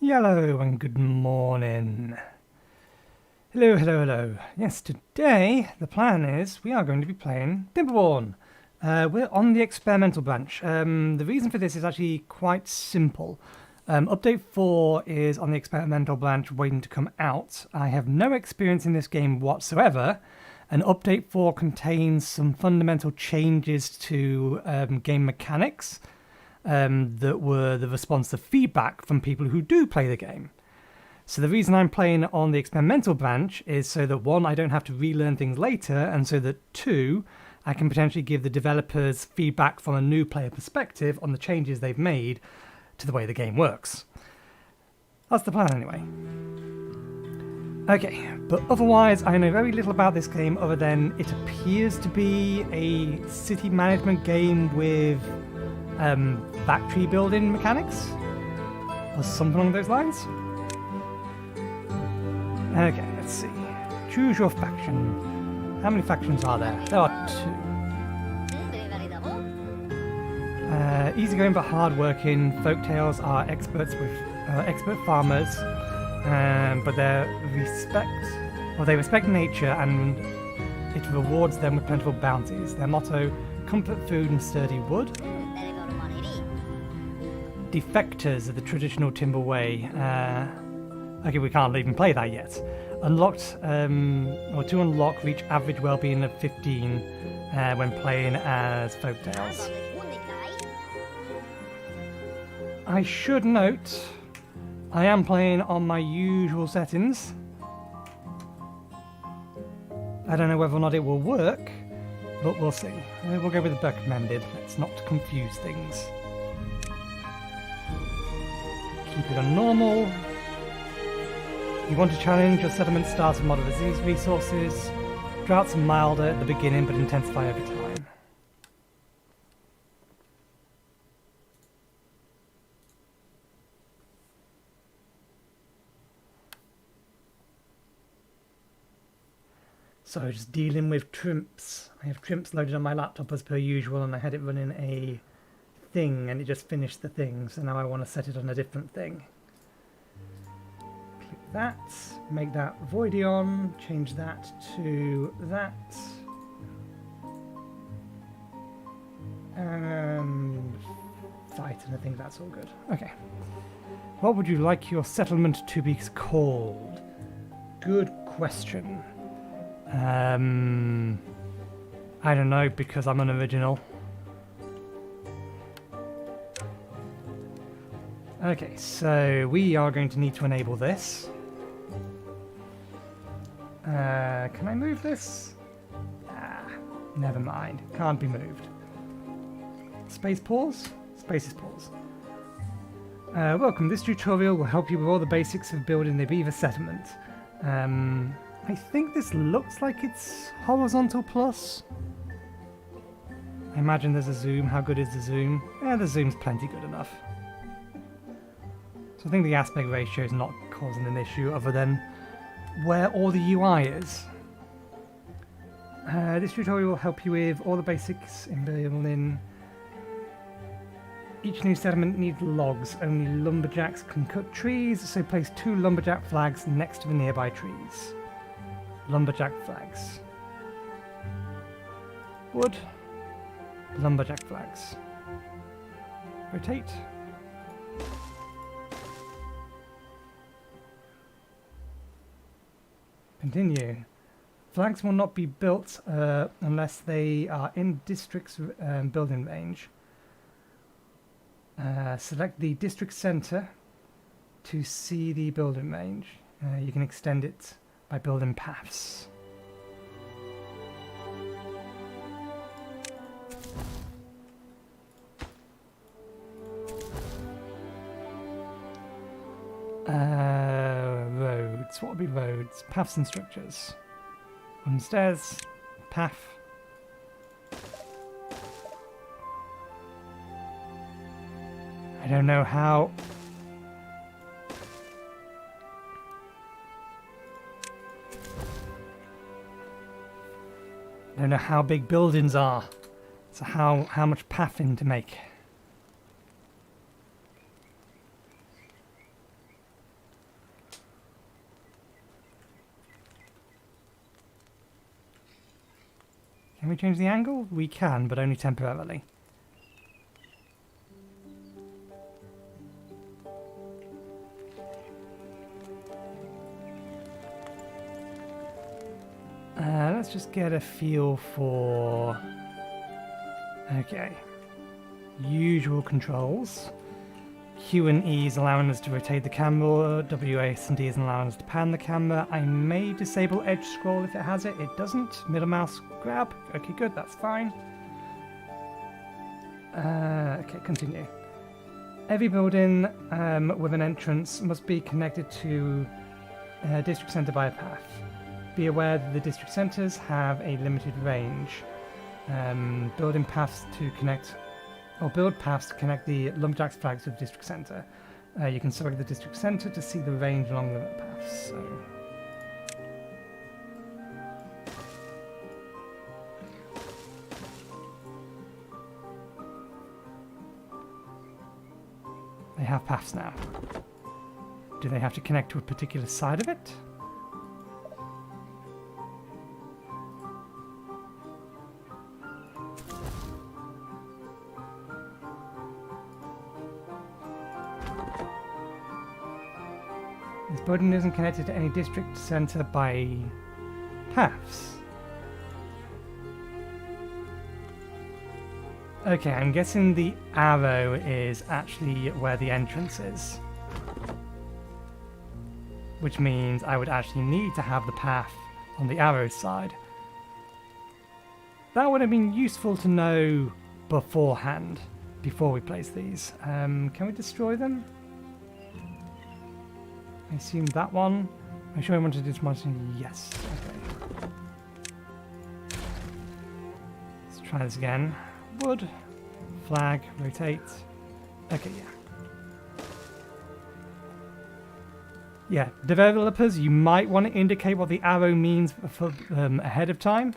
Hello and good morning. Hello. Yes, today the plan is we are going to be playing Timberborn. We're on the experimental branch. The reason for this is actually quite simple. Update 4 is on the experimental branch waiting to come out. I have no experience in this game whatsoever, and Update 4 contains some fundamental changes to game mechanics that were the response to feedback from people who do play the game. So the reason I'm playing on the experimental branch is so that 1, I don't have to relearn things later, and so that 2, I can potentially give the developers feedback from a new player perspective on the changes they've made to the way the game works. That's the plan anyway. Okay, but otherwise I know very little about this game other than it appears to be a city management game with factory building mechanics or something along those lines. Okay, let's see. Choose your faction. How many factions are there? There are 2. Easygoing but hard-working. Folktales are experts with expert farmers, but they respect nature and it rewards them with plentiful bounties. Their motto: comfort food and sturdy wood. Defectors of the traditional timber way. Okay, we can't even play that yet. Unlocked, or to unlock, reach average well-being of 15 when playing as Folktales. I should note, I am playing on my usual settings. I don't know whether or not it will work, but we'll see. We'll go with the recommended. Let's not confuse things. Keep it on normal. You want to challenge, your settlement starts with moderate disease resources. Droughts are milder at the beginning but intensify over time. So just dealing with trimps. I have trimps loaded on my laptop as per usual, and I had it running a thing and it just finished the thing, so now I want to set it on a different thing. Click that, make that VoD on, change that to that, and fight, and I think that's all good. Okay. What would you like your settlement to be called? Good question. I don't know, because I'm unoriginal. Okay, so we are going to need to enable this. Can I move this? Never mind. Can't be moved. Space pause? Space is pause. Welcome. This tutorial will help you with all the basics of building the Beaver settlement. I think this looks like it's horizontal plus. I imagine there's a zoom. How good is the zoom? The zoom's plenty good enough. So I think the aspect ratio is not causing an issue other than where all the UI is. This tutorial will help you with all the basics in building. Each new settlement needs logs. Only lumberjacks can cut trees, so place 2 lumberjack flags next to the nearby trees. Lumberjack flags. Wood. Lumberjack flags. Rotate. Continue. Flags will not be built unless they are in district's building range. Select the district center to see the building range. You can extend it by building paths. Roads. What would be roads? Paths and structures. On stairs. Path. I don't know how. I don't know how big buildings are, so how much pathing to make. Can we change the angle? We can, but only temporarily. Let's just get a feel for... Okay. Usual controls. Q and E is allowing us to rotate the camera, W, S and D is allowing us to pan the camera. I may disable edge scroll if it has it. It doesn't. Middle mouse grab. Okay, good, that's fine. Okay, continue. Every building with an entrance must be connected to district centre by a path. Be aware that the district centres have a limited range. Building paths to connect, or build paths to connect the lumberjacks flags to the district centre. You can select the district centre to see the range along the paths. So. They have paths now. Do they have to connect to a particular side of it? This building isn't connected to any district centre by paths. Okay, I'm guessing the arrow is actually where the entrance is. Which means I would actually need to have the path on the arrow side. That would have been useful to know beforehand, before we place these. Can we destroy them? I assume that one. I'm sure I wanted to dismantle. Yes. Okay. Let's try this again. Wood, flag, rotate. Okay, yeah. Yeah, developers, you might want to indicate what the arrow means for, ahead of time.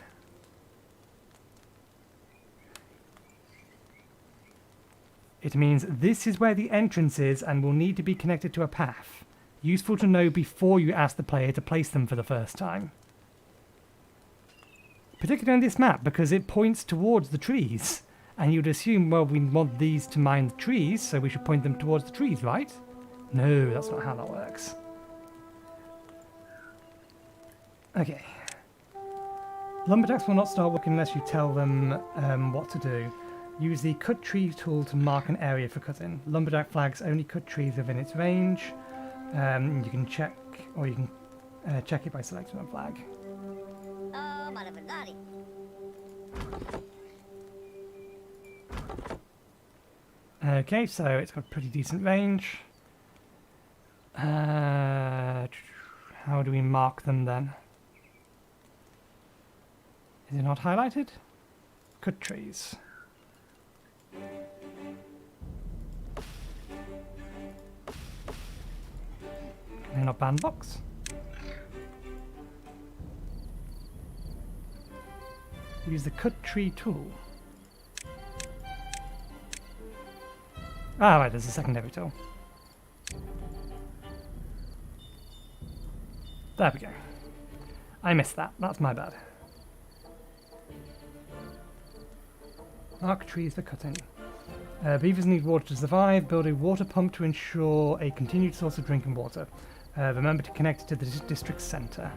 It means this is where the entrance is and will need to be connected to a path. Useful to know before you ask the player to place them for the first time. Particularly on this map, because it points towards the trees. And you'd assume, well, we want these to mine the trees, so we should point them towards the trees, right? No, that's not how that works. Okay. Lumberjacks will not start working unless you tell them what to do. Use the cut tree tool to mark an area for cutting. Lumberjack flags only cut trees within its range. You can check, or you can check it by selecting a flag. Okay, so it's got pretty decent range. How do we mark them then? Is it not highlighted? Cut trees. Can they not bandbox? Use the cut tree tool. Ah, right, there's a secondary tool. There we go. I missed that. That's my bad. Mark trees for cutting. Beavers need water to survive. Build a water pump to ensure a continued source of drinking water. Remember to connect it to the district centre.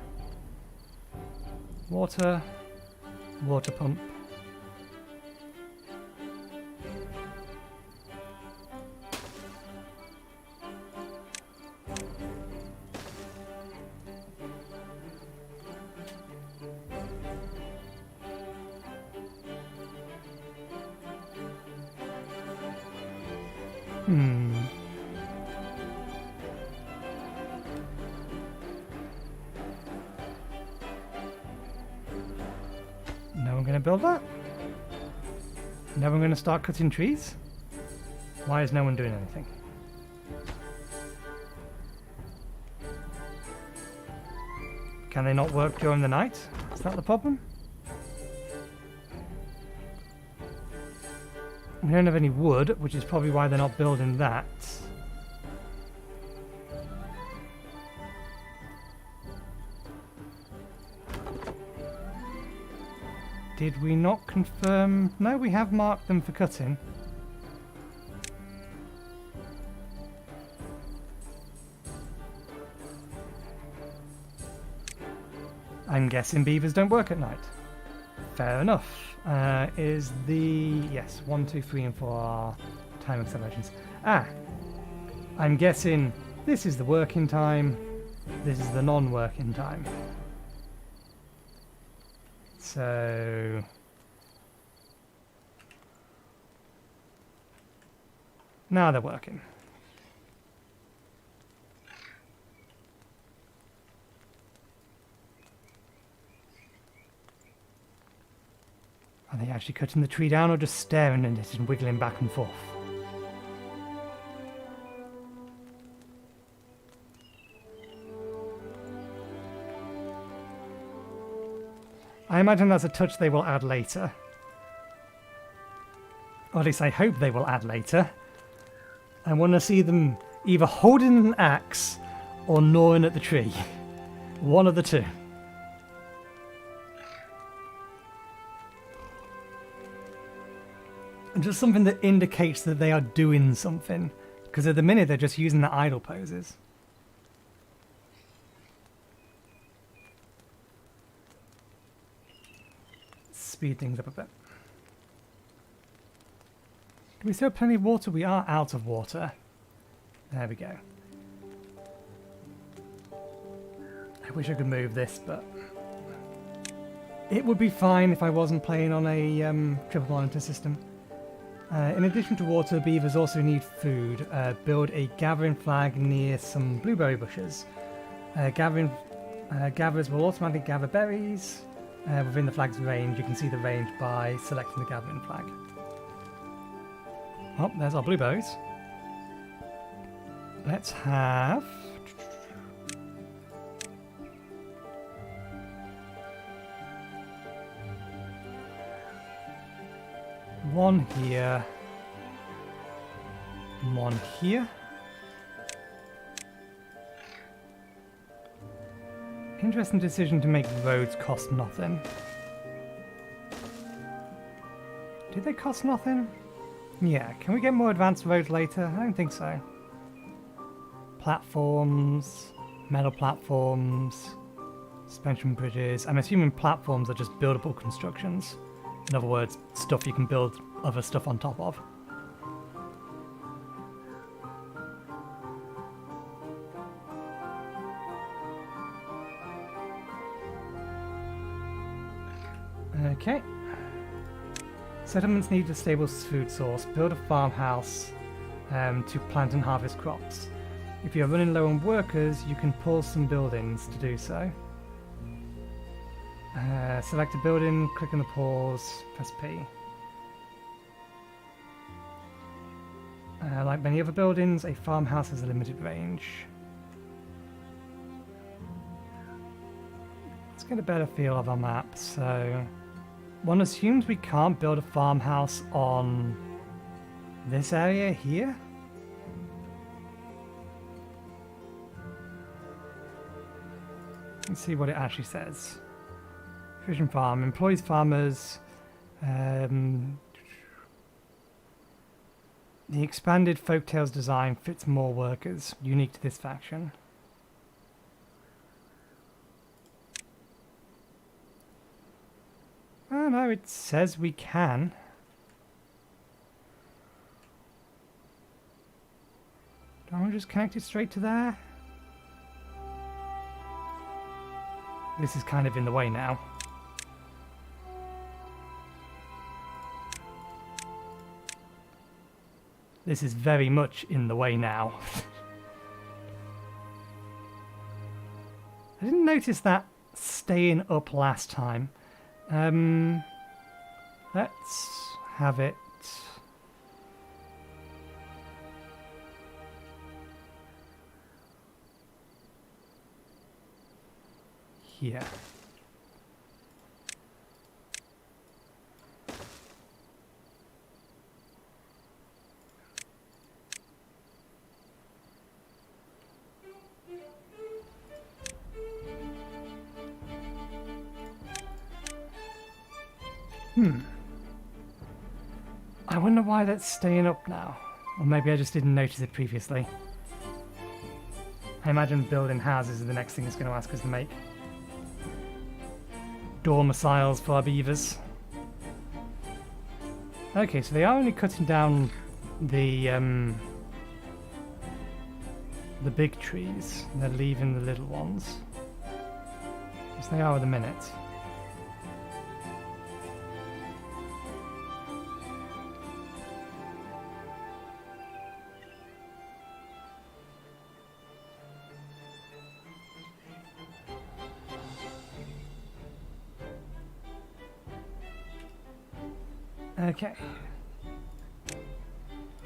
Water. Water pump. No one going to build that? No one going to start cutting trees? Why is no one doing anything? Can they not work during the night? Is that the problem? We don't have any wood, which is probably why they're not building that. Did we not confirm? No, we have marked them for cutting. I'm guessing beavers don't work at night. Fair enough. Is the... Yes, 1, 2, 3 and 4 are time accelerations. Ah! I'm guessing this is the working time, this is the non-working time. So... now they're working. Are they actually cutting the tree down or just staring at it and wiggling back and forth? I imagine that's a touch they will add later. Or at least I hope they will add later. I want to see them either holding an axe or gnawing at the tree. One of the two. And just something that indicates that they are doing something. Because at the minute they're just using the idle poses. Speed things up a bit. Do we still have plenty of water? We are out of water. There we go. I wish I could move this, but... it would be fine if I wasn't playing on a triple monitor system. In addition to water, beavers also need food. Build a gathering flag near some blueberry bushes. Gatherers will automatically gather berries within the flag's range. You can see the range by selecting the gathering flag. Oh, there's our blueberries. Let's have... one here, and one here. Interesting decision to make roads cost nothing. Do they cost nothing? Yeah, can we get more advanced roads later? I don't think so. Platforms, metal platforms, suspension bridges. I'm assuming platforms are just buildable constructions. In other words, stuff you can build other stuff on top of. Okay. Settlements need a stable food source. Build a farmhouse to plant and harvest crops. If you're running low on workers, you can pull some buildings to do so. Select a building, click on the pause, press P. Like many other buildings, a farmhouse has a limited range. Let's get a better feel of our map. So, one assumes we can't build a farmhouse on this area here. Let's see what it actually says. Fusion Farm employs farmers. The expanded Folktales design fits more workers, unique to this faction. Oh no, it says we can. Don't we just connect it straight to there? This is kind of in the way now. This is very much in the way now. I didn't notice that staying up last time. Let's have it... here. I wonder why that's staying up now. Or maybe I just didn't notice it previously. I imagine building houses is the next thing it's going to ask us to make. Domiciles for our beavers. Okay, so they are only cutting down the big trees. They're leaving the little ones. Yes, they are at the minute. Okay.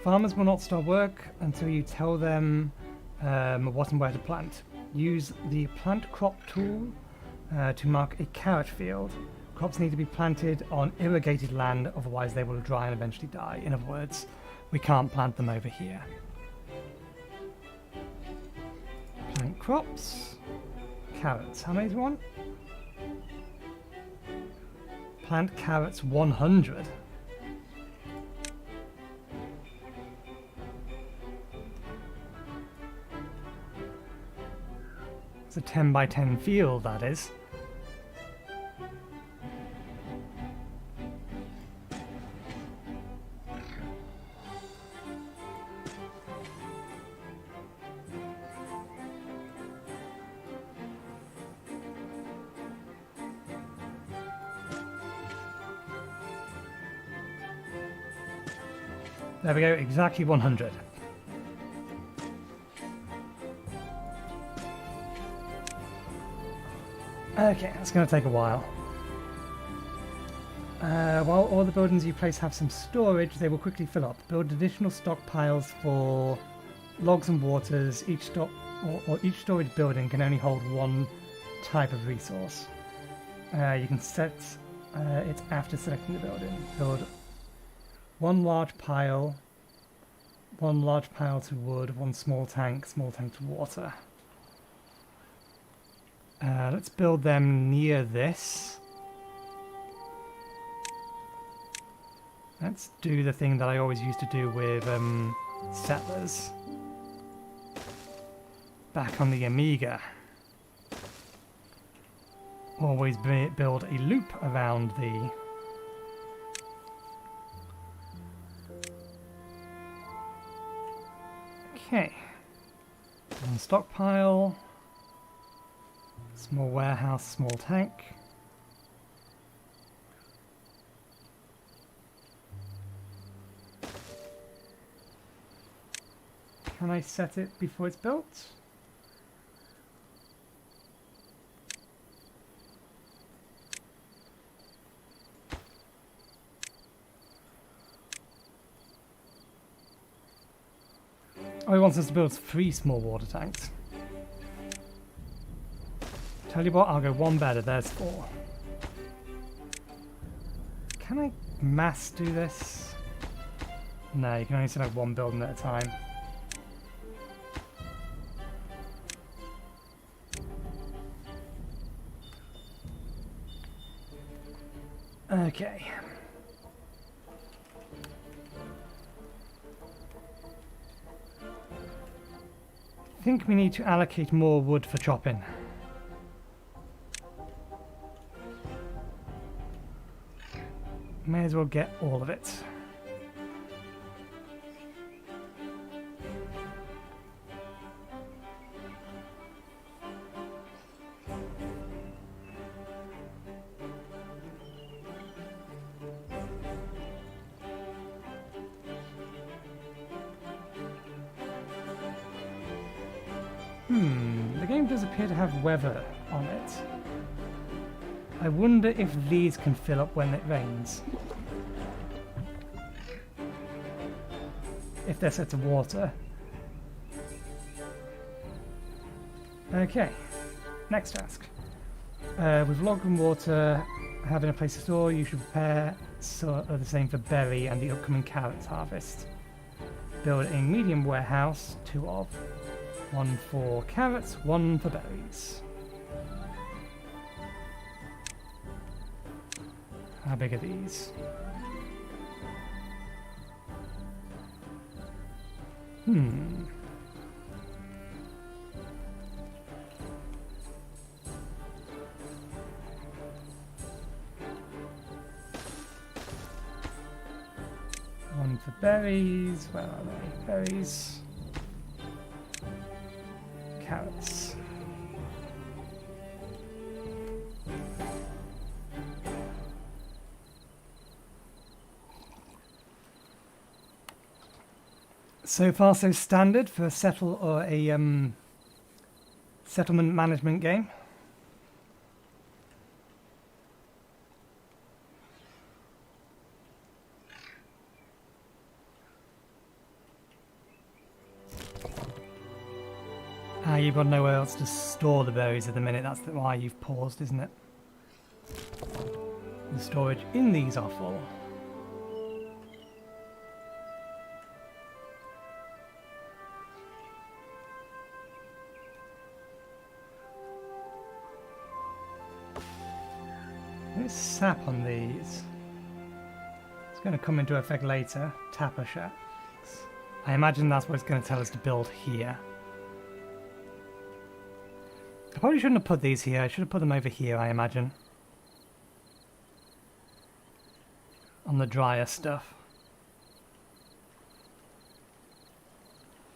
Farmers will not start work until you tell them what and where to plant. Use the plant crop tool to mark a carrot field. Crops need to be planted on irrigated land, otherwise they will dry and eventually die. In other words, we can't plant them over here. Plant crops. Carrots. How many do you want? Plant carrots 100. It's a 10 by 10 field, that is. There we go, exactly 100. Okay, that's going to take a while. While all the buildings you place have some storage, they will quickly fill up. Build additional stockpiles for logs and waters. Each storage building can only hold one type of resource. You can set it after selecting the building. Build one large pile to wood, one small tank to water. Let's build them near this. Let's do the thing that I always used to do with settlers. Back on the Amiga. Always build a loop around the... Okay. One stockpile. Small warehouse, small tank. Can I set it before it's built? Oh, he wants us to build 3 small water tanks. Tell you what, I'll go one better, there's 4. Can I mass do this? No, you can only select one building at a time. Okay. I think we need to allocate more wood for chopping. May as well get all of it. The game does appear to have weather on it. I wonder if these can fill up when it rains. If they're set to water. Okay, next task. With log and water having a place to store, you should prepare the same for berry and the upcoming carrot harvest. Build a medium warehouse, 2 of. 1 for carrots, 1 for berries. How big are these? Hmm. One for berries. Where are they? Berries. Carrots. So far, so standard for a settlement management game. You've got nowhere else to store the berries at the minute. That's why you've paused, isn't it? The storage in these are full. There's sap on these. It's going to come into effect later. Tapper shacks. I imagine that's what it's going to tell us to build here. I probably shouldn't have put these here. I should have put them over here, I imagine. On the drier stuff.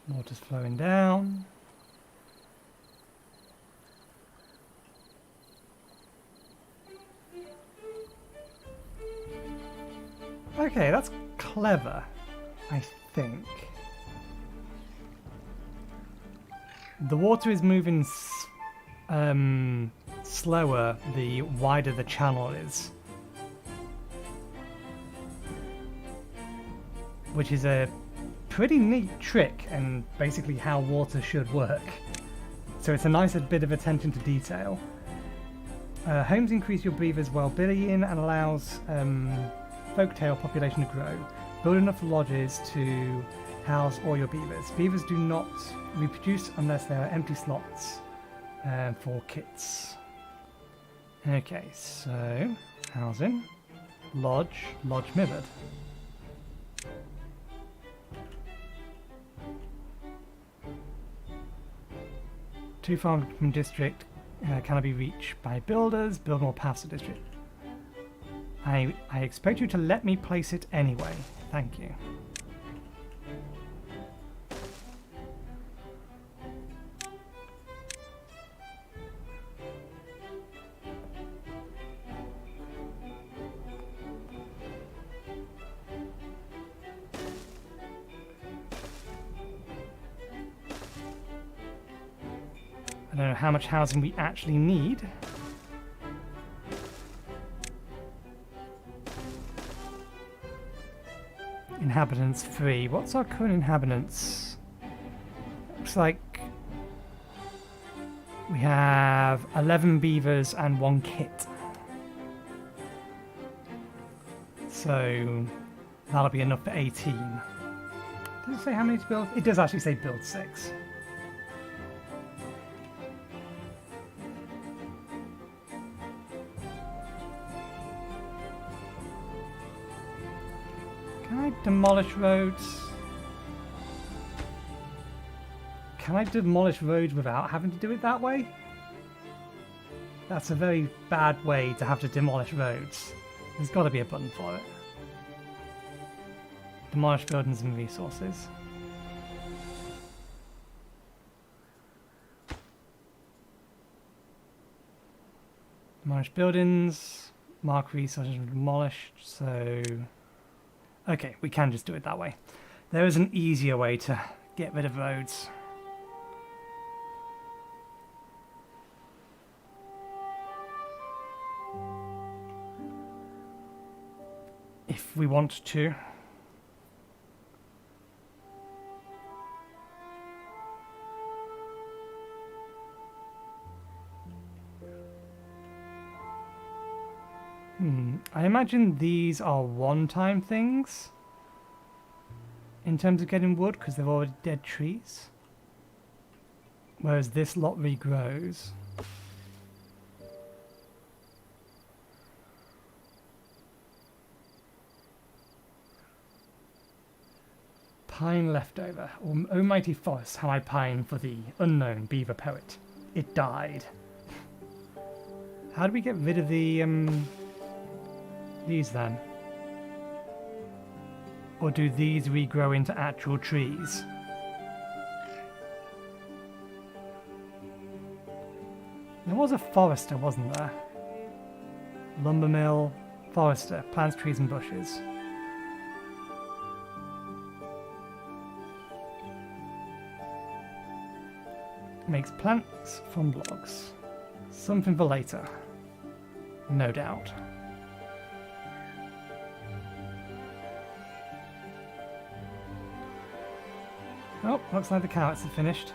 Water's flowing down. Okay, that's clever, I think. The water is moving slower the wider the channel is. Which is a pretty neat trick and basically how water should work. So it's a nice bit of attention to detail. Homes increase your beaver's well-being and allows folktale population to grow. Build enough lodges to house all your beavers. Beavers do not reproduce unless there are empty slots for kits. Okay, so housing, lodge mirrored. Two farm district cannot be reached by builders. Build more paths to district. I expect you to let me place it anyway. Thank you. I don't know how much housing we actually need. Inhabitants 3. What's our current inhabitants? Looks like we have 11 beavers and 1 kit. So that'll be enough for 18. Does it say how many to build? It does actually say build 6. Can I demolish roads? Can I demolish roads without having to do it that way? That's a very bad way to have to demolish roads. There's got to be a button for it. Demolish buildings and resources. Demolish buildings. Mark resources demolished. So... okay, we can just do it that way. There is an easier way to get rid of roads. If we want to. I imagine these are one-time things in terms of getting wood because they're already dead trees. Whereas this lot regrows. pine leftover. O mighty forest, how I pine for the unknown beaver poet. It died. How do we get rid of the these then? Or do these regrow into actual trees? There was a forester, wasn't there? Lumber mill, forester, plants, trees and bushes. Makes planks from logs. Something for later. No doubt. Oh, looks like the carrots are finished.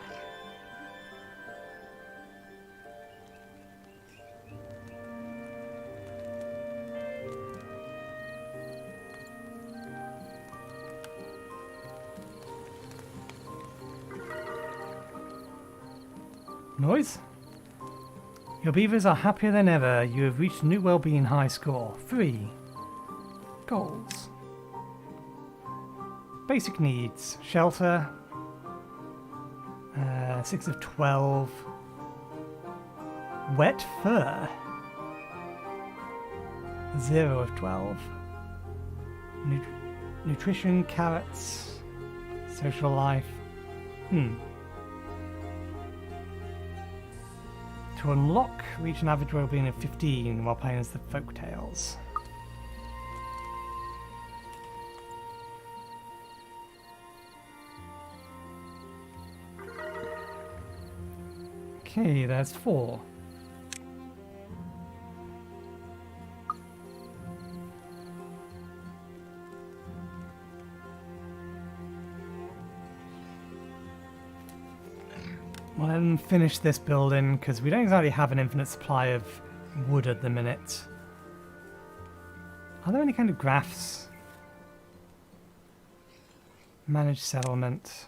Noise? Your beavers are happier than ever. You have reached new well-being high score. 3 goals. Basic needs. Shelter. 6 of 12. Wet fur. 0 of 12. Nutrition, carrots. Social life. To unlock, reach an average well-being of 15 while playing as the Folktales. Okay, there's 4. Well, let them finish this building, because we don't exactly have an infinite supply of wood at the minute. Are there any kind of graphs? Manage settlement.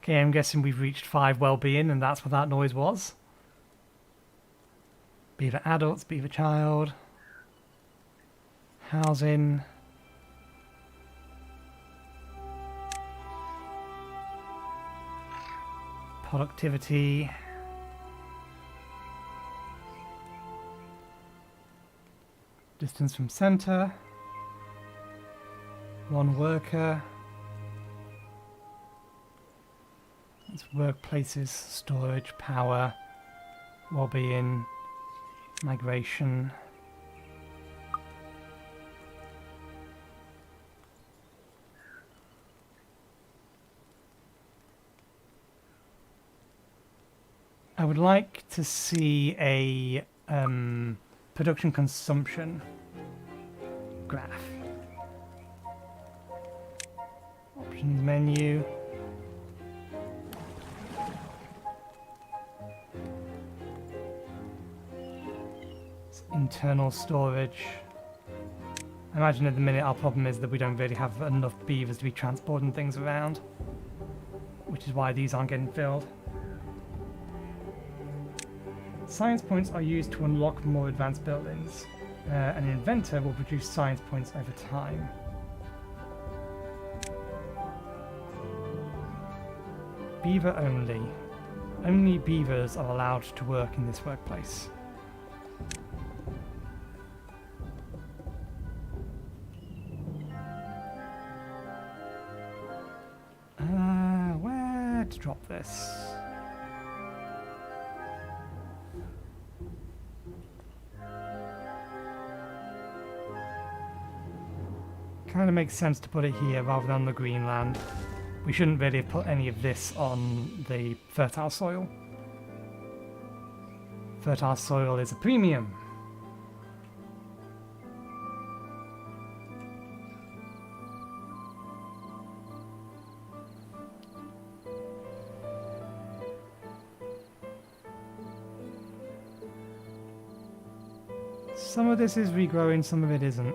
Okay, I'm guessing we've reached 5 well-being, and that's what that noise was. Beaver adults, beaver child. Housing. Productivity. Distance from center. 1 worker. It's workplaces, storage, power, well-being, migration. I would like to see a production consumption graph. Options menu. Internal storage. I imagine at the minute our problem is that we don't really have enough beavers to be transporting things around, which is why these aren't getting filled. Science points are used to unlock more advanced buildings. An inventor will produce science points over time. Beaver only. Only beavers are allowed to work in this workplace. Where to drop this? Kind of makes sense to put it here rather than the Greenland. We shouldn't really have put any of this on the fertile soil. Fertile soil is a premium. Some of this is regrowing, some of it isn't.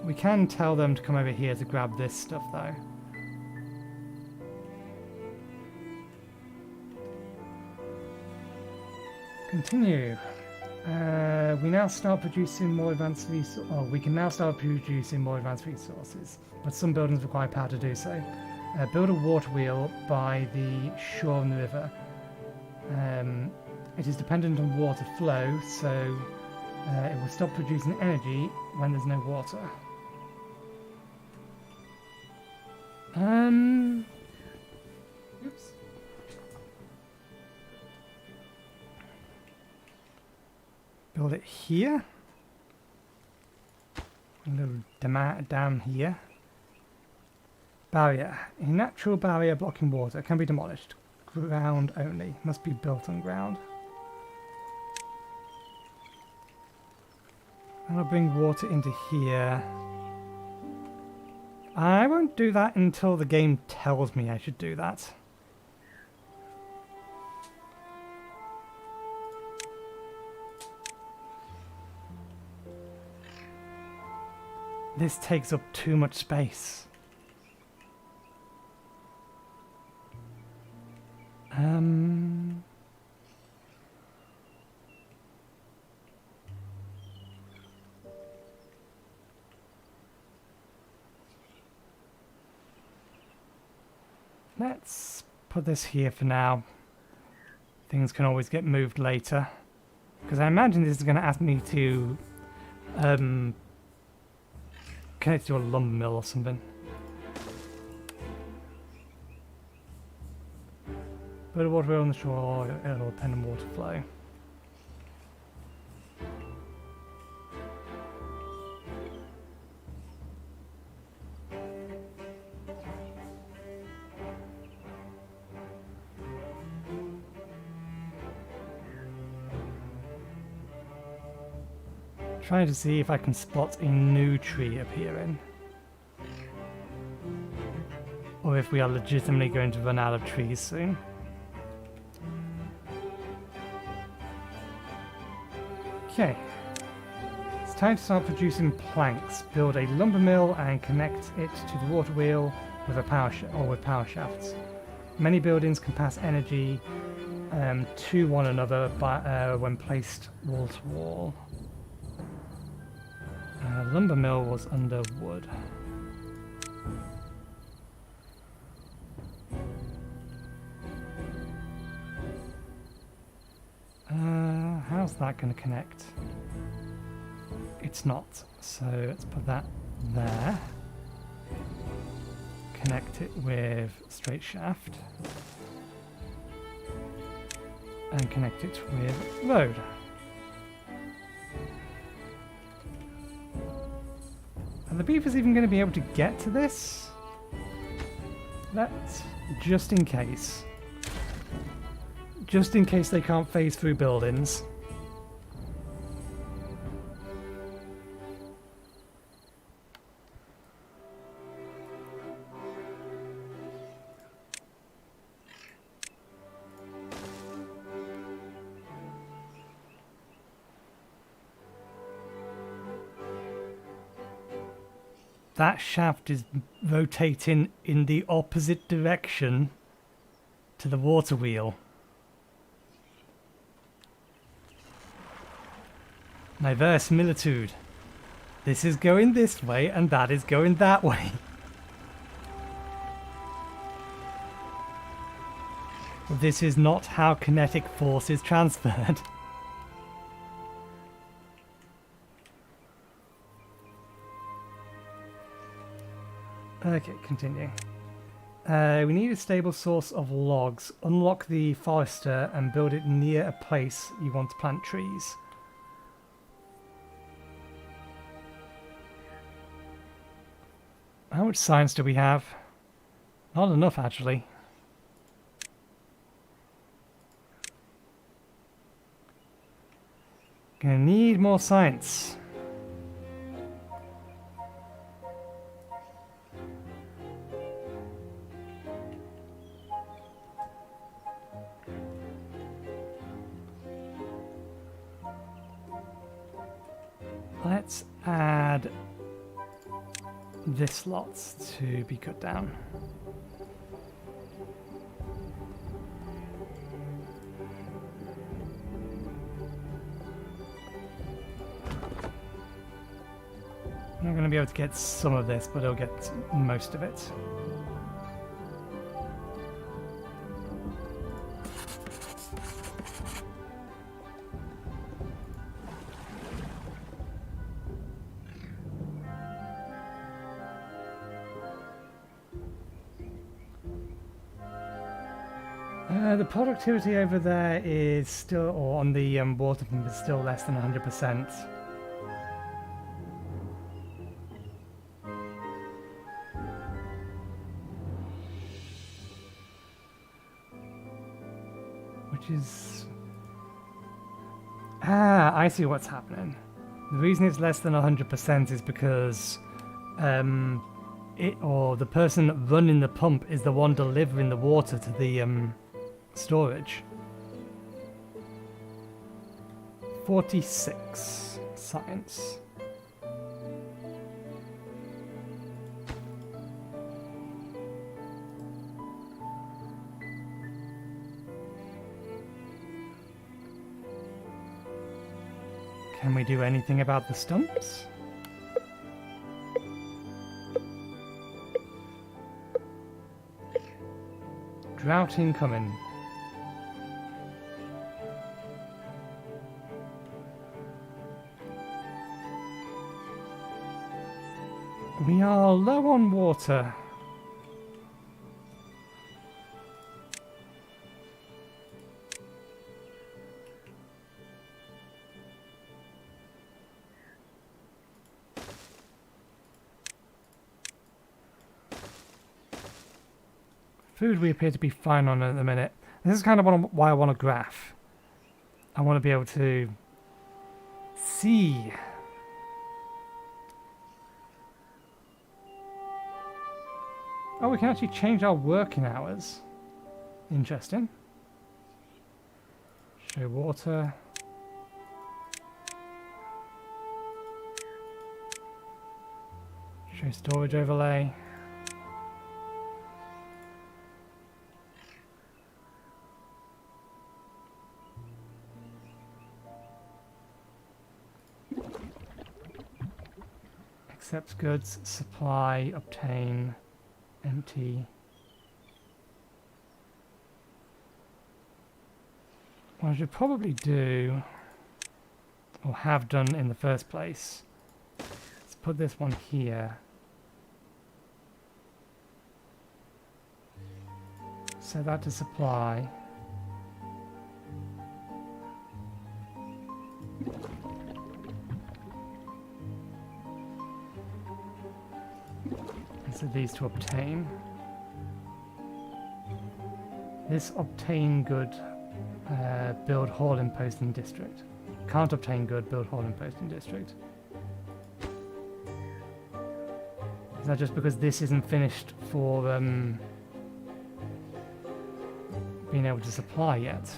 We can tell them to come over here to grab this stuff though. Continue. We now start producing more advanced resources. Oh, we can now start producing more advanced resources, but some buildings require power to do so. Build a water wheel by the shore of the river. It is dependent on water flow, so it will stop producing energy when there's no water. Oops. Build it here. A little dam here. Barrier. A natural barrier blocking water can be demolished. Ground only. Must be built on ground. And I'll bring water into here. I won't do that until the game tells me I should do that. This takes up too much space. Let's put this here for now. Things can always get moved later. Because I imagine this is going to ask me to connect to a lumber mill or something. Put a water wheel on the shore, it'll depend on water flow. Trying to see if I can spot a new tree appearing. Or if we are legitimately going to run out of trees soon. Okay. It's time to start producing planks. Build a lumber mill and connect it to the water wheel with a power shafts. Many buildings can pass energy to one another when placed wall to wall. Lumber mill was under wood. How's that going to connect? It's not. So let's put that there. Connect it with straight shaft. And connect it with road. Are the beavers even going to be able to get to this? Let's, just in case. Just in case they can't phase through buildings. That shaft is rotating in the opposite direction to the water wheel. My verisimilitude. This is going this way and that is going that way. This is not how kinetic force is transferred. Okay, continue. We need a stable source of logs. Unlock the forester and build it near a place you want to plant trees. How much science do we have? Not enough, actually. Gonna need more science. Let's add this lot to be cut down. I'm going to be able to get some of this, but I'll get most of it. The productivity over there is still, or on the water pump, is still less than 100%. Which is... I see what's happening. The reason it's less than 100% is because the person running the pump is the one delivering the water to the storage. 46 science. Can we do anything about the stumps? Drought incoming. We are low on water. Food we appear to be fine on at the minute. This is kind of why I want a graph. I want to be able to see. Oh, we can actually change our working hours. Interesting. Show water. Show storage overlay. Accepts goods, supply, obtain, empty. What I should probably do, or have done in the first place, is put this one here. Set that to supply. So these to obtain. This obtain good, build hall in posting district. Can't obtain good, build hall in posting district. Is that just because this isn't finished for being able to supply yet?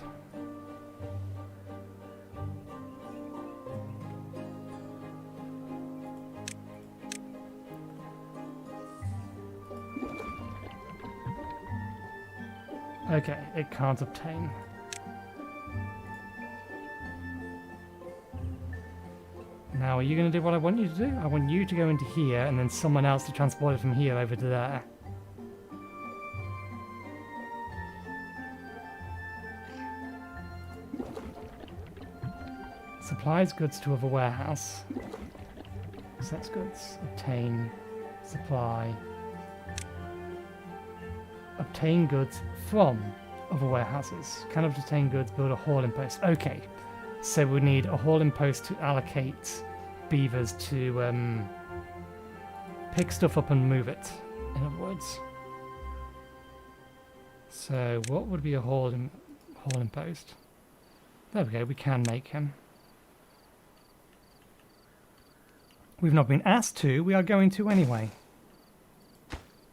Okay, it can't obtain. Now, are you going to do what I want you to do? I want you to go into here, and then someone else to transport it from here over to there. Supplies goods to other warehouse. Accepts goods. Obtain. Supply. Obtain goods from other warehouses. Can obtain goods, build a hauling post. Okay, so we need a hauling post to allocate beavers to pick stuff up and move it, in other words. So what would be a hauling post? There we go, we can make him. We've not been asked to, we are going to anyway.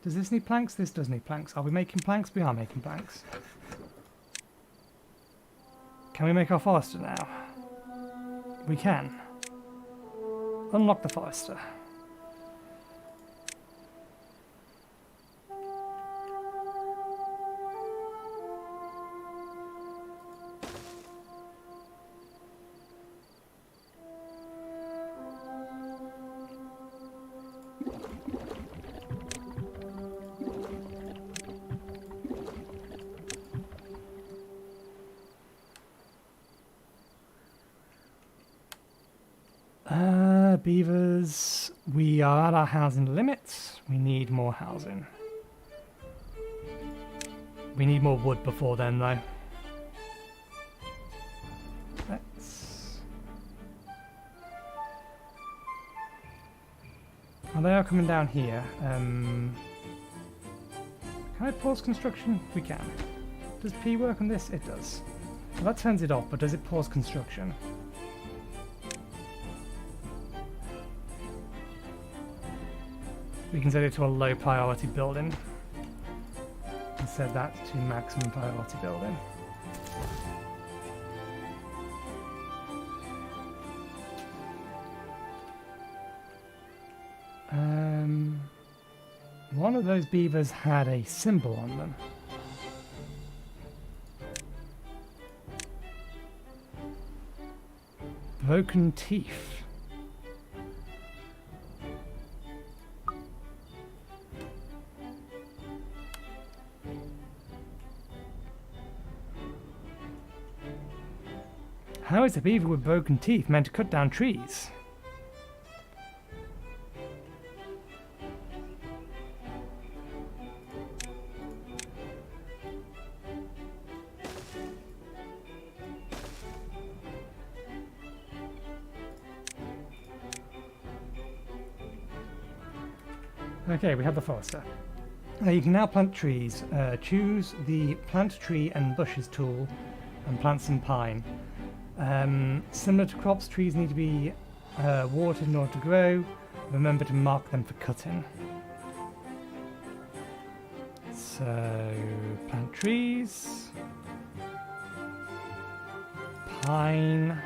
Does this need planks? This does need planks. Are we making planks? We are making planks. Can we make our forester now? We can. Unlock the forester. beavers. We are at our housing limits. We need more housing. We need more wood before then, though. Let's... Oh, they are coming down here. Can I pause construction? We can. Does P work on this? It does. Well, that turns it off, but does it pause construction? We can set it to a low priority building. And set that to maximum priority building. One of those beavers had a symbol on them. Broken teeth. How is a beaver with broken teeth meant to cut down trees? Okay, we have the forester. You can now plant trees. Choose the plant tree and bushes tool and plant some pine. Similar to crops, trees need to be watered in order to grow. Remember to mark them for cutting. So, plant trees. Pine.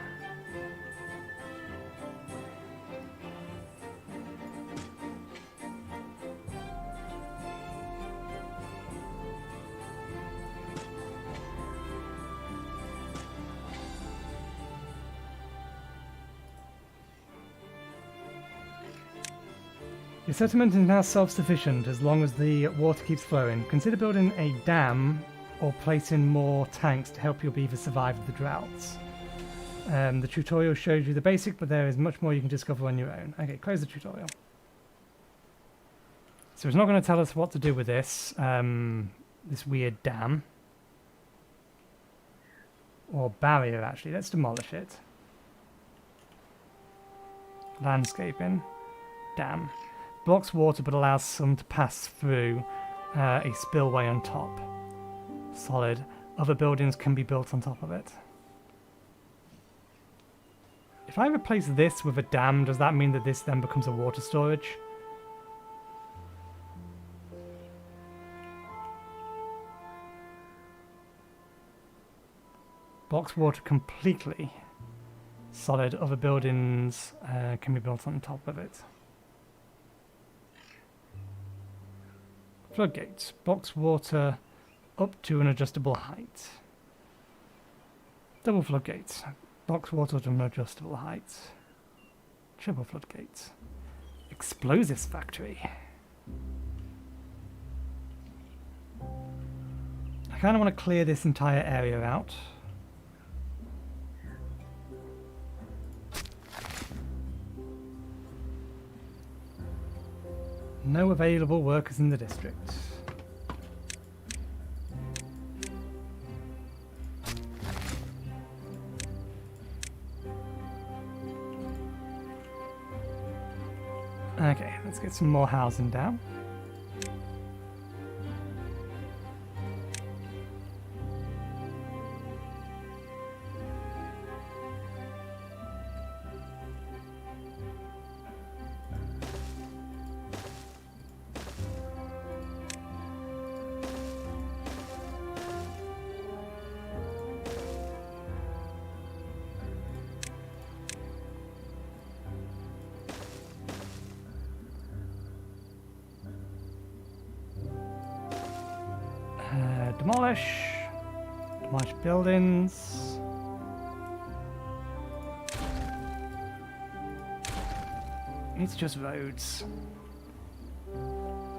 Your settlement is now self-sufficient as long as the water keeps flowing. Consider building a dam or placing more tanks to help your beavers survive the droughts. The tutorial shows you the basic, but there is much more you can discover on your own. Okay, close the tutorial. So it's not going to tell us what to do with this, this weird dam. Or barrier, actually. Let's demolish it. Landscaping. Dam. Blocks water but allows some to pass through a spillway on top. Solid. Other buildings can be built on top of it. If I replace this with a dam, does that mean that this then becomes a water storage? Blocks water completely. Solid. Other buildings can be built on top of it. Floodgates. Blocks water up to an adjustable height. Double floodgates. Blocks water to an adjustable height. Triple floodgates. Explosives factory. I kind of want to clear this entire area out. No available workers in the district. Okay, let's get some more housing down. Demolish buildings. It's just roads.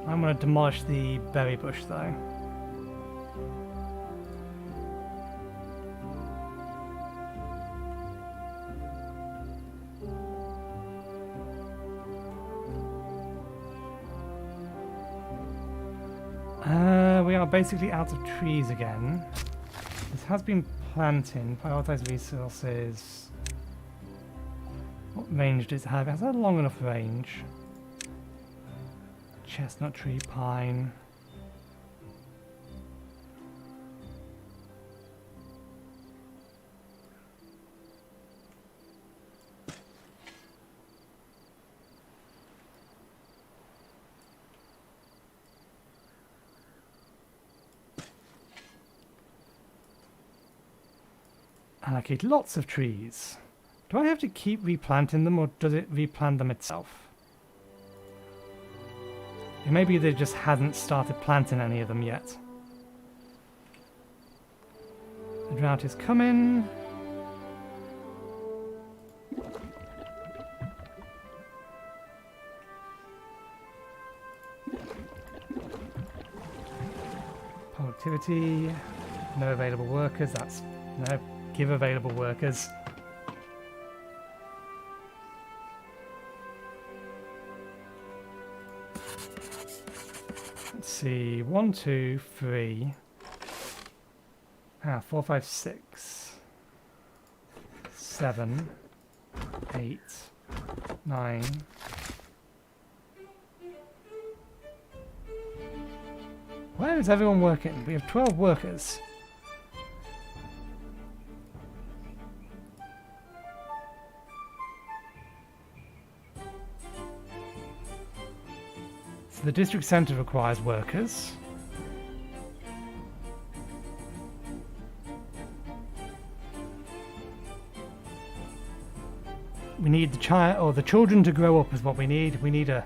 I'm going to demolish the berry bush though. We are basically out of trees again. This has been planting. Prioritize resources. What range does it have? It has a long enough range. Chestnut tree, pine. Allocate lots of trees. Do I have to keep replanting them, or does it replant them itself? Maybe they just hadn't started planting any of them yet. The drought is coming. Productivity. No available workers. That's no. Give available workers. Let's see. 1, 2, 3. 4, 5, 6. 7. 8. 9. Where is everyone working? We have 12 workers. The district centre requires workers. We need the children to grow up is what we need. We need a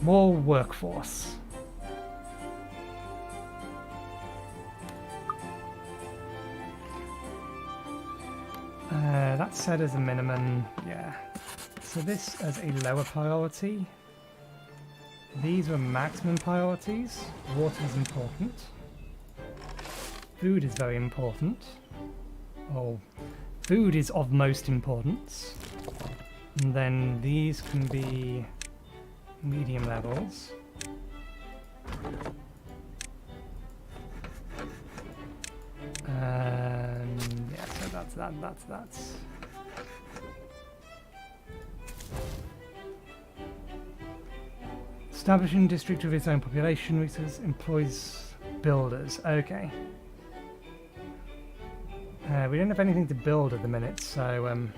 more workforce. That's set as a minimum, yeah. So this as a lower priority. These were maximum priorities. Water is important. Food is very important. Oh, food is of most importance. And then these can be medium levels. And yeah, so that's that. Establishing district of its own population, resources, employs builders. Okay. We don't have anything to build at the minute, so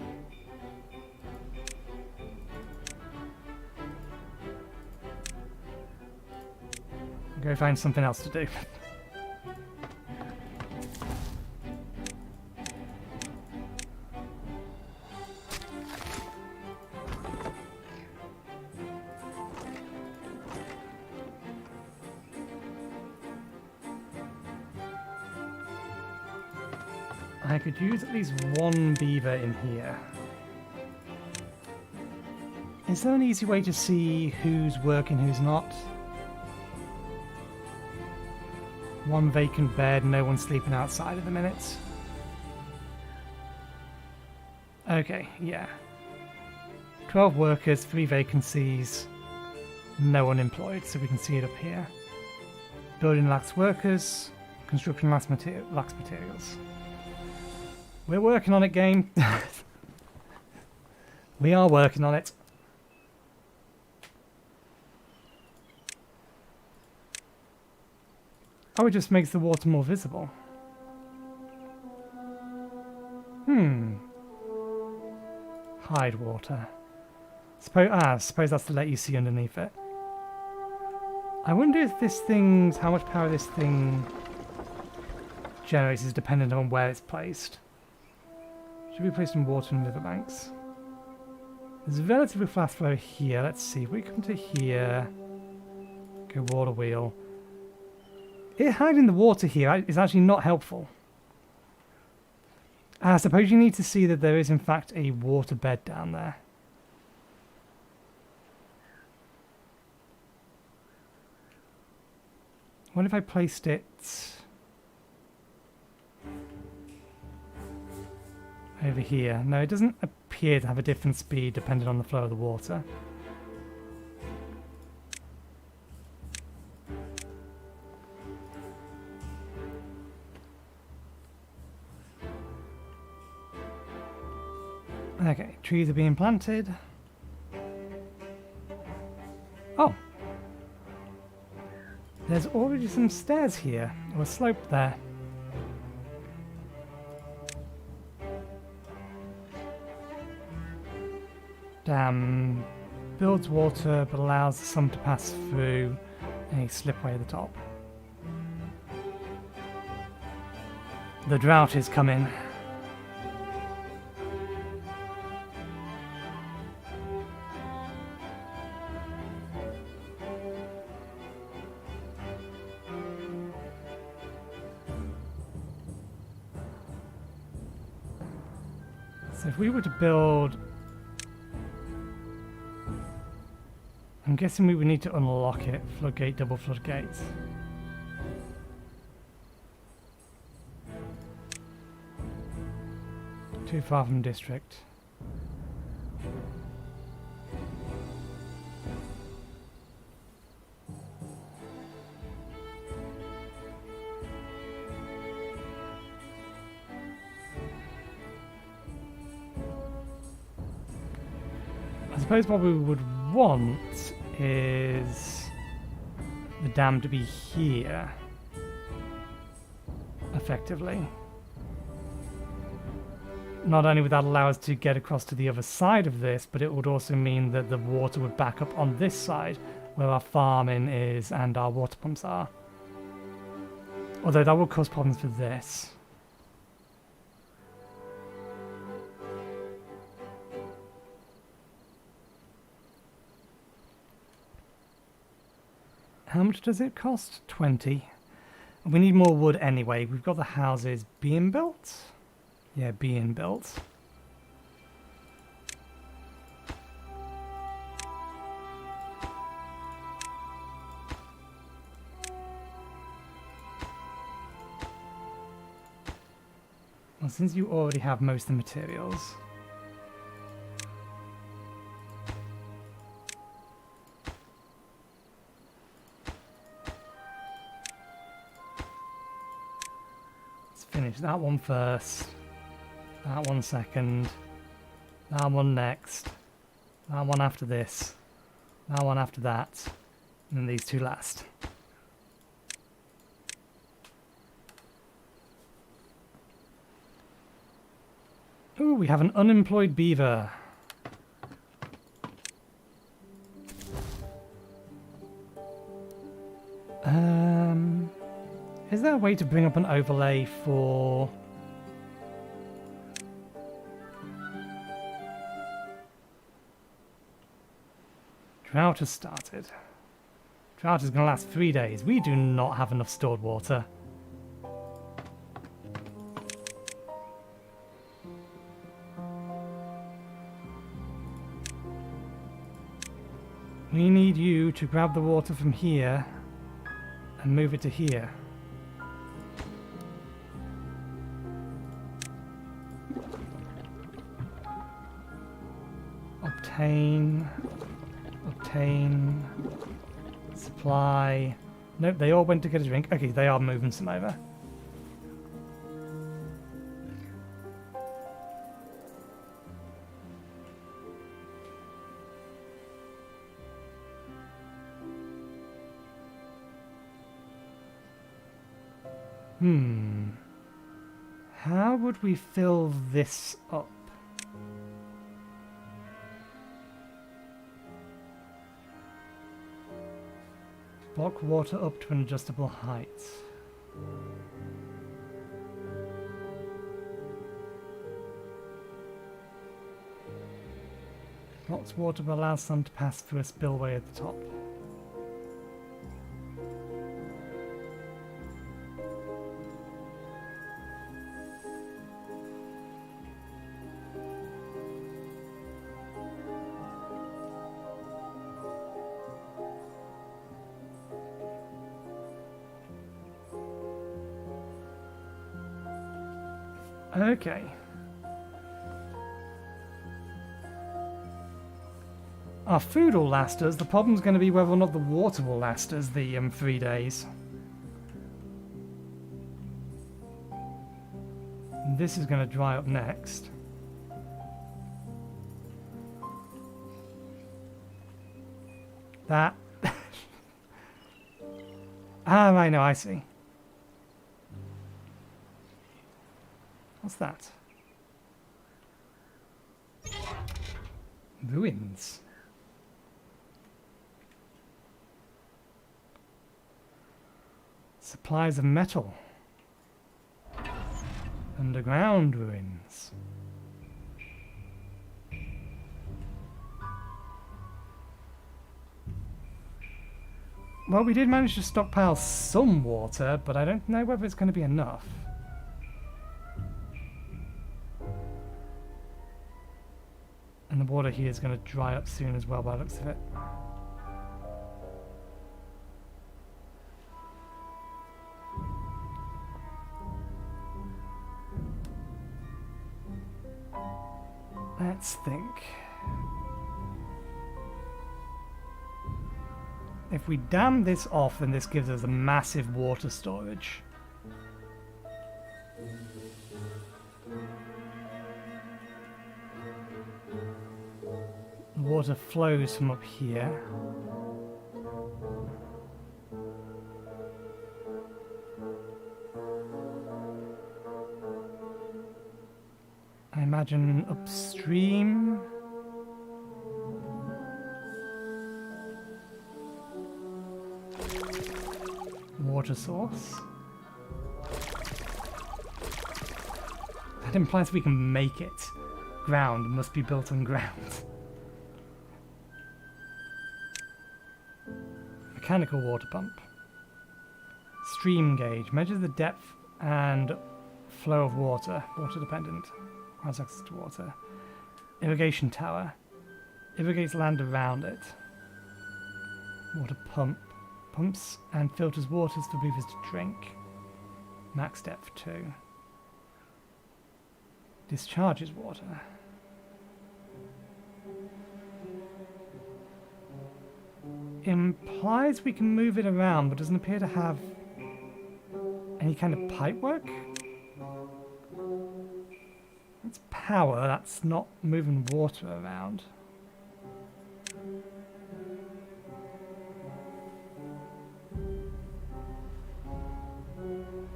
go find something else to do. I could use at least one beaver in here. Is there an easy way to see who's working, who's not? One vacant bed, no one sleeping outside at the minute. Okay, yeah. 12 workers, 3 vacancies, no one employed, so we can see it up here. Building lacks workers, construction lacks materials. We're working on it, game. We are working on it. Oh, it just makes the water more visible. Hide water. Suppose that's to let you see underneath it. I wonder if this thing's... how much power this thing generates is dependent on where it's placed. Should be placed in water and riverbanks. There's a relatively fast flow here. Let's see. If we come to here, go water wheel. It hiding the water here is actually not helpful. I suppose you need to see that there is in fact a water bed down there. What if I placed it over here? No, it doesn't appear to have a different speed depending on the flow of the water. trees are being planted. Oh. There's already some stairs here, or a slope there. Dam builds water but allows the sun to pass through a slipway at the top. The drought is coming. So if we were to build... I'm guessing we would need to unlock it. Floodgate, double floodgates. Too far from district. I suppose what we would want is the dam to be here, effectively. Not only would that allow us to get across to the other side of this, but it would also mean that the water would back up on this side, where our farming is and our water pumps are. Although that would cause problems for this. How much does it cost? 20. We need more wood anyway. We've got the houses being built. Yeah, being built. Well, since you already have most of the materials, let's finish that one first. That one second, that one next, that one after this, that one after that, and then these two last. Ooh, we have an unemployed beaver. Is there a way to bring up an overlay for... Drought has started. Drought is going to last 3 days. We do not have enough stored water. We need you to grab the water from here and move it to here. Obtain, supply. Nope, they all went to get a drink. Okay, they are moving some over. How would we fill this up? Block water up to an adjustable height. Blocks water but allows some to pass through a spillway at the top. Okay. Our food will last us. The problem's going to be whether or not the water will last us the 3 days. This is going to dry up next. That. Ah, right, no, I see. What's that? Ruins. Supplies of metal. Underground ruins. Well, we did manage to stockpile some water, but I don't know whether it's going to be enough. And the water here is going to dry up soon as well by the looks of it. Let's think. If we dam this off, then this gives us a massive water storage. Water flows from up here. I imagine upstream. Water source. That implies we can make it. Ground must be built on ground. Mechanical water pump. Stream gauge. Measures the depth and flow of water. Water dependent. Has access to water. Irrigation tower. Irrigates land around it. Water pump. Pumps and filters waters for beavers to drink. Max depth 2. Discharges water. Implies we can move it around, but doesn't appear to have any kind of pipework. It's power, that's not moving water around.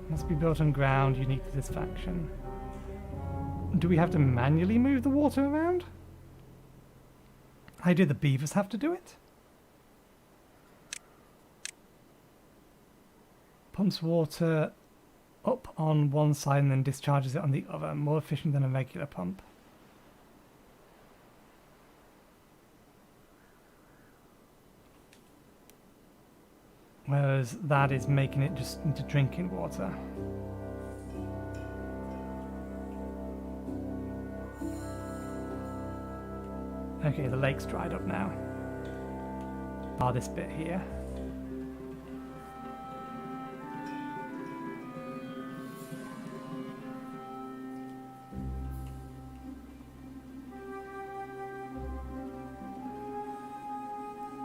Must be built on ground, unique to this faction. Do we have to manually move the water around? How do the beavers have to do it? Pumps water up on one side and then discharges it on the other. More efficient than a regular pump. Whereas that is making it just into drinking water. Okay, the lake's dried up now. Bar this bit here.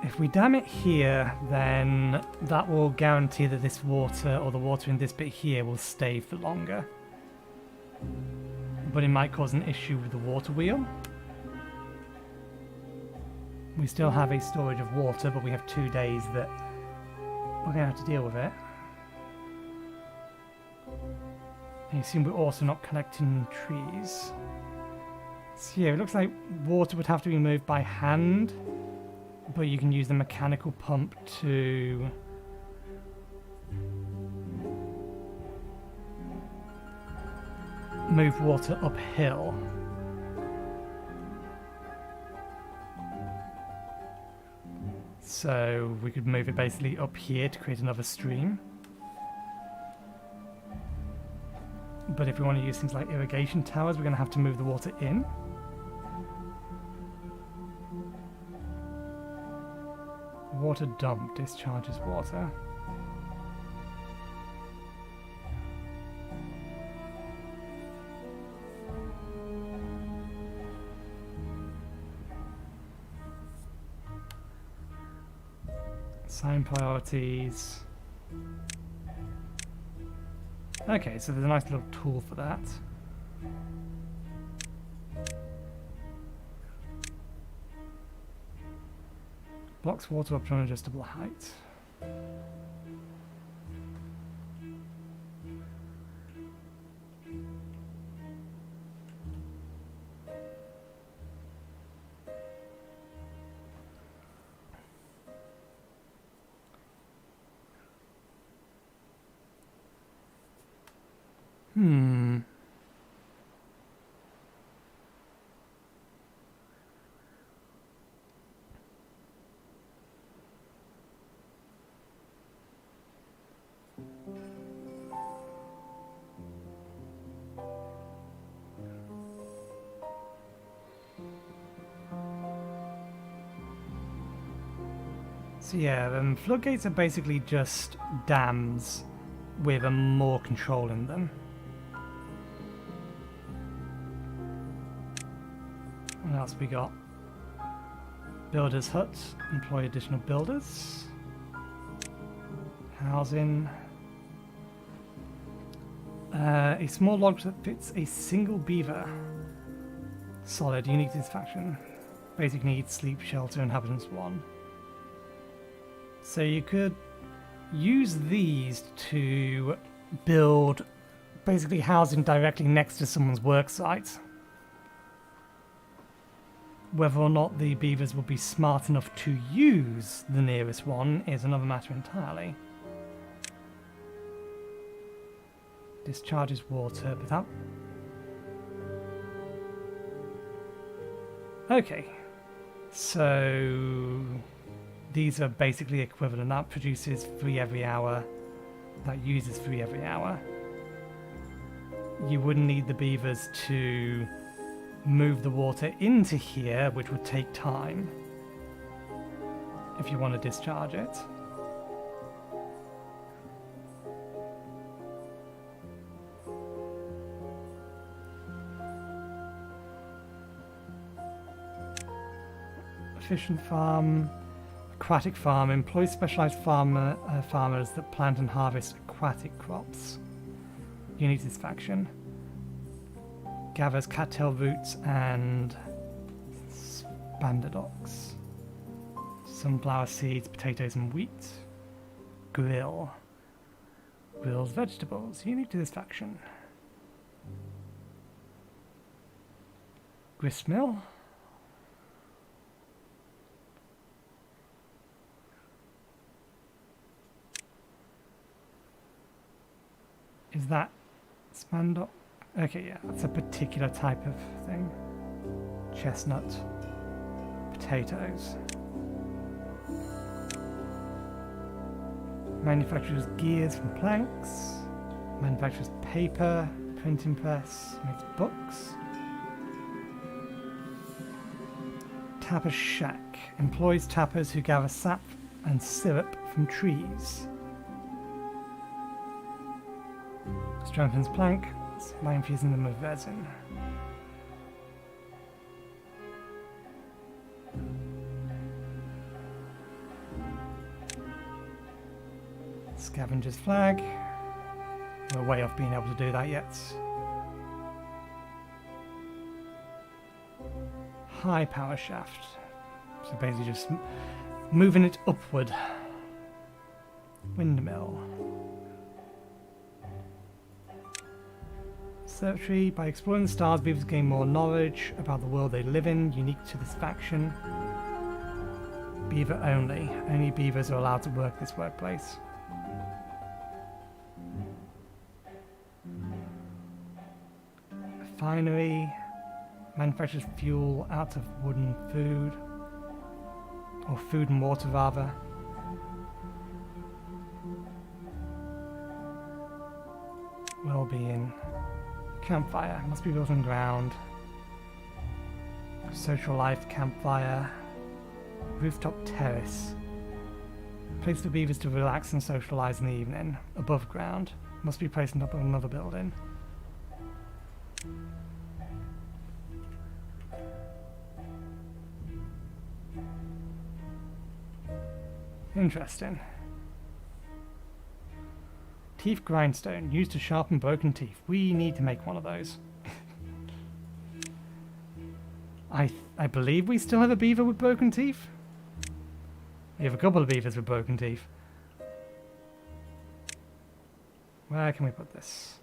If we dam it here, then that will guarantee that this water, or the water in this bit here, will stay for longer. But it might cause an issue with the water wheel. We still have a storage of water, but we have 2 days that we're going to have to deal with it. And you see we're also not collecting trees. So yeah, it looks like water would have to be moved by hand. But you can use the mechanical pump to move water uphill. So we could move it basically up here to create another stream. But if we want to use things like irrigation towers, we're going to have to move the water in. Water dump discharges water. Assign priorities. Okay, so there's a nice little tool for that. Blocks water up to an adjustable height. So yeah, floodgates are basically just dams with more control in them. What else we got? Builders' huts, employ additional builders. Housing. A small lodge that fits a single beaver. Solid, unique to this faction. Basic needs, sleep, shelter, inhabitants 1. So you could use these to build basically housing directly next to someone's work site. Whether or not the beavers will be smart enough to use the nearest one is another matter entirely. Discharges water, but that... Okay. So... these are basically equivalent. That produces 3 every hour. That uses 3 every hour. You wouldn't need the beavers to move the water into here, which would take time if you want to discharge it. Efficient farm. Aquatic farm employs specialized farmers that plant and harvest aquatic crops. Unique to this faction. Gathers cattail roots and spandadox. Sunflower seeds, potatoes and wheat. Grill. Grills vegetables. Unique to this faction. Gristmill. Is that spandox? Okay, yeah, that's a particular type of thing. Chestnut. Potatoes. Manufactures gears from planks. Manufactures paper. Printing press. Makes books. Tapper's shack. Employs tappers who gather sap and syrup from trees. Strengthens plank by infusing them with resin. Scavenger's flag. We're way off being able to do that yet. High power shaft. So basically just moving it upward. Windmill. Observatory. By exploring the stars, beavers gain more knowledge about the world they live in, unique to this faction. Beaver only. Only beavers are allowed to work this workplace. Refinery. Manufactures fuel out of wooden food. Or food and water, rather. Well-being. Campfire. Must be built on ground. Social life. Campfire. Rooftop terrace. Place for beavers to relax and socialise in the evening. Above ground. Must be placed on top of another building. Interesting. Teeth grindstone, used to sharpen broken teeth. We need to make one of those. I believe we still have a beaver with broken teeth. We have a couple of beavers with broken teeth. Where can we put this?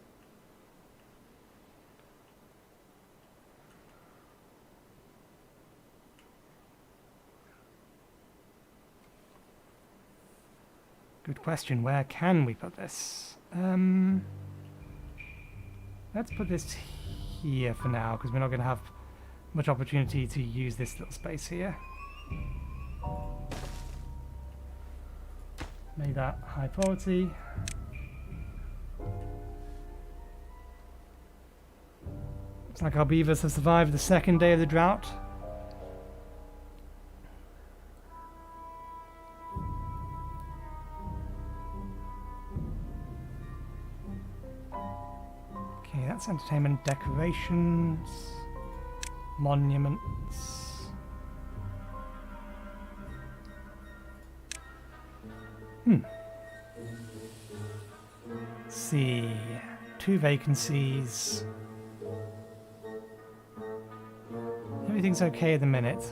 Good question. Where can we put this? Let's put this here for now, because we're not going to have much opportunity to use this little space here. Make that high quality. Looks like our beavers have survived the second day of the drought. Okay, that's entertainment, decorations, monuments. Let's see, 2 vacancies. Everything's okay at the minute,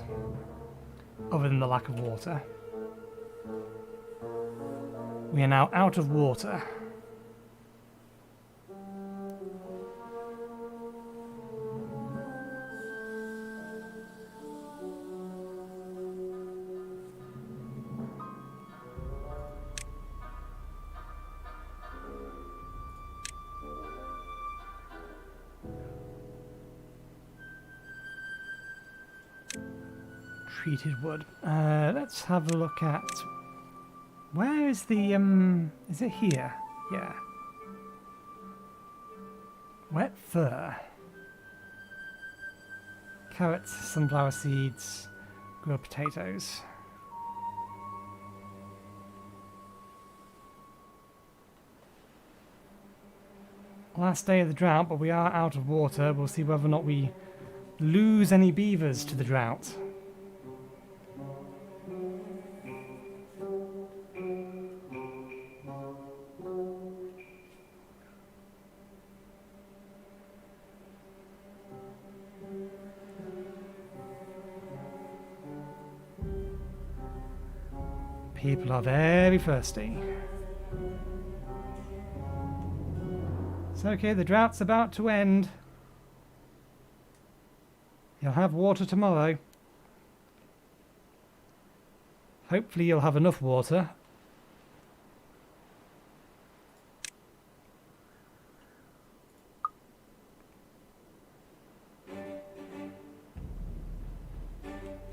other than the lack of water. We are now out of water. Treated wood. Let's have a look at... Where is the, is it here? Yeah. Wet fir. Carrots, sunflower seeds, grilled potatoes. Last day of the drought, but we are out of water. We'll see whether or not we lose any beavers to the drought. People are very thirsty. It's okay, the drought's about to end. You'll have water tomorrow. Hopefully you'll have enough water.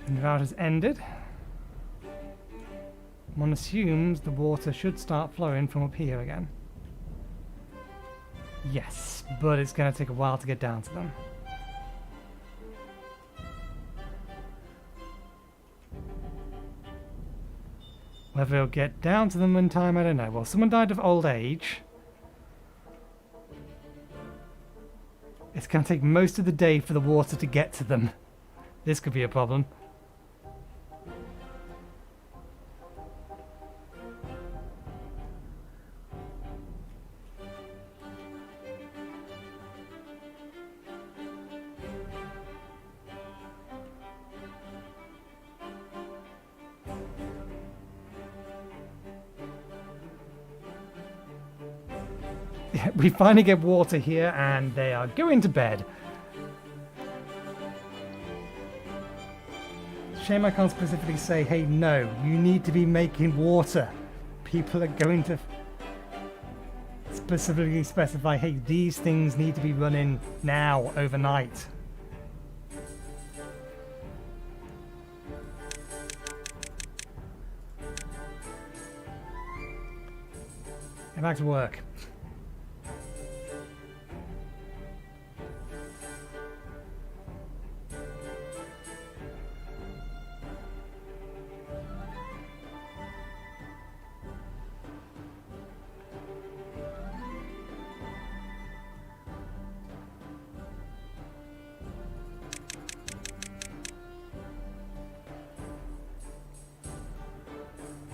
The drought has ended. One assumes the water should start flowing from up here again. Yes, but it's going to take a while to get down to them. Whether it'll get down to them in time, I don't know. Well, someone died of old age. It's going to take most of the day for the water to get to them. This could be a problem. We finally get water here and they are going to bed. Shame I can't specifically say, hey, no, you need to be making water. People are going to specifically specify, hey, these things need to be running now, overnight. Get back to work.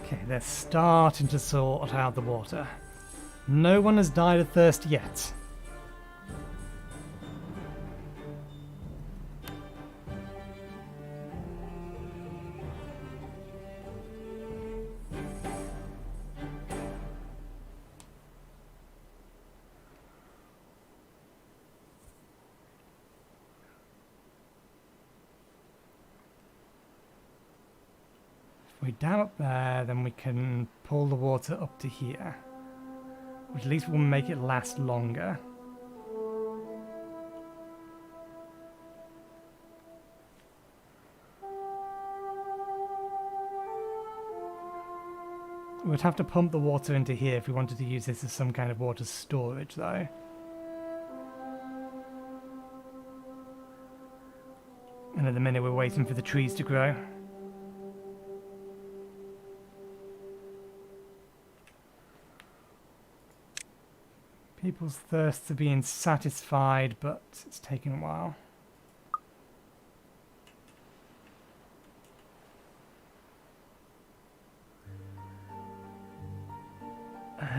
Okay, they're starting to sort out the water. No one has died of thirst yet. we dam up there, then we can pull the water up to here, which at least will make it last longer. We'd have to pump the water into here if we wanted to use this as some kind of water storage, though. And at the minute we're waiting for the trees to grow. People's thirsts are being satisfied, but it's taking a while.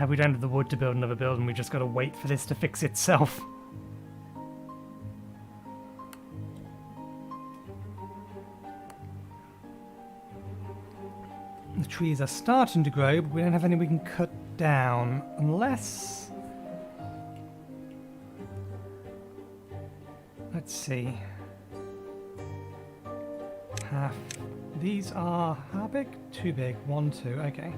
We don't have the wood to build another building, we just got to wait for this to fix itself. The trees are starting to grow, but we don't have any we can cut down, unless... Let's see. Half. These are how big? Too big. 1, 2. Okay.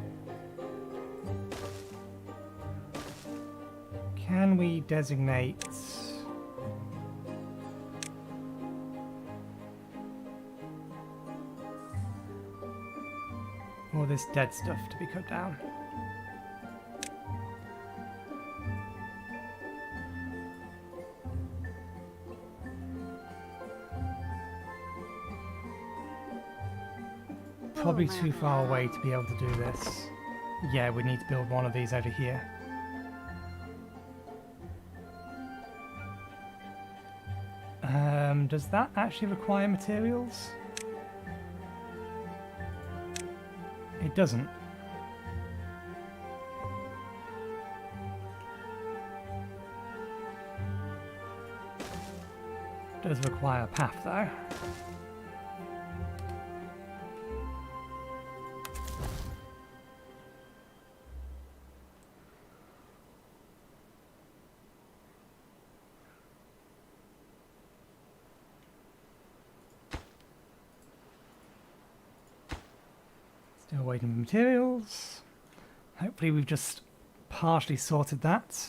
Can we designate all this dead stuff to be cut down? Probably too far away to be able to do this. Yeah, we need to build one of these over here. Does that actually require materials? It doesn't. It does require a path though. Still waiting for materials. Hopefully we've just partially sorted that.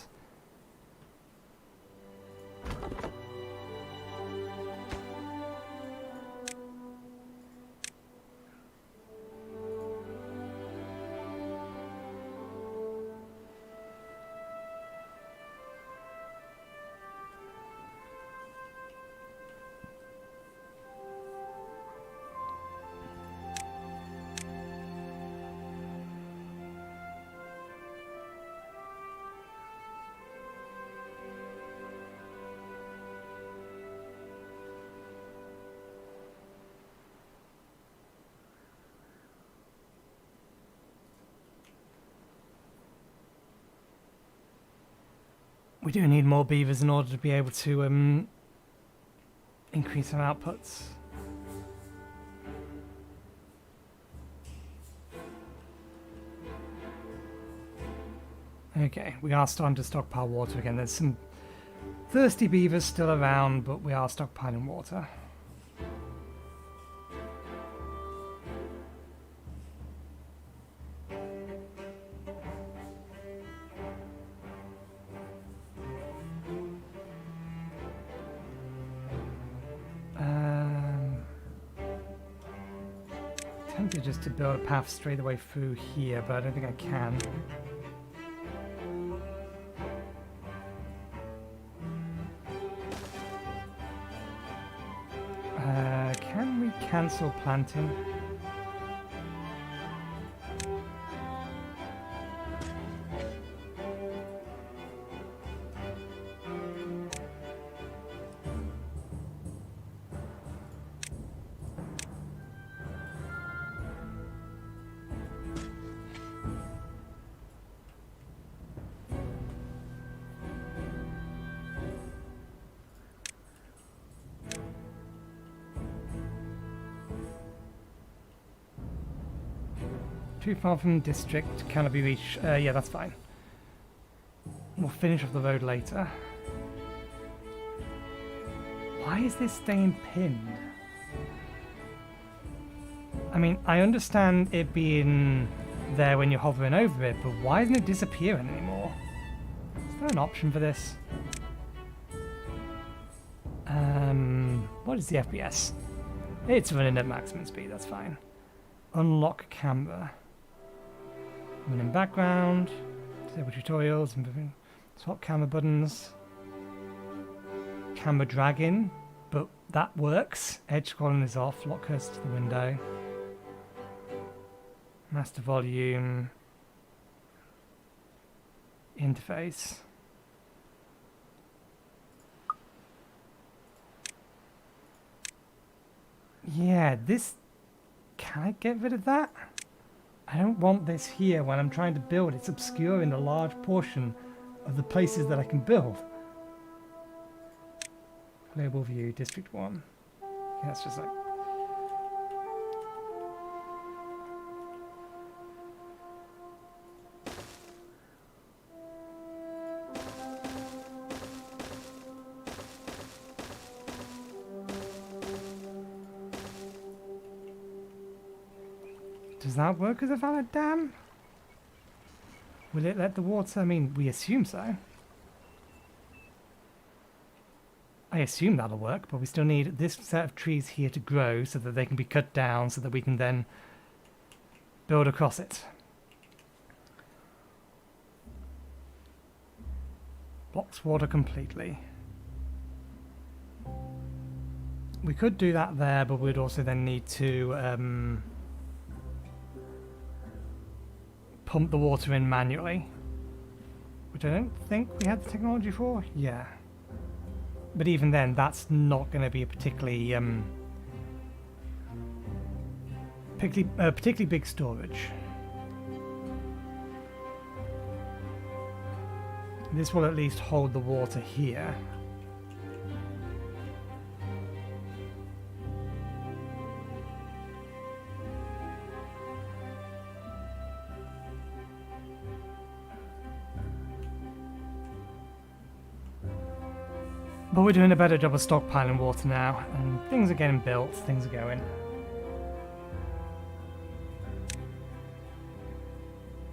We do need more beavers in order to be able to increase our outputs. Okay, we are starting to stockpile water again. There's some thirsty beavers still around, but we are stockpiling water. Tempted just to build a path straight away through here, but I don't think I can. Can we cancel planting? Too far from the district, cannot be reached. Yeah, that's fine. We'll finish off the road later. Why is this staying pinned? I mean, I understand it being there when you're hovering over it, but why isn't it disappearing anymore? Is there an option for this? What is the FPS? It's running at maximum speed, that's fine. Unlock camera. Running background. Disable tutorials. Swap camera buttons. Camera dragging, but that works. Edge scrolling is off. Lock cursor to the window. Master volume. Interface. Yeah, this... Can I get rid of that? I don't want this here when I'm trying to build. It's obscuring a large portion of the places that I can build. Global view, District 1. Yeah, it's just like... Does that work as a valid dam? Will it let the water... I mean, we assume so. I assume that'll work, but we still need this set of trees here to grow so that they can be cut down so that we can then build across it. Blocks water completely. We could do that there, but we'd also then need to pump the water in manually, which I don't think we had the technology for. Yeah. But even then, that's not going to be a particularly big storage. This will at least hold the water here. But we're doing a better job of stockpiling water now, and things are getting built, things are going.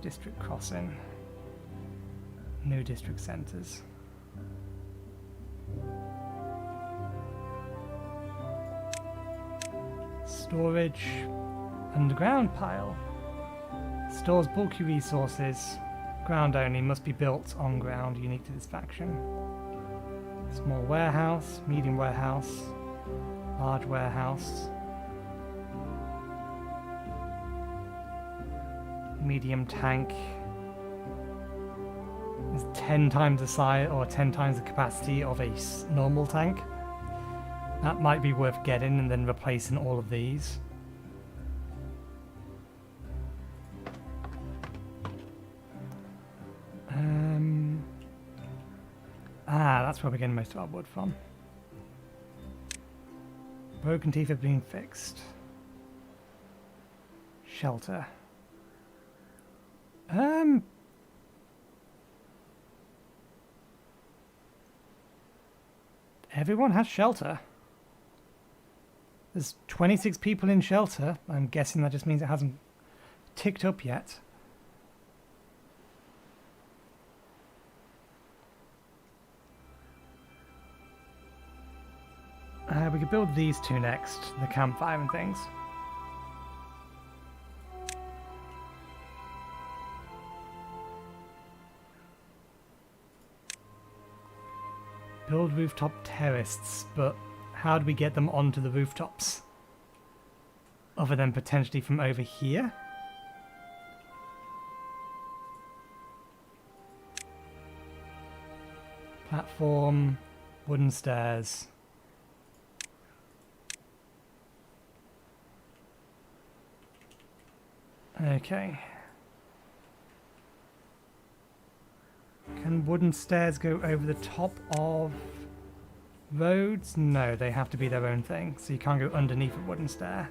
District crossing. New district centres. Storage. Underground pile. Stores bulky resources. Ground only, must be built on ground unique to this faction. Small warehouse, medium warehouse, large warehouse, medium tank is 10 times the size or 10 times the capacity of a normal tank. That might be worth getting and then replacing all of these. That's where we're getting most of our wood from. Broken teeth are being fixed. Shelter. Everyone has shelter. There's 26 people in shelter. I'm guessing that just means it hasn't ticked up yet. We could build these two next, the campfire and things. Build rooftop terraces, but how do we get them onto the rooftops? Other than potentially from over here? Platform, wooden stairs. Okay. Can wooden stairs go over the top of roads? No, they have to be their own thing, so you can't go underneath a wooden stair.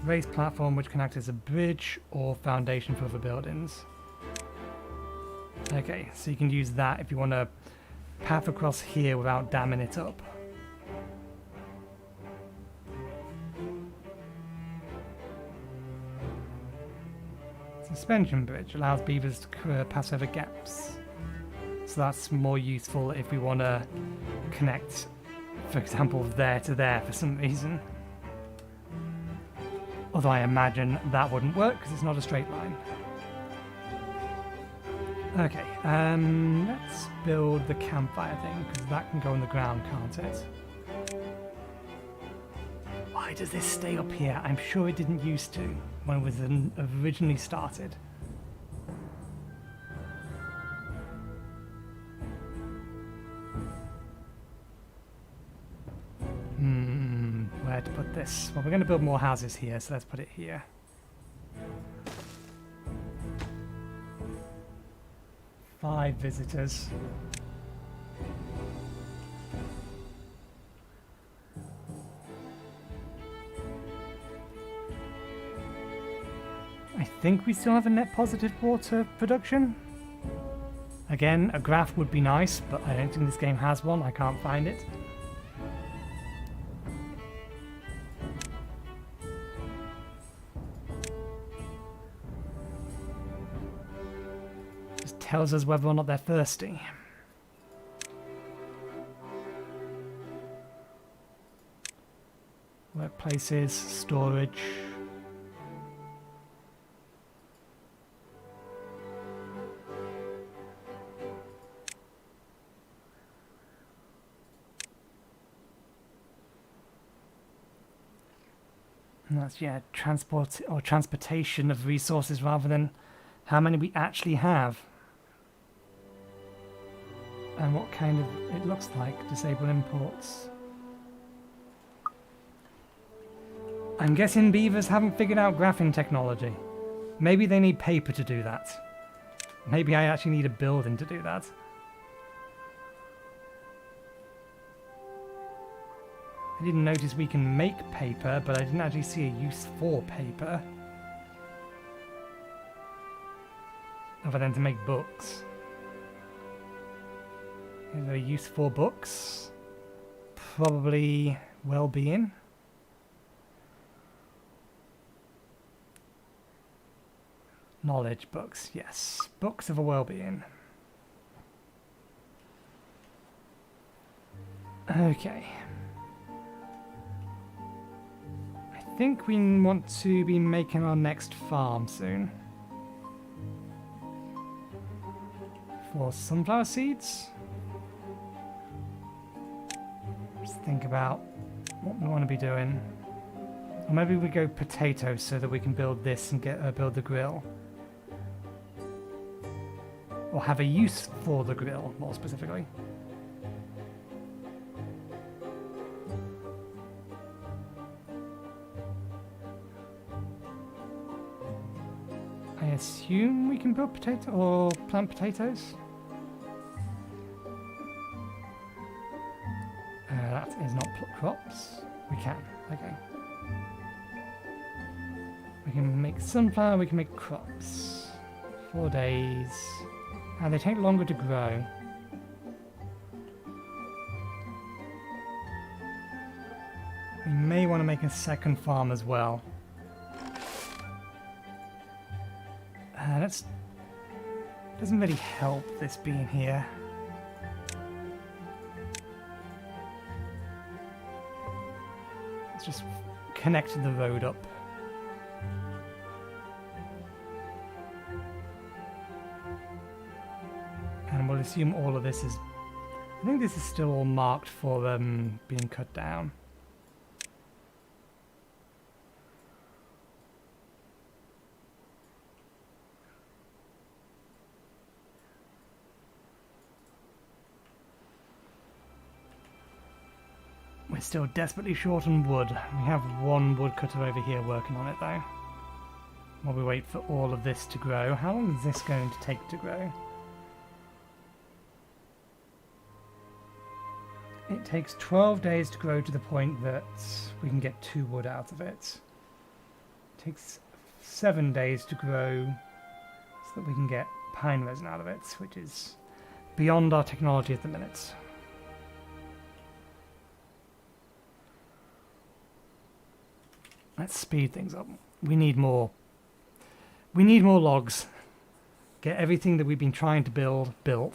Raised platform which can act as a bridge or foundation for other buildings. Okay, so you can use that if you want to path across here without damming it up. Suspension bridge allows beavers to pass over gaps. So that's more useful if we want to connect, for example, there to there for some reason. Although I imagine that wouldn't work because it's not a straight line. Okay, let's build the campfire thing because that can go on the ground, can't it? Why does this stay up here? I'm sure it didn't used to when it was originally started. Where to put this? Well, we're going to build more houses here, so let's put it here. Five visitors. I think we still have a net positive water production. Again, a graph would be nice, but I don't think this game has one. I can't find it. Just tells us whether or not they're thirsty. Workplaces, storage. And that's, yeah, transport or transportation of resources rather than how many we actually have. And what kind of it looks like, disable imports. I'm guessing beavers haven't figured out graphing technology. Maybe they need paper to do that. Maybe I actually need a building to do that. I didn't notice we can make paper, but I didn't actually see a use for paper. Other than to make books. Is there a use for books? Probably well-being. Knowledge books, yes. Books of a well-being. Okay. I think we want to be making our next farm soon. For sunflower seeds? Just think about what we want to be doing. Or maybe we go potatoes so that we can build this and get build the grill. Or have a use for the grill, more specifically. I assume we can build potato or plant potatoes. That is not crops. We can. Okay. We can make sunflower. We can make crops. 4 days. And they take longer to grow. We may want to make a second farm as well. That's doesn't really help this being here. Let's just connect the road up. And we'll assume all of this is... I think this is still all marked for being cut down. We're still desperately short on wood. We have one woodcutter over here working on it though. While we wait for all of this to grow. How long is this going to take to grow? It takes 12 days to grow to the point that we can get 2 wood out of it. It takes 7 days to grow so that we can get pine resin out of it, which is beyond our technology at the minute. Let's speed things up. We need more We need more logs. Get everything that we've been trying to build built.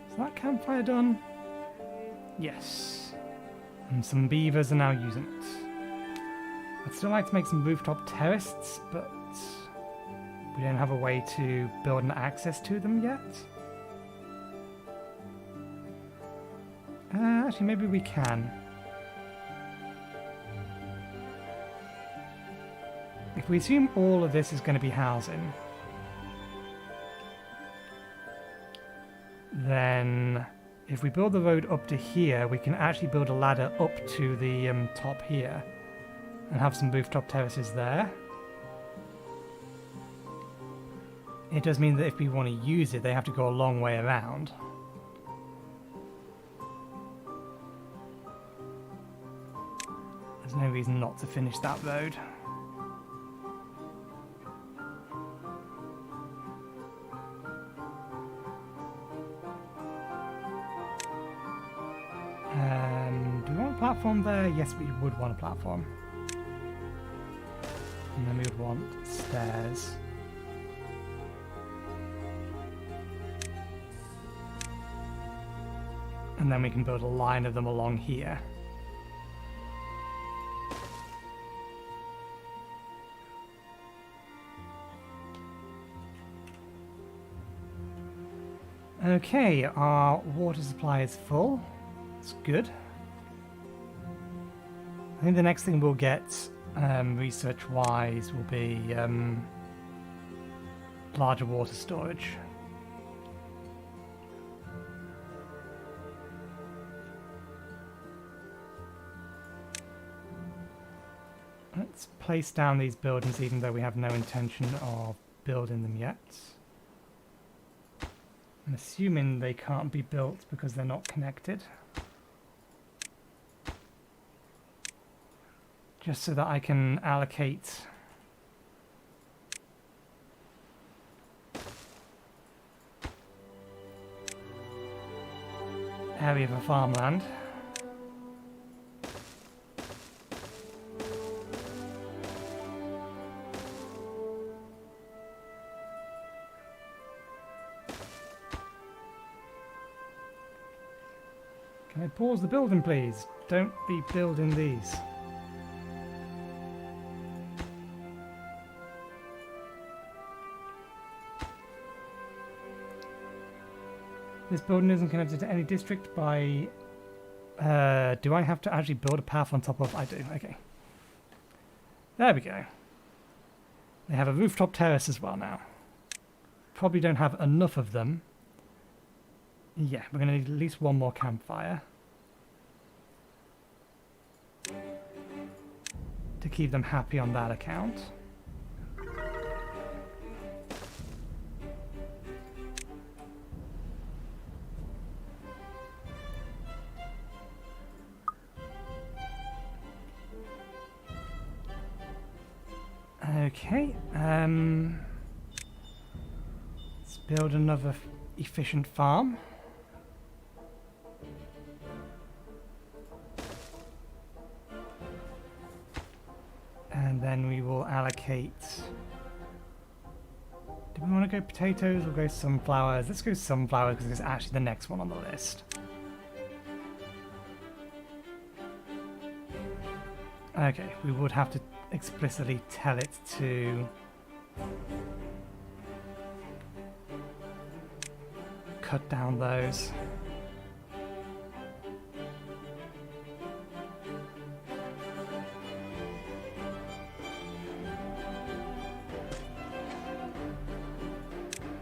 Is that campfire done? Yes. And some beavers are now using it. I'd still like to make some rooftop terraces, but we don't have a way to build an access to them yet. Actually, maybe we can. If we assume all of this is going to be housing, then if we build the road up to here, we can actually build a ladder up to the top here and have some rooftop terraces there. It does mean that if we want to use it, they have to go a long way around. There's no reason not to finish that road. Do we want a platform there? Yes, we would want a platform. And then we would want stairs. And then we can build a line of them along here. Okay, our water supply is full. It's good. I think the next thing we'll get, research-wise, will be larger water storage. Let's place down these buildings even though we have no intention of building them yet. I'm assuming they can't be built because they're not connected. Just so that I can allocate area for farmland. Can I pause the building, please? Don't be building these. This building isn't connected to any district by... do I have to actually build a path on top of... I do, okay. There we go. They have a rooftop terrace as well now. Probably don't have enough of them. Yeah, we're going to need at least one more campfire. To keep them happy on that account. Okay, let's build another efficient farm. And then we will allocate... Do we want to go potatoes or go sunflowers? Let's go sunflowers because it's actually the next one on the list. Okay, we would have to explicitly tell it to cut down those.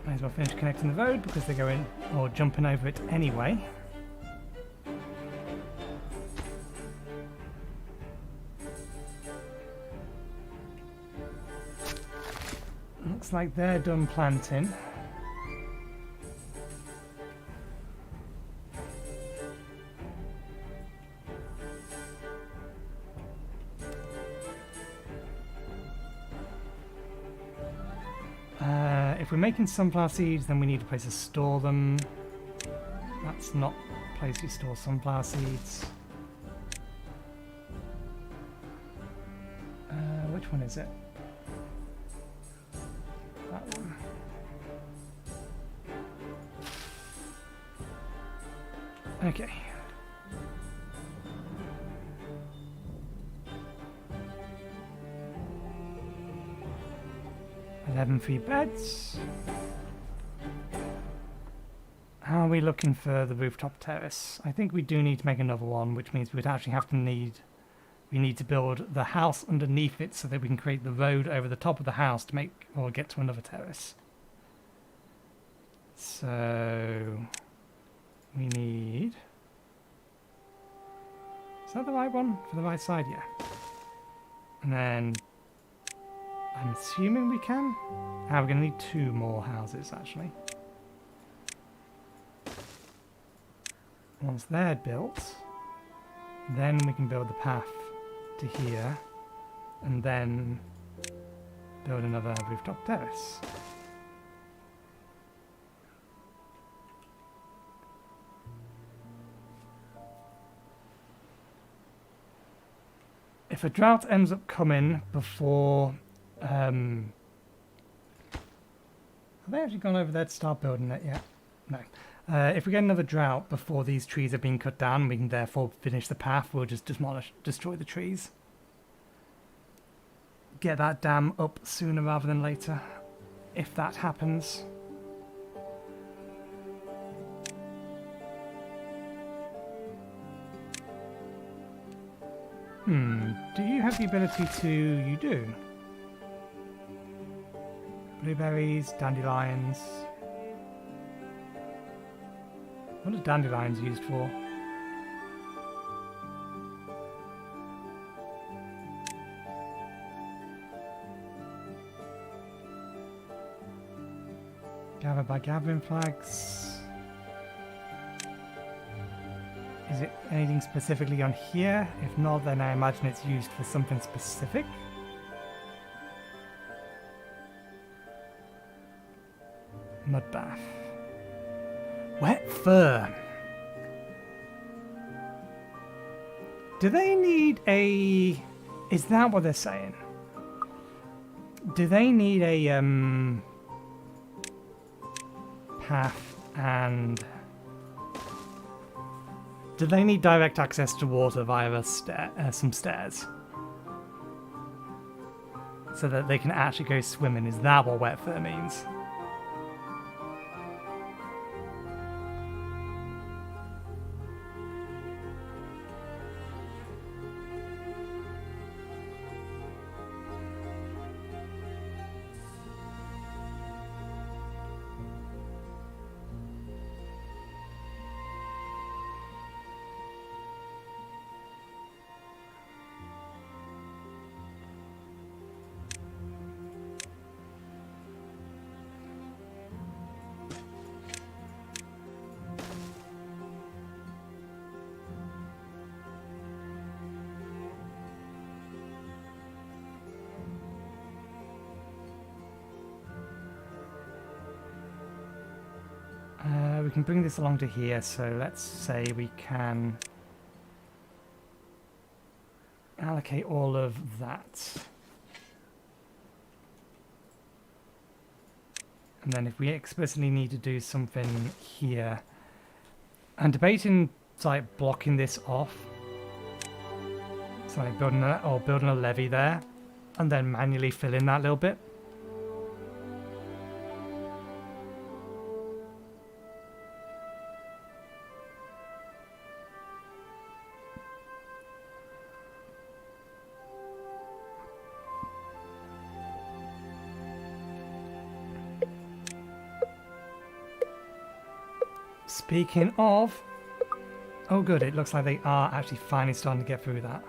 Might as well finish connecting the road because they're going or jumping over it anyway. Looks like they're done planting. If we're making sunflower seeds, then we need a place to store them. That's not a place to store sunflower seeds. Which one is it? That one. Okay. Free beds. How are we looking for the rooftop terrace? I think we do need to make another one, which means we'd actually have to we need to build the house underneath it so that we can create the road over the top of the house to make or get to another terrace. So we need, is that the right one for the right side? Yeah. And then I'm assuming we can. We're going to need 2 more houses, actually. Once they're built, then we can build the path to here, and then build another rooftop terrace. If a drought ends up coming before... have they actually gone over there to start building it yet? No. If we get another drought before these trees have been cut down, we can therefore finish the path, we'll just destroy the trees. Get that dam up sooner rather than later, if that happens. Do you have the ability to... You do. Blueberries, dandelions. What are dandelions used for? Gather by gathering flags. Is it anything specifically on here? If not, then I imagine it's used for something specific. Mud bath. Wet fur. Do they need a... Is that what they're saying? Do they need a path and... Do they need direct access to water via some stairs? So that they can actually go swimming. Is that what wet fur means? We can bring this along to here, so let's say we can allocate all of that. And then if we explicitly need to do something here, I'm debating like blocking this off, so like building a levee there, and then manually fill in that little bit. Speaking of... Oh good, it looks like they are actually finally starting to get through that.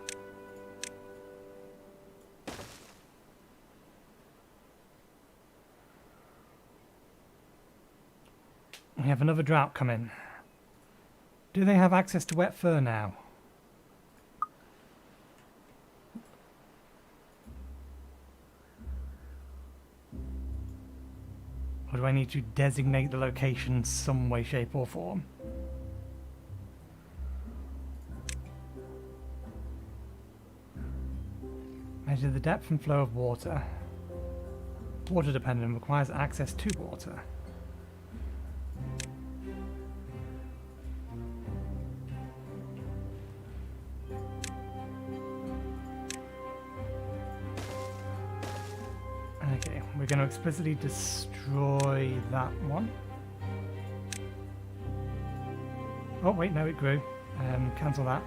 We have another drought coming. Do they have access to wet fur now? do I need to designate the location some way, shape or form? Measure the depth and flow of water. Water dependent, requires access to water. Okay, we're going to explicitly destroy that one. Oh wait, no, it grew. Cancel that.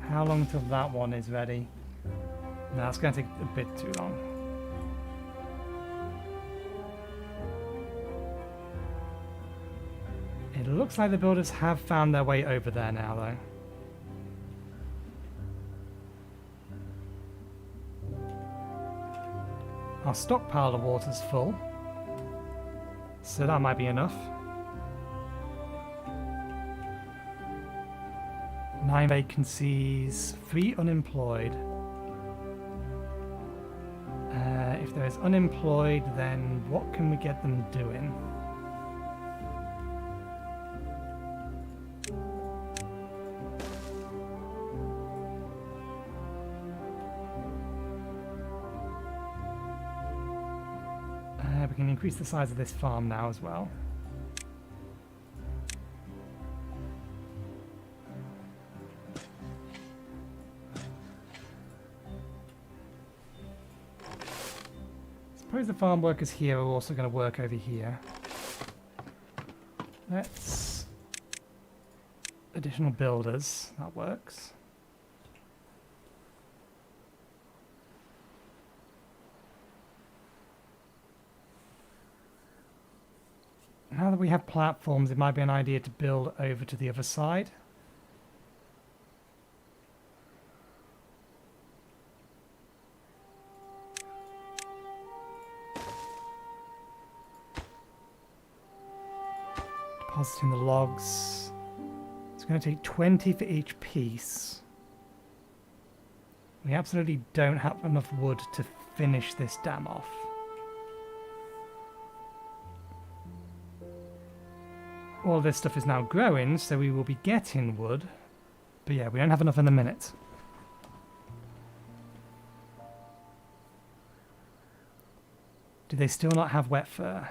How long till that one is ready? No, it's going to take a bit too long. It looks like the builders have found their way over there now, though. Our stockpile of water's full, so that might be enough. 9 vacancies, 3 unemployed. If there is unemployed, then what can we get them doing? We can increase the size of this farm now as well. Suppose the farm workers here are also going to work over here. Let's... additional builders, that works. Now that we have platforms, it might be an idea to build over to the other side. Depositing the logs. It's going to take 20 for each piece. We absolutely don't have enough wood to finish this dam off. All this stuff is now growing, so we will be getting wood. But yeah, we don't have enough in the minute. Do they still not have wet fur?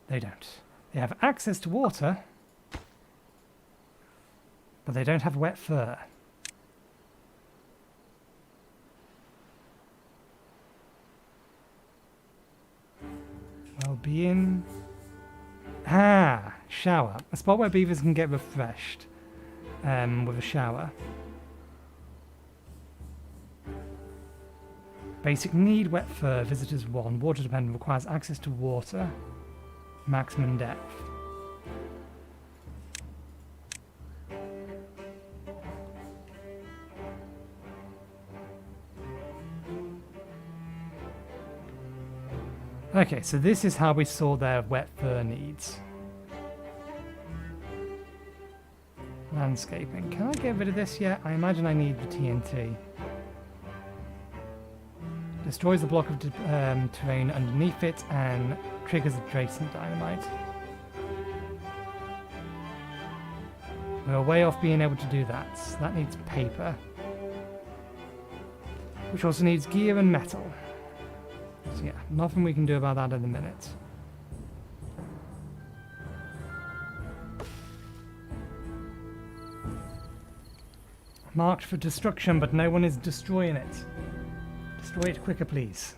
They don't. They have access to water, but they don't have wet fur. Well-being. Ah, shower. A spot where beavers can get refreshed with a shower. Basic need, wet fur, visitors 1. Water dependent, requires access to water. Maximum depth. Okay, so this is how we saw their wet fur needs. Landscaping. Can I get rid of this yet? I imagine I need the TNT. Destroys the block of terrain underneath it and triggers adjacent dynamite. We're way off being able to do that. That needs paper. Which also needs gear and metal. So yeah, nothing we can do about that in a minute. Marked for destruction, but no one is destroying it. Destroy it quicker, please.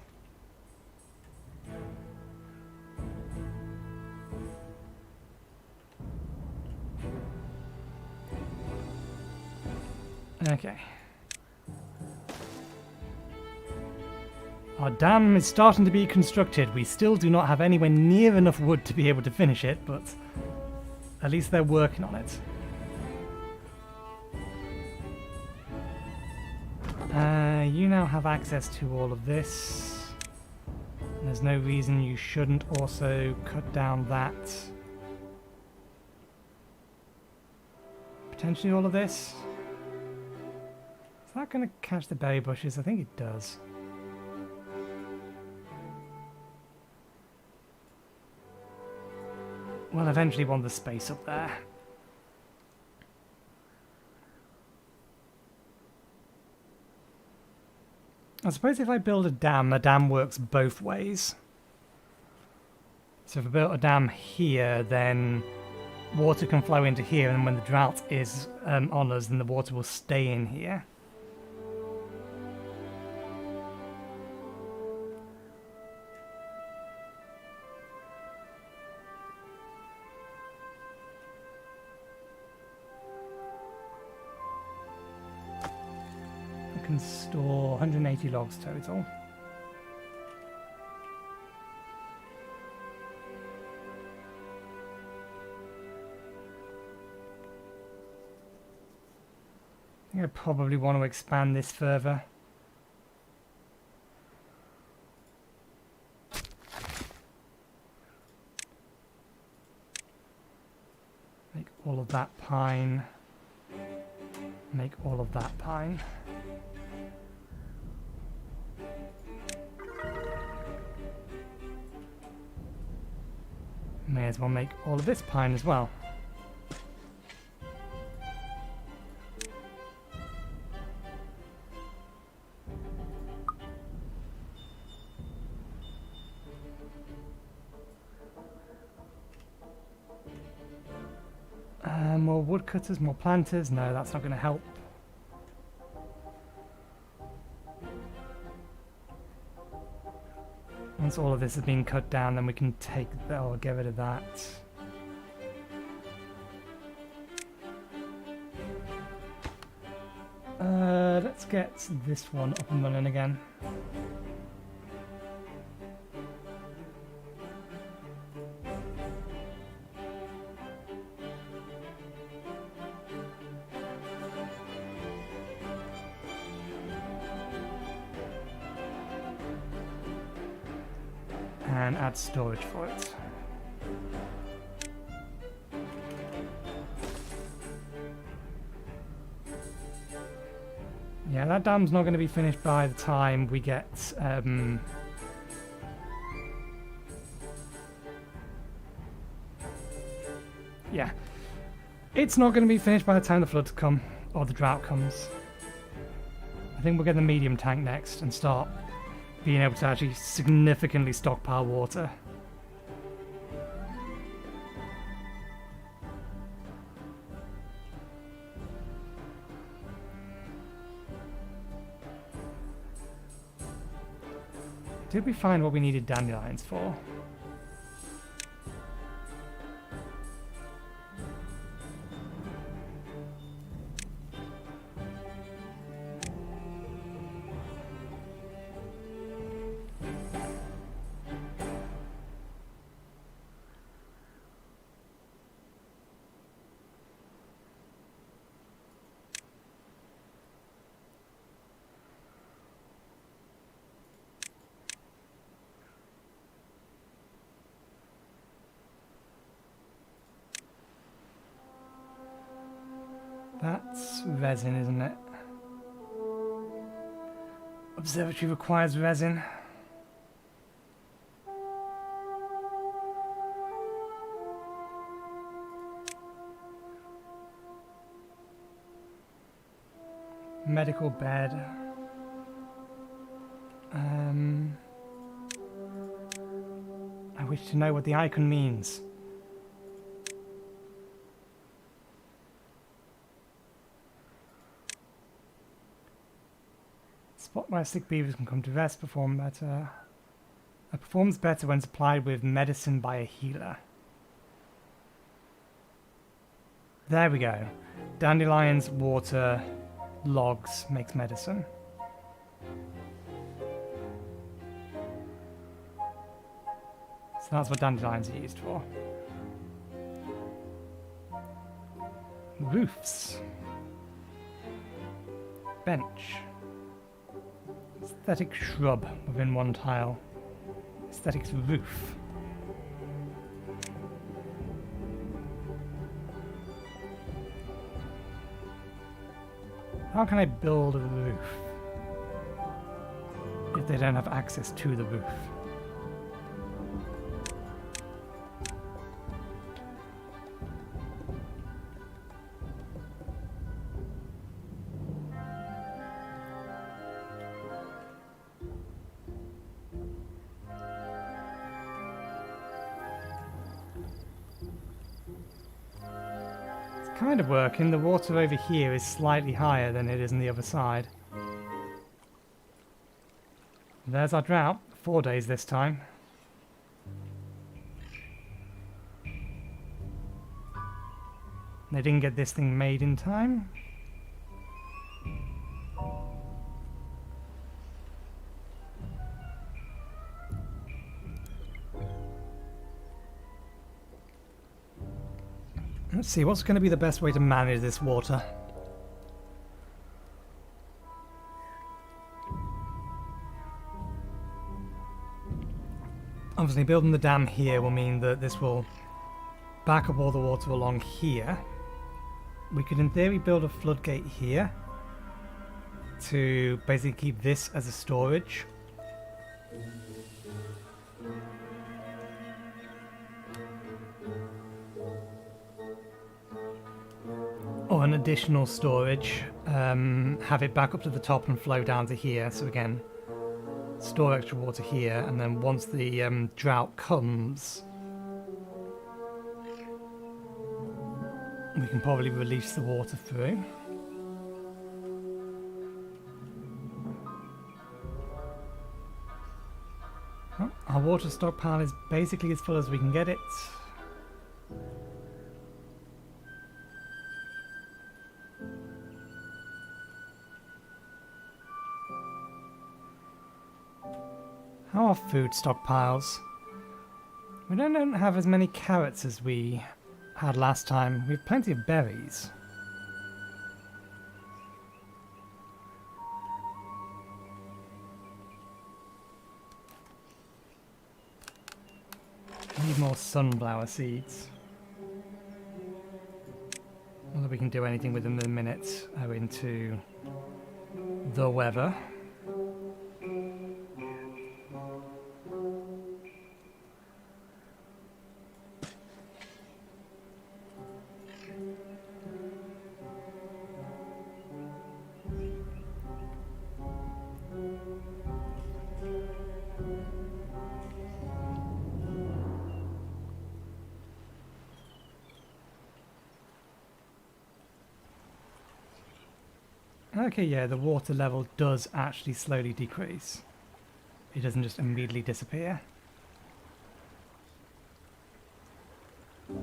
Okay. Our dam is starting to be constructed. We still do not have anywhere near enough wood to be able to finish it, but at least they're working on it. You now have access to all of this. There's no reason you shouldn't also cut down that. Potentially all of this. that going to catch the berry bushes? I think it does. We'll eventually want the space up there. I suppose if I build a dam works both ways. So if I build a dam here, then water can flow into here, and when the drought is on us, then the water will stay in here. I can store 180 logs total. I probably want to expand this further. Make all of that pine. Make all of that pine. May as well make all of this pine as well. More woodcutters, more planters. No, that's not going to help. Once all of this has been cut down, then we can take that or get rid of that. Let's get this one up and running again. And add storage for it. Yeah, that dam's not going to be finished by the time we get yeah, it's not going to be finished by the time the floods come or the drought comes. I think we'll get the medium tank next and start being able to actually significantly stockpile water. Did we find what we needed dandelions for? That's resin, isn't it? Observatory requires resin. Medical bed. I wish to know what the icon means. Spot where sick beavers can come to rest, perform better. It performs better when supplied with medicine by a healer. There we go. Dandelions, water, logs makes medicine. So that's what dandelions are used for. Roofs. Bench. Aesthetic shrub within one tile. Aesthetics roof. how can I build a roof if they don't have access to the roof? Kind of working. The water over here is slightly higher than it is on the other side. There's our drought. 4 days this time. They didn't get this thing made in time. Let's see, what's going to be the best way to manage this water? Obviously, building the dam here will mean that this will back up all the water along here. We could, in theory, build a floodgate here to basically keep this as a storage. Or an additional storage, have it back up to the top and flow down to here. So again, store extra water here, and then once the drought comes, we can probably release the water through. Well, our water stockpile is basically as full as we can get it. How are food stockpiles? We don't have as many carrots as we had last time. We have plenty of berries. Need more sunflower seeds. Whether we can do anything with them in a minute owing to the weather. Okay, yeah, the water level does actually slowly decrease. It doesn't just immediately disappear. I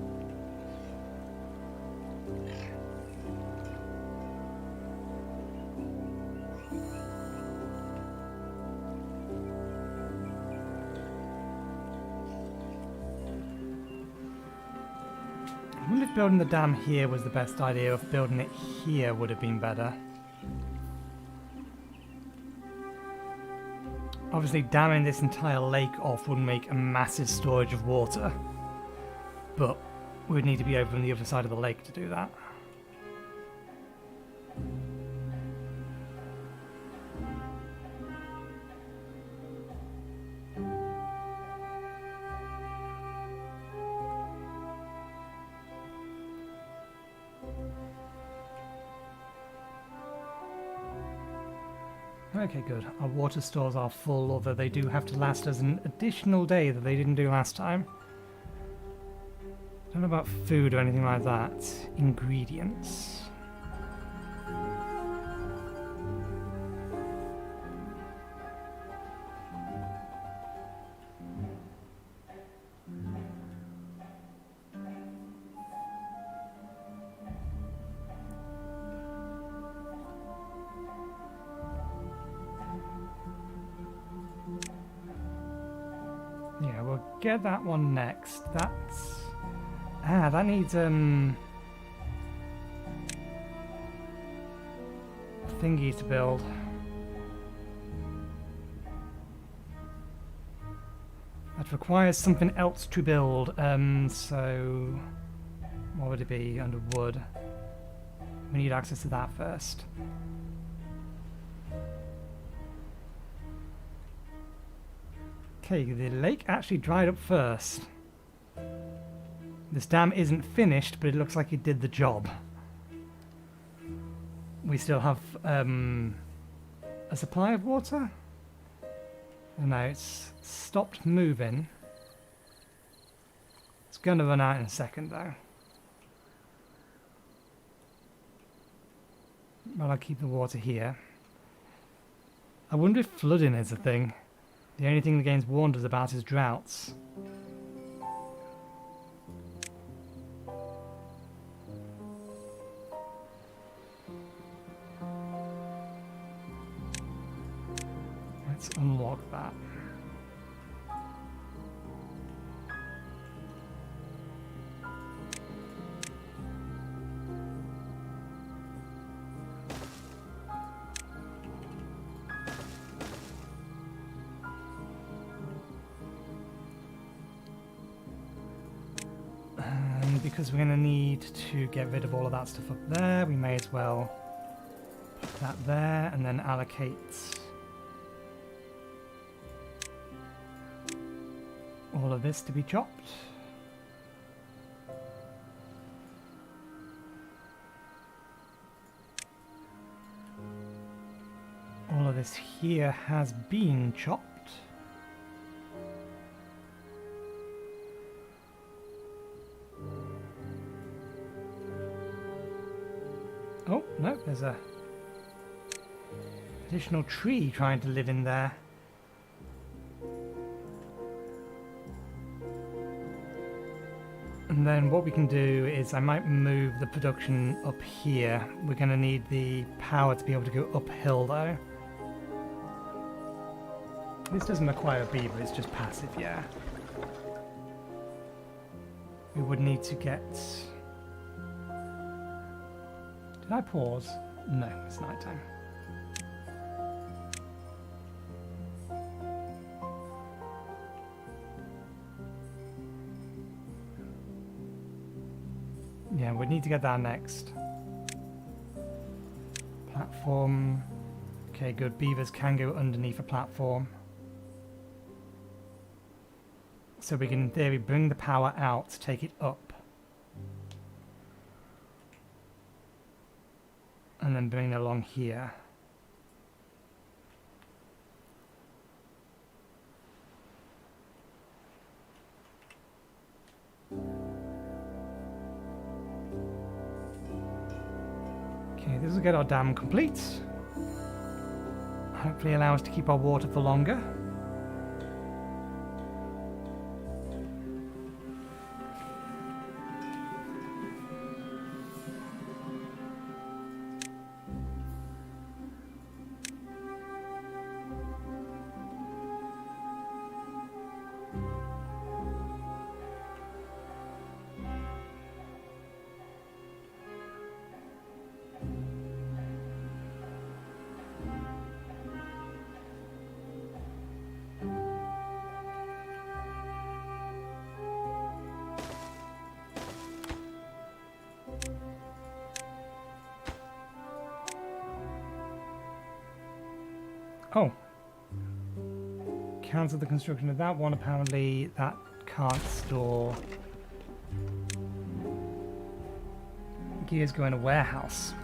wonder if building the dam here was the best idea, or if building it here would have been better. Obviously, damming this entire lake off would make a massive storage of water, but we'd need to be over on the other side of the lake to do that. Okay, good. Our water stores are full, although they do have to last us an additional day that they didn't do last time. Don't know about food or anything like that. Ingredients. Yeah, we'll get that one next. That's... that needs, thingy to build. That requires something else to build, so... What would it be under wood? We need access to that first. Okay, the lake actually dried up first. This dam isn't finished, but it looks like it did the job. We still have a supply of water. And now it's stopped moving. It's going to run out in a second though. Well, I'll keep the water here. I wonder if flooding is a thing. The only thing the game's warned us about is droughts. Let's unlock that. Because we're going to need to get rid of all of that stuff up there, we may as well put that there and then allocate all of this to be chopped. All of this here has been chopped. Oh, no, there's a additional tree trying to live in there. And then what we can do is I might move the production up here. We're going to need the power to be able to go uphill though. This doesn't require a beaver, it's just passive, yeah. We would need to get... Did I pause? No, it's night time. Yeah, we need to get that next. Platform. Okay, good. Beavers can go underneath a platform. So we can, in theory, bring the power out, take it up. And then bring it along here. Okay, this will get our dam complete. Hopefully allow us to keep our water for longer. Oh. Cancel the construction of that one. Apparently that can't store. Gears go in a warehouse.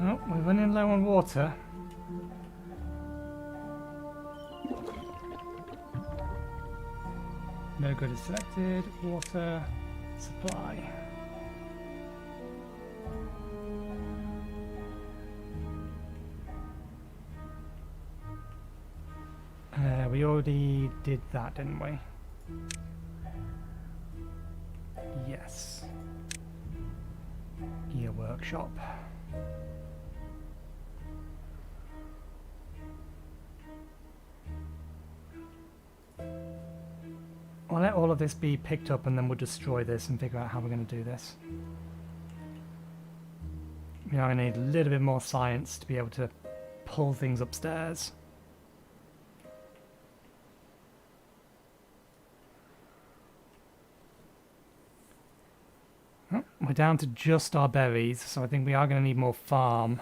Oh, we're running low on water. No good is selected. Water supply. We already did that, didn't we? Yes. Gear workshop. I'll let all of this be picked up and then we'll destroy this and figure out how we're going to do this. You know, I need a little bit more science to be able to pull things upstairs. We're down to just our berries, so I think we are going to need more farm.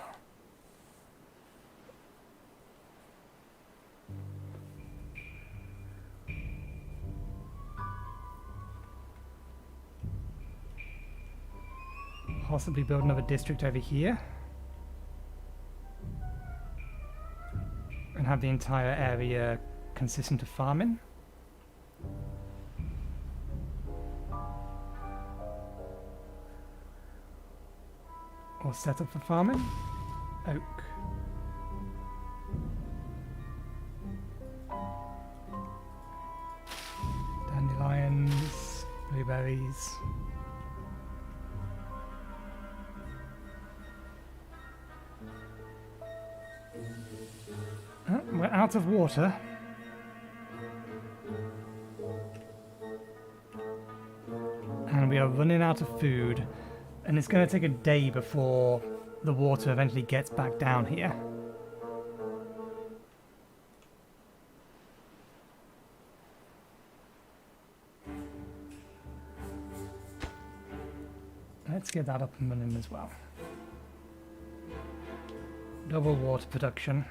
Possibly build another district over here. And have the entire area consistent of farming. Or set up for farming. Oak. Dandelions. Blueberries. We're out of water. And we are running out of food. And it's going to take a day before the water eventually gets back down here. Let's get that up and running as well. Double water production.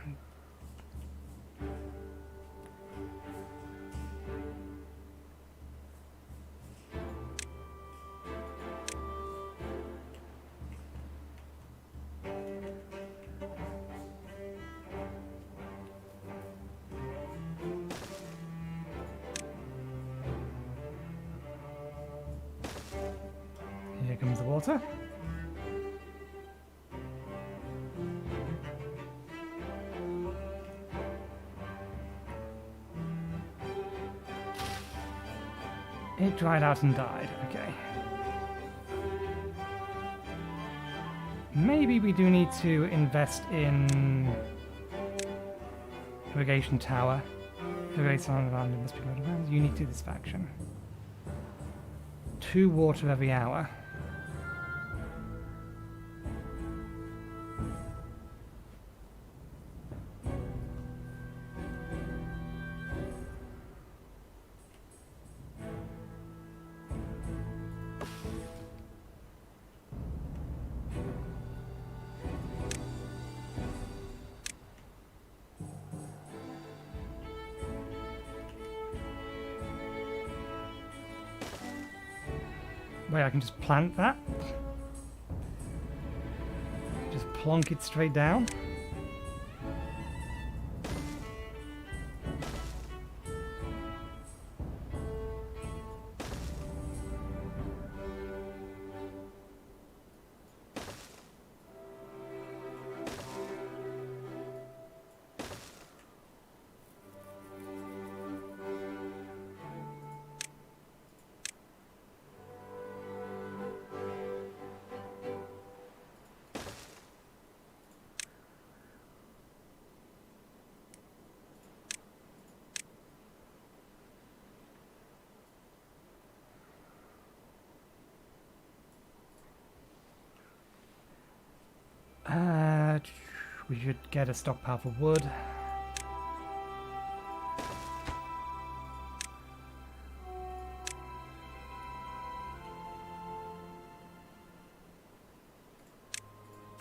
Here comes the water. It dried out and died. Okay. Maybe we do need to invest in irrigation tower. Irrigation around must be around. Unique to this faction. 2 water every hour. Wait, I can just plant that? Just plonk it straight down? We should get a stockpile for wood.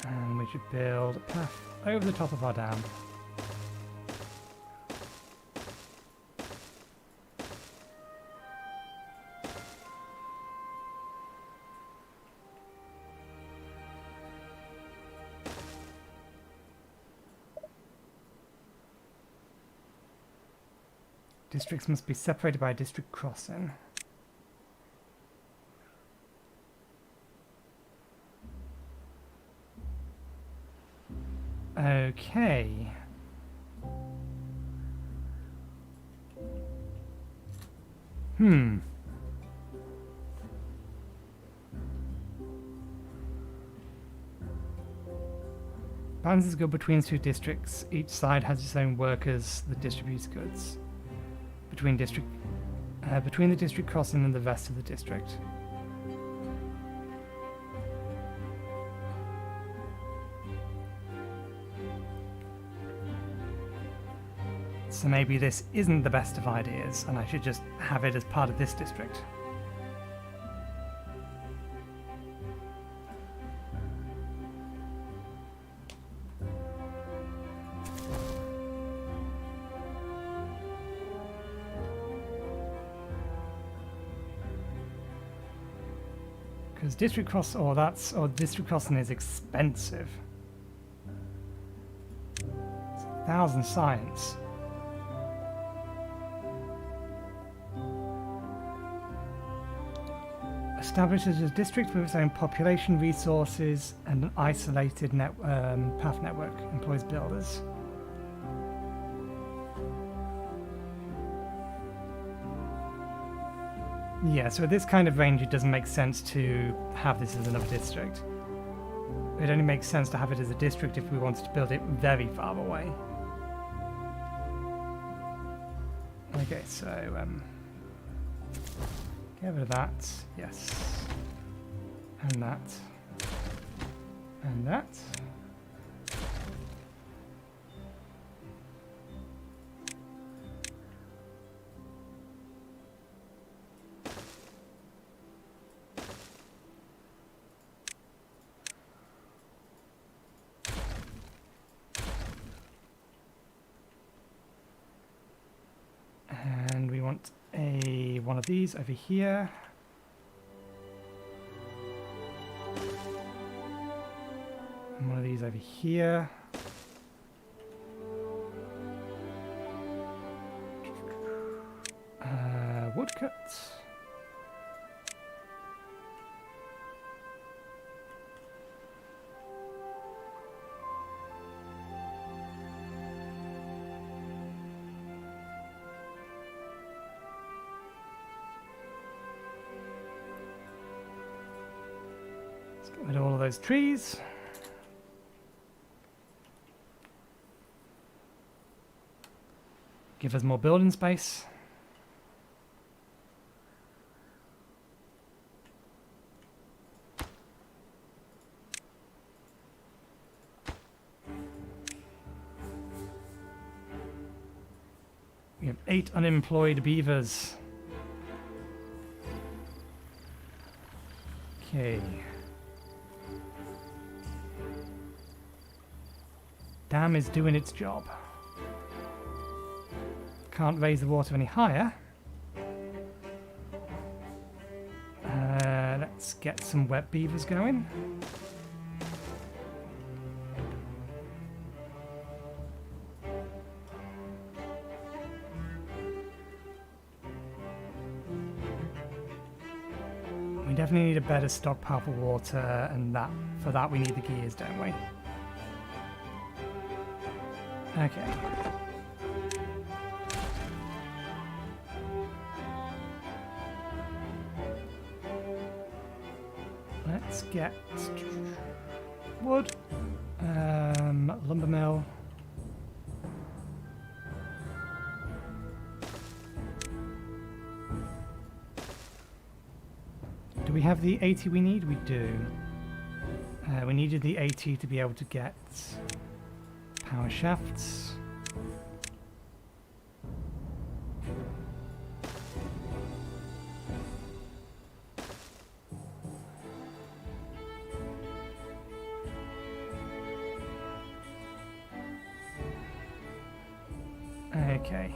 And we should build a path over the top of our dam. Districts must be separated by a district crossing. Okay. Balances go between 2 districts. Each side has its own workers that distributes goods. Between the district crossing and the rest of the district. So maybe this isn't the best of ideas, and I should just have it as part of this district. Because district district crossing is expensive. It's 1,000 science. Establishes a district with its own population, resources, and an isolated path network. Employs builders. Yeah, so at this kind of range it doesn't make sense to have this as another district. It only makes sense to have it as a district if we wanted to build it very far away. Okay, so get rid of that, yes. And that. And that. And we want one of these over here. And one of these over here. Woodcuts. Let's get rid of all of those trees. Give us more building space. We have 8 unemployed beavers. Okay. Dam is doing its job. Can't raise the water any higher. Let's get some wet beavers going. We definitely need a better stockpile for water, and for that we need the gears, don't we? Okay. Let's get wood, lumber mill. Do we have the 80 we need? We do. We needed the 80 to be able to get power shafts. Okay.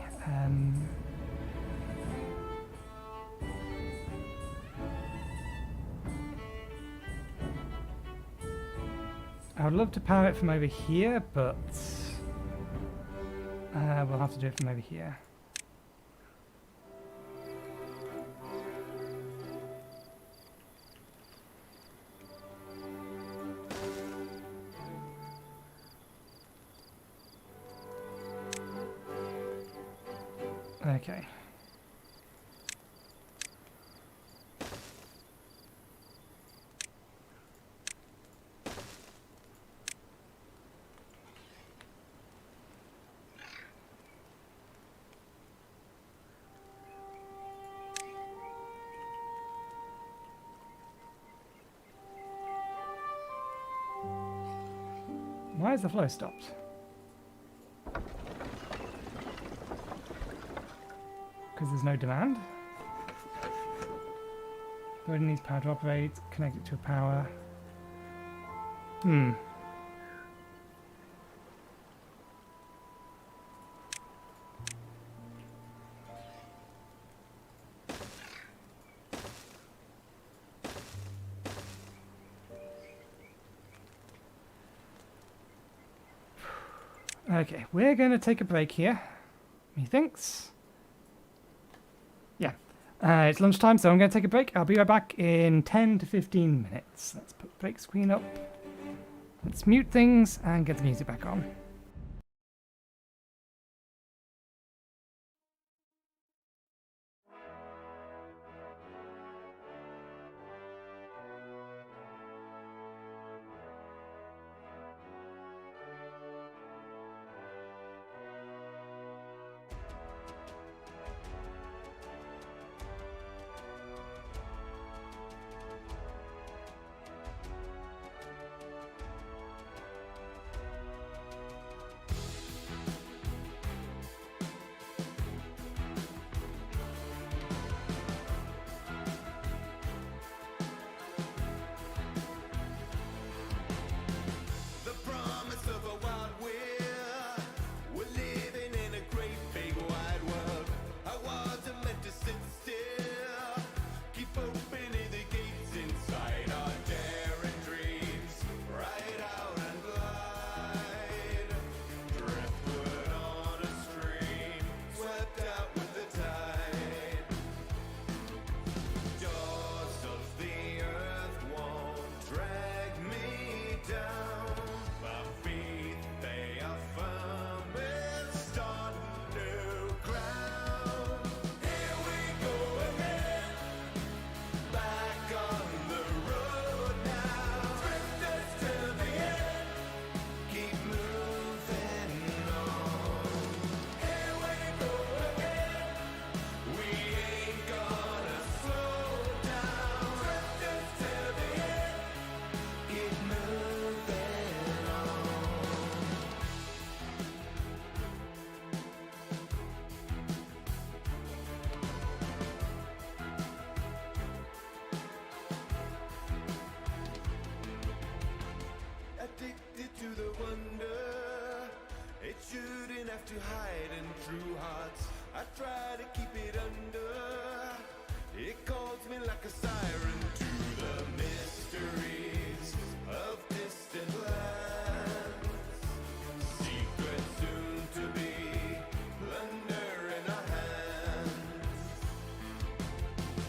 I would love to power it from over here, but we'll have to do it from over here. Okay. Why is the flow stopped? Because there's no demand. Building needs power to operate. Connect it to a power. Okay, we're going to take a break here, methinks. Yeah, it's lunchtime, so I'm going to take a break. I'll be right back in 10 to 15 minutes. Let's put break screen up. Let's mute things and get the music back on. Addicted to the wonder, it shouldn't have to hide in true hearts. I try to keep it under, it calls me like a siren to the mysteries of distant lands. Secret soon to be, plunder in our hands.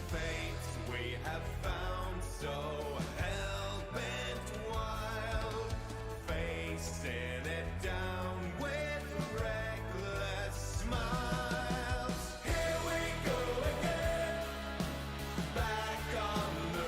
Fates we have found so hell-bent wild, facing it down with reckless smiles. Here we go again, back on the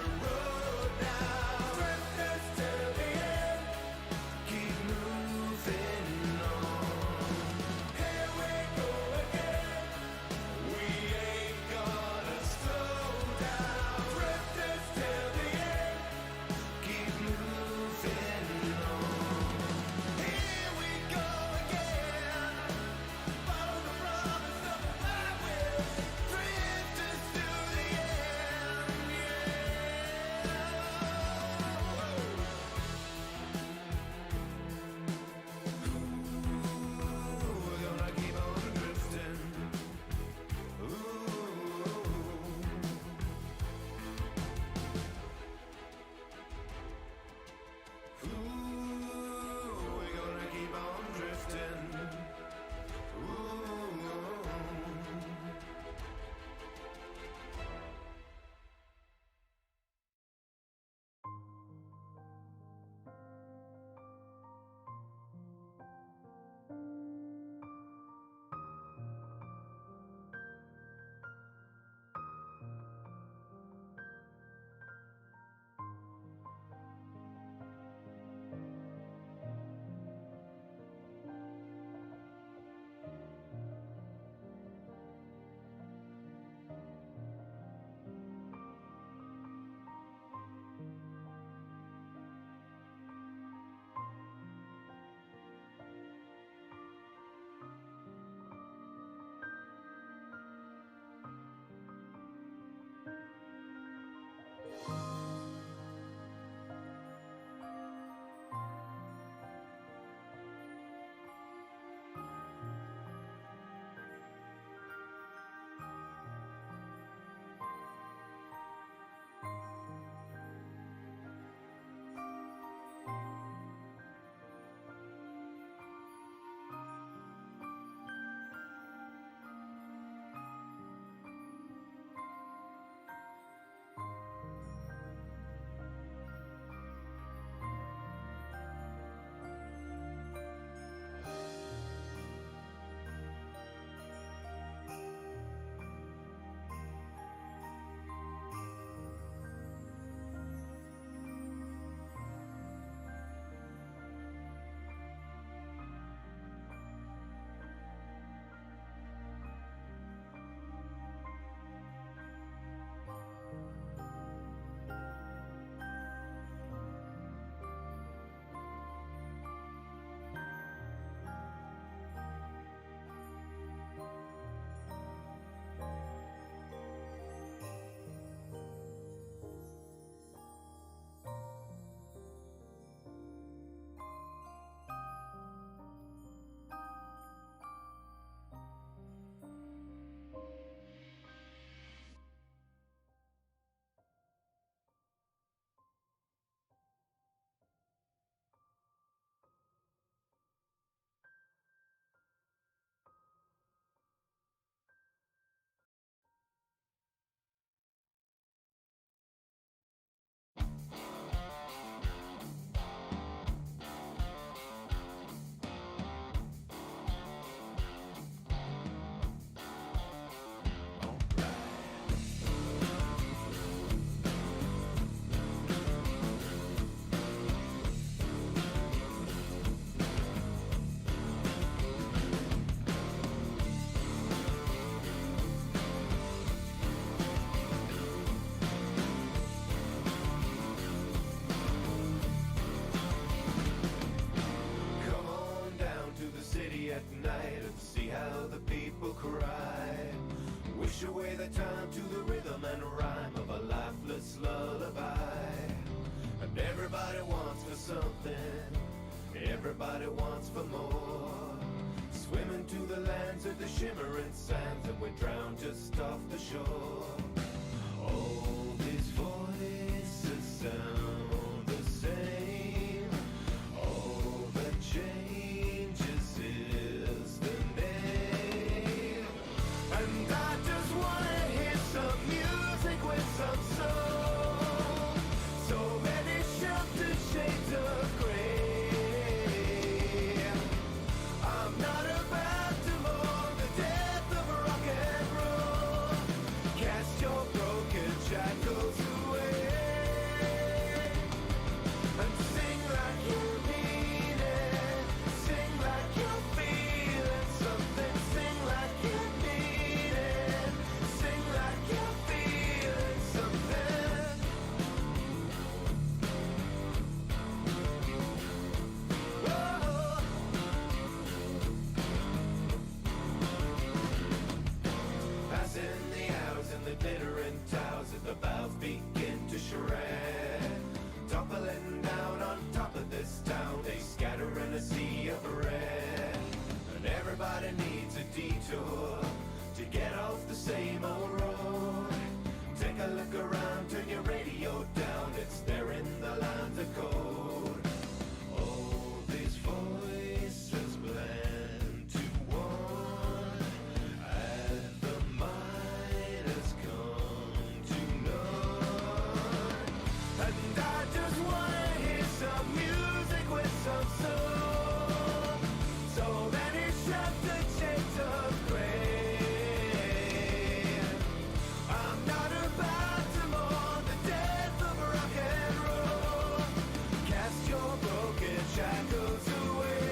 everybody wants for more. Swimming to the lands of the shimmering sands, and we drown just off the shore. All these voices sound the same. All that changes is the name. And I just wanna hear some music with some soul. So many sheltered shades of grey. I'm not about to mourn the death of rock and roll. Cast your broken shackles away and sing like you mean it. Sing like you're feeling something. Sing like you mean it. Sing like you're feeling something. Whoa. Passing the hours and the glittering towers as the bells begin to shred. Toppling down on top of this town, they scatter in a sea of red. And everybody needs a detour to get off the same old road. Take a look around, turn your radio down, it's there in the lines of code. All these voices blend to one as the mind has come to none. And I just wanna hear some music with some soul. So many sheltered shades of grey. I'm not about to mourn the death of rock and roll. Cast your broken shackles away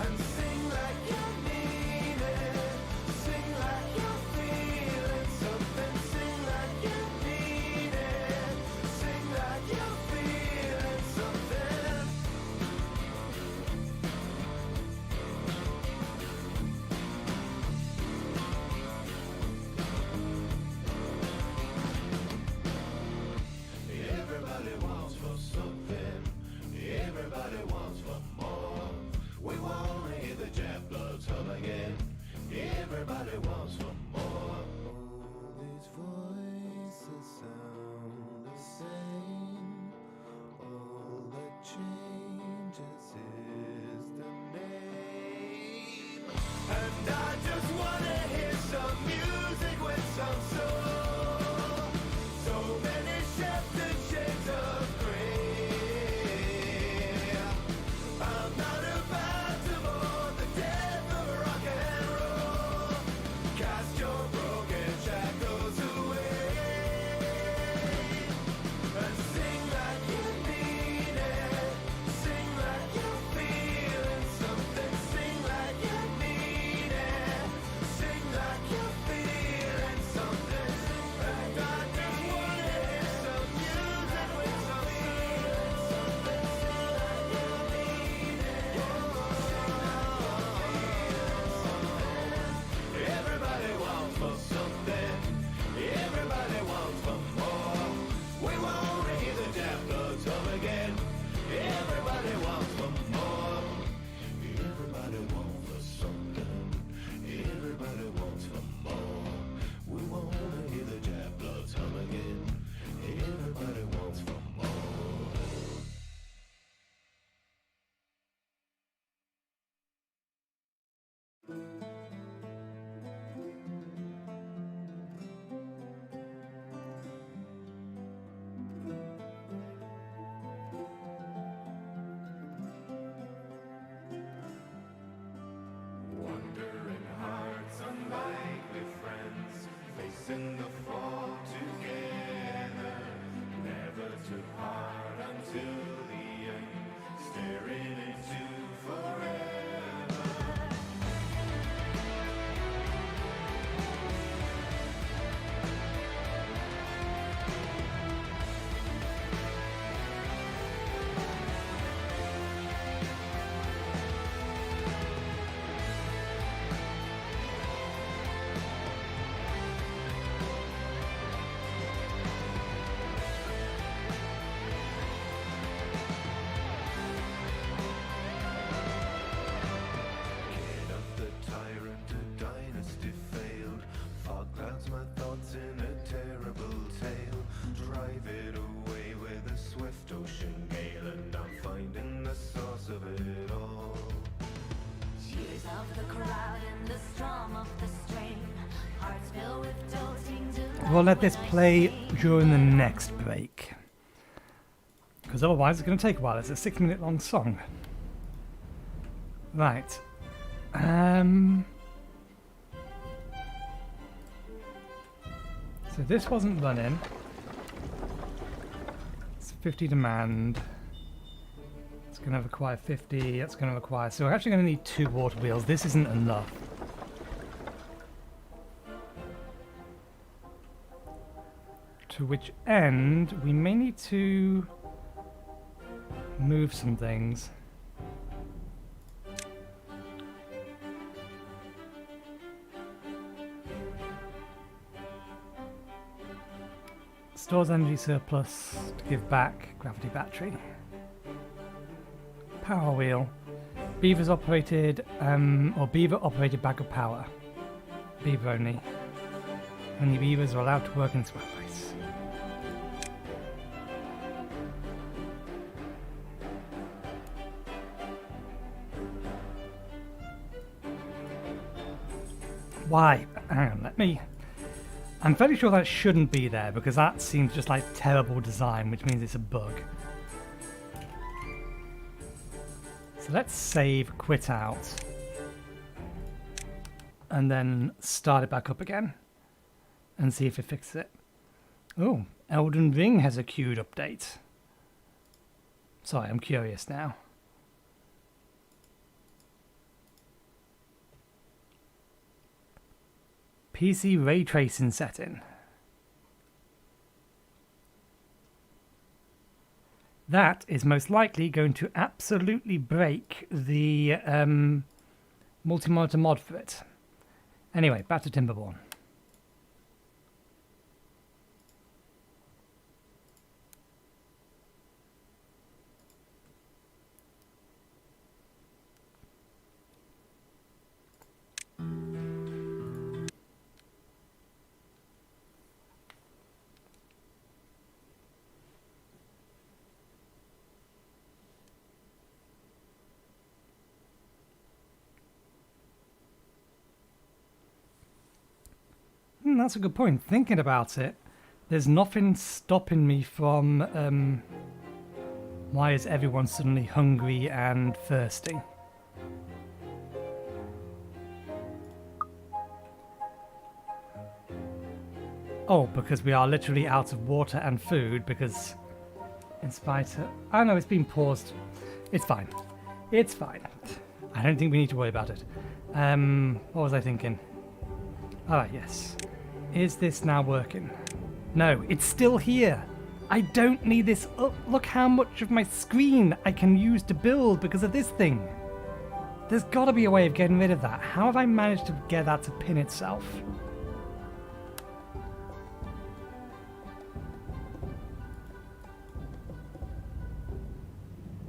and sing like you mean it. Sing like you're feeling something. Sing like you mean it. Sing like you're feeling something. Everybody wants for something. Everybody wants for more. We wanna hear the jet bloods hum again. Everybody wants for more. All these voices sound the same. All that changes is the name. And I just wanna hear some music with some soul. So many sheltered shades of grey. I'm not about to mourn the death of rock and roll. Cast your broken shackles away and sing like you mean it. Sing like you're feeling something. Sing like you mean it. Sing like you're feeling something. And I just wanna hear some music with some feeling something. Sing like you mean it. Sing like you're feeling something. Everybody wants for something. Everybody wants for more. We wanna hear the death bloods hum again. Everybody wants for more. Everybody wants for something. Everybody wants for more. We wanna hear the jet bloods hum again. Everybody wants for more. Wandering hearts, unlikely friends, facing the fall together, never to part until the end, staring into forever. pirates in a terrible tale. Drive it away with a swift ocean gale, and I'm finding the source of it all. Cheers of the crowd and the strum of the string. Hearts filled with doting delight. We'll let this play during the next break, because otherwise it's going to take a while. It's a 6-minute long song. Right. So this wasn't running. It's 50 demand. It's going to require 50. It's going to require... So we're actually going to need 2 water wheels. This isn't enough. To which end we may need to move some things. Stores energy surplus to give back. Gravity battery. Power wheel. Beaver's operated, or Beaver operated backup power. Beaver only. Only beavers are allowed to work in swapways. Why? Hang on, let me... I'm fairly sure that shouldn't be there, because that seems just like terrible design, which means it's a bug. So let's save, quit out, and then start it back up again, and see if it fixes it. Oh, Elden Ring has a queued update. Sorry, I'm curious now. PC ray tracing setting. That is most likely going to absolutely break the multi-monitor mod for it. Anyway, back to Timberborn. That's a good point. Thinking about it, there's nothing stopping me from... why is everyone suddenly hungry and thirsty? Oh, because we are literally out of water and food, because in spite of... Oh no, it's been paused. It's fine. It's fine. I don't think we need to worry about it. What was I thinking? Alright, yes. Is this now working? No, it's still here. I don't need this. Oh, look how much of my screen I can use to build because of this thing. There's got to be a way of getting rid of that. How have I managed to get that to pin itself?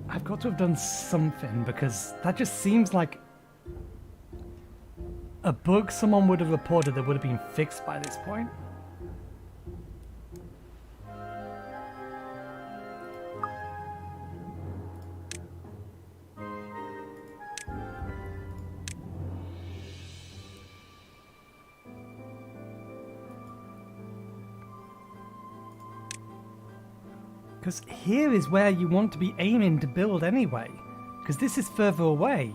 I've got to have done something, because that just seems like a bug someone would have reported that would have been fixed by this point. Because here is where you want to be aiming to build anyway. Because this is further away.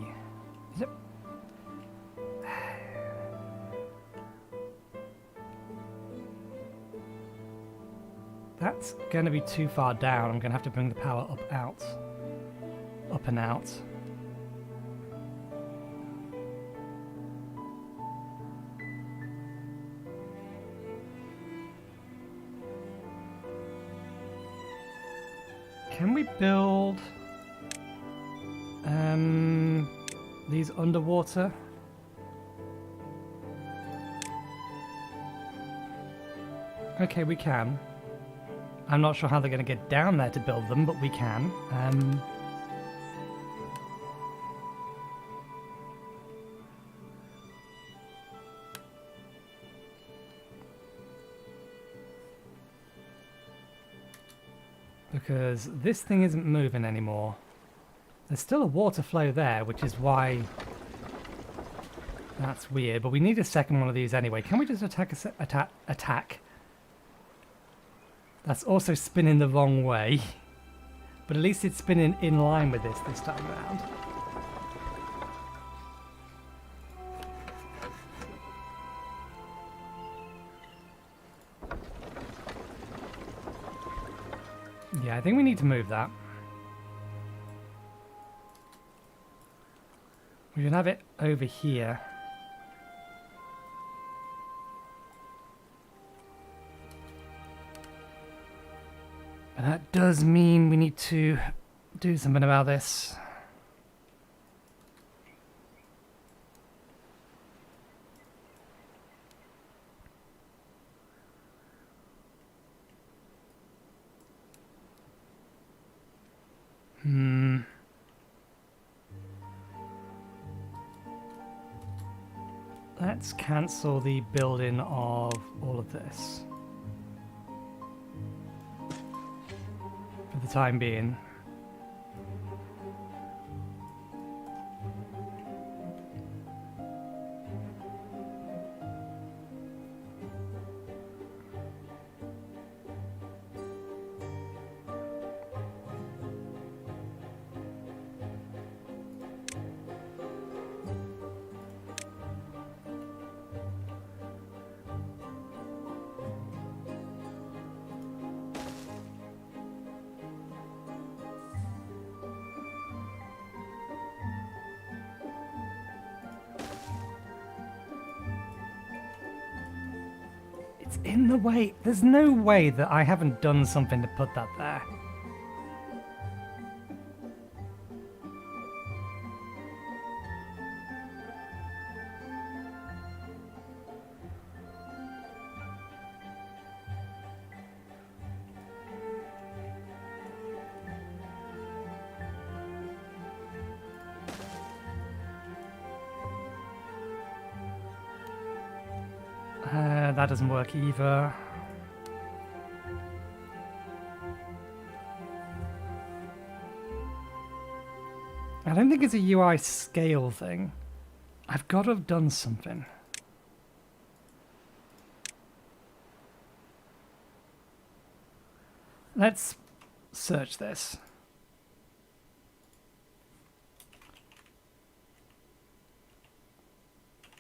Is it? That's going to be too far down. I'm going to have to bring the power up, out. Up and out. Can we build these underwater? Okay, we can. I'm not sure how they're going to get down there to build them, but we can. because this thing isn't moving anymore. There's still a water flow there, which is why that's weird, but we need a second one of these anyway. Can we just attack? That's also spinning the wrong way, but at least it's spinning in line with this time around. Yeah, I think we need to move that. We can have it over here. And that does mean we need to do something about this. Let's cancel the building of all of this for the time being. In the way, there's no way that I haven't done something to put that there. That doesn't work either. I don't think it's a UI scale thing. I've got to have done something. Let's search this.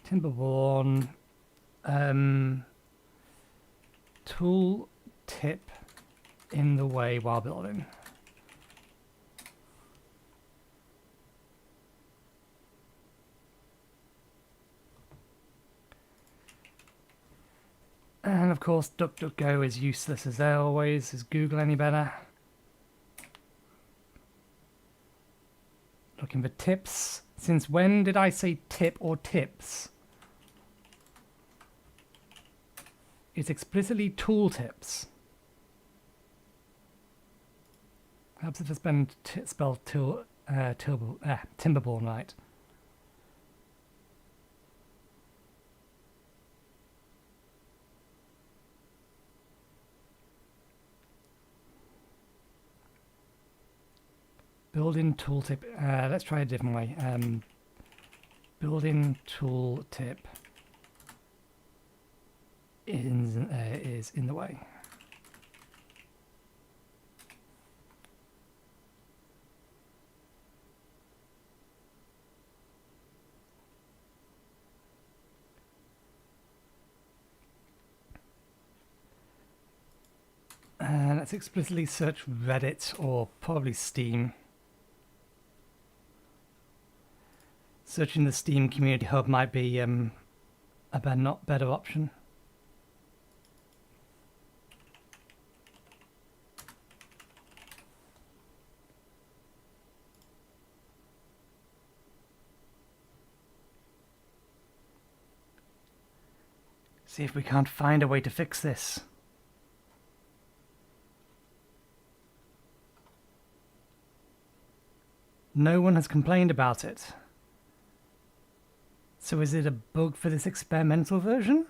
Timberborn. Tool tip in the way while building. And of course DuckDuckGo is useless as always. Is Google any better? Looking for tips. Since when did I say tip or tips? It's explicitly tooltips. Perhaps if I spell Timberborn right. Built-in tooltip. Let's try a different way. Built-in tooltip is in the way. Let's explicitly search Reddit or probably Steam. Searching the Steam community hub might be a better option. See if we can't find a way to fix this. No one has complained about it. So is it a bug for this experimental version?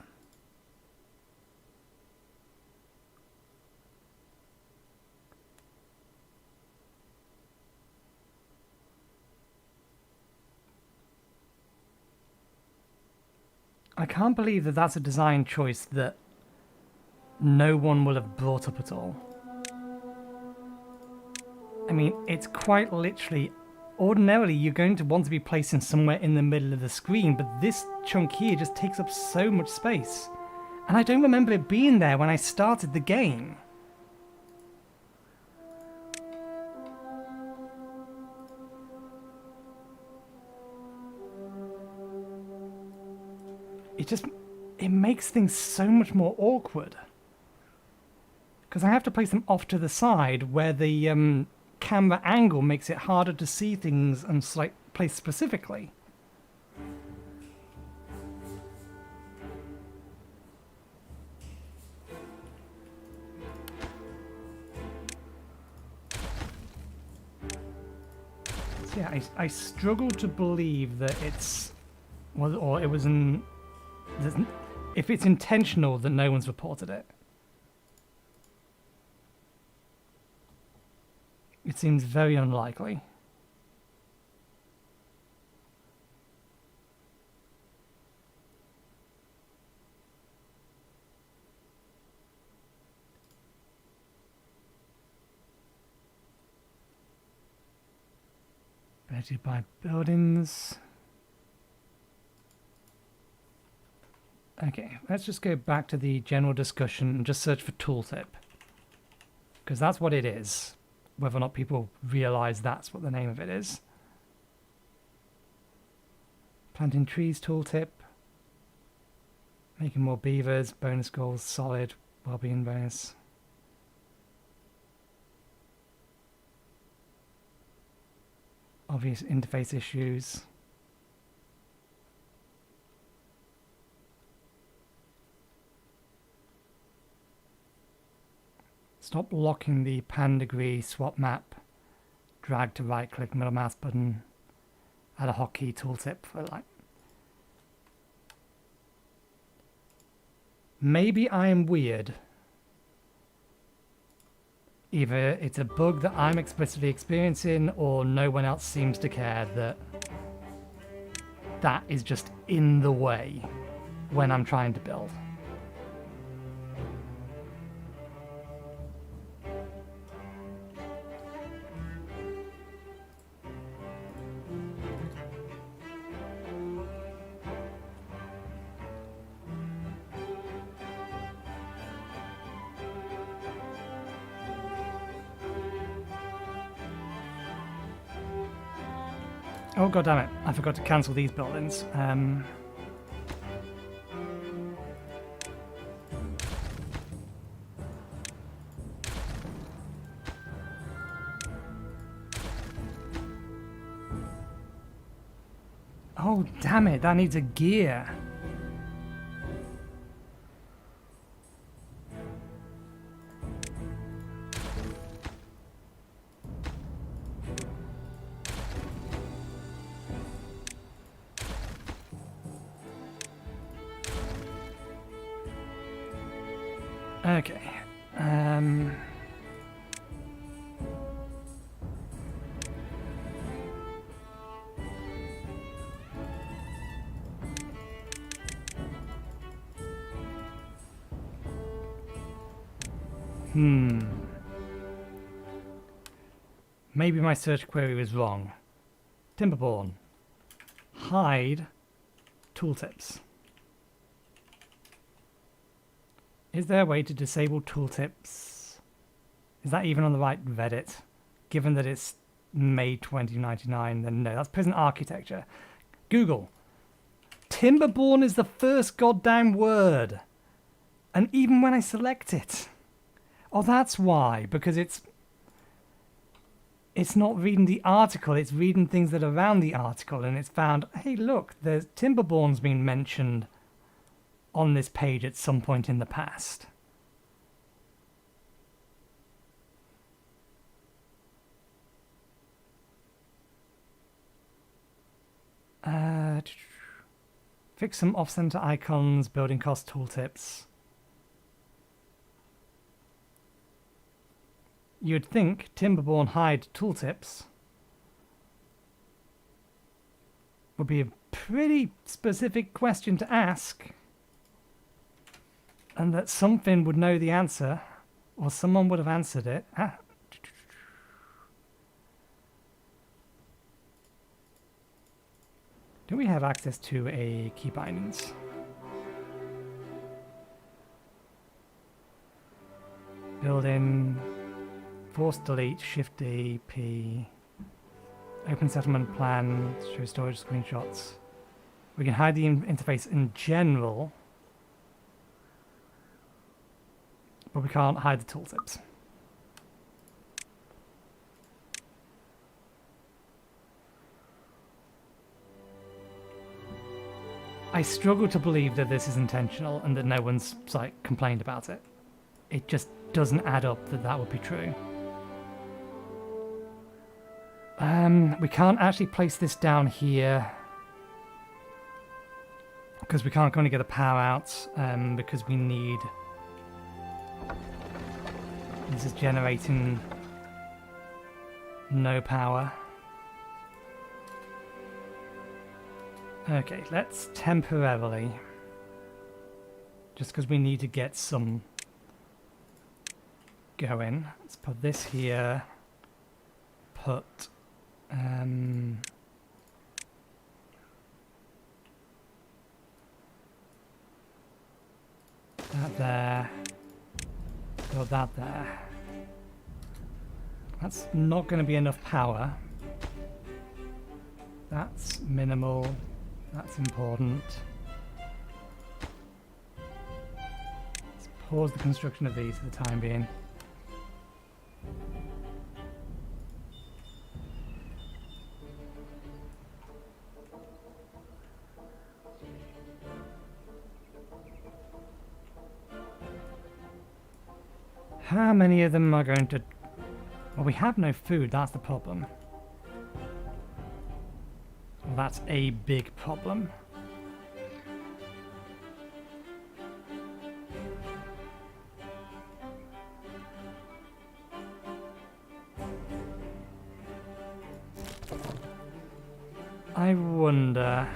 I can't believe that that's a design choice that no one will have brought up at all. I mean, it's quite literally... Ordinarily, you're going to want to be placing somewhere in the middle of the screen, but this chunk here just takes up so much space. And I don't remember it being there when I started the game. It makes things so much more awkward. Because I have to place them off to the side where the camera angle makes it harder to see things and place specifically. So yeah, I struggle to believe that it's... Well, or it was an... If it's intentional that no one's reported it. It seems very unlikely. Better by buildings. Okay, let's just go back to the general discussion and just search for tooltip. Because that's what it is. Whether or not people realize that's what the name of it is. Planting trees tooltip. Making more beavers, bonus goals, solid, well-being bonus. Obvious interface issues. Stop locking the pan degree swap map. Drag to right click middle mouse button. Add a hotkey tooltip for like. Maybe I am weird. Either it's a bug that I'm explicitly experiencing or no one else seems to care that that is just in the way when I'm trying to build. Oh god damn it, I forgot to cancel these buildings. Oh damn it, that needs a gear. Okay. Maybe my search query was wrong. Timberborn. Hide tooltips. Is there a way to disable tooltips? Is that even on the right Reddit? Given that it's May 2099, then no, that's prison architecture. Google. Timberborn is the first goddamn word. And even when I select it. Oh, that's why. Because it's not reading the article, it's reading things that are around the article, and it's found, hey look, there's Timberborn's been mentioned on this page at some point in the past. Fix some off-center icons, building cost tooltips. You'd think Timberborn hide tooltips. would be a pretty specific question to ask. And that something would know the answer, or someone would have answered it. Ah. Do we have access to a key bindings? Building, force delete, shift D, P, open settlement plan, show storage screenshots. We can hide the interface in general, but we can't hide the tooltips. I struggle to believe that this is intentional and that no one's like complained about it. It just doesn't add up that that would be true. We can't actually place this down here because we can't currently get the power out because we need... This is generating no power. Okay, let's temporarily, just because we need to get some going, let's put this here, put that there, put that there. That's not going to be enough power. That's minimal. That's important. Let's pause the construction of these for the time being. How many of them are going to... Well, we have no food, that's the problem. Well, that's a big problem. I wonder...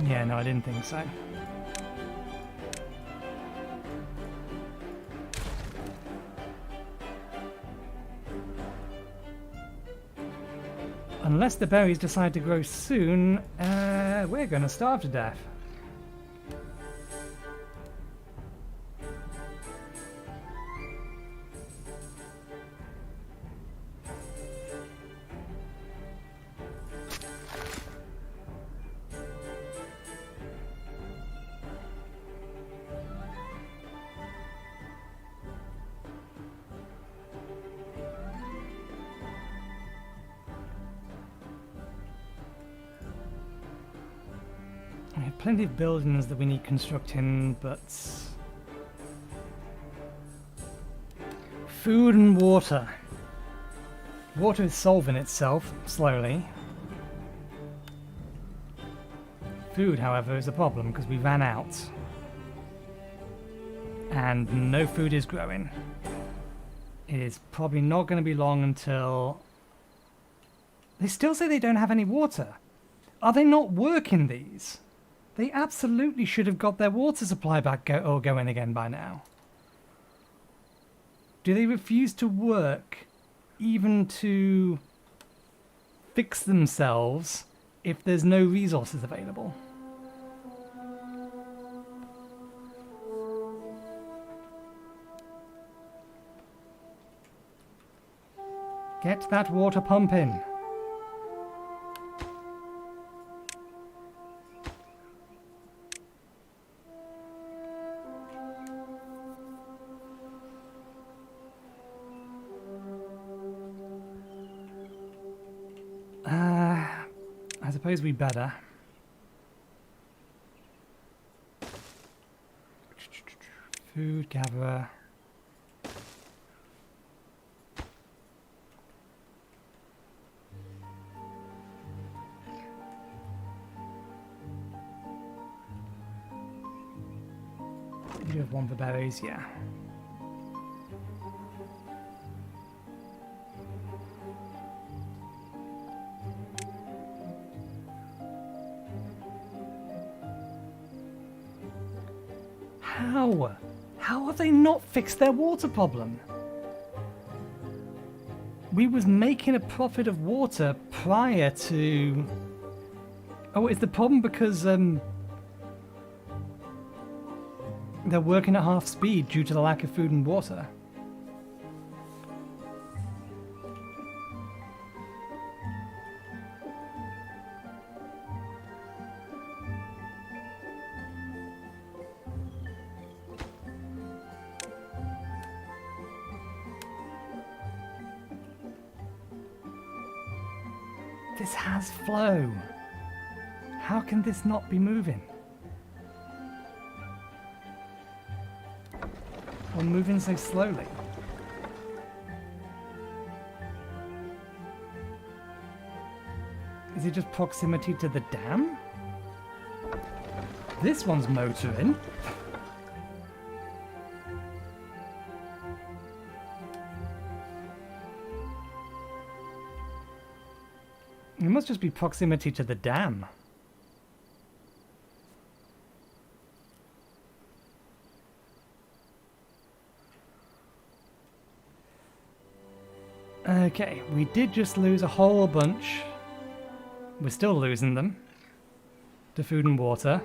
Yeah, no, I didn't think so. Unless the berries decide to grow soon, we're going to starve to death. We have plenty of buildings that we need constructing, but food and water. Water is solving itself slowly. Food, however, is a problem because we ran out. And no food is growing. It is probably not going to be long until... They still say they don't have any water. Are they not working these? They absolutely should have got their water supply back going again by now. Do they refuse to work even to fix themselves if there's no resources available? Get that water pumping. I suppose we better. Food gatherer. You have one for berries, yeah. How? How have they not fixed their water problem? We was making a profit of water prior to... Oh, is the problem because they're working at half speed due to the lack of food and water? This has flow. How can this not be moving? Or moving so slowly? Is it just proximity to the dam? This one's motoring. It must just be proximity to the dam. Okay, we did just lose a whole bunch. We're still losing them to food and water.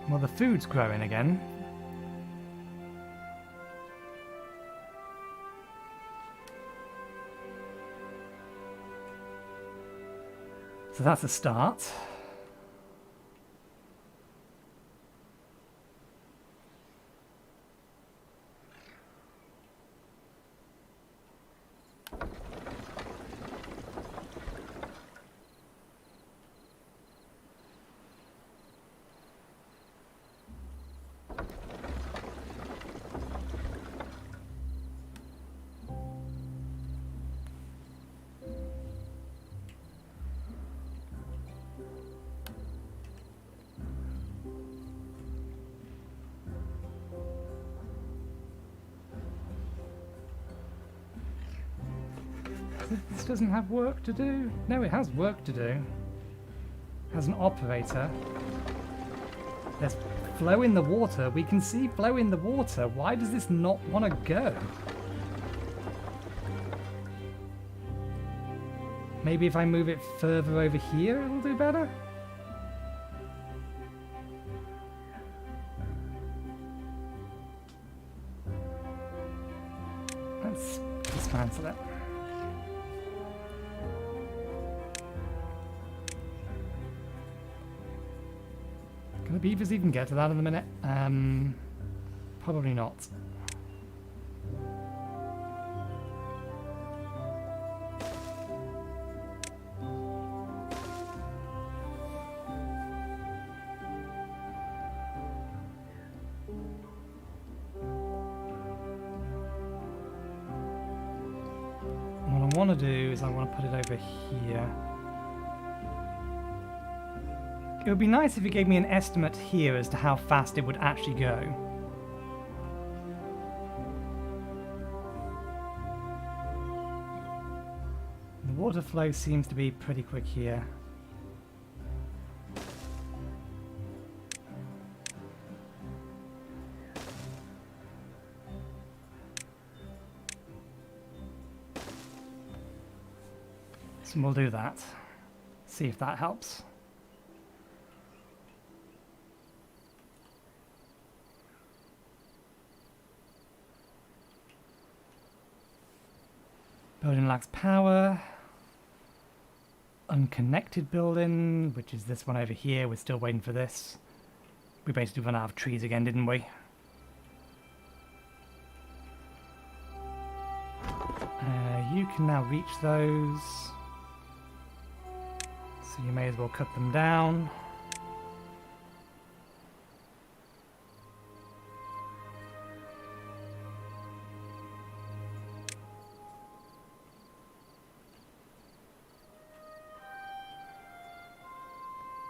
Well, the food's growing again. So that's a start. This doesn't have work to do. No, it has work to do. As an operator. There's flow in the water. We can see flow in the water. Why does this not want to go? Maybe if I move it further over here, it'll do better? Let's dismantle it. Can the beavers even get to that in a minute? Probably not. What I want to do is I want to put it over here. It would be nice if you gave me an estimate here as to how fast it would actually go. The water flow seems to be pretty quick here. So we'll do that. See if that helps. Building lacks power. Unconnected building, which is this one over here. We're still waiting for this. We basically ran out of trees again, didn't we? You can now reach those. So you may as well cut them down.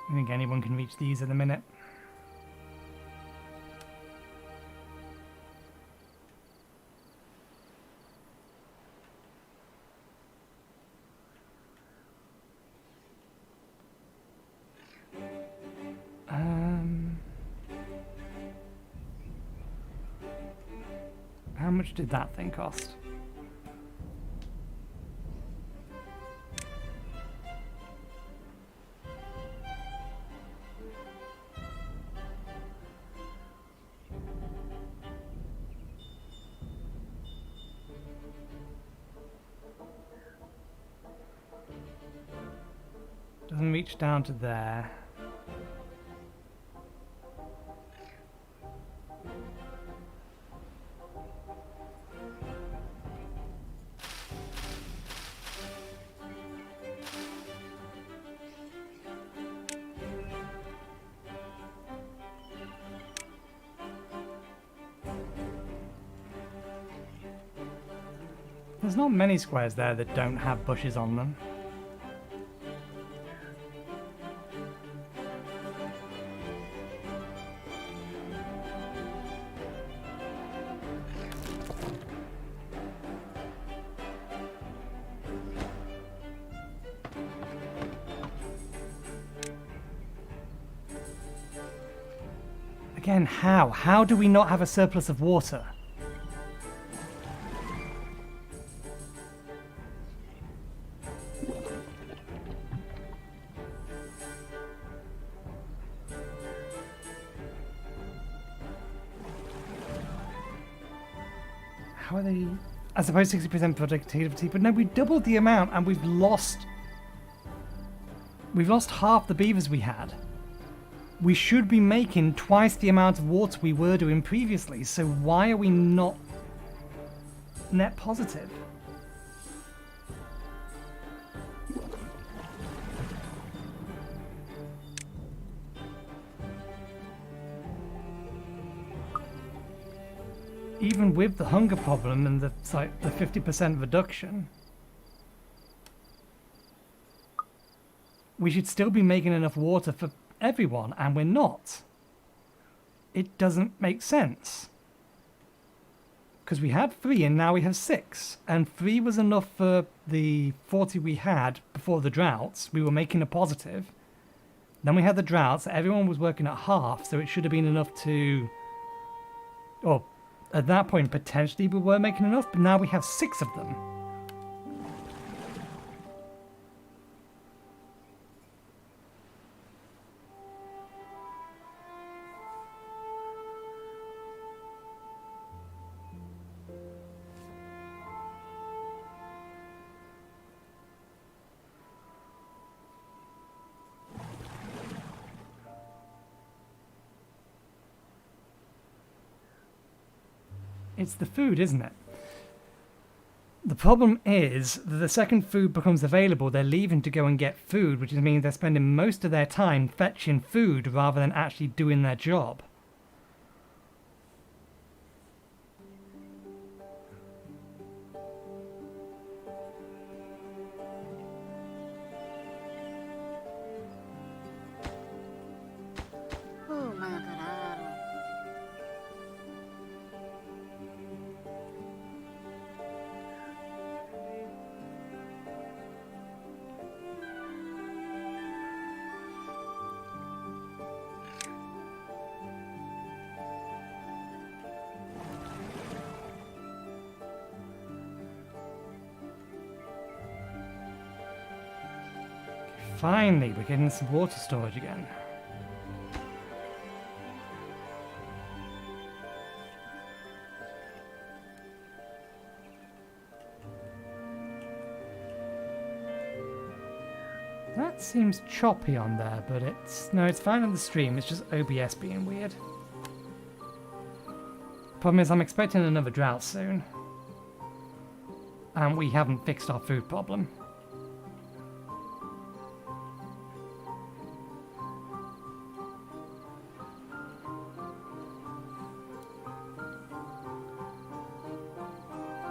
I think anyone can reach these in a minute. much did that thing cost? Doesn't reach down to there. There's not many squares there that don't have bushes on them. Again, how? How do we not have a surplus of water? How are they? I suppose 60% productivity, but no, we doubled the amount and we've lost half the beavers we had. We should be making twice the amount of water we were doing previously, so why are we not net positive? Even with the hunger problem and the 50% reduction, we should still be making enough water for everyone, and we're not. It doesn't make sense. Because we had 3 and now we have 6, and 3 was enough for the 40 we had before the droughts. We were making a positive. Then we had the droughts, everyone was working at half, so it should have been enough to... Or at that point, potentially we were making enough, but now we have 6 of them. It's the food, isn't it? The problem is that the second food becomes available, they're leaving to go and get food, which means they're spending most of their time fetching food rather than actually doing their job. Finally, we're getting some water storage again. That seems choppy on there, but it's fine on the stream, it's just OBS being weird. Problem is, I'm expecting another drought soon. And we haven't fixed our food problem.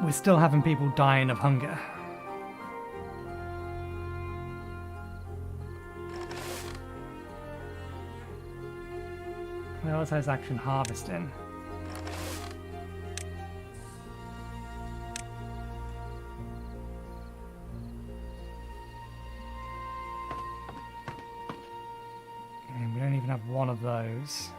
We're still having people dying of hunger. Prioritize action harvesting. And we don't even have one of those.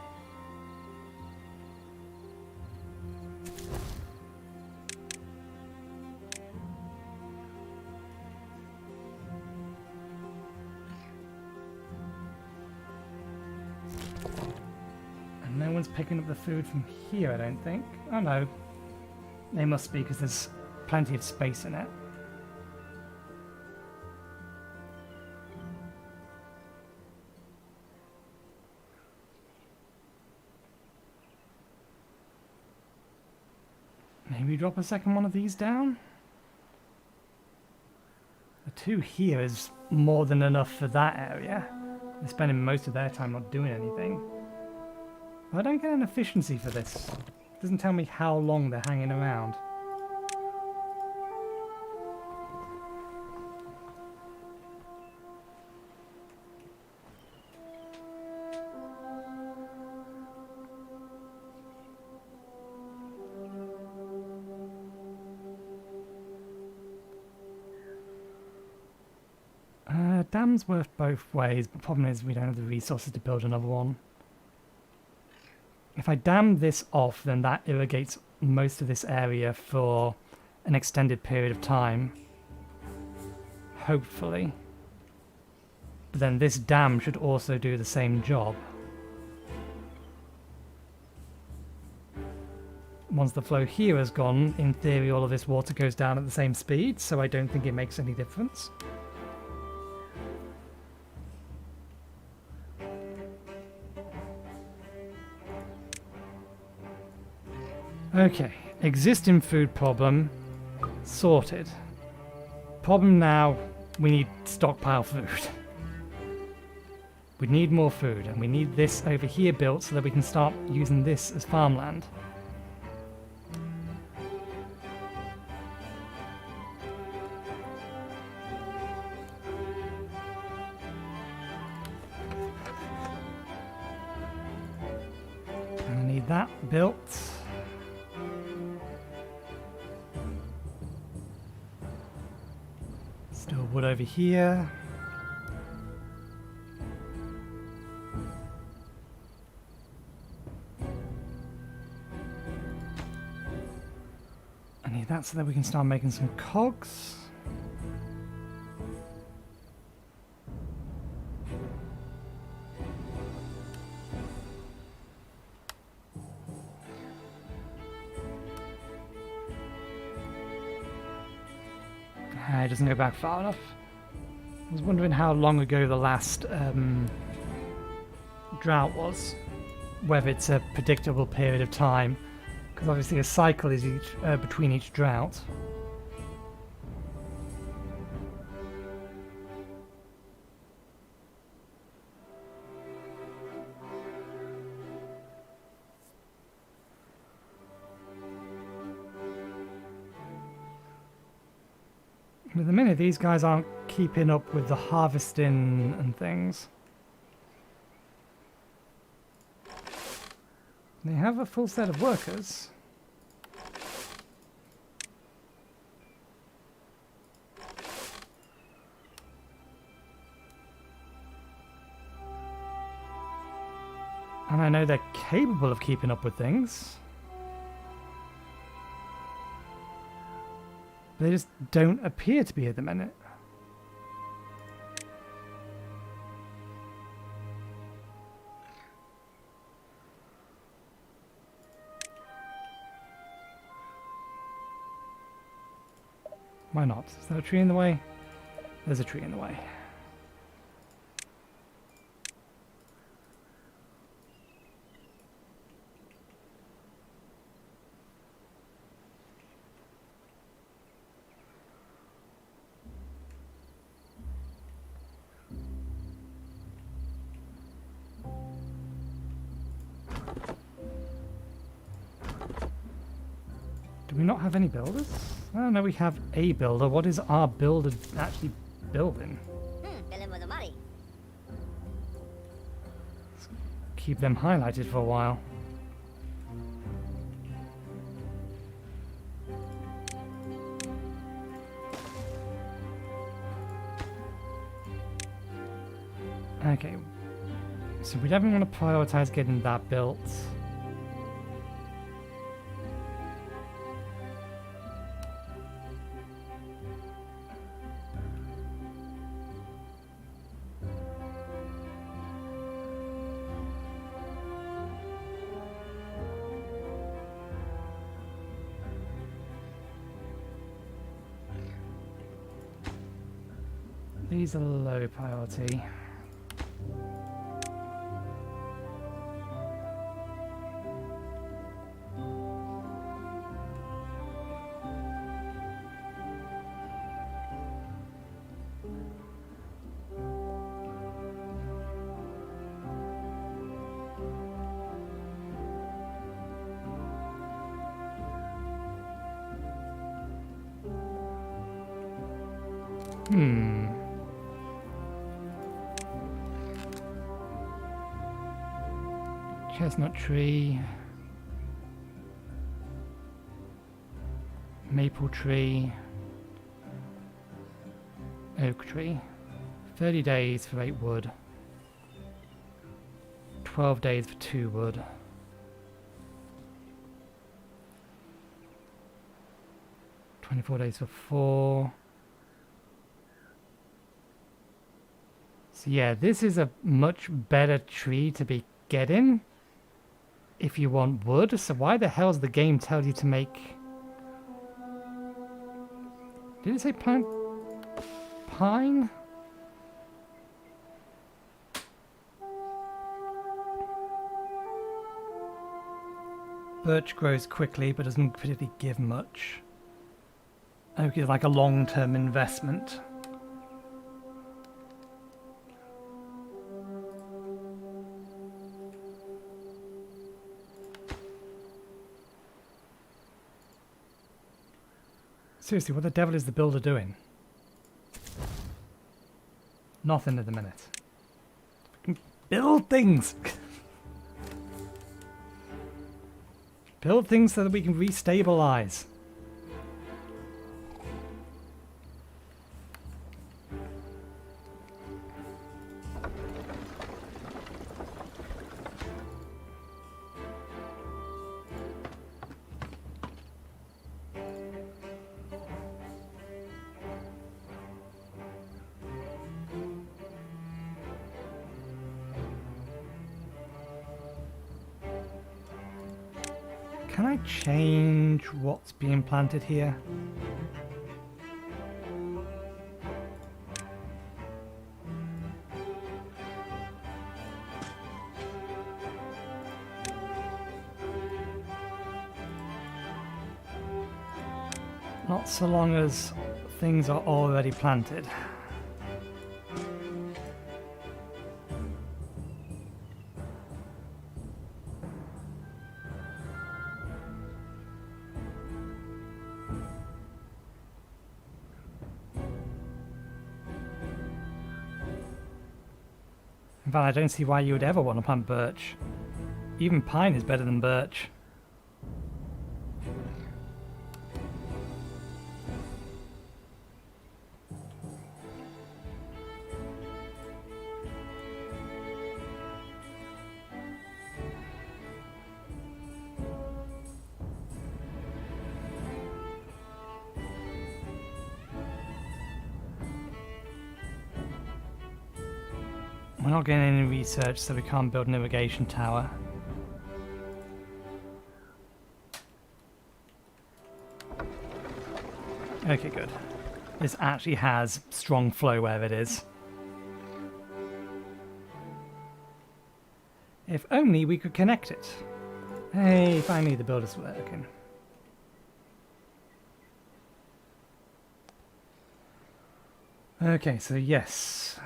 No one's picking up the food from here, I don't think. Oh no. They must be, because there's plenty of space in it. Maybe drop a second one of these down? The 2 here is more than enough for that area. They're spending most of their time not doing anything. But I don't get an efficiency for this. It doesn't tell me how long they're hanging around. Dam's worth both ways, but the problem is we don't have the resources to build another one. If I dam this off, then that irrigates most of this area for an extended period of time. Hopefully. But then this dam should also do the same job. Once the flow here is gone, in theory all of this water goes down at the same speed, so I don't think it makes any difference. Okay, existing food problem sorted. Problem now, we need stockpile food. We need more food, and we need this over here built so that we can start using this as farmland. And I need that built. Still wood over here. I need that so that we can start making some cogs. It doesn't go back far enough. I was wondering how long ago the last drought was. Whether it's a predictable period of time. Because obviously a cycle is between each drought. At the minute, these guys aren't keeping up with the harvesting and things. They have a full set of workers. And I know they're capable of keeping up with things. They just don't appear to be at the minute. Why not? Is there a tree in the way? There's a tree in the way. Do we not have any builders? Oh no, we have a builder. What is our builder actually building? Building with the money. Let's keep them highlighted for a while. Okay, so we definitely want to prioritize getting that built. These are low priority. Chestnut tree. Maple tree. Oak tree. 30 days for 8 wood. 12 days for 2 wood. $24 for 4. So yeah, this is a much better tree to be getting if you want wood. So why the hell does the game tell you to make... Did it say plant pine? Birch grows quickly but doesn't particularly give much. Oak is like a long-term investment. Seriously, what the devil is the builder doing? Nothing at the minute. Build things! Build things so that we can restabilize. Can I change what's being planted here? Not so long as things are already planted. In fact, I don't see why you would ever want to plant birch. Even pine is better than birch. We're not getting any research, so we can't build an irrigation tower. Okay, good. This actually has strong flow where it is. If only we could connect it. Hey, finally the builder's working. Okay, so yes.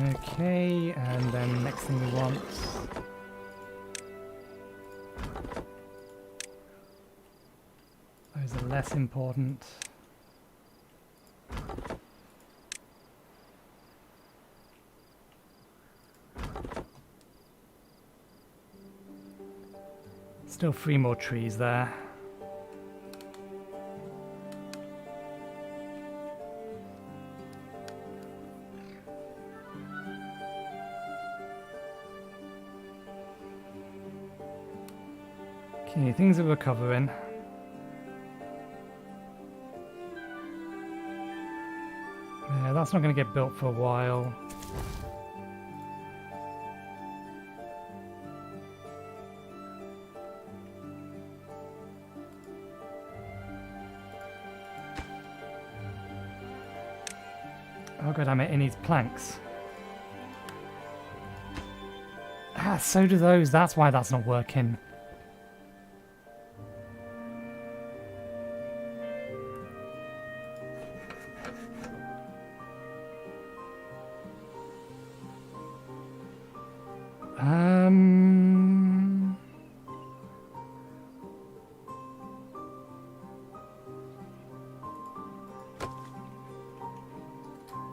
Okay, and then next thing we want. Those are less important. Still 3 more trees there. Okay, things are recovering. Yeah, that's not going to get built for a while. Oh god damn it, it needs planks. Ah, so do those, that's why that's not working.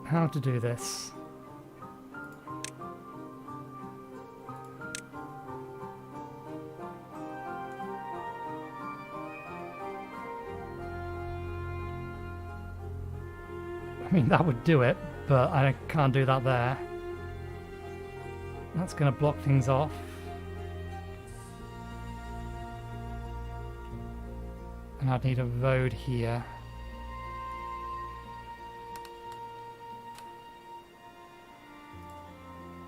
How to do this? I mean, that would do it, but I can't do that there. That's going to block things off. And I'd need a road here.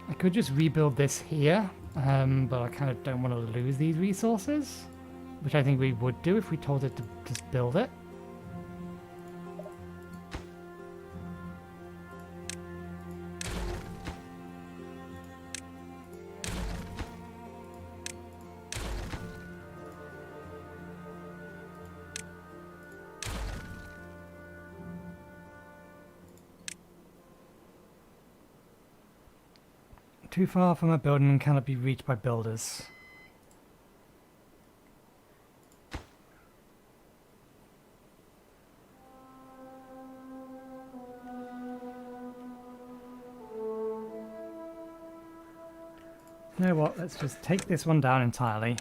I could just rebuild this here, but I kind of don't want to lose these resources, which I think we would do if we told it to just build it. Too far from a building and cannot be reached by builders. You know what, let's just take this one down entirely.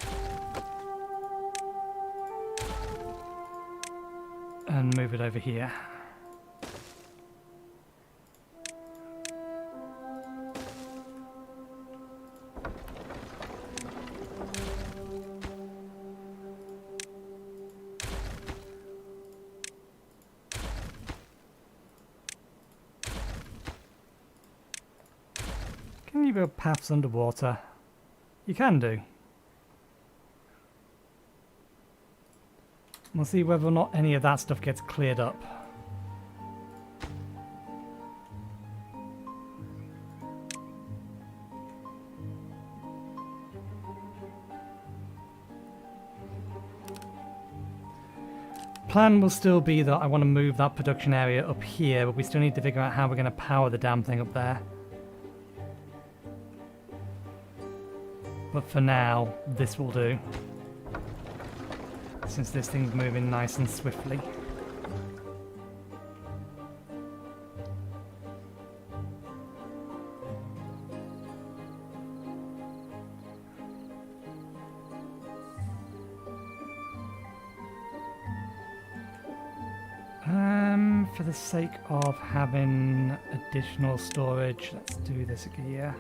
And move it over here. Can you build paths underwater? You can do. We'll see whether or not any of that stuff gets cleared up. Plan will still be that I want to move that production area up here, but we still need to figure out how we're going to power the damn thing up there. But for now, this will do. Since this thing's moving nice and swiftly. For the sake of having additional storage, let's do this here.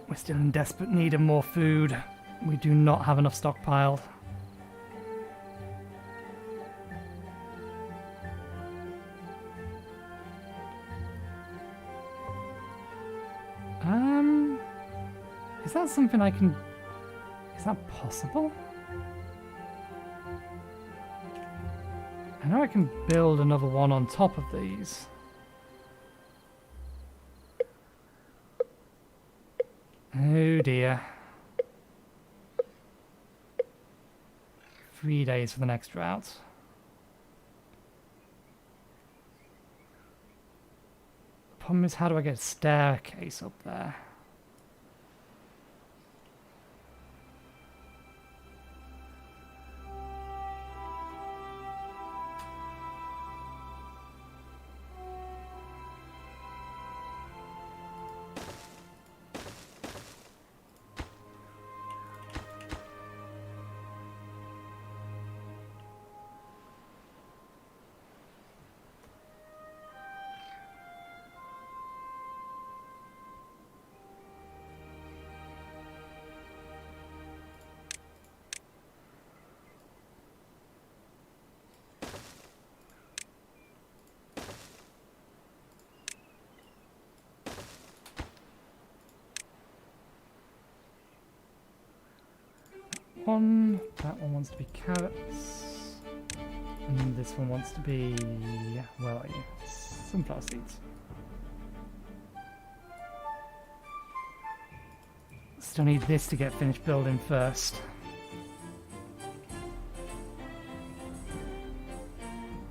We're still in desperate need of more food. We do not have enough stockpiled. Is that something I can... Is that possible? I know I can build another one on top of these. Oh dear. 3 days for the next drought. The problem is, how do I get a staircase up there? one. That one wants to be carrots. And this one wants to be... where are you? Sunflower seeds. Still need this to get finished building first.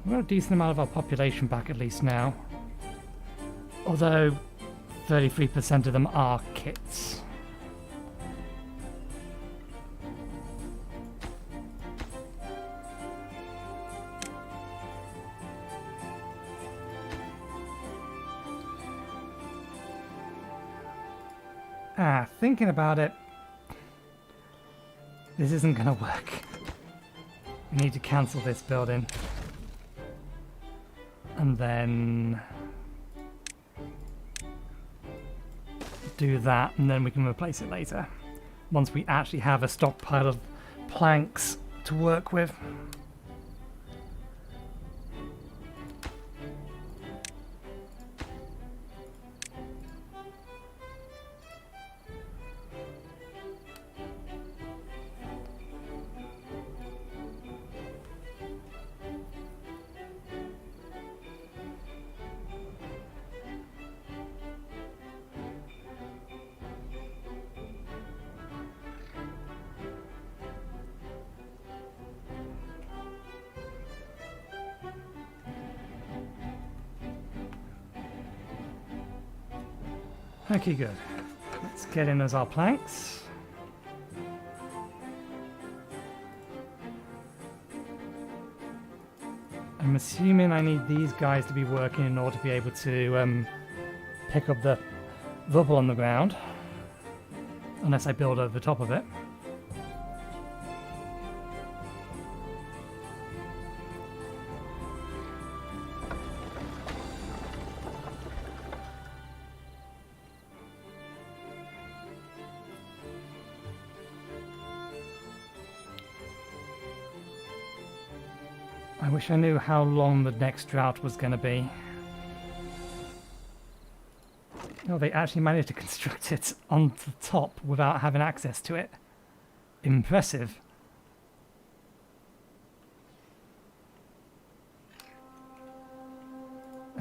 We've got a decent amount of our population back at least now. Although 33% of them are kits. Thinking about it, this isn't going to work. We need to cancel this building. And then do that, and then we can replace it later. Once we actually have a stockpile of planks to work with. Okay, good. Let's get in as our planks. I'm assuming I need these guys to be working in order to be able to pick up the rubble on the ground. Unless I build over the top of it. I wish I knew how long the next drought was going to be. No, they actually managed to construct it on the top without having access to it. Impressive.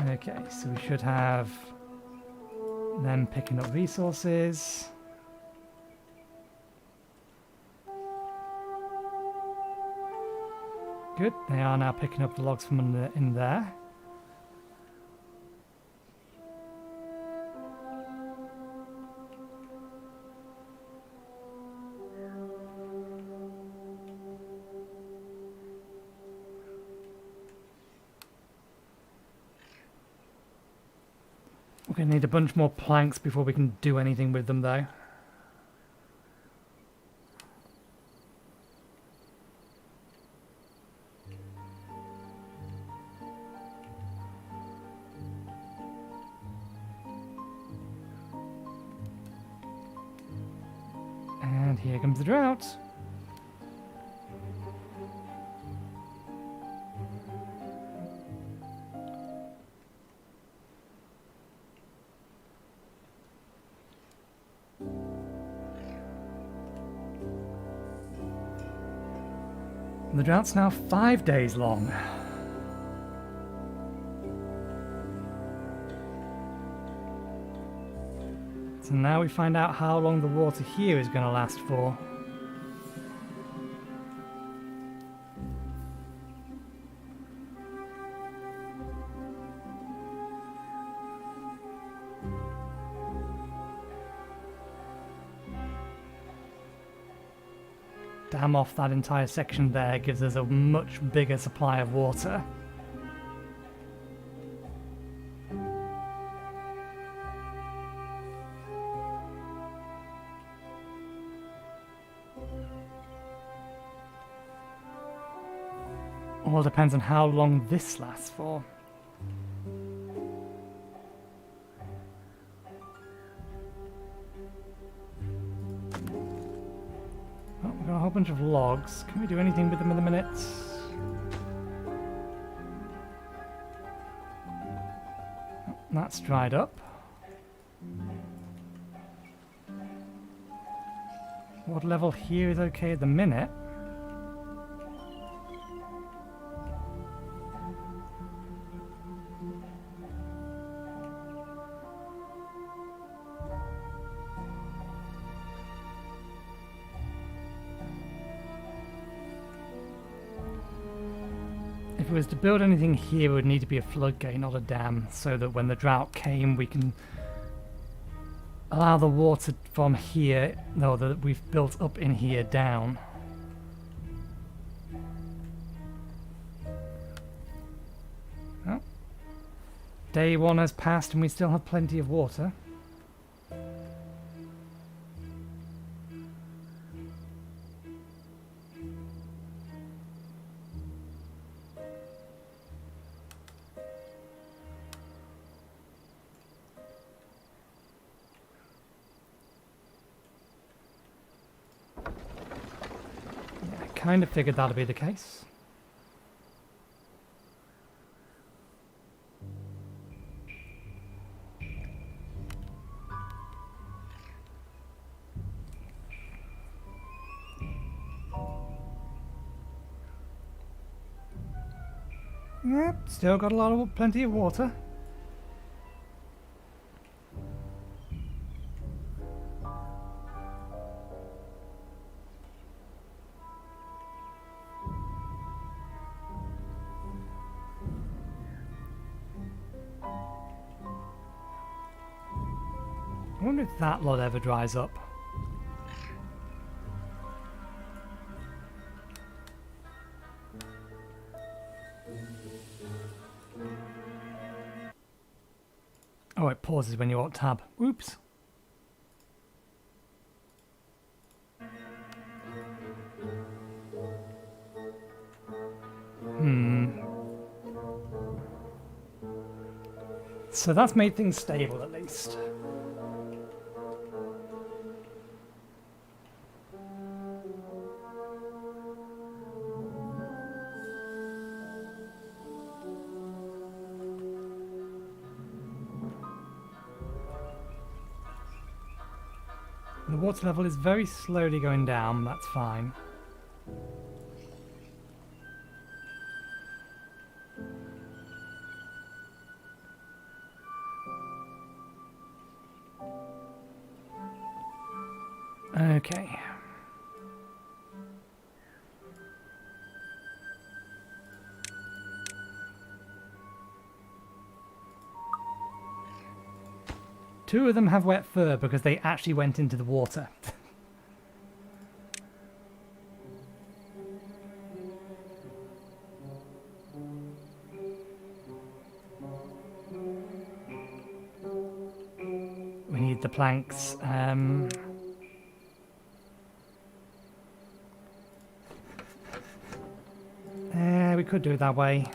Okay, so we should have them picking up resources. Good, they are now picking up the logs from in there. We're going to need a bunch more planks before we can do anything with them though. And here comes the drought. The drought's now 5 days long. So now we find out how long the water here is going to last for. Dam off that entire section there gives us a much bigger supply of water. All depends on how long this lasts for. Oh, we've got a whole bunch of logs. Can we do anything with them in a minute? Oh, that's dried up. Water level here is okay at the minute. If it was to build anything here, it would need to be a floodgate, not a dam, so that when the drought came, we can allow the water from here, no, that we've built up in here, down. Oh. Day 1 has passed and we still have plenty of water. Kind of figured that'd be the case. Yep, still got plenty of water. I wonder if that lot ever dries up. Oh, it pauses when you alt tab. Oops. So that's made things stable at least. The water level is very slowly going down, that's fine. Okay. Two of them have wet fur because they actually went into the water. We need the planks. We could do it that way.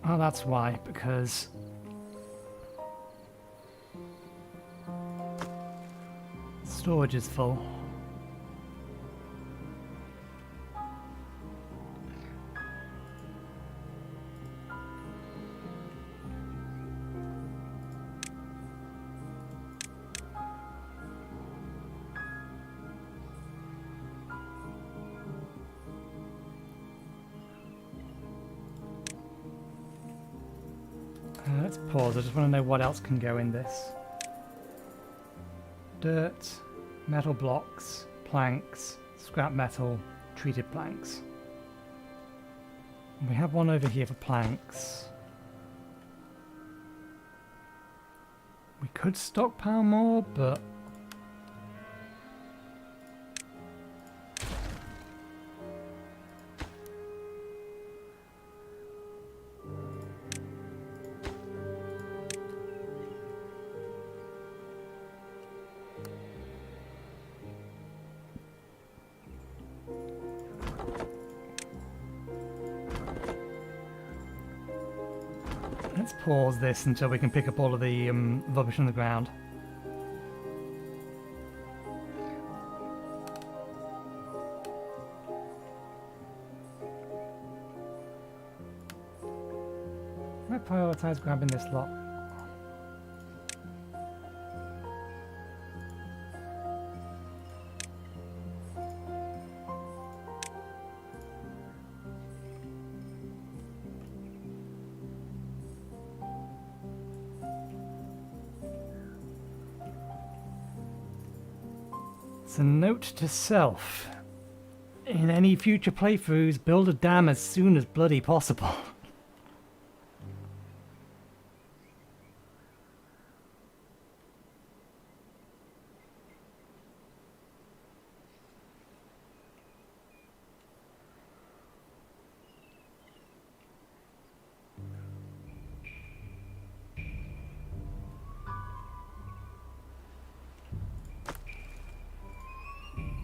Oh, that's why, because storage is full. Let's pause, I just want to know what else can go in this. Dirt, metal blocks, planks, scrap metal, treated planks. And we have one over here for planks. We could stockpile more, but Let's pause this until we can pick up all of the rubbish on the ground. I prioritise grabbing this lot. It's a note to self. In any future playthroughs, build a dam as soon as bloody possible.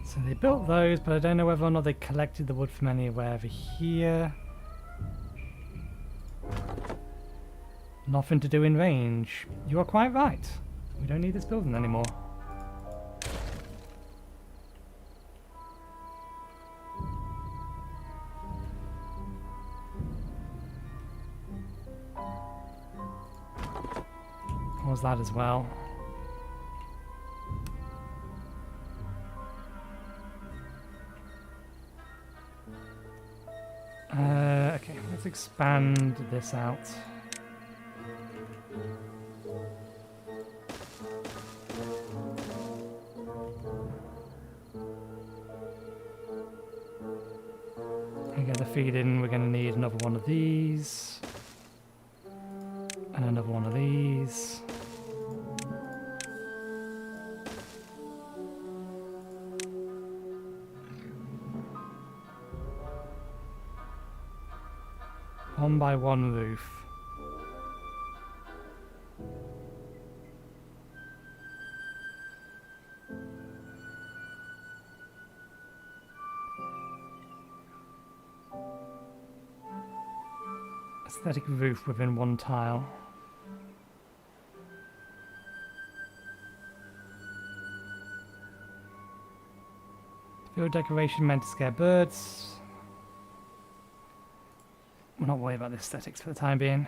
So they built those, but I don't know whether or not they collected the wood from anywhere over here. Nothing to do in range. You are quite right. We don't need this building anymore. Pause that as well. Okay, let's expand this out. We get the feed in, we're going to need another one of these. And another one of these. One by one roof. Aesthetic roof within one tile. Field decoration meant to scare birds. We're not worried about the aesthetics for the time being.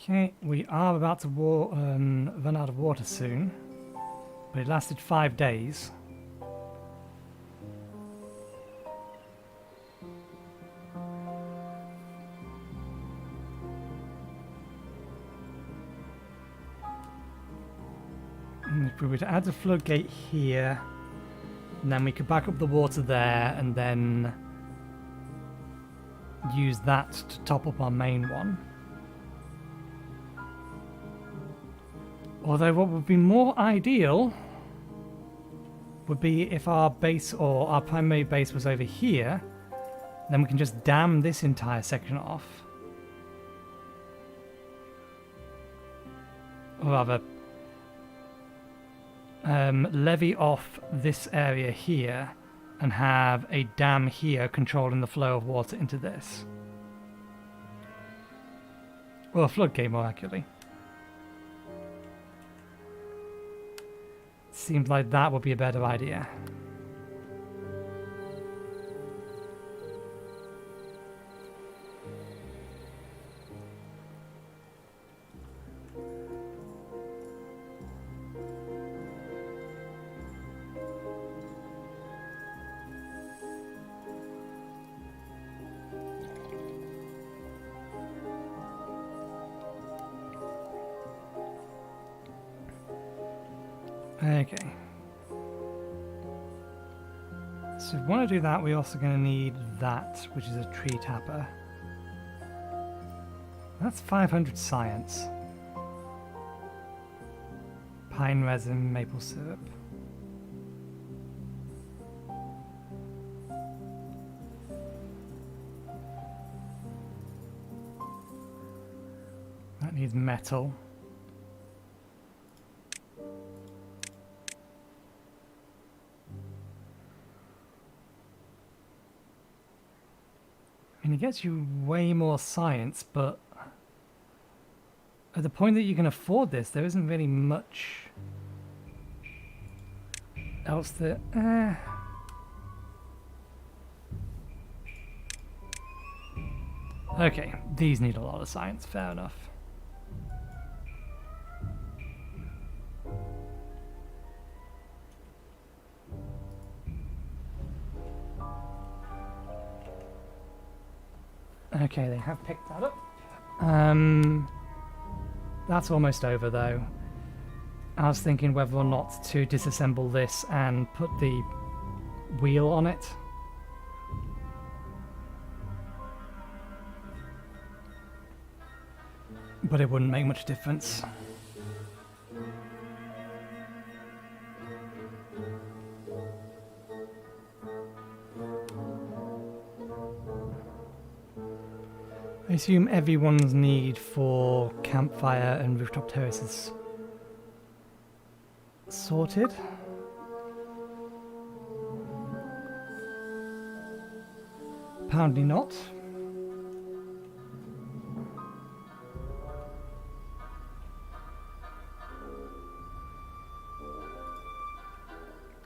Okay, we are about to run out of water soon, but it lasted 5 days. And if we were to add a floodgate here, and then we could back up the water there, and then use that to top up our main one. Although what would be more ideal would be if our base or our primary base was over here, then we can just dam this entire section off. Or rather, levy off this area here and have a dam here controlling the flow of water into this. Or a floodgate, more accurately. Seems like that would be a better idea. Okay. So if we want to do that, we're also going to need that, which is a tree tapper. That's 500 science. Pine resin, maple syrup. That needs metal. And it gets you way more science, but at the point that you can afford this, there isn't really much else that... Okay, these need a lot of science, fair enough. Okay, they have picked that up. That's almost over though. I was thinking whether or not to disassemble this and put the wheel on it. But it wouldn't make much difference. I assume everyone's need for campfire and rooftop terraces sorted. Apparently not.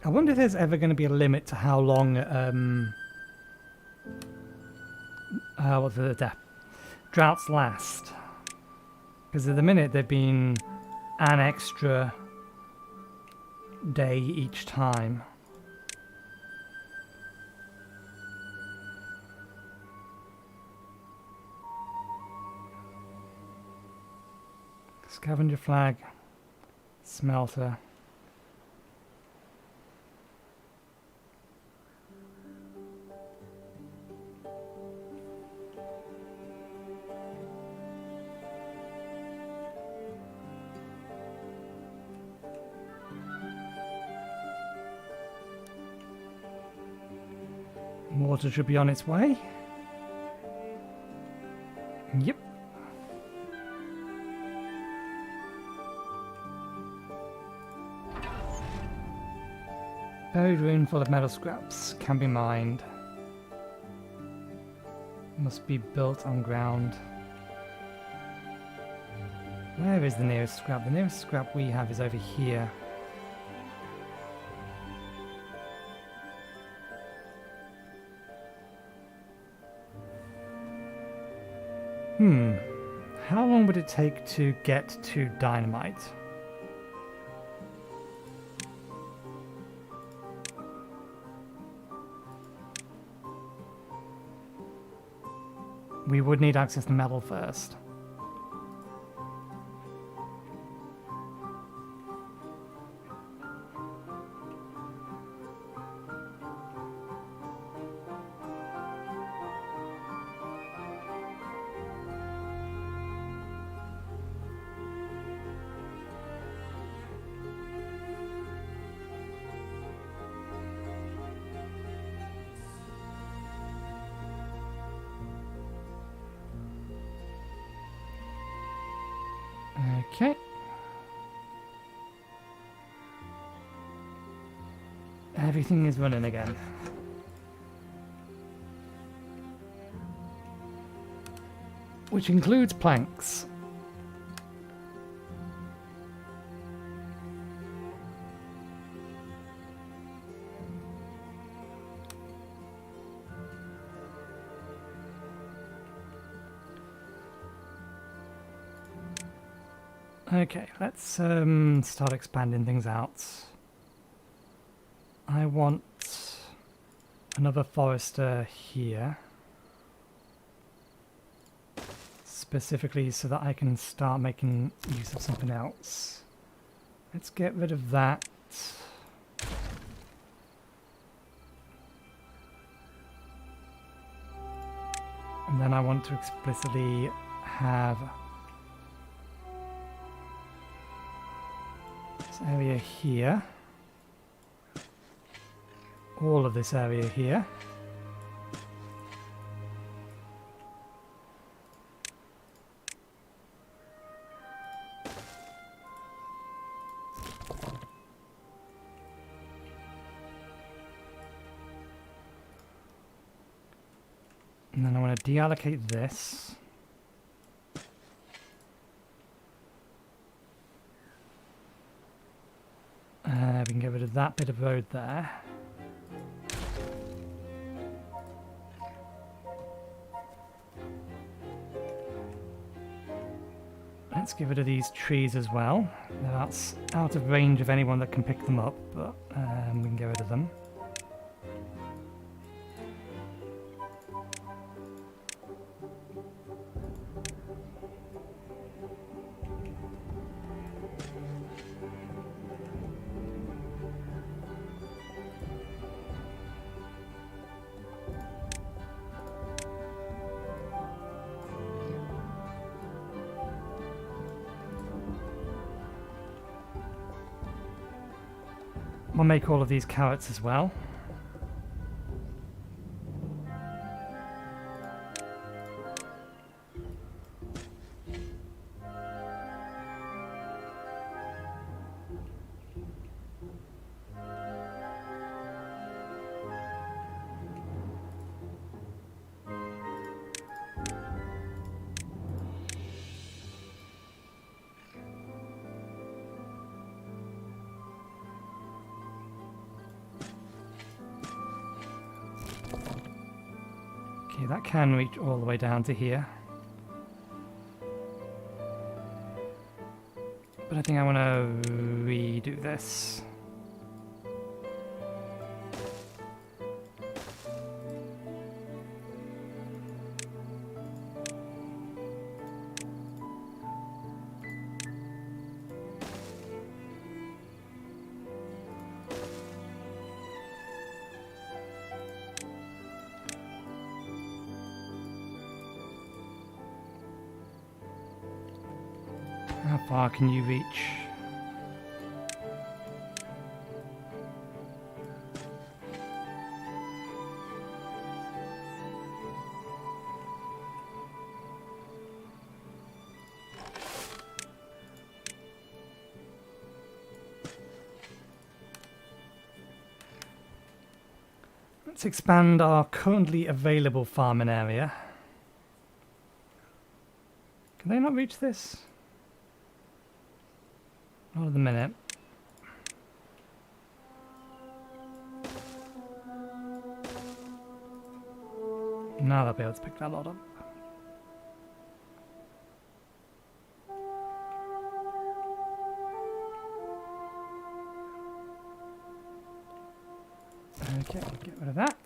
I wonder if there's ever going to be a limit to how long what the droughts last. Because at the minute they've been an extra day each time. Scavenger flag, smelter. Water should be on its way. Yep. Buried ruin full of metal scraps can be mined. Must be built on ground. Where is the nearest scrap? The nearest scrap we have is over here. How long would it take to get to dynamite? We would need access to metal first. Okay. Everything is running again. Which includes planks. Okay, let's start expanding things out. I want another forester here. Specifically so that I can start making use of something else. Let's get rid of that And then I want to explicitly have this area here. All of this area here. And then I want to deallocate this. We can get rid of that bit of road there. Let's get rid of these trees as well. That's out of range of anyone that can pick them up, but we can get rid of them. We'll make all of these carrots as well. Okay, that can reach all the way down to here. But I think I want to redo this. How far can you reach? Let's expand our currently available farming area. Can they not reach this? Not at the minute. Now they'll be able to pick that lot up. Okay, get rid of that.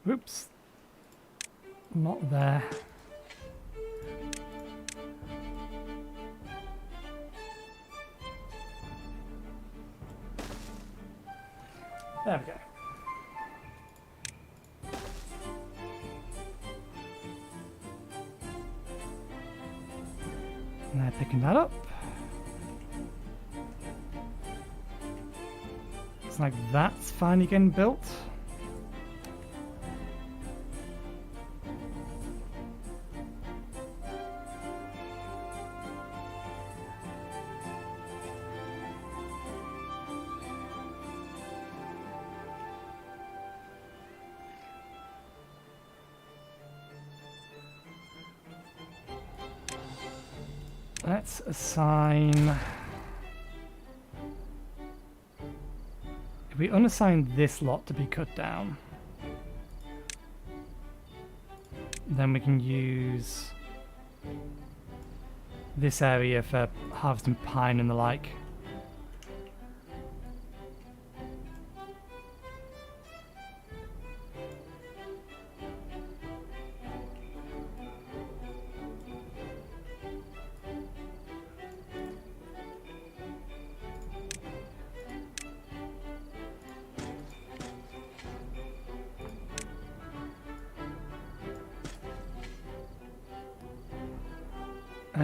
Oops. Not there. There we go. And they're picking that up. Looks like that's finally getting built. Let's assign... If we unassign this lot to be cut down, then we can use this area for harvesting pine and the like.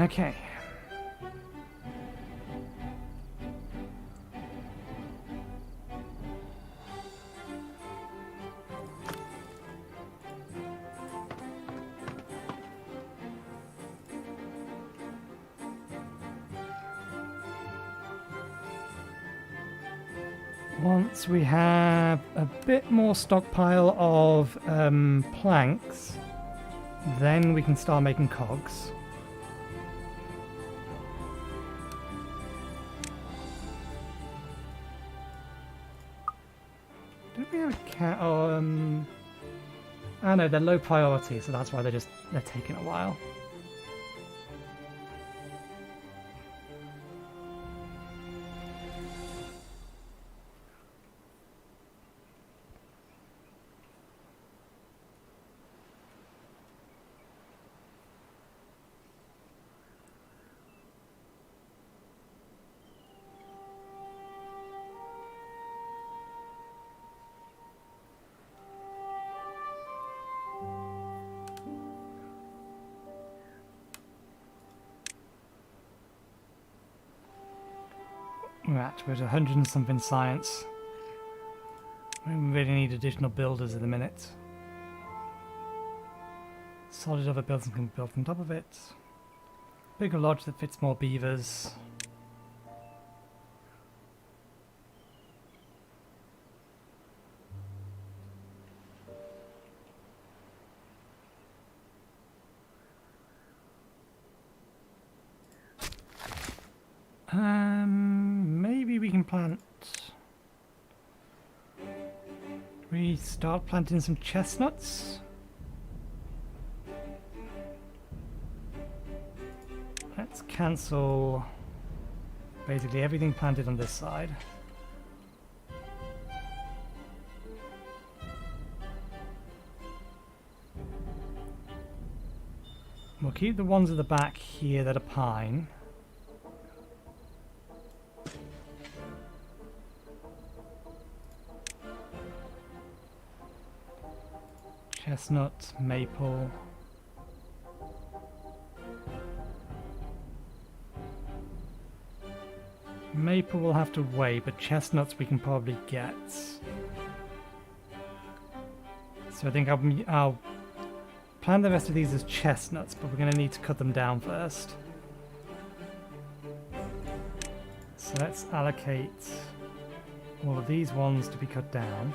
Okay. Once we have a bit more stockpile of planks, then we can start making cogs. Did we have a cat? Oh, I know they're low priority, so that's why they're taking a while. We're at 100 and something science. We really need additional builders in a minute. Solid other buildings can be built on top of it. Bigger lodge that fits more beavers. Maybe we can plant. We start planting some chestnuts. Let's cancel basically everything planted on this side. We'll keep the ones at the back here that are pine. Chestnut, maple. Maple will have to wait, but chestnuts we can probably get. So I think I'll plant the rest of these as chestnuts, but we're going to need to cut them down first. So let's allocate all of these ones to be cut down.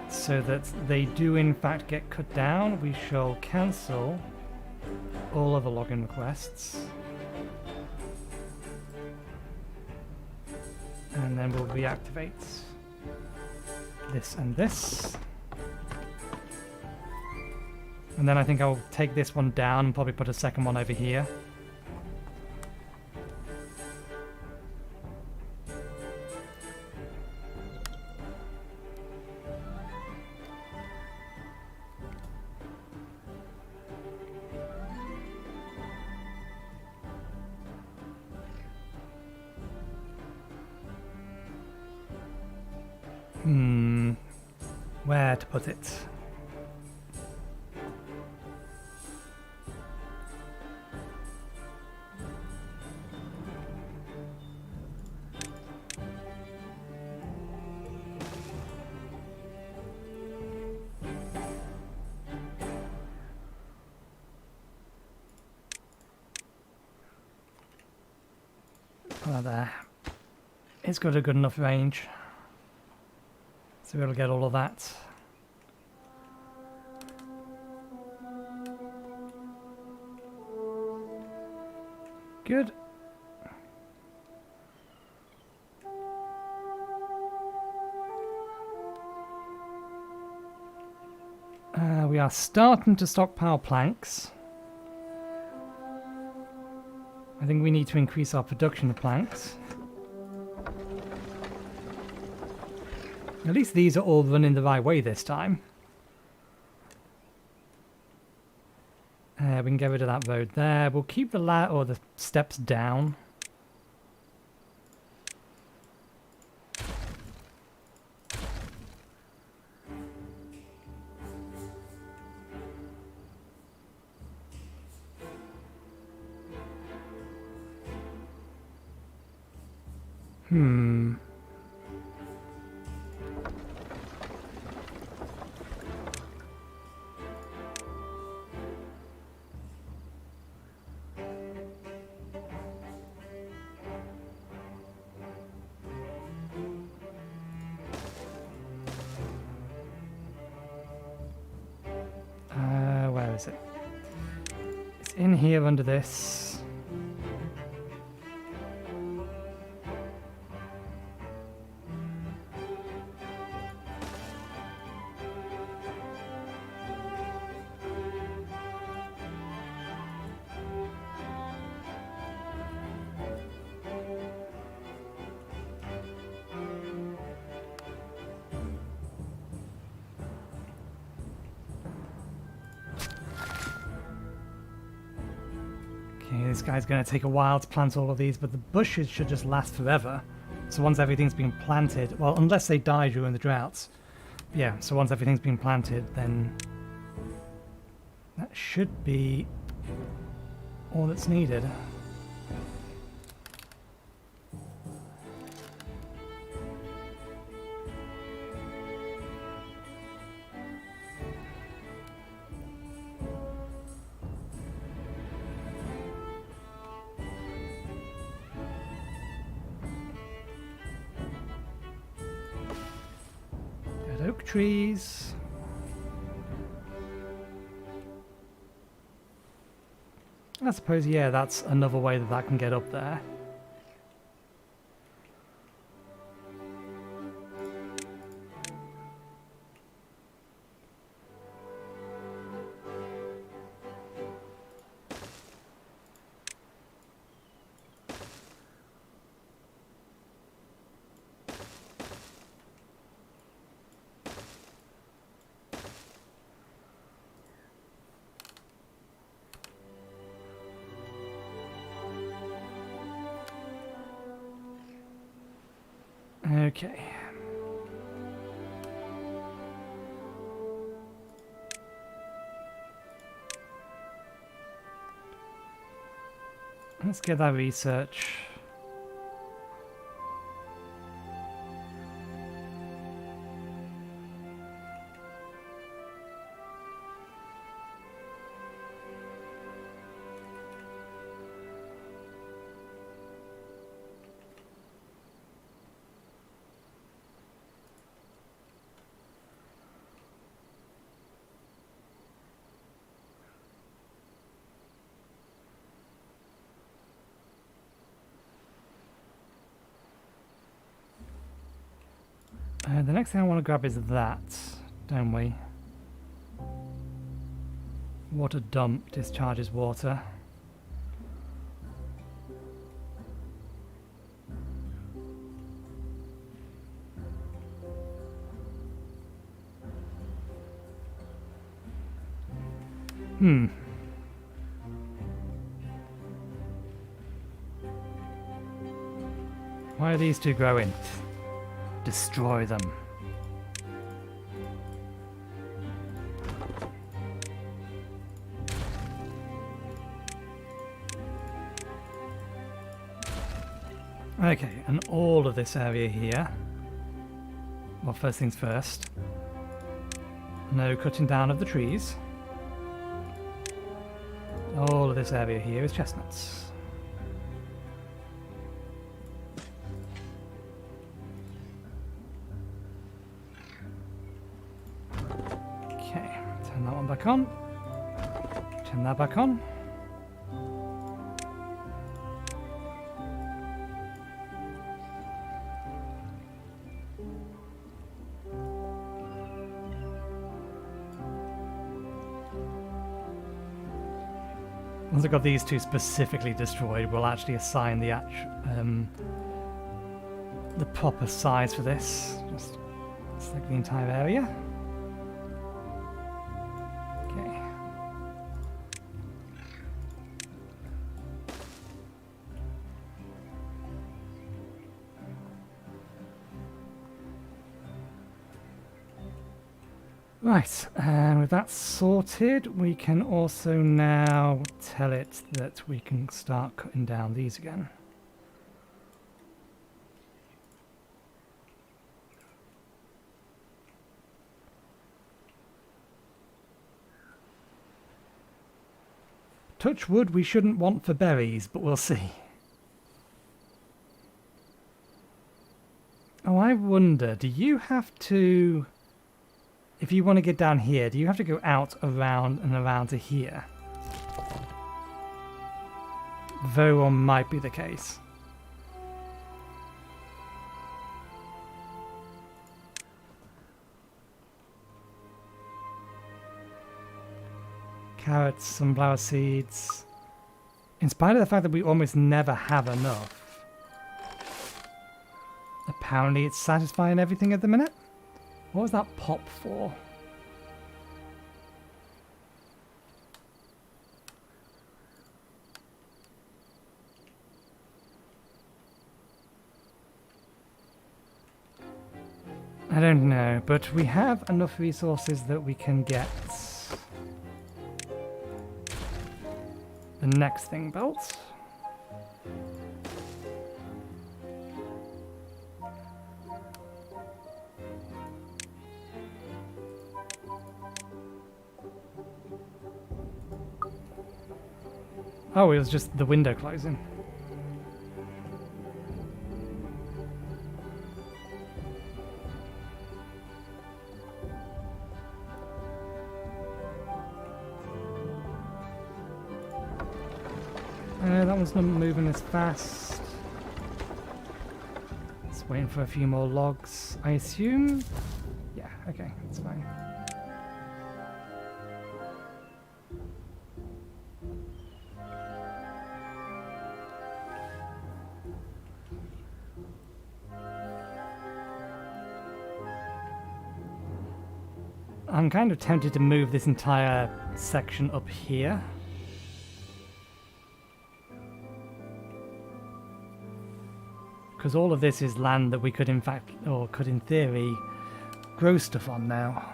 So that they do in fact get cut down, we shall cancel all other login requests. And then we'll reactivate this and this. And then I think I'll take this one down and probably put a second one over here. Where to put it? Put that there. It's got a good enough range. So we'll get all of that. Good. are starting to stockpile planks. I think we need to increase our production of planks. At least these are all running the right way this time. We can get rid of that road there. We'll keep the steps down. Where is it? It's in here under this. Okay, this guy's going to take a while to plant all of these, but the bushes should just last forever. So once everything's been planted, well, unless they die during the droughts. Yeah, so once everything's been planted, then that should be all that's needed. Oak trees. I suppose, yeah, that's another way that that can get up there. Okay. Let's get that research. The next thing I want to grab is that, don't we? Water dump discharges water. Why are these two growing? Destroy them. Okay, and all of this area here. Well, first things first. No cutting down of the trees. All of this area here is chestnuts. Okay, turn that one back on. Turn that back on. Once I've got these two specifically destroyed, we'll actually assign the proper size for this. Just select the entire area. Okay. Right, and with that sorted, we can also now tell it that we can start cutting down these again. Touch wood we shouldn't want for berries, but we'll see. Oh, I wonder, do you have to... If you want to get down here, do you have to go out, around, and around to here? Very well might be the case. Carrots, sunflower seeds. In spite of the fact that we almost never have enough. Apparently it's satisfying everything at the minute. What was that pop for? I don't know, but we have enough resources that we can get the next thing built. Oh, it was just the window closing. That one's not moving as fast. Just waiting for a few more logs, I assume. Yeah, okay, that's fine. I'm kind of tempted to move this entire section up here. Because all of this is land that we could in fact, or could in theory, grow stuff on now.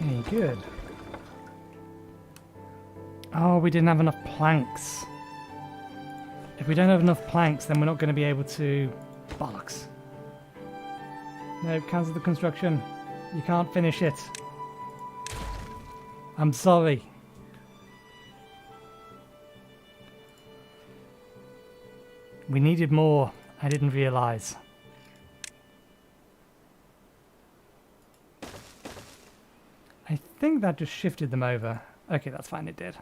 Okay, good. Oh, we didn't have enough planks. If we don't have enough planks, then we're not going to be able to... Bollocks. No, cancel the construction. You can't finish it. I'm sorry. We needed more. I didn't realise. I think that just shifted them over. Okay, that's fine, it did.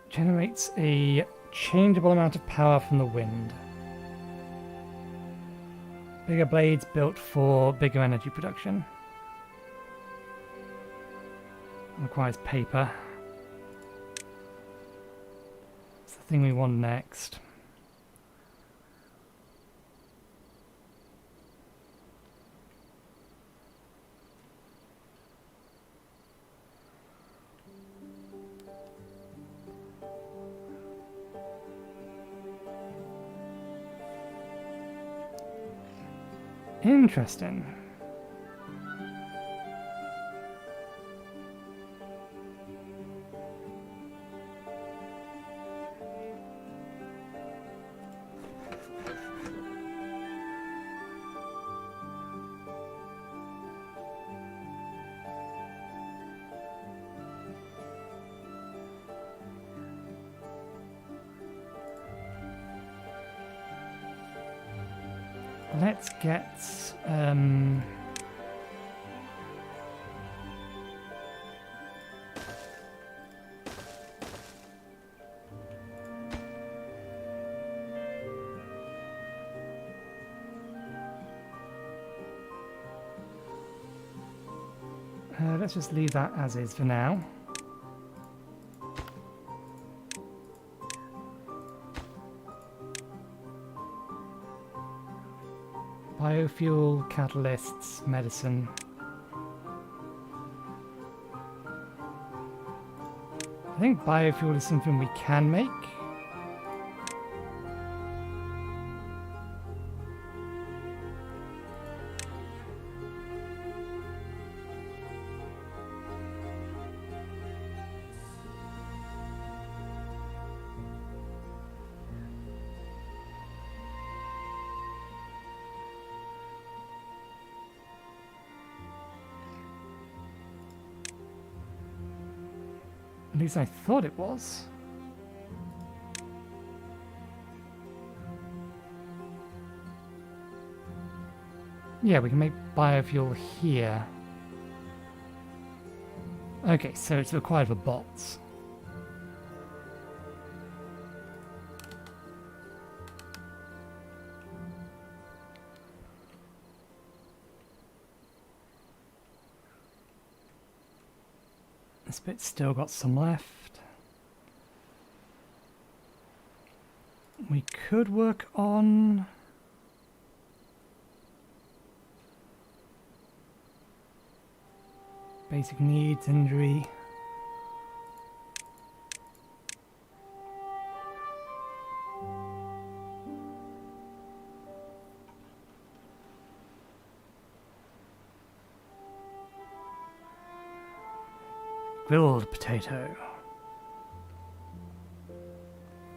Generates a changeable amount of power from the wind. Bigger blades built for bigger energy production. Requires paper. It's the thing we want next. Interesting. Let's get let's just leave that as is for now. Biofuel, catalysts, medicine. I think biofuel is something we can make. At least I thought it was. Yeah, we can make biofuel here. Okay, so it's required for bots. This bit's still got some left. We could work on basic needs, injury. Grilled potato.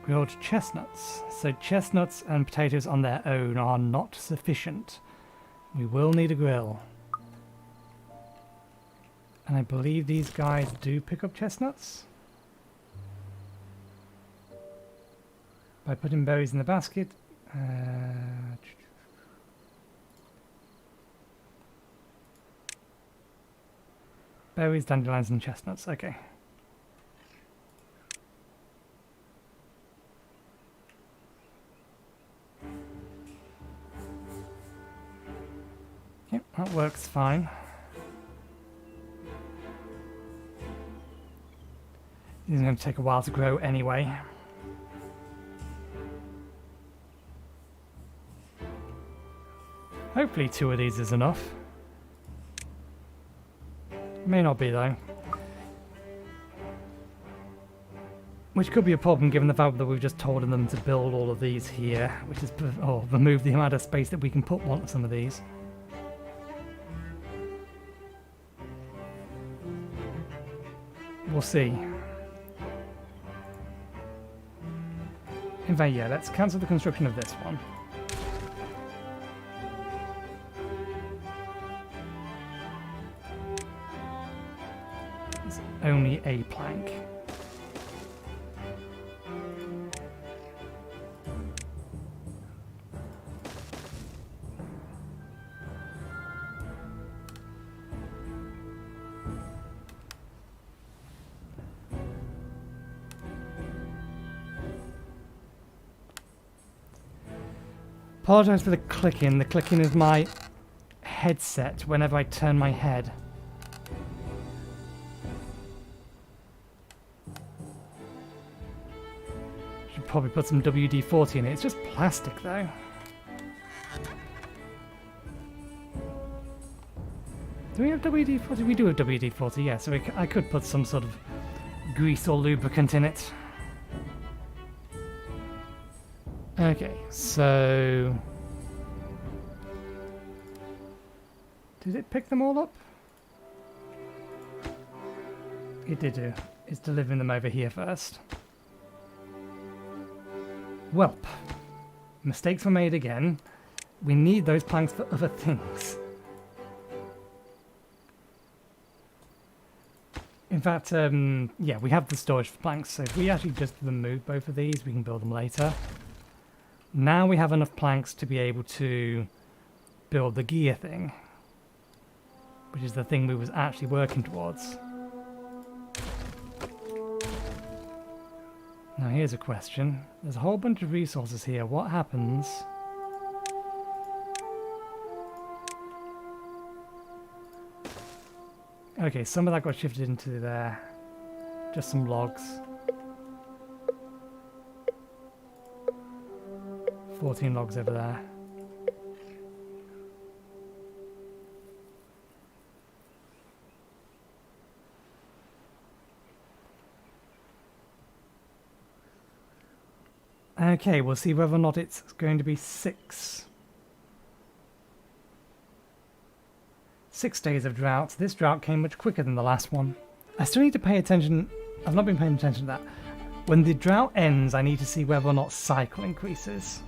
Grilled chestnuts. So chestnuts and potatoes on their own are not sufficient. We will need a grill. And I believe these guys do pick up chestnuts. By putting berries in the basket. Berries, dandelions, and chestnuts. Okay. Yep, that works fine. These are going to take a while to grow anyway. Hopefully 2 of these is enough. May not be though. Which could be a problem given the fact that we've just told them to build all of these here, which is remove the amount of space that we can put one of some of these. We'll see. In fact, yeah, let's cancel the construction of this one. It's only a plank. Apologise for the clicking. The clicking is my headset whenever I turn my head. Should probably put some WD-40 in it. It's just plastic though. Do we have WD-40? We do have WD-40, yeah, so I could put some sort of grease or lubricant in it. Okay, so Did it pick them all up? It did do. It's delivering them over here first. Welp. Mistakes were made again. We need those planks for other things. In fact, yeah, we have the storage for planks, so if we actually just remove both of these, we can build them later. Now we have enough planks to be able to build the gear thing, which is the thing we was actually working towards. Now here's a question. There's a whole bunch of resources here. What happens? Okay, some of that got shifted into there. Just some logs. 14 logs over there. Okay, we'll see whether or not it's going to be 6. 6 days of drought. This drought came much quicker than the last one. I still need to pay attention. I've not been paying attention to that. When the drought ends, I need to see whether or not cycle increases.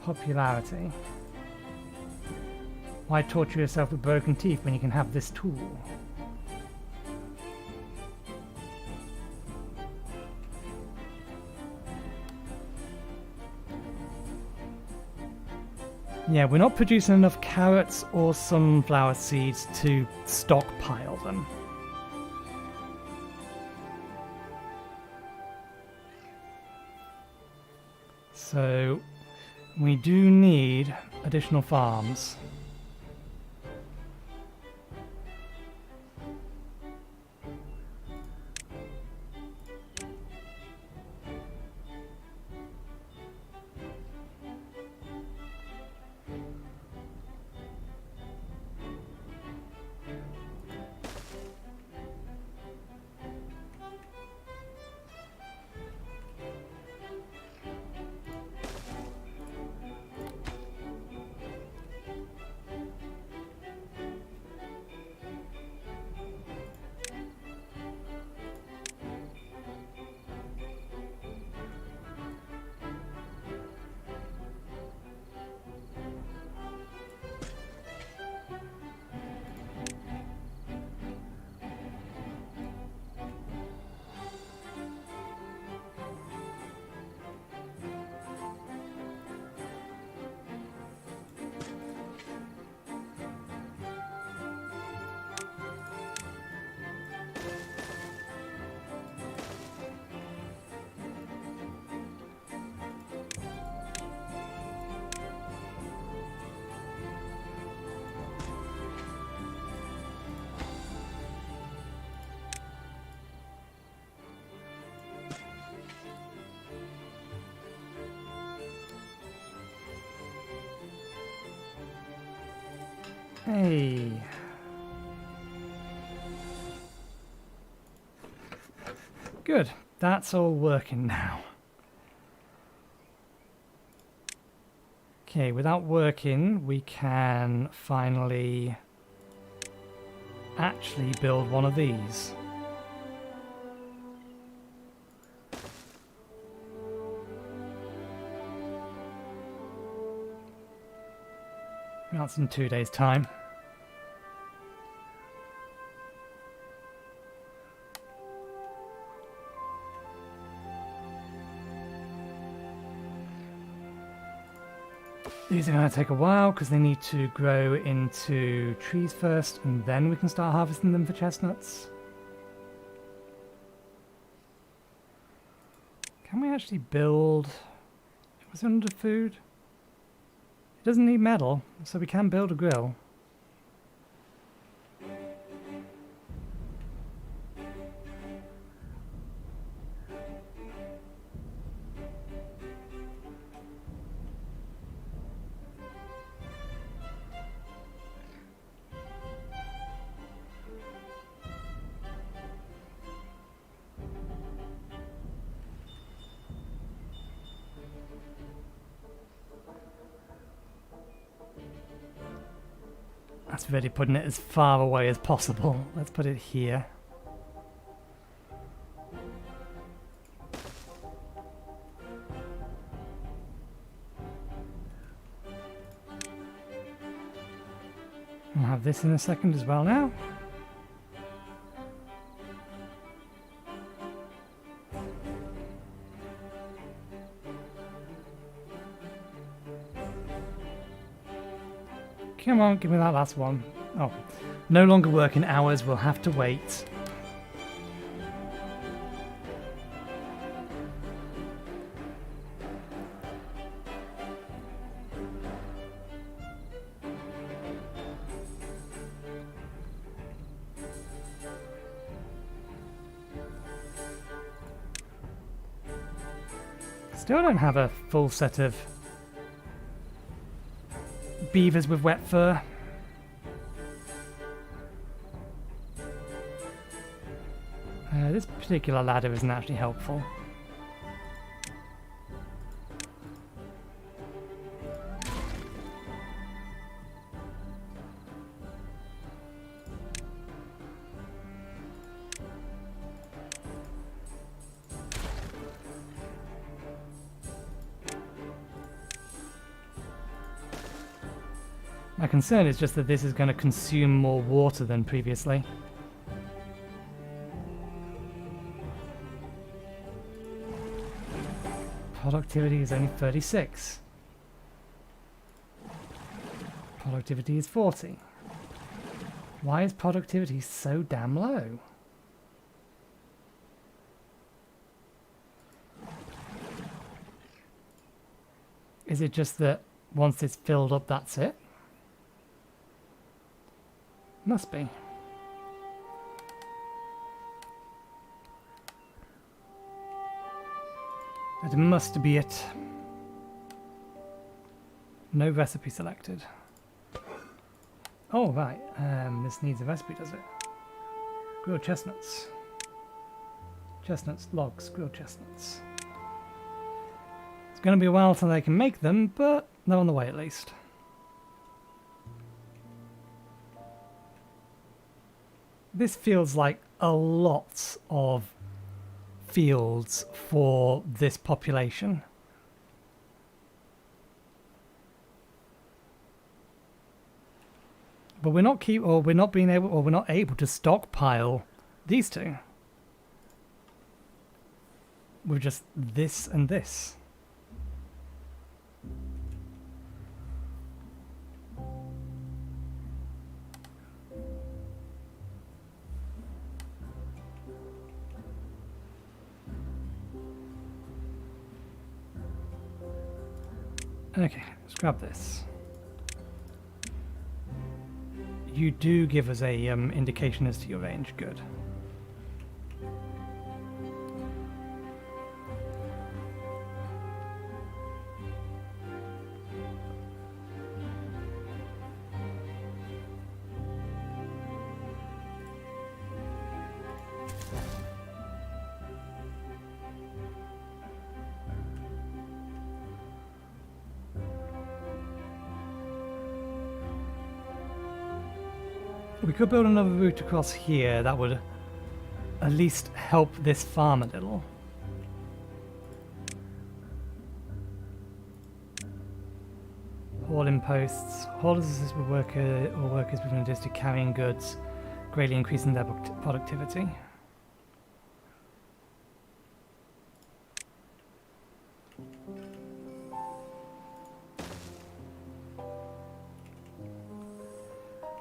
Popularity. Why torture yourself with broken teeth when you can have this tool? Yeah, we're not producing enough carrots or sunflower seeds to stockpile them. So we do need additional farms. Hey. Good. That's all working now. Okay, without working, we can finally actually build one of these. That's in 2 days' time. These are going to take a while because they need to grow into trees first, and then we can start harvesting them for chestnuts. Can we actually build... Was it under food? It doesn't need metal, so we can build a grill. That's really putting it as far away as possible. Let's put it here. We'll have this in a second as well now. Come on, give me that last one. Oh, no longer working hours, we'll have to wait. Still don't have a full set of beavers with wet fur. This particular ladder isn't actually helpful. My concern is just that this is going to consume more water than previously. Productivity is only 36. Productivity is 40. Why is productivity so damn low? Is it just that once it's filled up, that's it? Must be. That must be it. No recipe selected. Oh, right. This needs a recipe, does it? Grilled chestnuts. Chestnuts, logs, grilled chestnuts. It's going to be a while till they can make them, but they're on the way at least. This feels like a lot of fields for this population. But we're not able to stockpile these two. We're just this and this. Okay, let's grab this. You do give us a indication as to your range. Good. We could build another route across here. That would at least help this farm a little. Hauling posts. Haulers assist with workers within a district carrying goods, greatly increasing their productivity.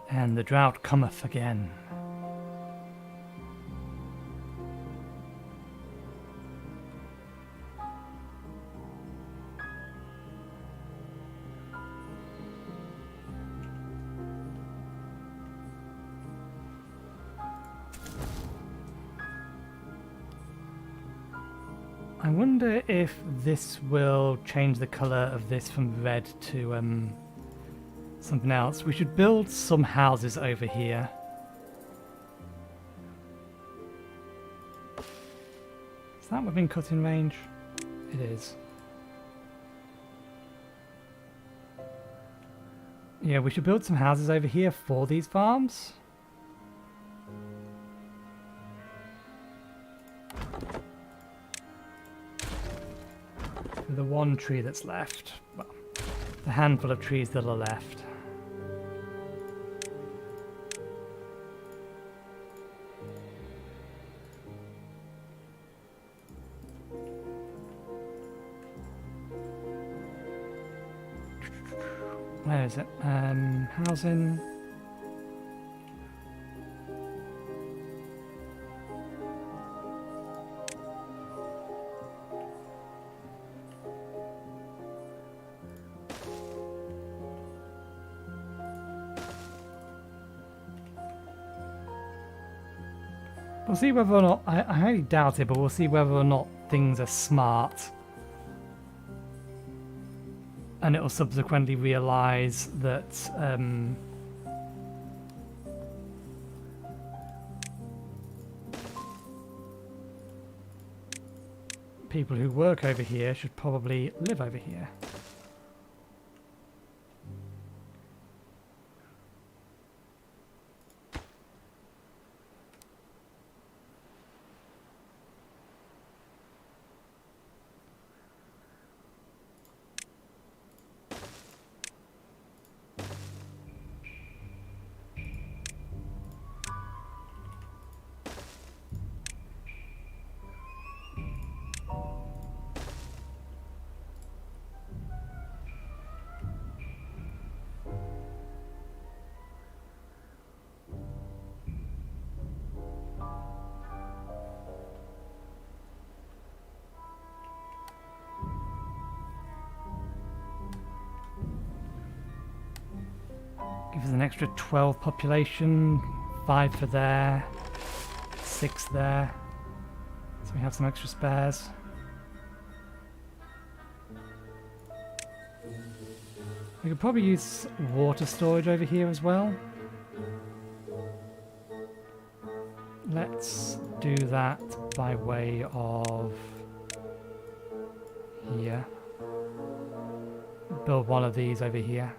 And the drought cometh again. I wonder if this will change the colour of this from red to something else. We should build some houses over here. Is that within cutting range? It is. Yeah, we should build some houses over here for these farms. The one tree that's left. Well, the handful of trees that are left. Where is it? Housing. We'll see whether or not, I highly doubt it, but we'll see whether or not things are smart. And it will subsequently realise that people who work over here should probably live over here. Give us an extra 12 population, 5 for there, 6 there. So we have some extra spares. We could probably use water storage over here as well. Let's do that by way of here. Build one of these over here.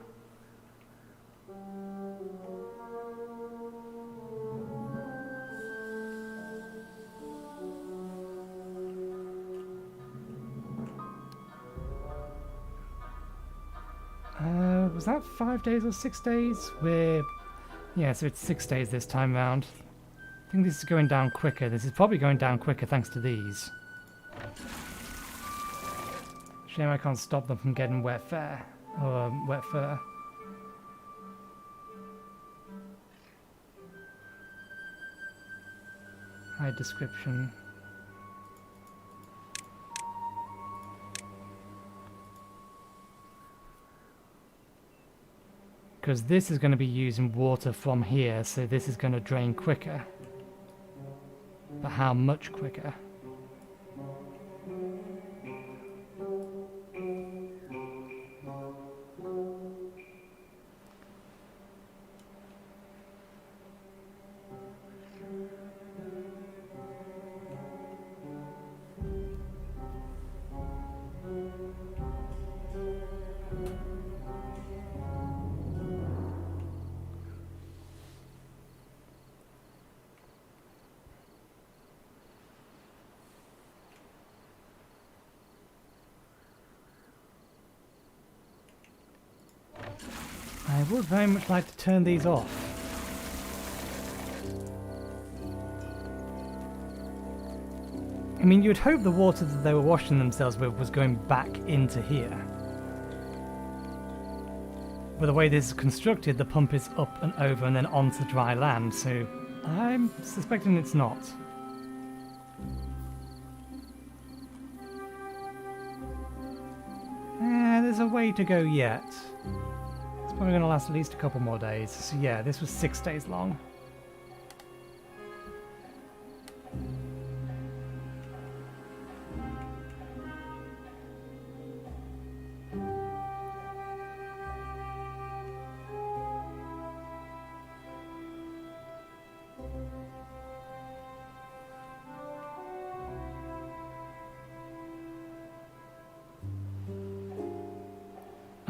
Was that 5 days or 6 days? Yeah, so it's 6 days this time round. I think this is going down quicker. This is probably going down quicker thanks to these. Shame I can't stop them from getting wet fur. Or wet fur. Hide description. Because this is going to be using water from here, so this is going to drain quicker. But how much quicker? I would very much like to turn these off. I mean, you'd hope the water that they were washing themselves with was going back into here. But the way this is constructed, the pump is up and over and then onto dry land, so I'm suspecting it's not. There's a way to go yet. It's probably going to last at least a couple more days. So yeah, this was 6 days long.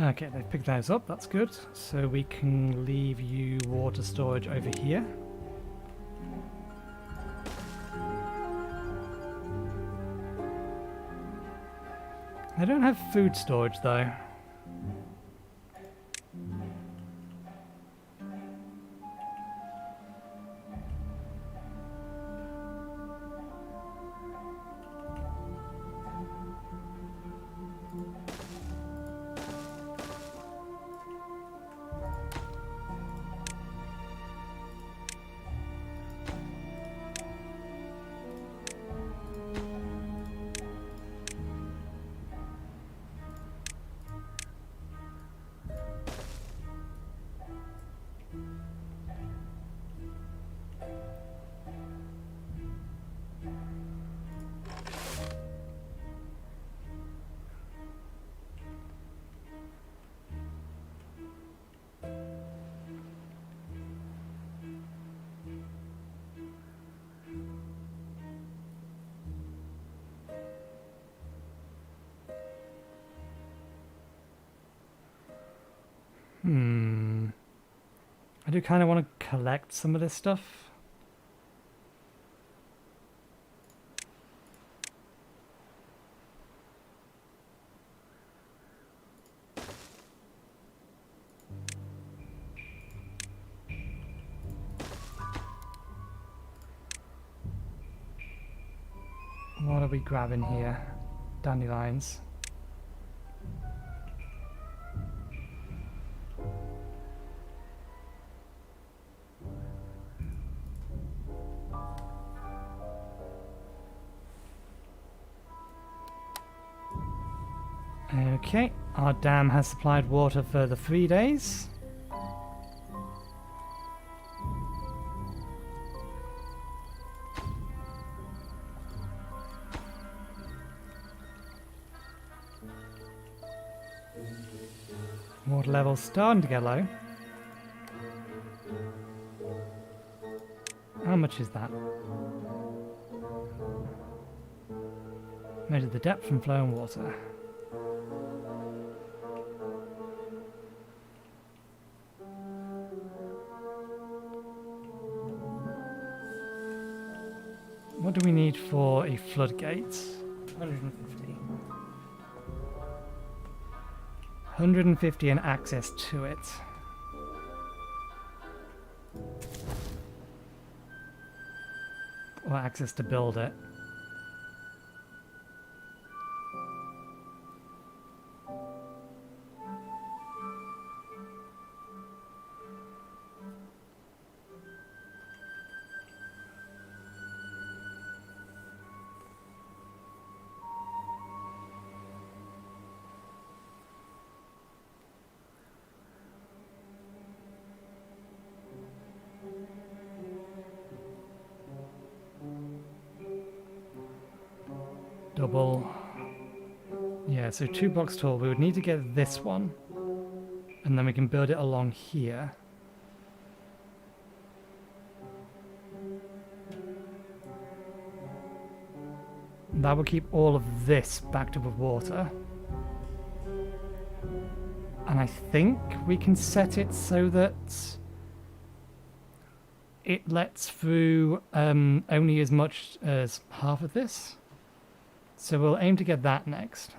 Okay, they've picked those up, that's good. So we can leave you water storage over here. I don't have food storage though. I do kind of want to collect some of this stuff. What are we grabbing here? Dandelions. Okay, our dam has supplied water for the 3 days. Water level's starting to get low. How much is that? Measure the depth from flowing water. What do we need for a floodgate? 150. 150 and access to it. Or access to build it. Double. Yeah, so 2 blocks tall. We would need to get this one. And then we can build it along here. That will keep all of this backed up with water. And I think we can set it so that it lets through only as much as half of this. So we'll aim to get that next.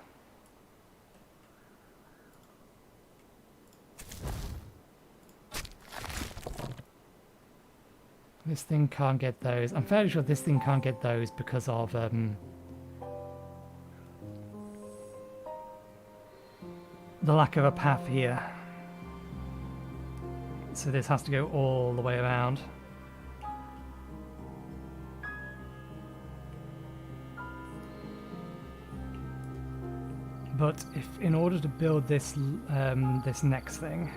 This thing can't get those. I'm fairly sure this thing can't get those because of the lack of a path here. So this has to go all the way around. But if, in order to build this this next thing,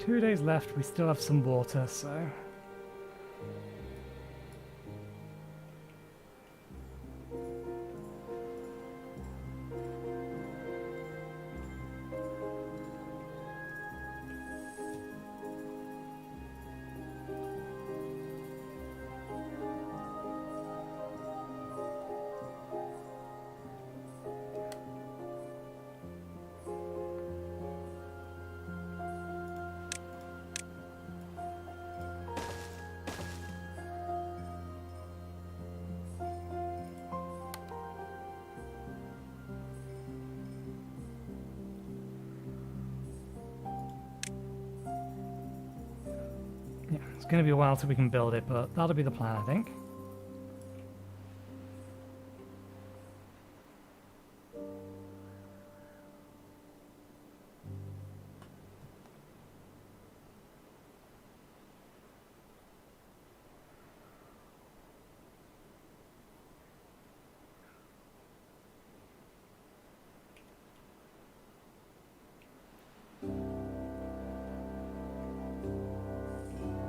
2 days left, we still have some water, so... Yeah, it's going to be a while till we can build it, but that'll be the plan, I think.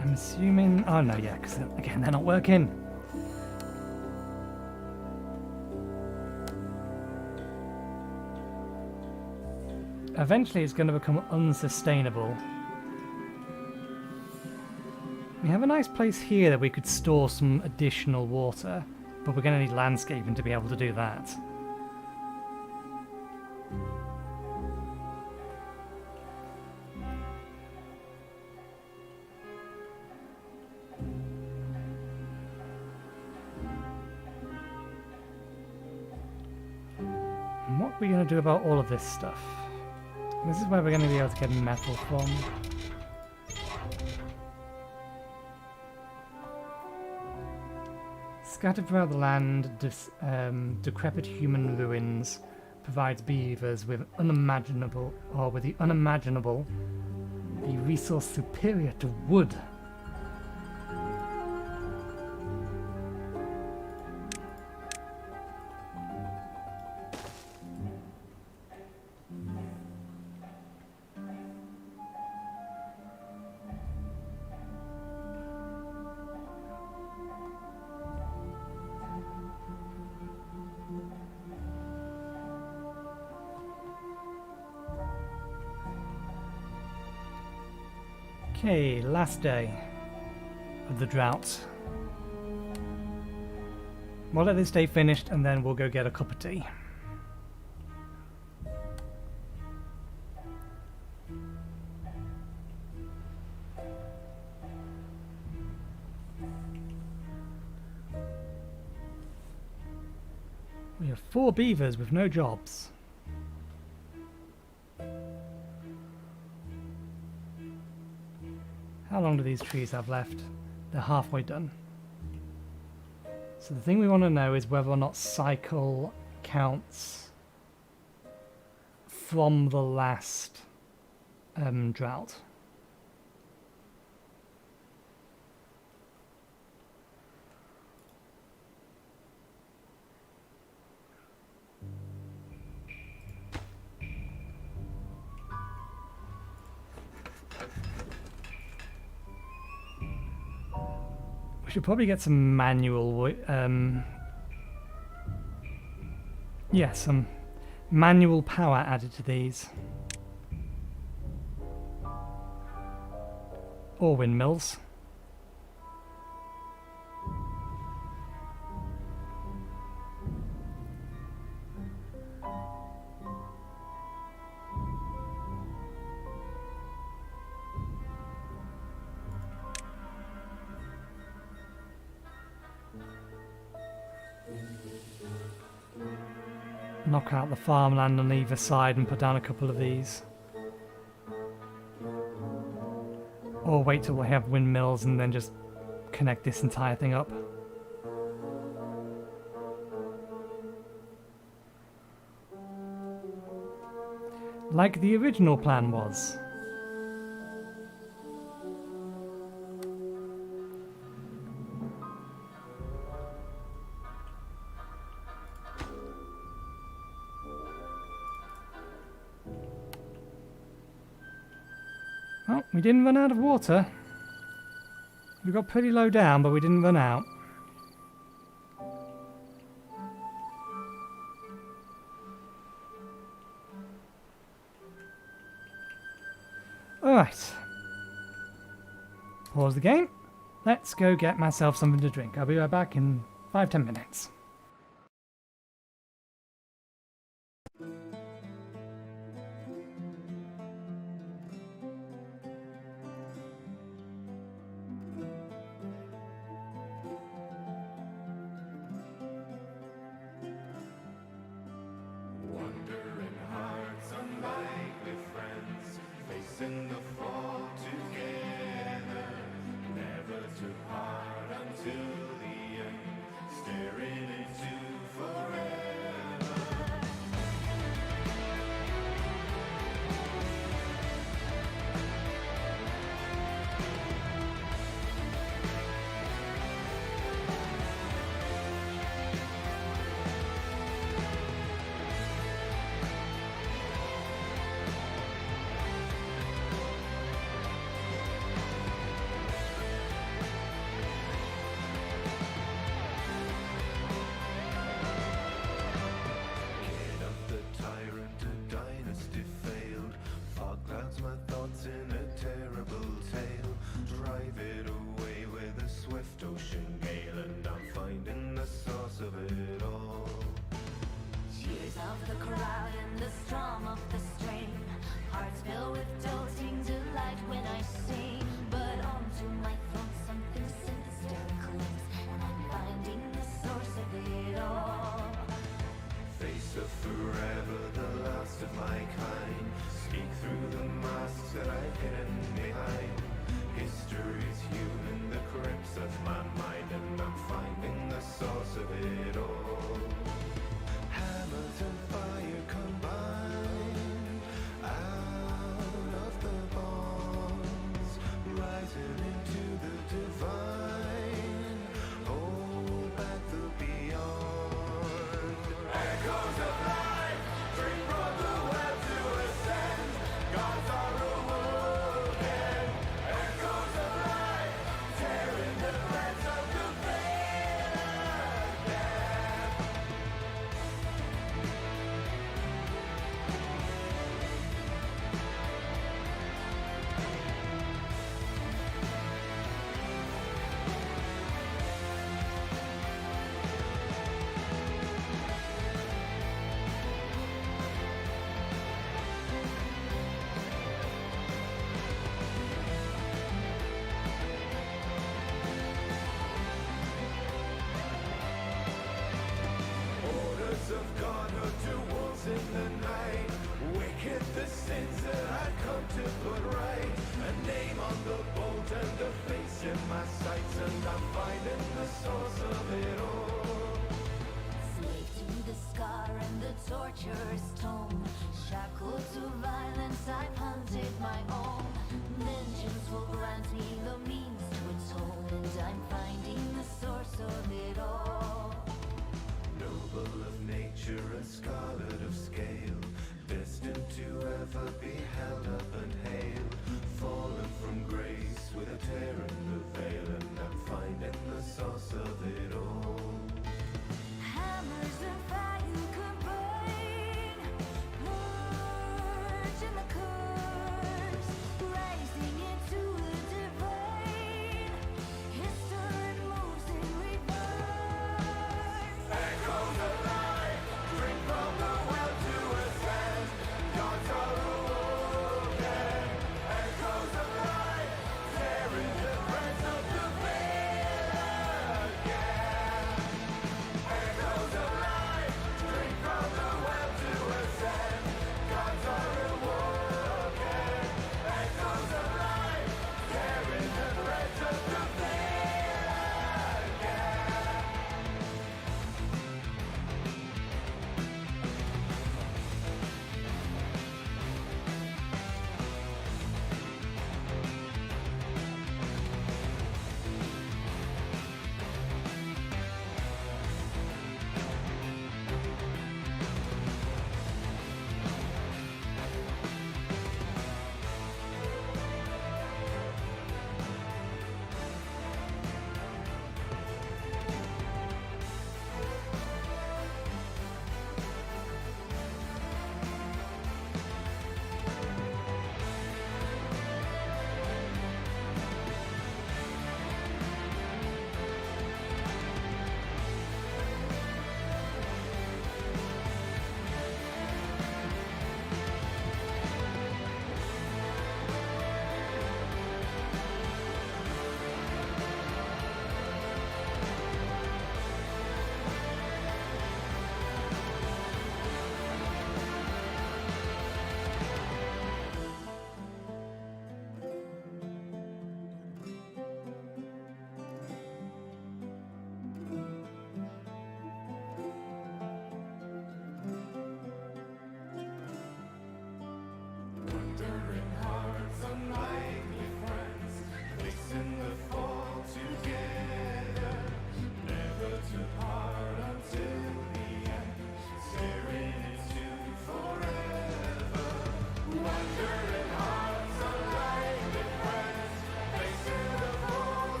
I'm assuming... Oh no, yeah, because again, they're not working. Eventually it's going to become unsustainable. We have a nice place here that we could store some additional water, but we're going to need landscaping to be able to do that. And what are we going to do about all of this stuff? This is where we're going to be able to get metal from. Scattered throughout the land, decrepit human ruins provides beavers with the unimaginable, the resource superior to wood. Okay, last day of the drought. We'll let this day finished and then we'll go get a cup of tea. We have 4 beavers with no jobs. How long do these trees have left? They're halfway done. So the thing we want to know is whether or not cycle counts from the last drought. We should probably get some manual, some manual power added to these. Or windmills. Knock out the farmland on either side and put down a couple of these. Or wait till we have windmills and then just connect this entire thing up. Like the original plan was. Well, We didn't run out of water. We got pretty low down, but we didn't run out. Alright. Pause the game. Let's go get myself something to drink. I'll be right back in 5-10 minutes. Wandering hearts, unlikely friends, facing the fall together, never to part until the end, staring into forever. Kid of the tyrant, a dynasty failed. Fog clouds my thoughts in a terrible tale. Drive it away with a swift ocean gale, and I'm finding the source of it all. Tears of the crowd and the strum of the string. Hearts filled with doting delight when I sing. But onto my throat something sinister clings, and I'm finding the source of it all. Face of forever, the last of my kind. Speak through the masks that I've hidden behind. History's hewn in the crypts of my mind, and I'm finding the source of it all. Hammers and fire combine out of the bonds, rising into the divine. Hold back the beyond. Echoes of life, drink from the well to ascend. Gods are awoken. Echoes of life, tearing the threads of the veil again. Orders of God are to wolves in the night. Wicked the sins that I come to put right. A name on the bolt and a face in my sights, and I'm finding the source of it all. Slave to the scar and the torturer's tone. Shackled to violence, I've hunted my own. Vengeance will grant me the means to atone, and I'm finding the source of it all. Noble of nature, a scarlet of scale, destined to ever be held up and hailed. Fallen from grace with a tear in the veil, and I'm finding the source of it all. Hammers and fire combine, purging the curse, rising into the divine. History moves in reverse. Echoes of life, drink from the well to ascend. Gods are awoken. Echoes of life, tearing the threads of the veil again.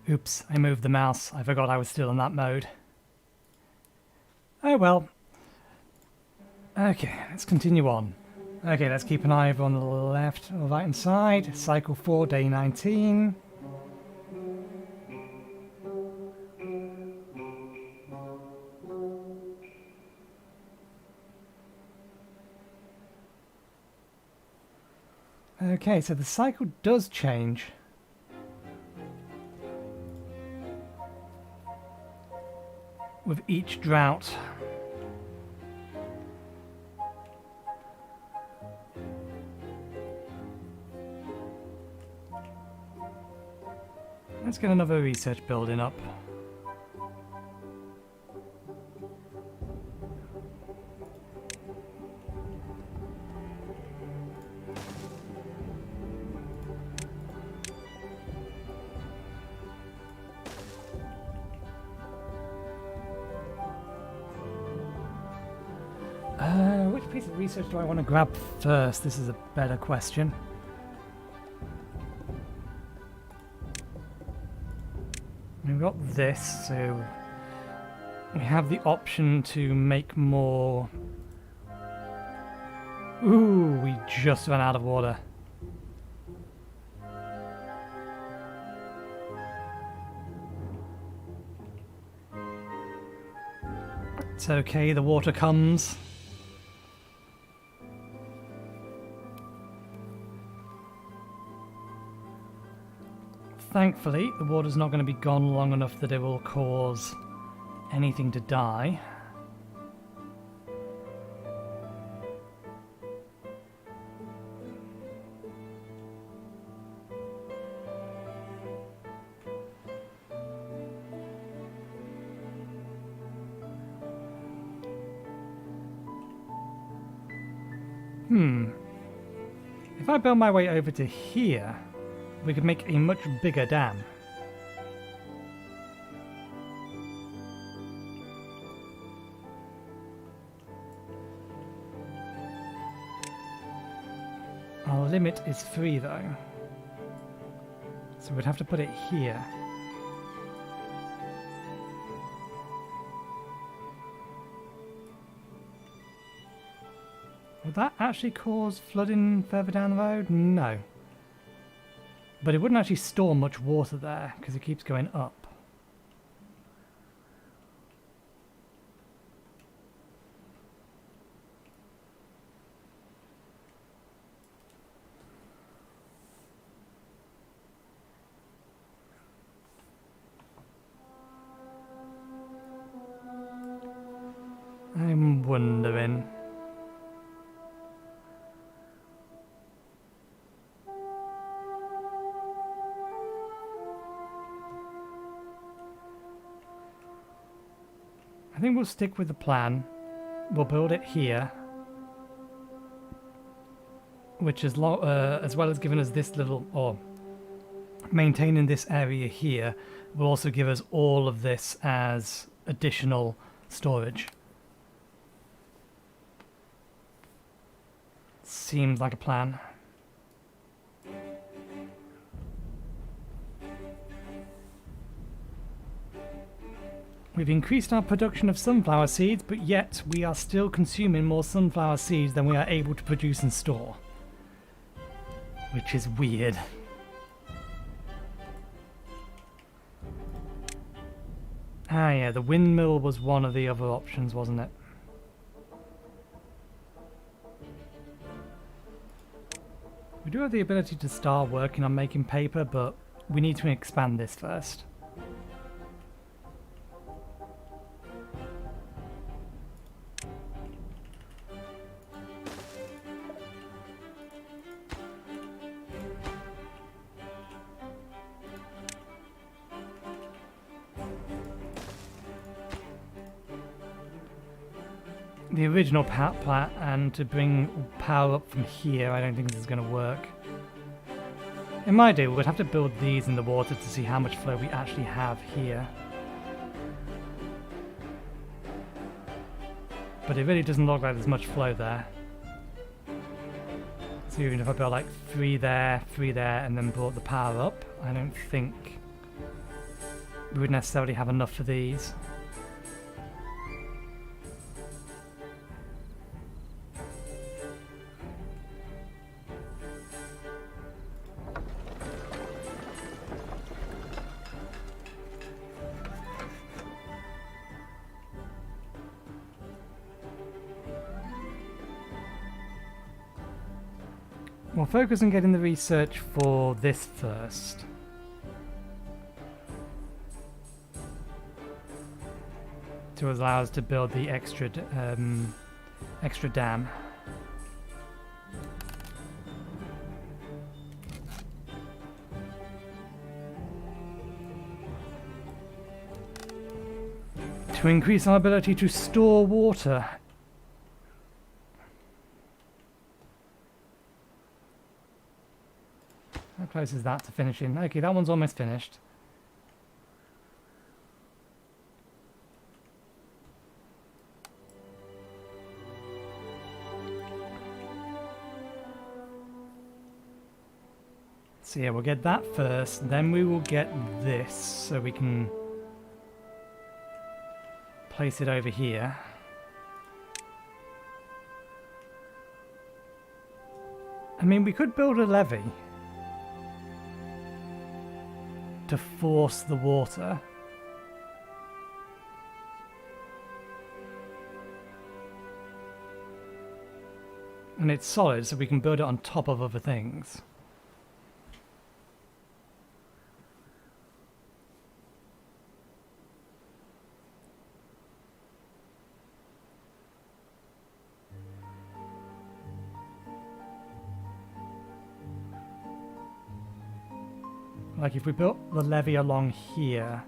Oops, I moved the mouse. I forgot I was still in that mode. Oh well. Okay, let's continue on. Okay, let's keep an eye over on the left or right hand side. Cycle 4, day 19. Okay, so the cycle does change. With each drought. Let's get another research building up. Which piece of research do I want to grab first? This is a better question. We've got this, so we have the option to make more. Ooh, we just ran out of water. It's okay, the water comes. Thankfully, the water's not going to be gone long enough that it will cause anything to die. If I build my way over to here, we could make a much bigger dam. Our limit is 3 though, so we'd have to put it here. Would that actually cause flooding further down the road? No. But it wouldn't actually store much water there, because it keeps going up. I'm wondering. I think we'll stick with the plan. We'll build it here, which is as well as giving us this little, or maintaining this area here, will also give us all of this as additional storage. Seems like a plan. We've increased our production of sunflower seeds, but yet we are still consuming more sunflower seeds than we are able to produce and store. Which is weird. Ah yeah, the windmill was one of the other options, wasn't it? We do have the ability to start working on making paper, but we need to expand this first. The original power plant, and to bring power up from here, I don't think this is going to work. It might do, we'd have to build these in the water to see how much flow we actually have here. But it really doesn't look like there's much flow there. So even if I build like 3 there, and then brought the power up, I don't think we would necessarily have enough for these. We'll focus on getting the research for this first. To allow us to build the extra dam. To increase our ability to store water. How close is that to finishing? Okay, that one's almost finished. So yeah, we'll get that first, then we will get this, so we can place it over here. I mean, we could build a levee to force the water. And it's solid, so we can build it on top of other things. Like if we built the levee along here,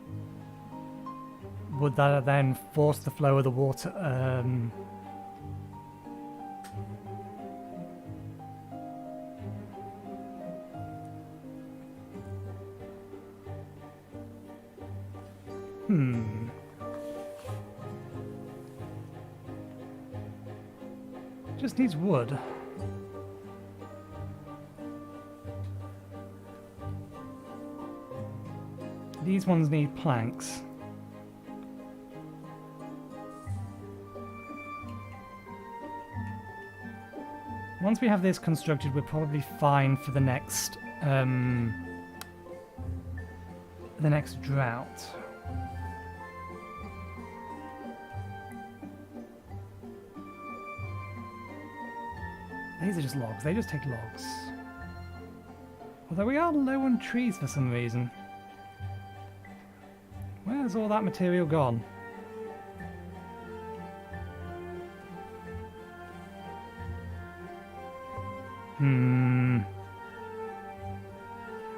would that then force the flow of the water? Just needs wood. These ones need planks. Once we have this constructed, we're probably fine for the next drought. These are just logs. They just take logs. Although we are low on trees for some reason. Where's all that material gone?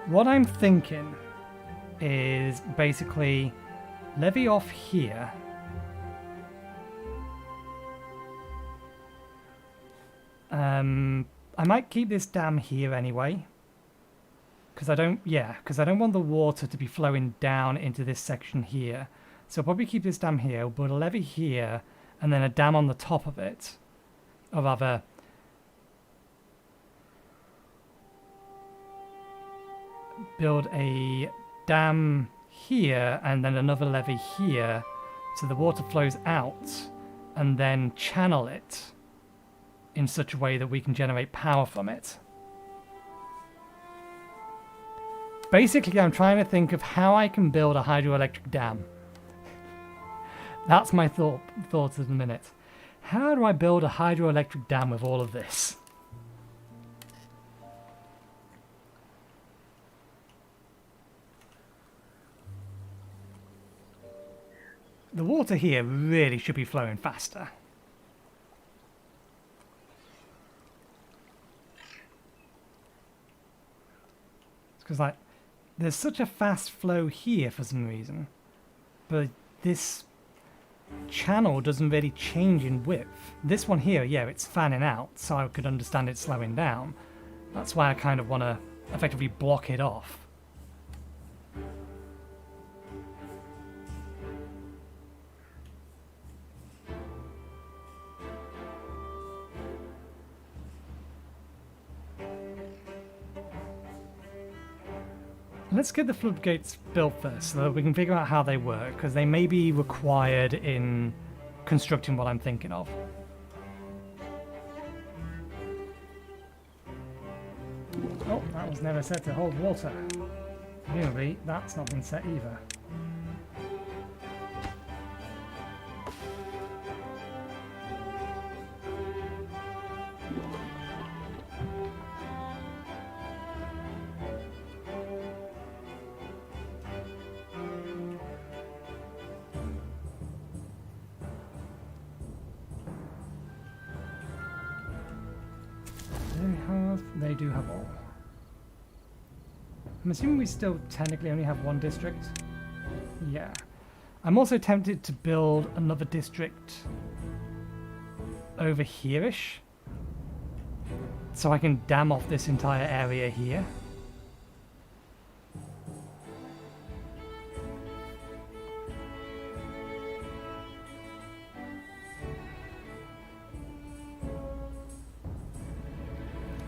What I'm thinking is basically levee off here. I might keep this dam here anyway. Because I don't want the water to be flowing down into this section here. So I'll probably keep this dam here, build a levee here, and then a dam on the top of it. Or rather, build a dam here, and then another levee here, so the water flows out, and then channel it in such a way that we can generate power from it. Basically, I'm trying to think of how I can build a hydroelectric dam. That's my thoughts at the minute. How do I build a hydroelectric dam with all of this? The water here really should be flowing faster. Because like, there's such a fast flow here for some reason, but this channel doesn't really change in width. This one here, yeah, it's fanning out, so I could understand it slowing down. That's why I kind of want to effectively block it off. Let's get the floodgates built first so that we can figure out how they work, because they may be required in constructing what I'm thinking of. Oh, that was never set to hold water. Presumably, that's not been set either. They do have all. I'm assuming we still technically only have one district. Yeah. I'm also tempted to build another district over here-ish, so I can dam off this entire area here.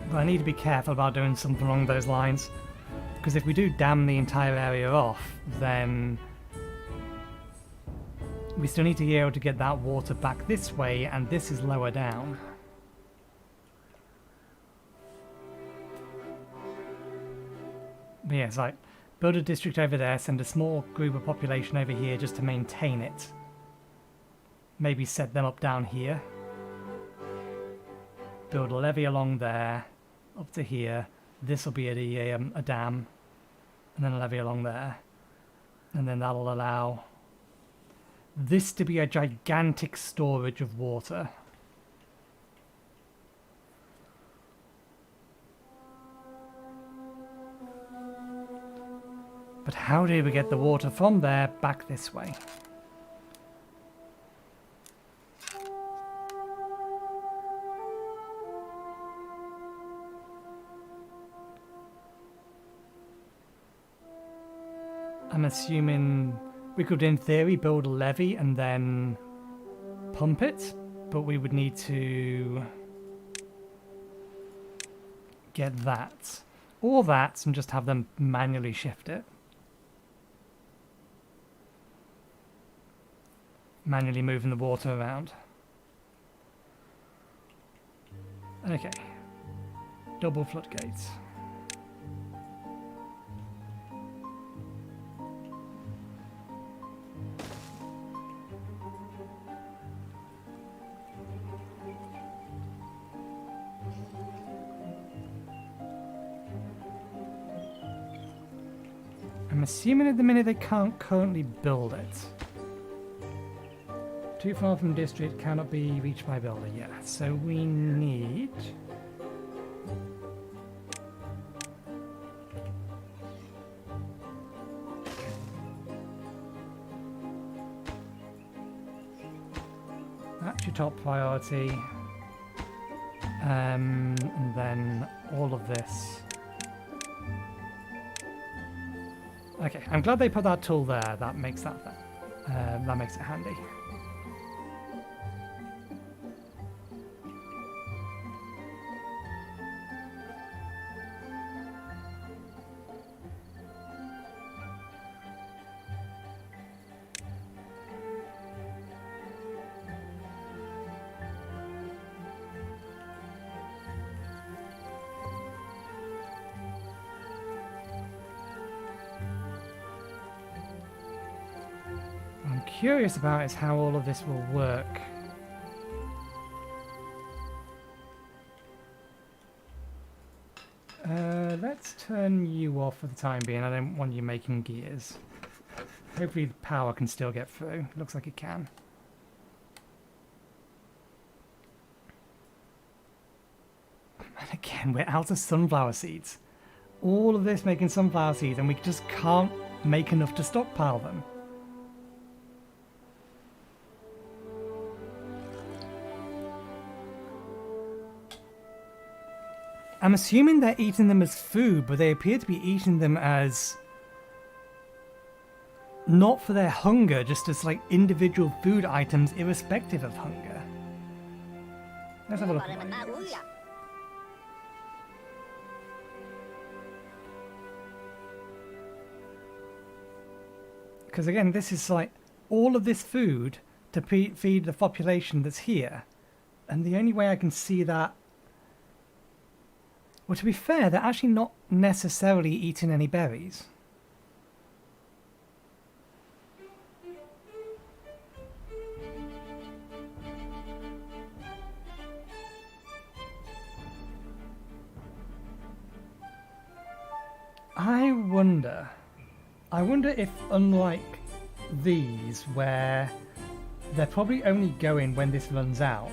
But I need to be careful about doing something along those lines, because if we do dam the entire area off, then we still need to be able to get that water back this way, and this is lower down. But yeah, it's like, build a district over there, send a small group of population over here just to maintain it. Maybe set them up down here. Build a levee along there, up to here. This will be a dam, and then a levee along there. And then that'll allow this to be a gigantic storage of water. But how do we get the water from there back this way? I'm assuming we could, in theory, build a levee and then pump it, but we would need to get that. Or that, and just have them manually shift it. Manually moving the water around. Okay. Double floodgates. I'm assuming at the minute they can't currently build it. Too far from district, cannot be reached by builder. Yeah, so we need... That's your top priority. And then all of this. Okay, I'm glad they put that tool there. That makes that makes it handy. Curious about is how all of this will work. Let's turn you off for the time being. I don't want you making gears. Hopefully the power can still get through. Looks like it can. And again, we're out of sunflower seeds. All of this making sunflower seeds, and we just can't make enough to stockpile them. I'm assuming they're eating them as food, but they appear to be eating them as... not for their hunger, just as like individual food items irrespective of hunger. Let's have a look at what it is. Because again, this is like all of this food to feed the population that's here. And the only way I can see that... Well, to be fair, they're actually not necessarily eating any berries. I wonder if, unlike these, where they're probably only going when this runs out,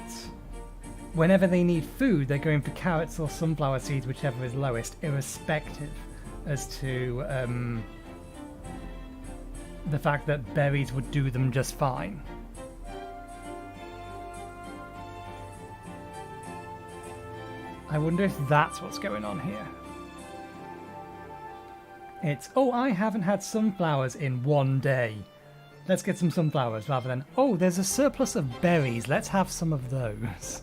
whenever they need food, they're going for carrots or sunflower seeds, whichever is lowest, irrespective as to the fact that berries would do them just fine. I wonder if that's what's going on here. It's, oh, I haven't had sunflowers in 1 day. Let's get some sunflowers, rather than, oh, there's a surplus of berries. Let's have some of those.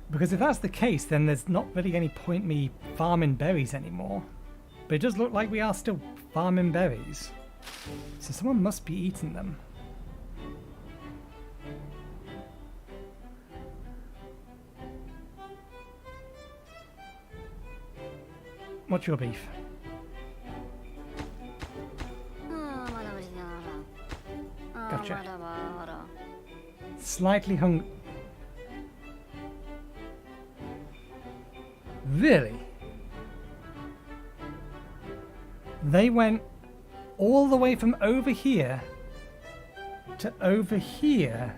Because if that's the case, then there's not really any point me farming berries anymore. But it does look like we are still farming berries. So someone must be eating them. What's your beef? Gotcha. Slightly hungry. Really? They went all the way from over here to over here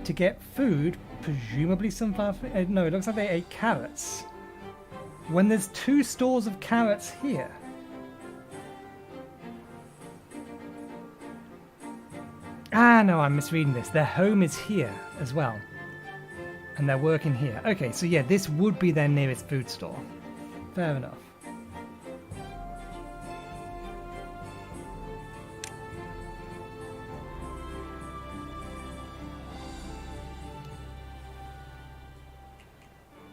to get food, presumably sunflower. No, it looks like they ate carrots. When there's 2 stores of carrots here. Ah, no, I'm misreading this. Their home is here as well. And they're working here. Okay, so yeah, this would be their nearest food store. Fair enough.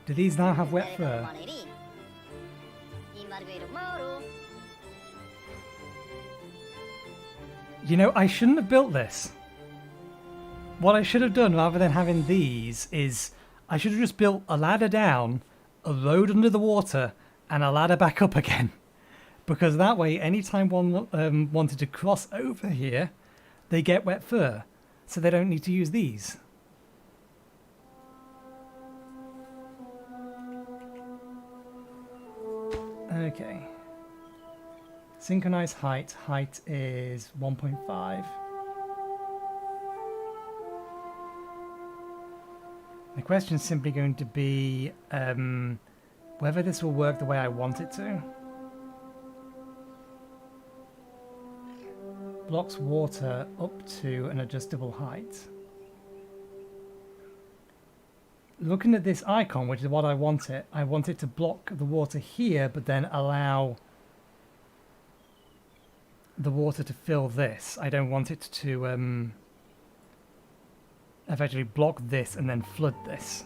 Do these now have wet fur? You know, I shouldn't have built this. What I should have done, rather than having these, is I should have just built a ladder down, a road under the water, and a ladder back up again. Because that way, anytime one wanted to cross over here, they get wet fur. So they don't need to use these. Okay. Synchronized height. Height is 1.5. The question is simply going to be whether this will work the way I want it to. Blocks water up to an adjustable height. Looking at this icon, which is what I want it to block the water here, but then allow the water to fill this. I don't want it to effectively block this and then flood this.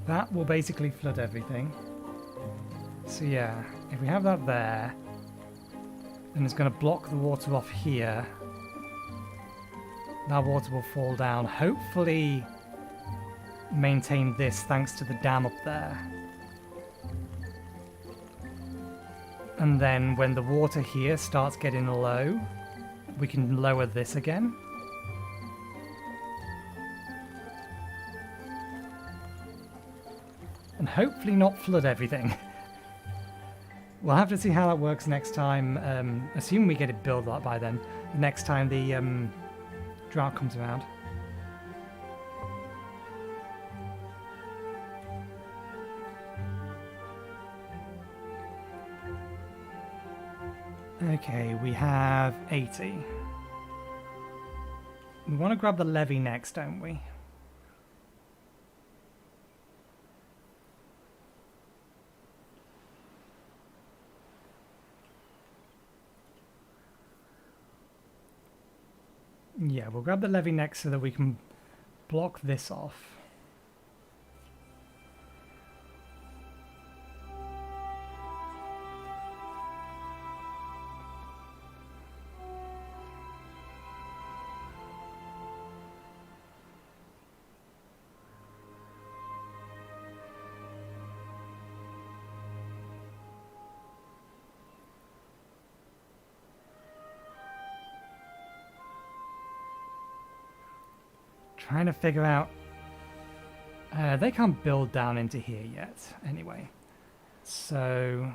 That will basically flood everything. So yeah, if we have that there, then it's going to block the water off here. That water will fall down, hopefully maintain this thanks to the dam up there. And then when the water here starts getting low, we can lower this again. And hopefully not flood everything. We'll have to see how that works next time, assuming we get it built up by then, the next time the drought comes around. Okay, we have 80. We want to grab the levy next, don't we? Yeah, we'll grab the levy next so that we can block this off. Trying to figure out... they can't build down into here yet, anyway. So...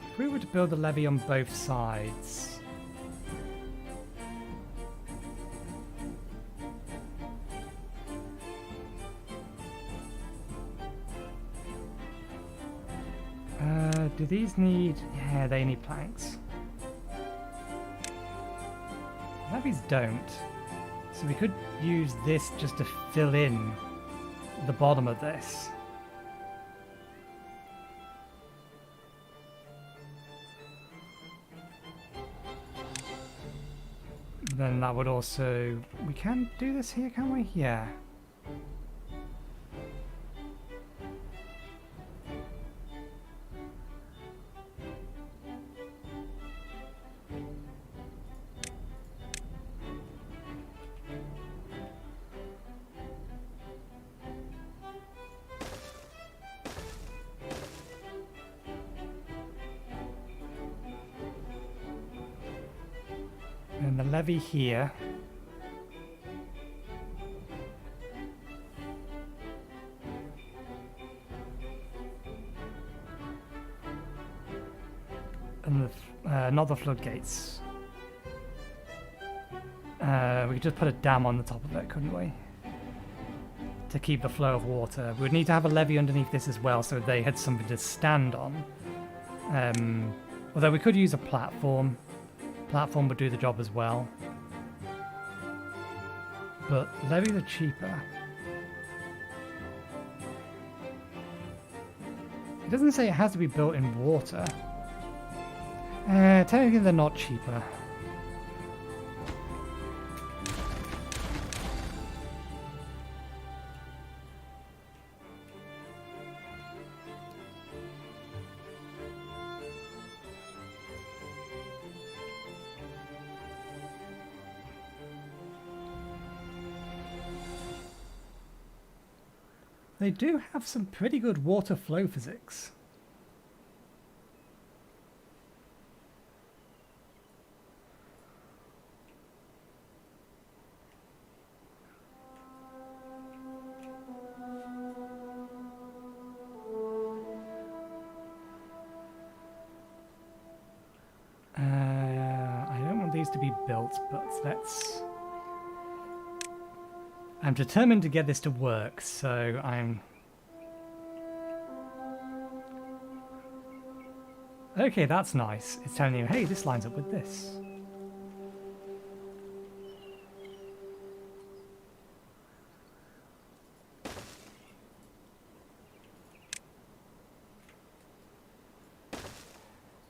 if we were to build a levee on both sides... do these need... yeah, they need planks. Levees don't. So we could use this just to fill in the bottom of this. Then that would also... we can do this here, can we? Yeah. And the levee here. And the, not the floodgates. We could just put a dam on the top of it, couldn't we? To keep the flow of water. We would need to have a levee underneath this as well so they had something to stand on. Although we could use a platform. Platform would do the job as well. But levees are cheaper. It doesn't say it has to be built in water. Technically they're not cheaper. They do have some pretty good water flow physics. I don't want these to be built, but let's... I'm determined to get this to work, so I'm... Okay, that's nice. It's telling you, hey, this lines up with this.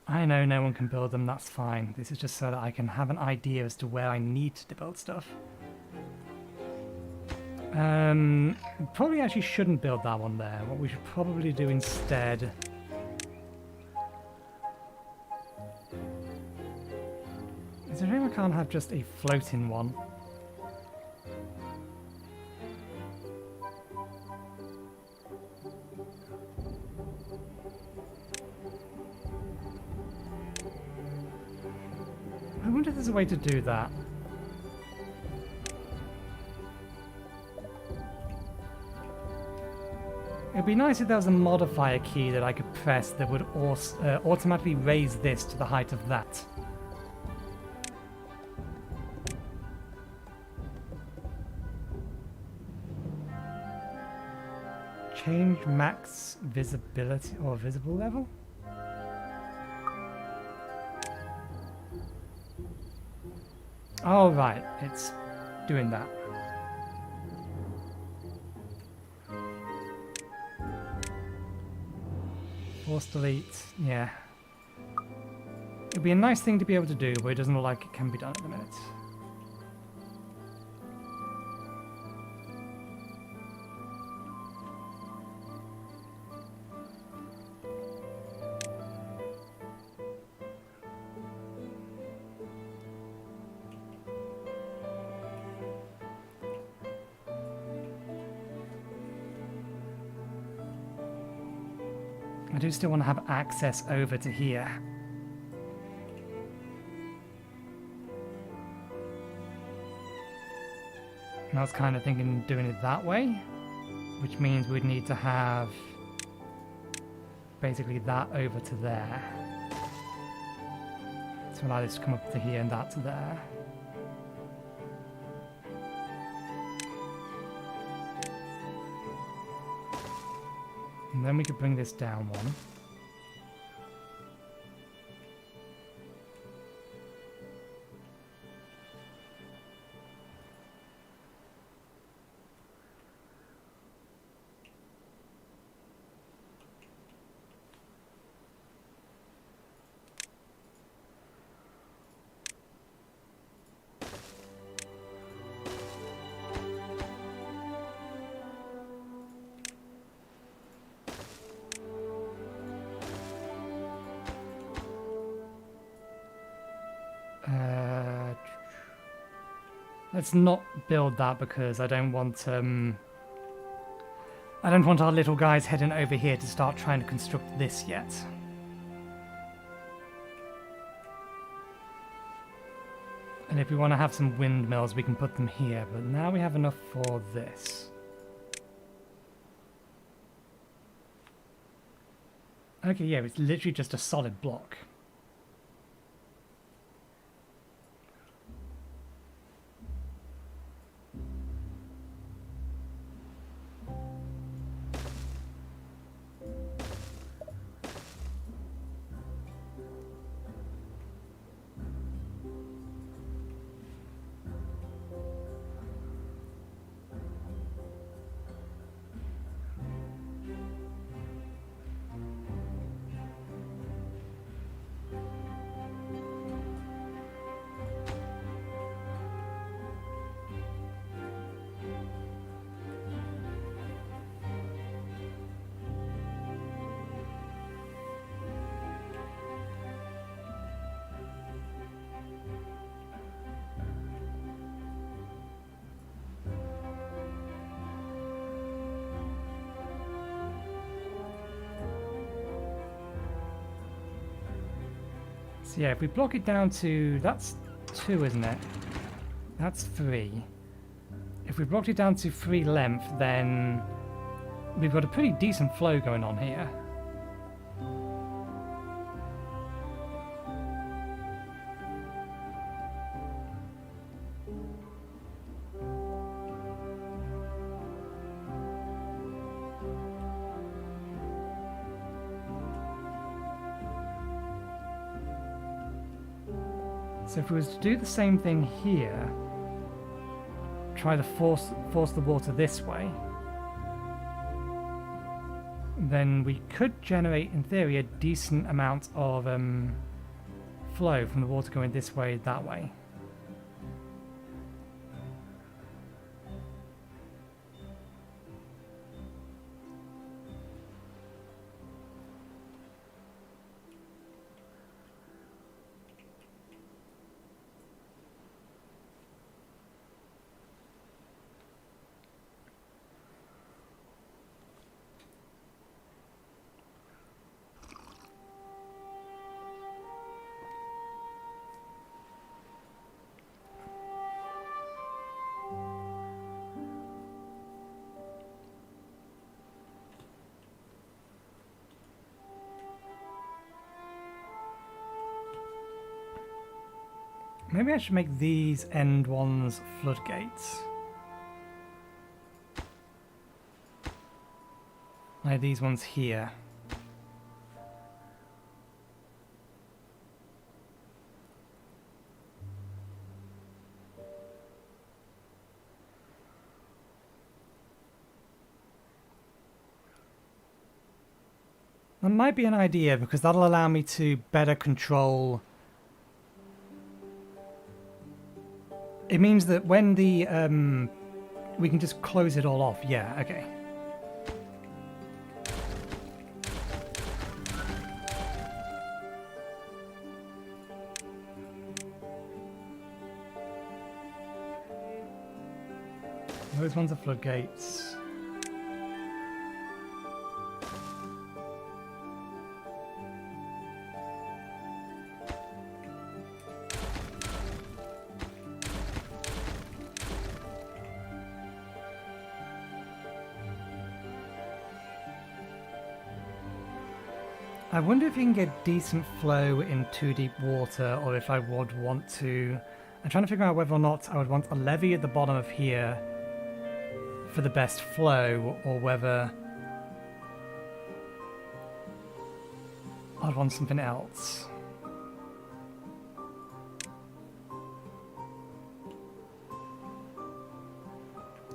I know no one can build them, that's fine. This is just so that I can have an idea as to where I need to build stuff. Probably actually shouldn't build that one there. What we should probably do instead... Is there a reason I can't have just a floating one? I wonder if there's a way to do that. It'd be nice if there was a modifier key that I could press that would automatically raise this to the height of that. Change max visibility or visible level? Oh right, it's doing that. Force delete, yeah. It'd be a nice thing to be able to do, but it doesn't look like it can be done at the minute. I do still want to have access over to here. And I was kind of thinking doing it that way, which means we'd need to have basically that over to there. To allow this to come up to here and that to there. And then we could bring this down one. Let's not build that because I don't want our little guys heading over here to start trying to construct this yet. And if we want to have some windmills, we can put them here, but now we have enough for this. Okay, yeah, it's literally just a solid block. So yeah, if we block it down to... that's 2, isn't it? That's 3. If we blocked it down to 3 length, then we've got a pretty decent flow going on here. So if we was to do the same thing here, try to force the water this way, then we could generate, in theory, a decent amount of flow from the water going this way, that way. Maybe I should make these end ones floodgates. Like these ones here. That might be an idea because that'll allow me to better control. It means that when the we can just close it all off. Yeah, okay. Those ones are floodgates. I wonder if you can get decent flow in too deep water, or if I would want to... I'm trying to figure out whether or not I would want a levee at the bottom of here for the best flow, or whether I'd want something else.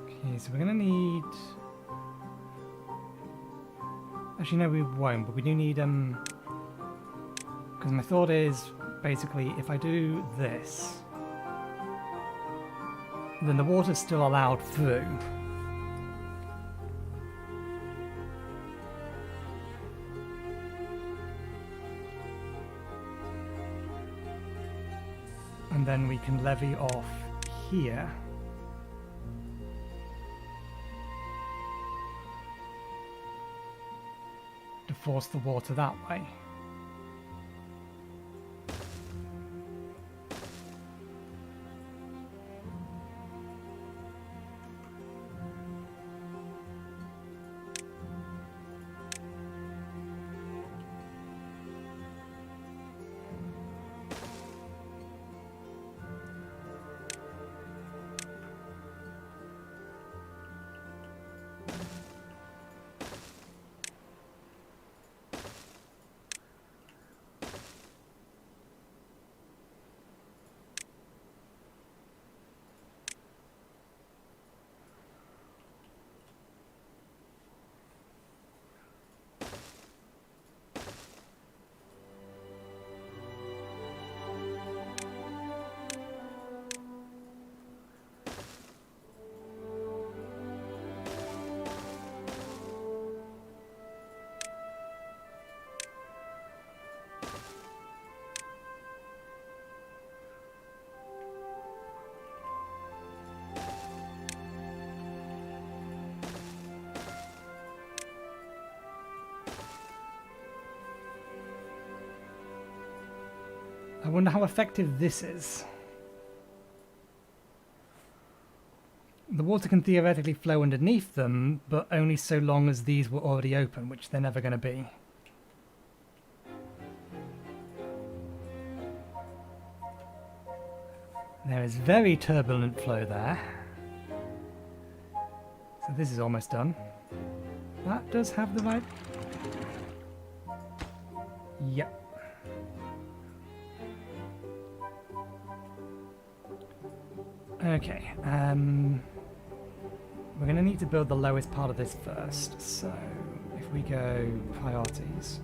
Okay, so we're gonna need... Actually, no, we won't, but we do need, because my thought is, basically, if I do this, then the water's still allowed through. And then we can levee off here. To force the water that way. I wonder how effective this is. The water can theoretically flow underneath them, but only so long as these were already open, which they're never going to be. There is very turbulent flow there. So this is almost done. That does have the right... Yep. Okay, we're going to need to build the lowest part of this first, so if we go priorities.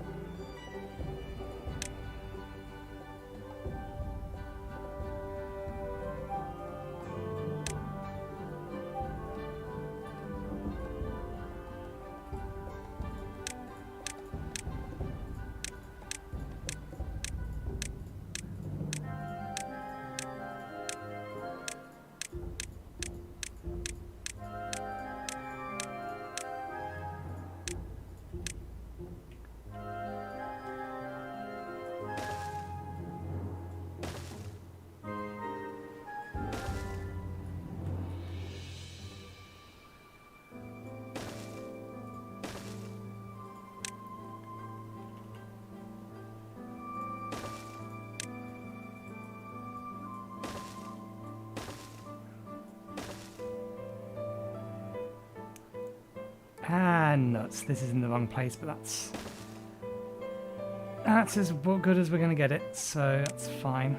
10 nuts. This is in the wrong place, but that's as good as we're going to get it, so that's fine.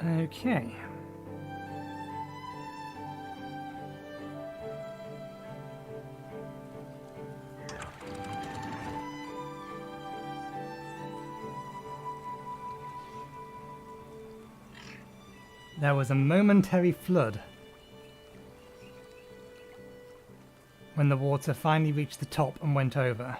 Okay. There was a momentary flood when the water finally reached the top and went over.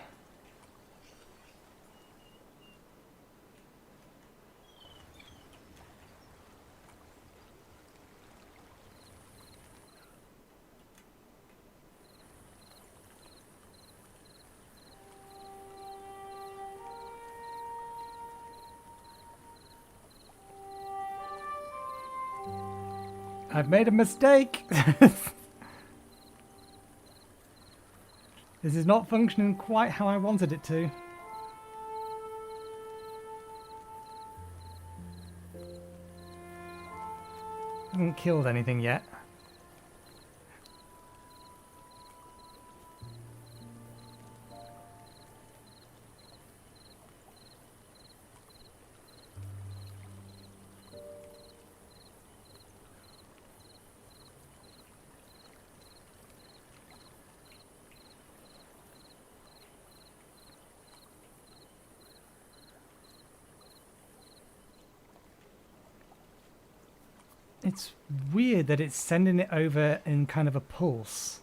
I've made a mistake! This is not functioning quite how I wanted it to. I haven't killed anything yet. It's weird that it's sending it over in kind of a pulse.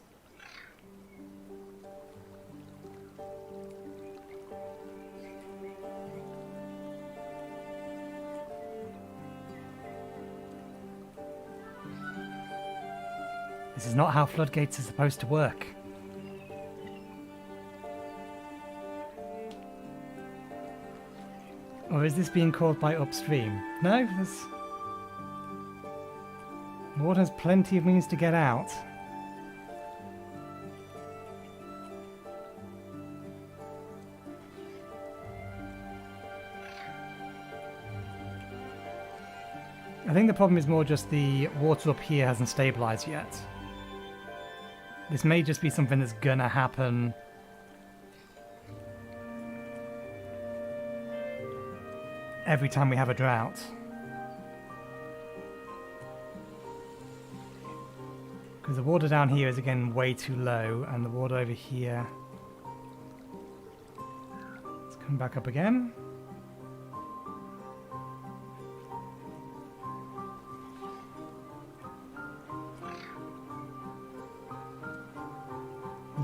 This is not how floodgates are supposed to work. Or is this being caused by upstream? No, there's... Water has plenty of means to get out. I think the problem is more just the water up here hasn't stabilized yet. This may just be something that's gonna happen every time we have a drought. Because the water down here is again way too low, and the water over here... Let's come back up again.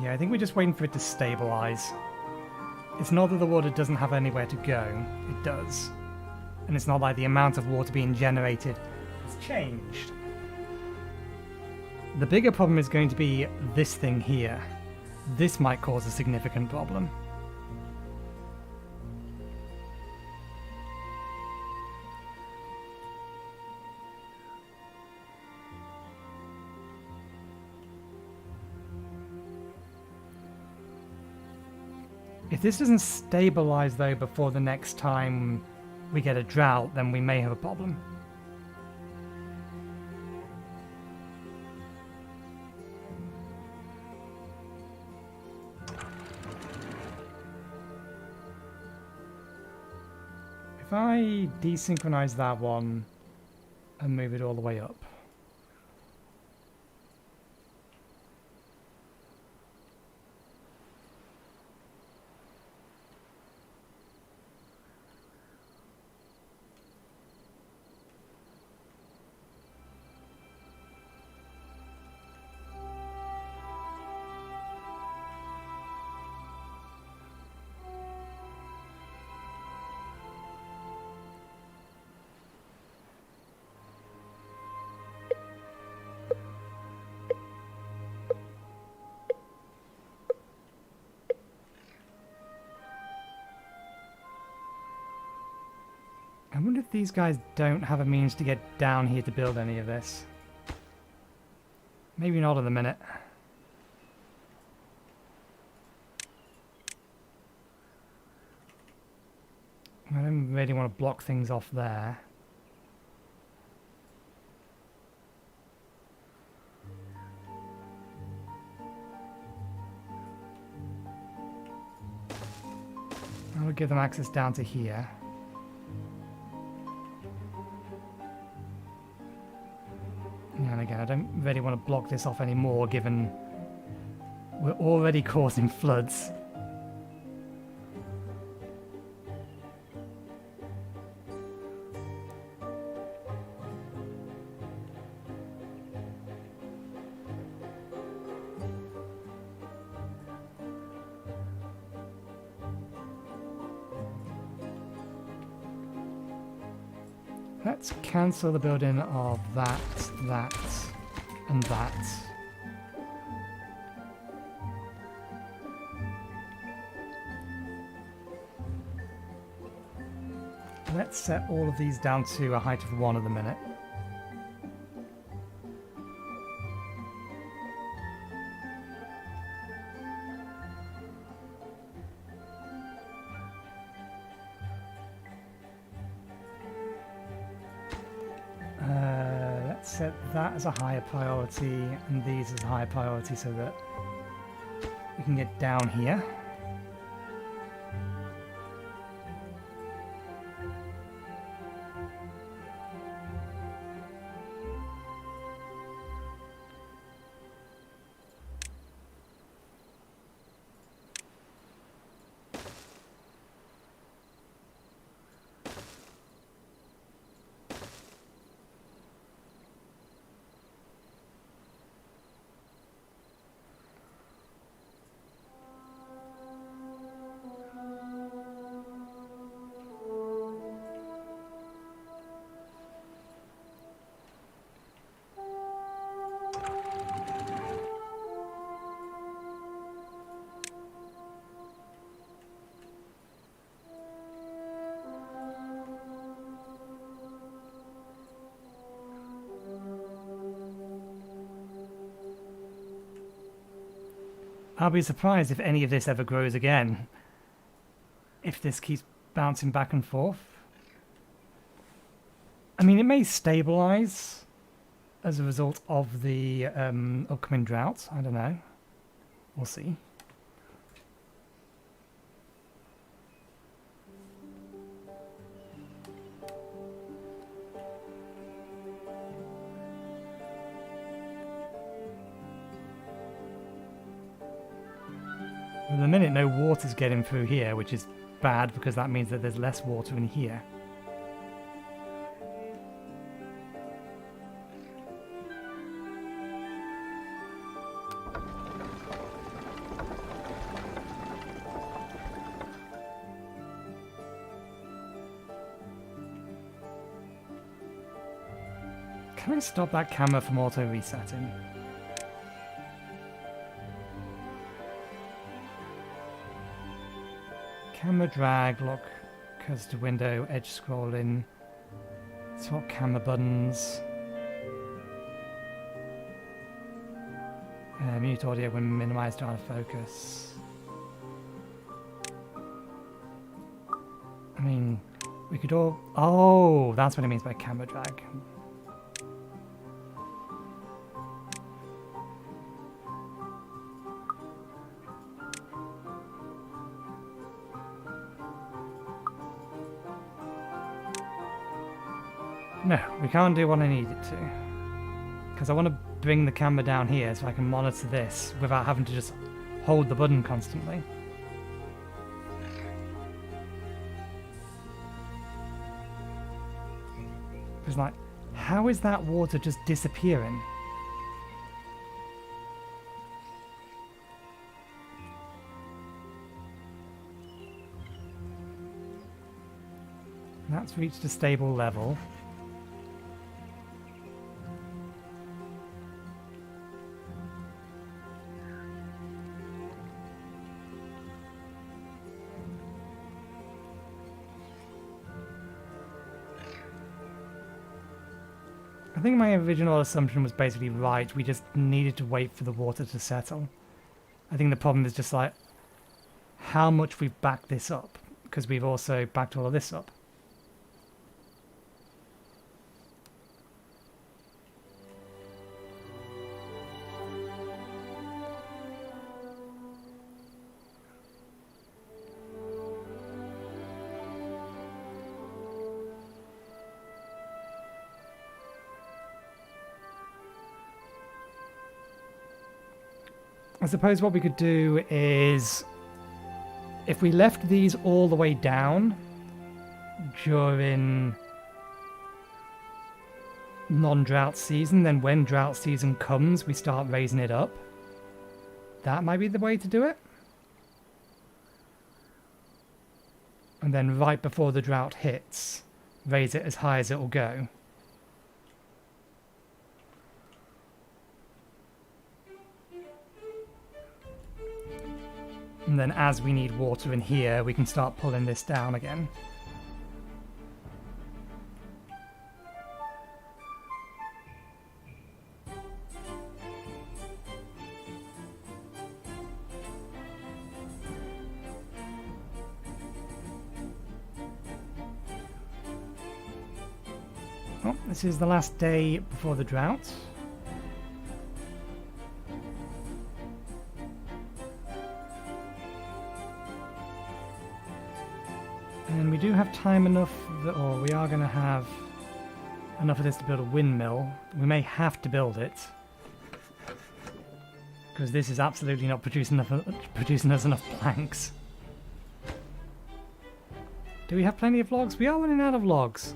Yeah, I think we're just waiting for it to stabilize. It's not that the water doesn't have anywhere to go, it does. And it's not like the amount of water being generated has changed. The bigger problem is going to be this thing here. This might cause a significant problem. If this doesn't stabilize though before the next time we get a drought, then we may have a problem. If I desynchronize that one and move it all the way up. I wonder if these guys don't have a means to get down here to build any of this. Maybe not in a minute. I don't really want to block things off there. I'll give them access down to here. And again, I don't really want to block this off anymore, given we're already causing floods. Let's cancel the building of that, that, and that. Let's set all of these down to a height of 1 at the minute. Let's set that as a higher priority and these as a higher priority so that we can get down here. I'll be surprised if any of this ever grows again. If this keeps bouncing back and forth. I mean, it may stabilize as a result of the upcoming drought. I don't know. We'll see. At the minute, no water's getting through here, which is bad because that means that there's less water in here. Can I stop that camera from auto-resetting? Camera drag, lock cursor to window, edge scrolling, swap camera buttons, mute audio when minimized out of focus. I mean, we could all... Oh, that's what it means by camera drag. No, we can't do what I need it to. Because I want to bring the camera down here so I can monitor this without having to just hold the button constantly. It's like, how is that water just disappearing? That's reached a stable level. I I think my original assumption was basically right. We just needed to wait for the water to settle. I think the problem is just like how much we've backed this up, because we've also backed all of this up. I suppose what we could do is, if we left these all the way down during non-drought season, then when drought season comes, we start raising it up. That might be the way to do it. And then right before the drought hits, raise it as high as it will go. And then as we need water in here, we can start pulling this down again. Well, this is the last day before the drought. And we do have time enough that, or we are going to have enough of this to build a windmill. We may have to build it, because this is absolutely not producing us enough planks. Do we have plenty of logs? We are running out of logs.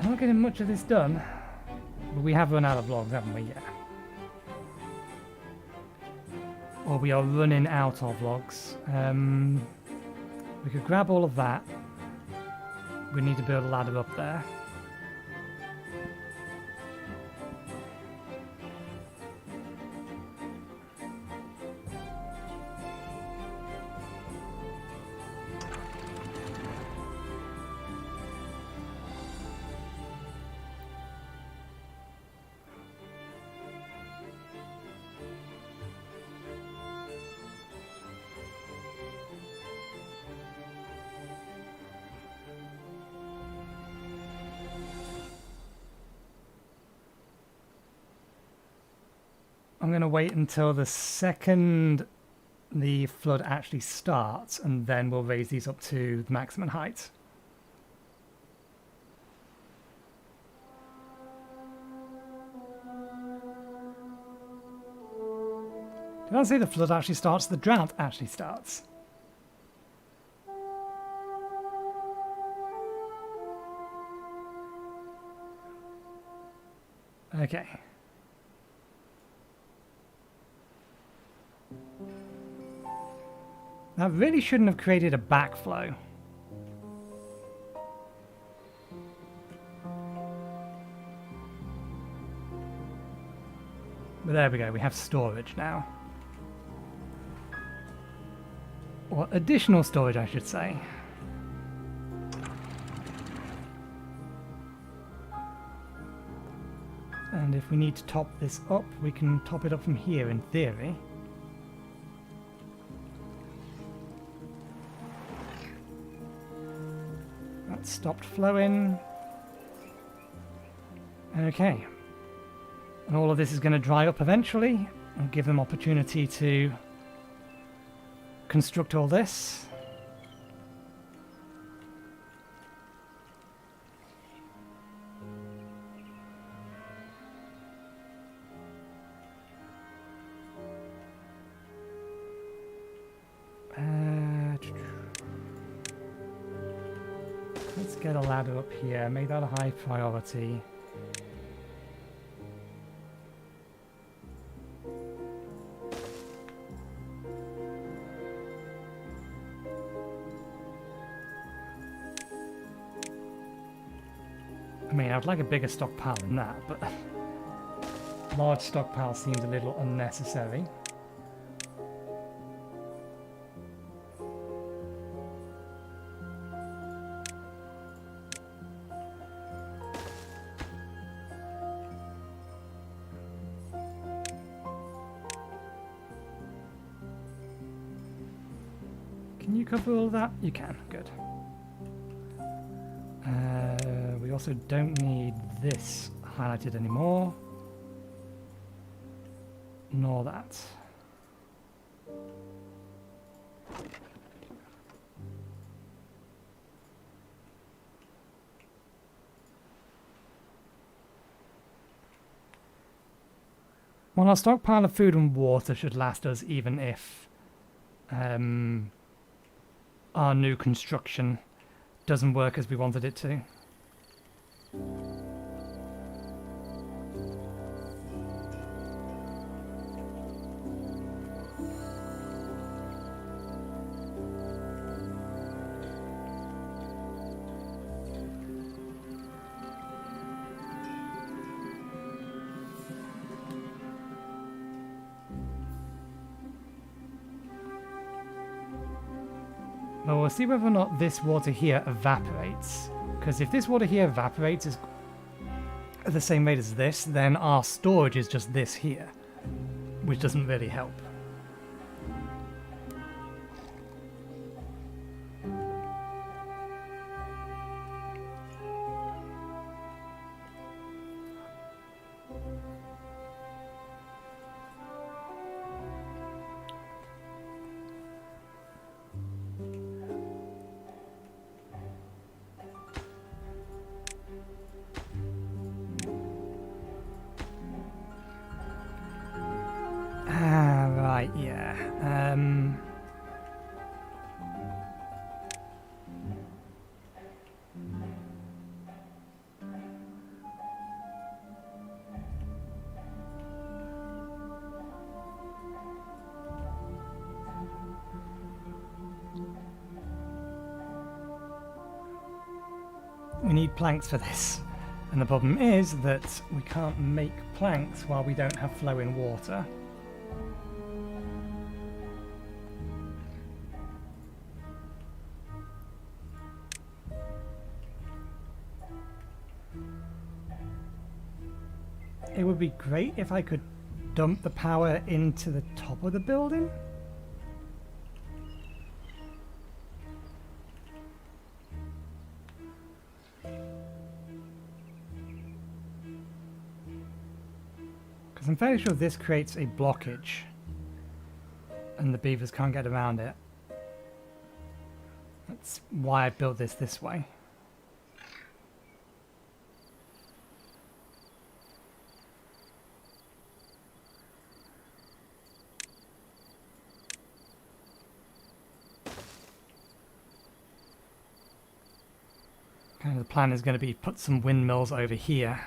Not getting much of this done, but we have run out of logs, haven't we? Yeah. Or we are running out of logs. We could grab all of that. We need to build a ladder up there. I'm going to wait until the second the flood actually starts, and then we'll raise these up to the maximum height. Did I say the flood actually starts? The drought actually starts. Okay. That really shouldn't have created a backflow. But there we go, we have storage now. Or additional storage, I should say. And if we need to top this up, we can top it up from here in theory. That stopped flowing. Okay. And all of this is going to dry up eventually and give them opportunity to construct all this. Let's get a ladder up here, make that a high priority. I mean, I'd like a bigger stockpile than that, but large stockpile seems a little unnecessary. Can you cover all of that? You can, good. We also don't need this highlighted anymore. Nor that. Well, our stockpile of food and water should last us even if our new construction doesn't work as we wanted it to. Well, we'll see whether or not this water here evaporates. Because if this water here evaporates at the same rate as this, then our storage is just this here, which doesn't really help. Right, yeah. We need planks for this. And the problem is that we can't make planks while we don't have flowing water. It would be great if I could dump the power into the top of the building. Because I'm fairly sure this creates a blockage and the beavers can't get around it. That's why I built this way. Kind of the plan is going to be put some windmills over here.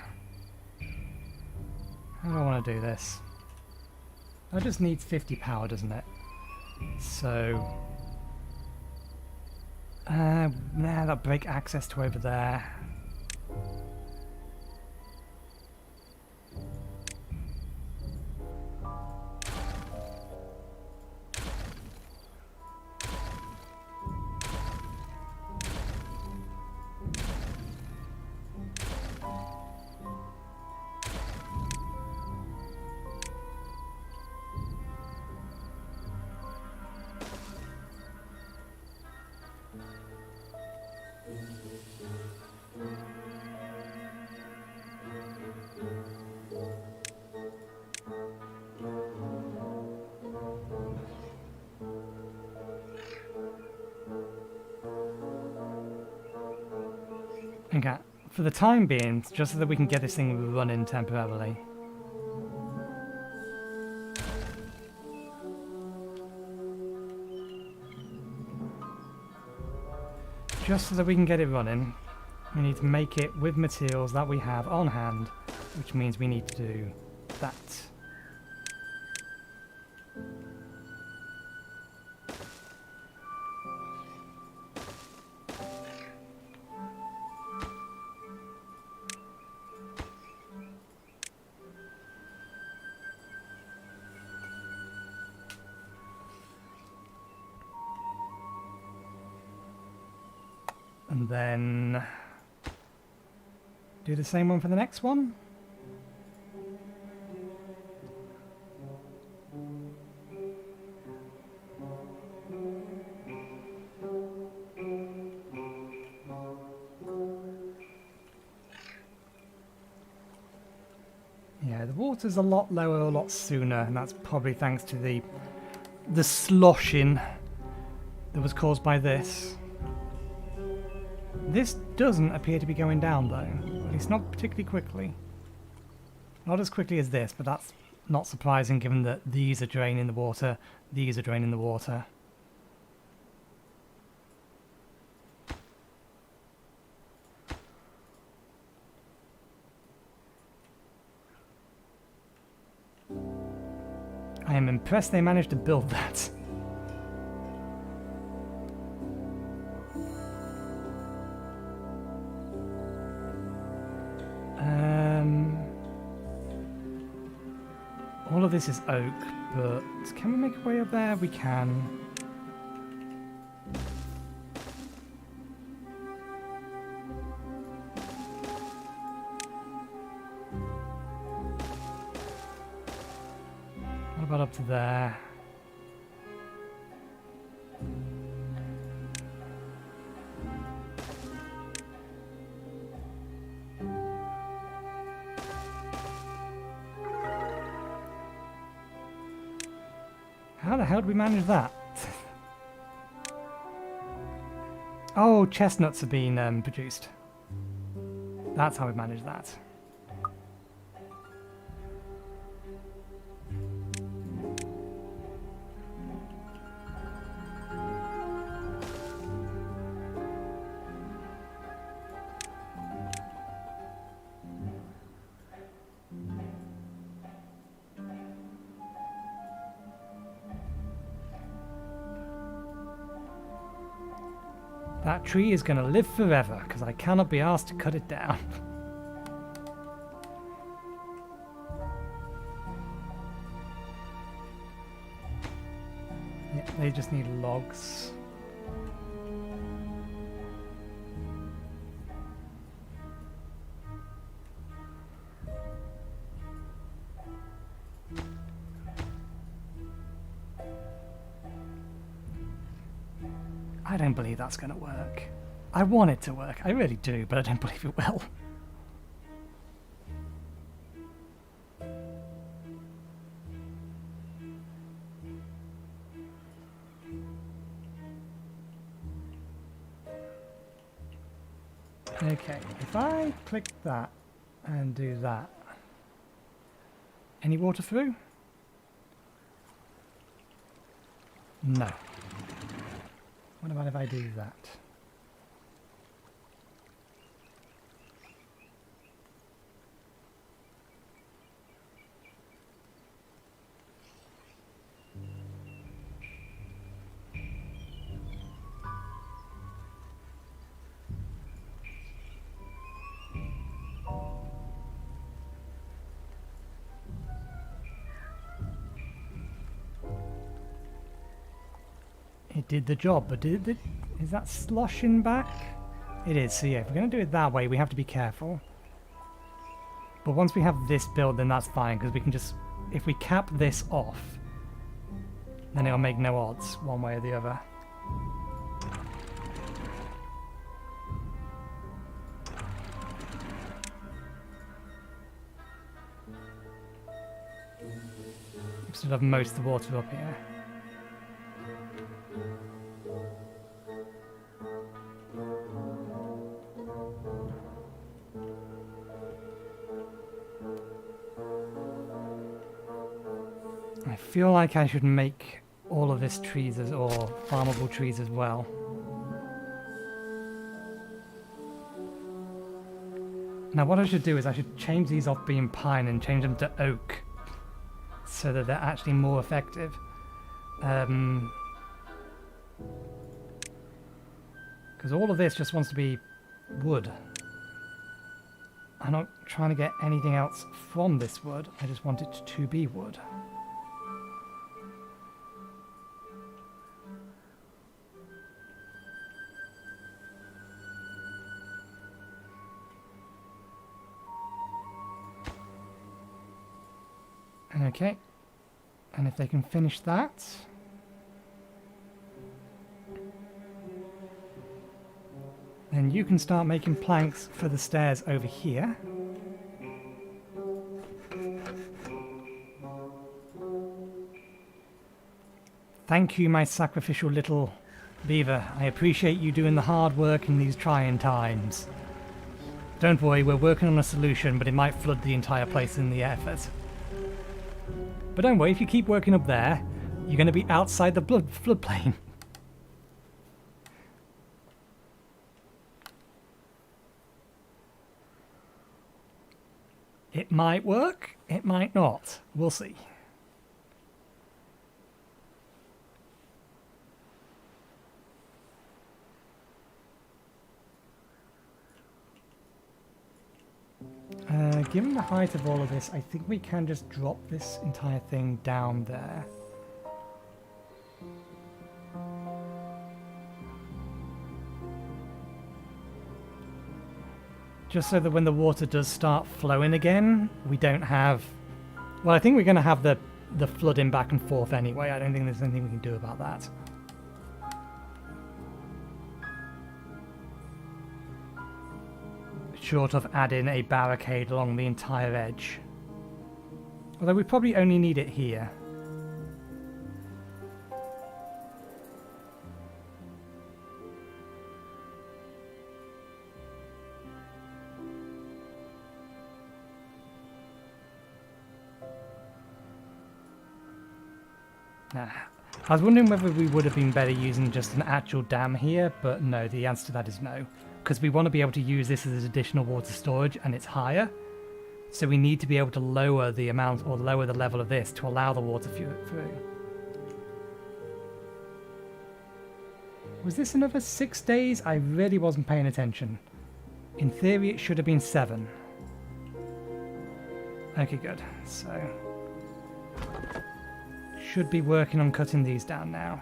How do I want to do this? That just needs 50 power, doesn't it? So... that'll break access to over there. Okay, for the time being, just so that we can get this thing running temporarily. Just so that we can get it running, We need to make it with materials that we have on hand, which means we need to do that. And then do the same one for the next one. Yeah, the water's a lot lower a lot sooner, and that's probably thanks to the sloshing that was caused by this. This doesn't appear to be going down though, at least not particularly quickly. Not as quickly as this, but that's not surprising given that these are draining the water, these are draining the water. I am impressed they managed to build that. All of this is oak, but can we make a way up there? We can. What about up to there? How the hell did we manage that? Oh, chestnuts are being produced. That's how we managed that. That tree is going to live forever, because I cannot be asked to cut it down. Yeah, they just need logs. I don't believe that's going to work. I want it to work, I really do, but I don't believe it will. Okay, if I click that and do that, any water through? No. What about if I do that? It did the job, but is that sloshing back? It is, so yeah, if we're going to do it that way, we have to be careful. But once we have this built, then that's fine, because we can just, if we cap this off, then it'll make no odds, one way or the other. We still have most of the water up here. I feel like I should make all of this trees or farmable trees as well. Now what I should do is I should change these off being pine and change them to oak, so that they're actually more effective. Because all of this just wants to be wood. I'm not trying to get anything else from this wood, I just want it to be wood. Okay, and if they can finish that, then you can start making planks for the stairs over here. Thank you, my sacrificial little beaver. I appreciate you doing the hard work in these trying times. Don't worry, we're working on a solution, but it might flood the entire place in the effort. But don't worry, if you keep working up there, you're going to be outside the floodplain. It might work, it might not. We'll see. Given the height of all of this, I think we can just drop this entire thing down there. Just so that when the water does start flowing again, we don't have... Well, I think we're going to have the flooding back and forth anyway. I don't think there's anything we can do about that. Short of adding a barricade along the entire edge. Although we probably only need it here. Nah. I was wondering whether we would have been better using just an actual dam here, but no, the answer to that is no. Because we want to be able to use this as additional water storage, and it's higher. So we need to be able to lower the amount, or lower the level of this to allow the water through. Was this another 6 days? I really wasn't paying attention. In theory, it should have been 7. Okay, good. So... should be working on cutting these down now.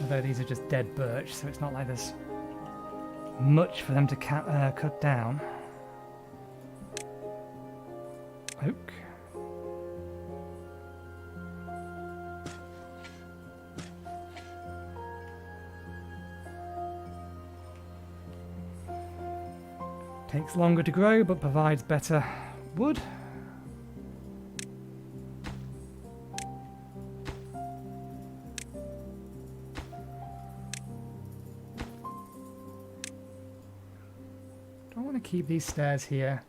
Although these are just dead birch, so it's not like there's much for them to cut down. Oak. Takes longer to grow, but provides better wood. Keep these stairs here.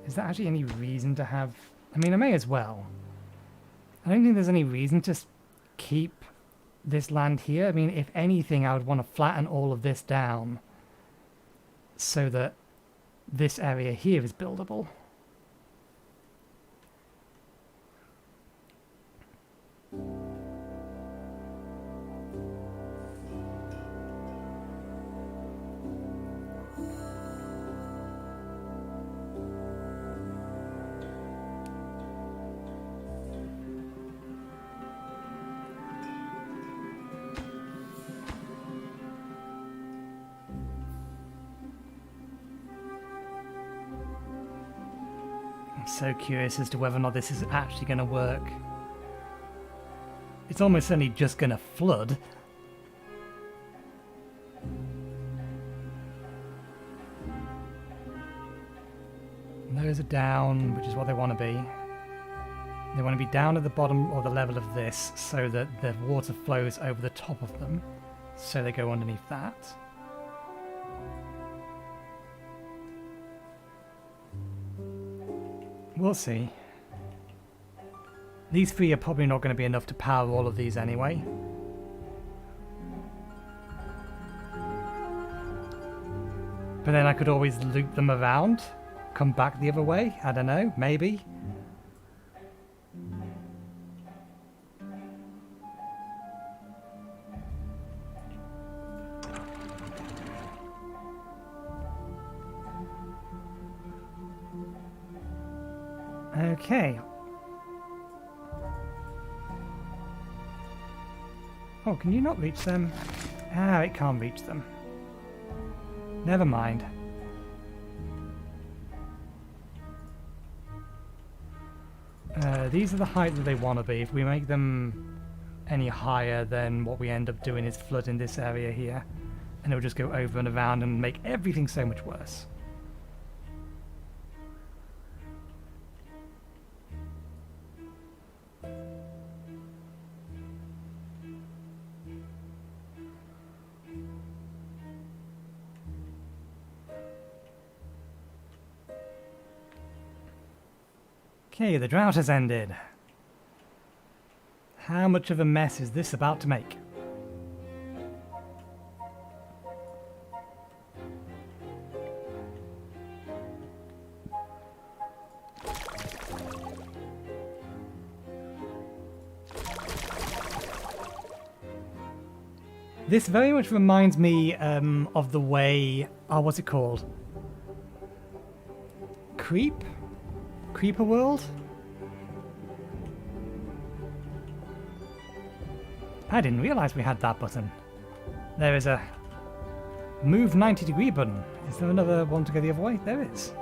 Is there actually any reason to have... I mean, I may as well. I don't think there's any reason to keep this land here. I mean, if anything, I would want to flatten all of this down so that this area here is buildable. So curious as to whether or not this is actually going to work. It's almost certainly just going to flood. Those are down, which is what they want to be. They want to be down at the bottom or the level of this so that the water flows over the top of them. So they go underneath that. We'll see. These 3 are probably not going to be enough to power all of these anyway. But then I could always loop them around come back the other way. I don't know, maybe. Okay. Oh, can you not reach them? Ah, it can't reach them. Never mind. These are the height that they want to be. If we make them any higher, then what we end up doing is flooding this area here. And it'll just go over and around and make everything so much worse. Okay, the drought has ended. How much of a mess is this about to make? This very much reminds me of the way... Oh, what's it called? Creeper World? I didn't realise we had that button. There is a move 90-degree button. Is there another one to go the other way? There is.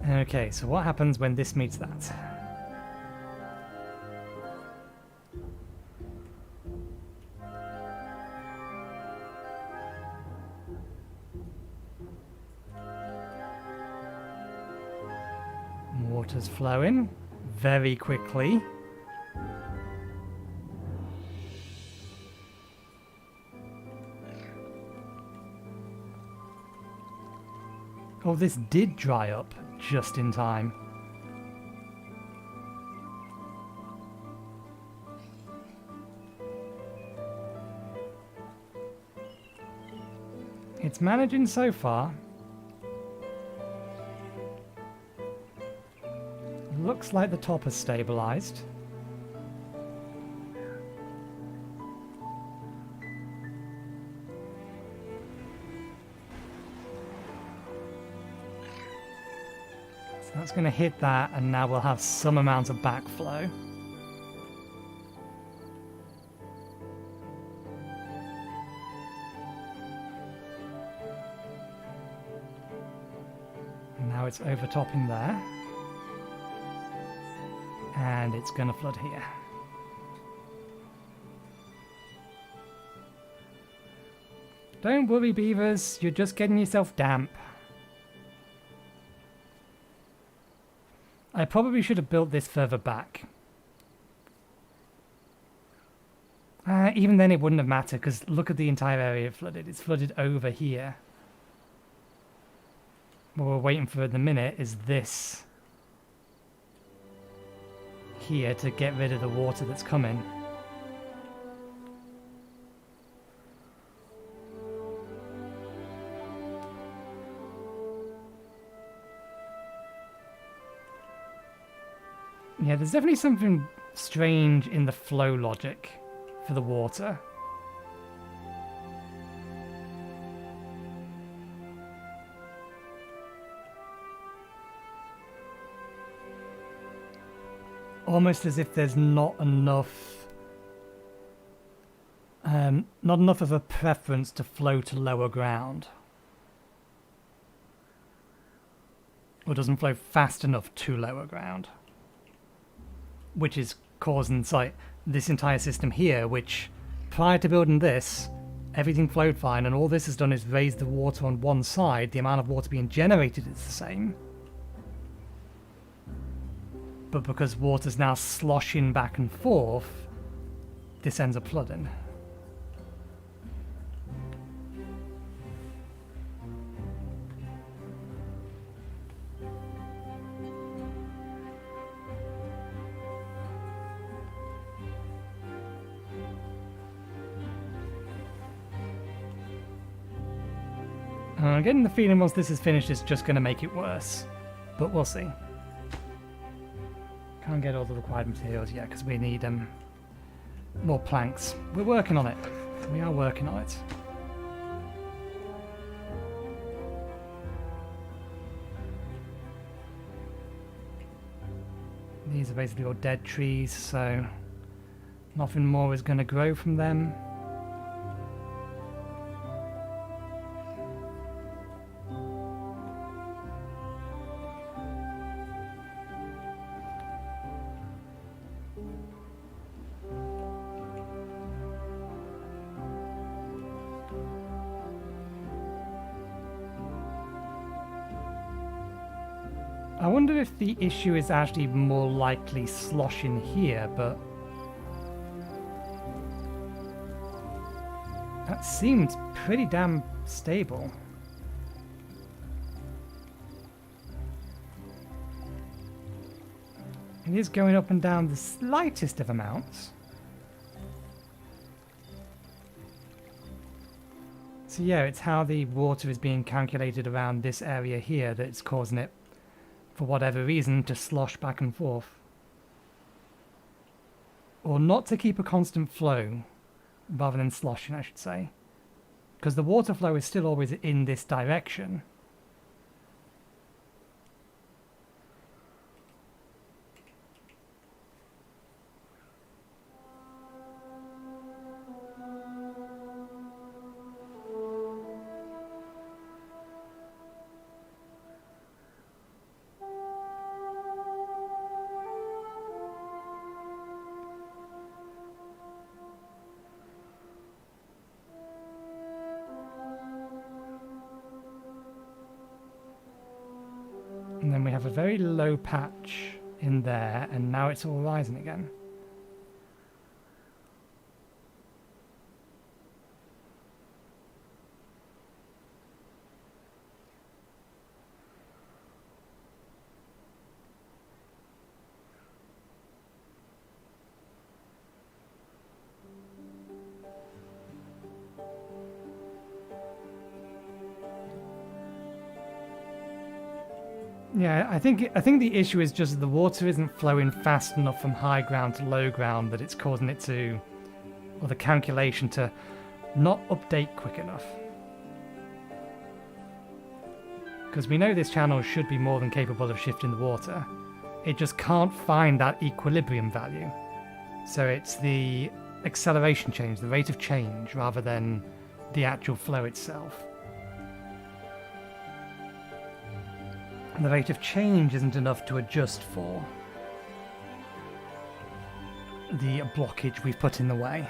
Okay, so what happens when this meets that? Water's flowing very quickly. Oh, this did dry up just in time. It's managing so far. Looks like the top has stabilized. So that's going to hit that, and now we'll have some amount of backflow. And now it's overtopping there. And it's going to flood here. Don't worry, beavers, you're just getting yourself damp. I probably should have built this further back. Even then it wouldn't have mattered, because look at the entire area flooded. It's flooded over here. What we're waiting for at the minute is this here to get rid of the water that's coming. Yeah, there's definitely something strange in the flow logic for the water. Almost as if there's not enough of a preference to flow to lower ground. Or doesn't flow fast enough to lower ground. Which is causing this entire system here, which prior to building this, everything flowed fine, and all this has done is raise the water on one side. The amount of water being generated is the same. But because water's now sloshing back and forth, this ends up flooding. I'm getting the feeling once this is finished, it's just going to make it worse. But we'll see. Can't get all the required materials yet because we need more planks. We're working on it. We are working on it. These are basically all dead trees, so nothing more is going to grow from them. I wonder if the issue is actually more likely sloshing here, but that seems pretty damn stable. It is going up and down the slightest of amounts. So yeah, it's how the water is being calculated around this area here that's causing it, for whatever reason, to slosh back and forth. Or not to keep a constant flow, rather than sloshing, I should say. Because the water flow is still always in this direction. And then we have a very low patch in there, and now it's all rising again. Yeah, I think the issue is just the water isn't flowing fast enough from high ground to low ground, that it's causing it to, or the calculation to not update quick enough. Because we know this channel should be more than capable of shifting the water. It just can't find that equilibrium value. So it's the acceleration change, the rate of change, rather than the actual flow itself. And the rate of change isn't enough to adjust for the blockage we've put in the way.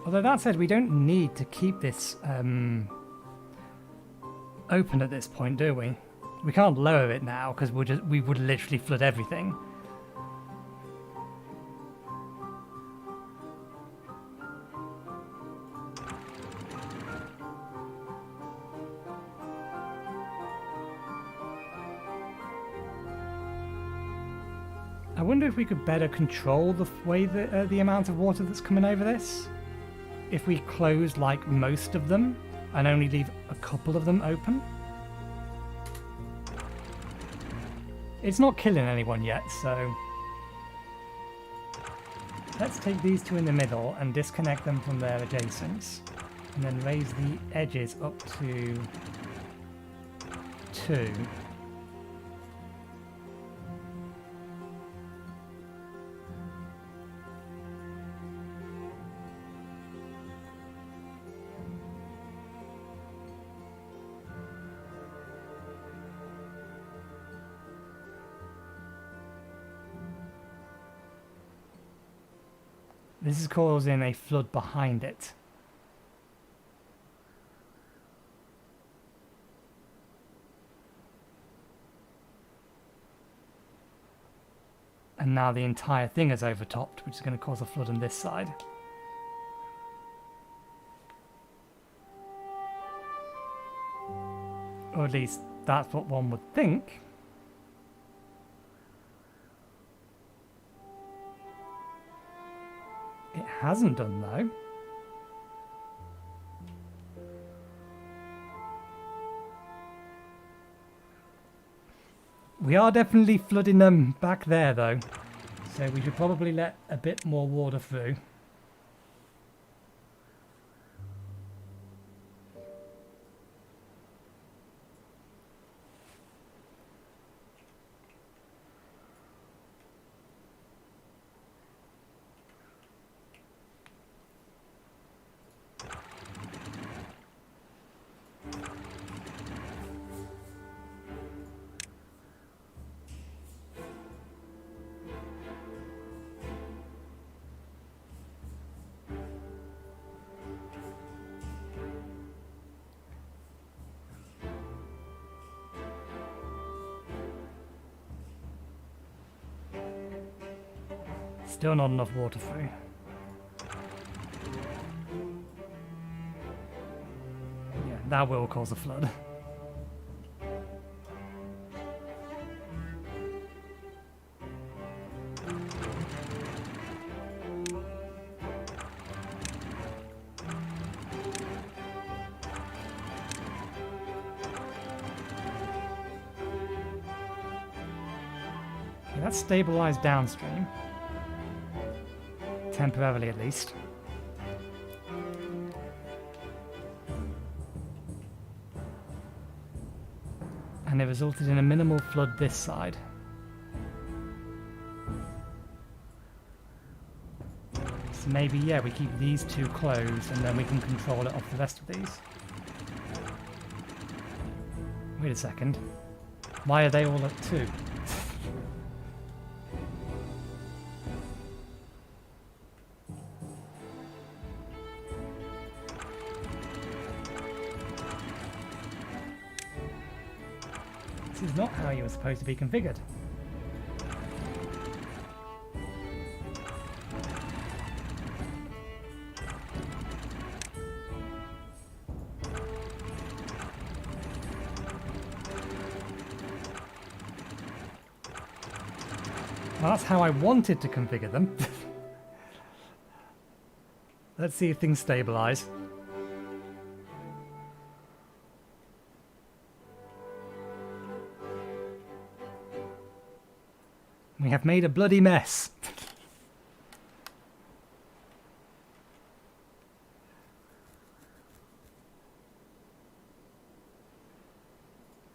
Although that said, we don't need to keep this open at this point, do we? We can't lower it now because we would literally flood everything. I wonder if we could better control the way that the amount of water that's coming over this. If we close like most of them and only leave a couple of them open. It's not killing anyone yet, so let's take these two in the middle and disconnect them from their adjacents, and then raise the edges up to 2. This is causing a flood behind it. And now the entire thing is overtopped, which is going to cause a flood on this side. Or at least that's what one would think. hasn't done, though. We are definitely flooding them back there, though. So we should probably let a bit more water through. Still not enough water through. Yeah, that will cause a flood. Okay, that's stabilized downstream. Temporarily, at least. And it resulted in a minimal flood this side. So maybe, yeah, we keep these two closed and then we can control it off the rest of these. Wait a second. Why are they all at 2? This is not how you were supposed to be configured. Well, that's how I wanted to configure them. Let's see if things stabilize. We have made a bloody mess.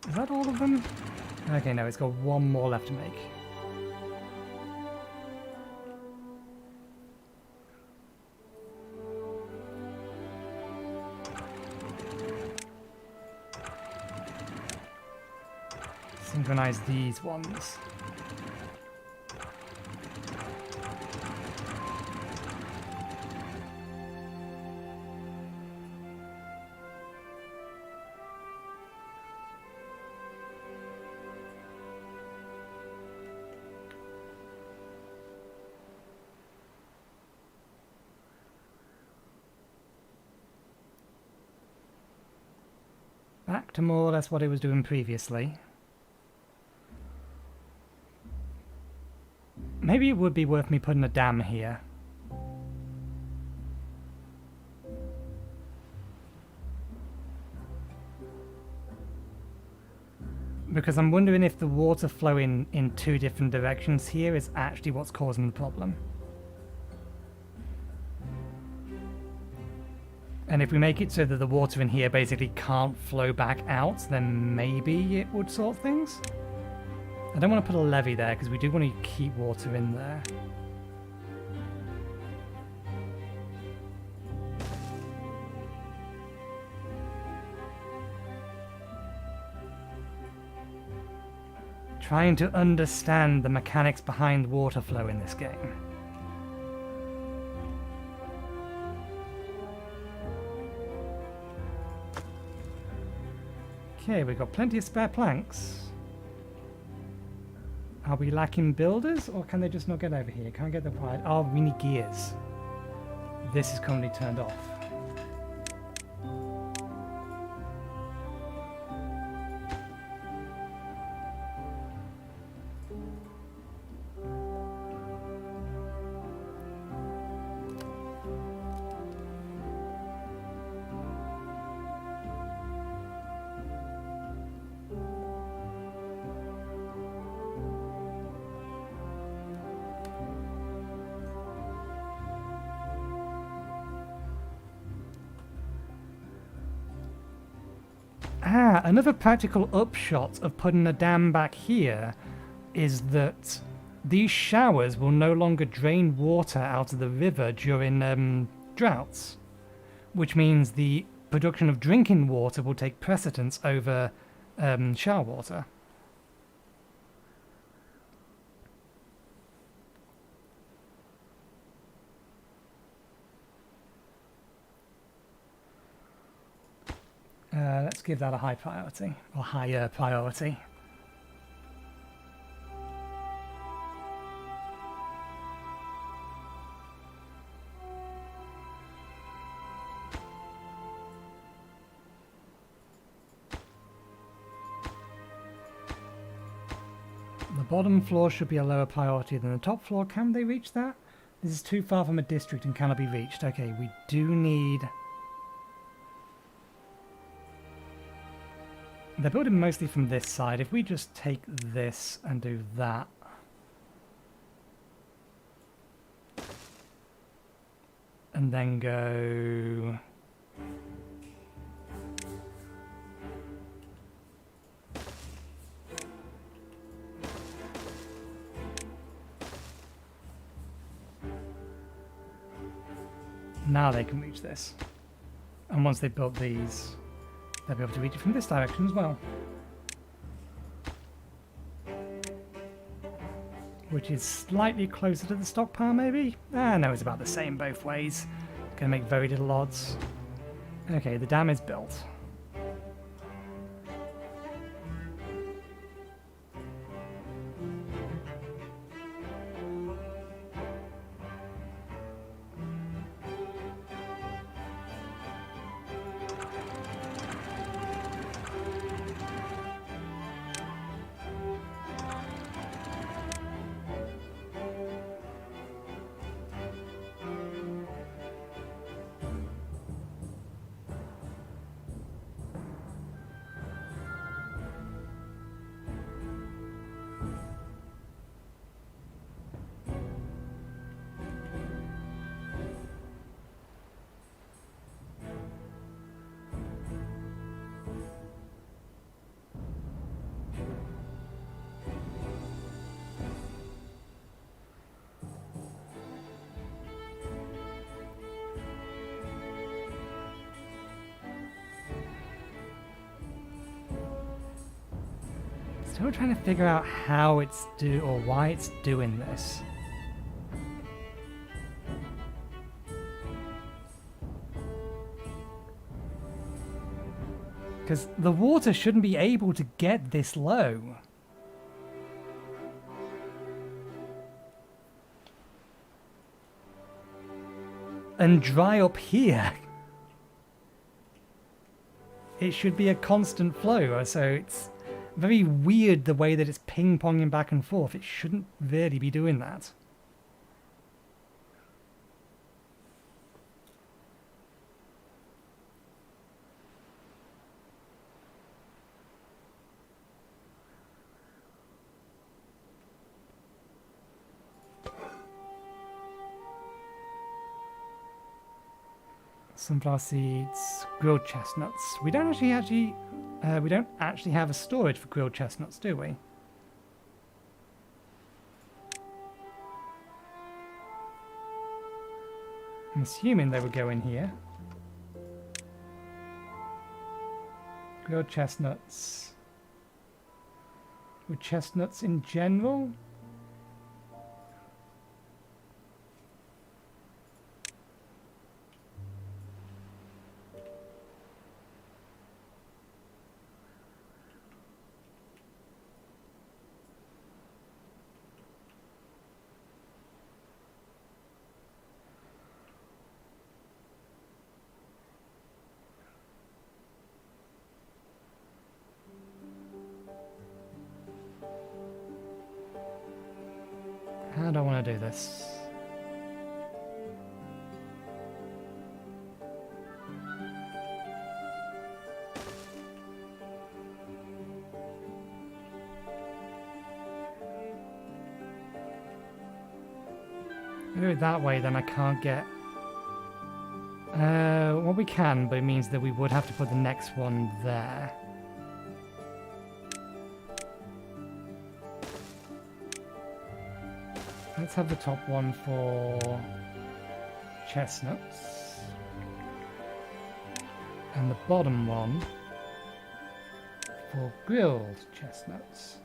Is that all of them? Okay, no, it's got one more left to make. Synchronize these ones. Back to more or less what it was doing previously. Maybe it would be worth me putting a dam here. Because I'm wondering if the water flowing in 2 different directions here is actually what's causing the problem. And if we make it so that the water in here basically can't flow back out, then maybe it would sort things? I don't want to put a levee there because we do want to keep water in there. Trying to understand the mechanics behind water flow in this game. Okay, we've got plenty of spare planks. Are we lacking builders, or can they just not get over here? Can't get the wide. Oh, we need gears. This is currently turned off. Another practical upshot of putting a dam back here is that these showers will no longer drain water out of the river during droughts, which means the production of drinking water will take precedence over shower water. Let's give that a high priority, or higher priority. The bottom floor should be a lower priority than the top floor. Can they reach that? This is too far from a district and cannot be reached. Okay, we do need... They're building mostly from this side. If we just take this and do that... and then go... Now they can reach this. And once they've built these, they'll be able to reach it from this direction as well. Which is slightly closer to the stockpile, maybe? No, it's about the same both ways. Gonna make very little odds. Okay, the dam is built. Still trying to figure out how it's or why it's doing this. Because the water shouldn't be able to get this low. And dry up here. It should be a constant flow, so it's very weird the way that it's ping-ponging back and forth. It shouldn't really be doing that. Sunflower seeds, grilled chestnuts. We don't actually have a storage for grilled chestnuts, do we? I'm assuming they would go in here. Grilled chestnuts. With chestnuts in general? I don't want to do this. If I do it that way, then I can't get... well, we can, but it means that we would have to put the next one there. Let's have the top one for chestnuts. And the bottom one for grilled chestnuts.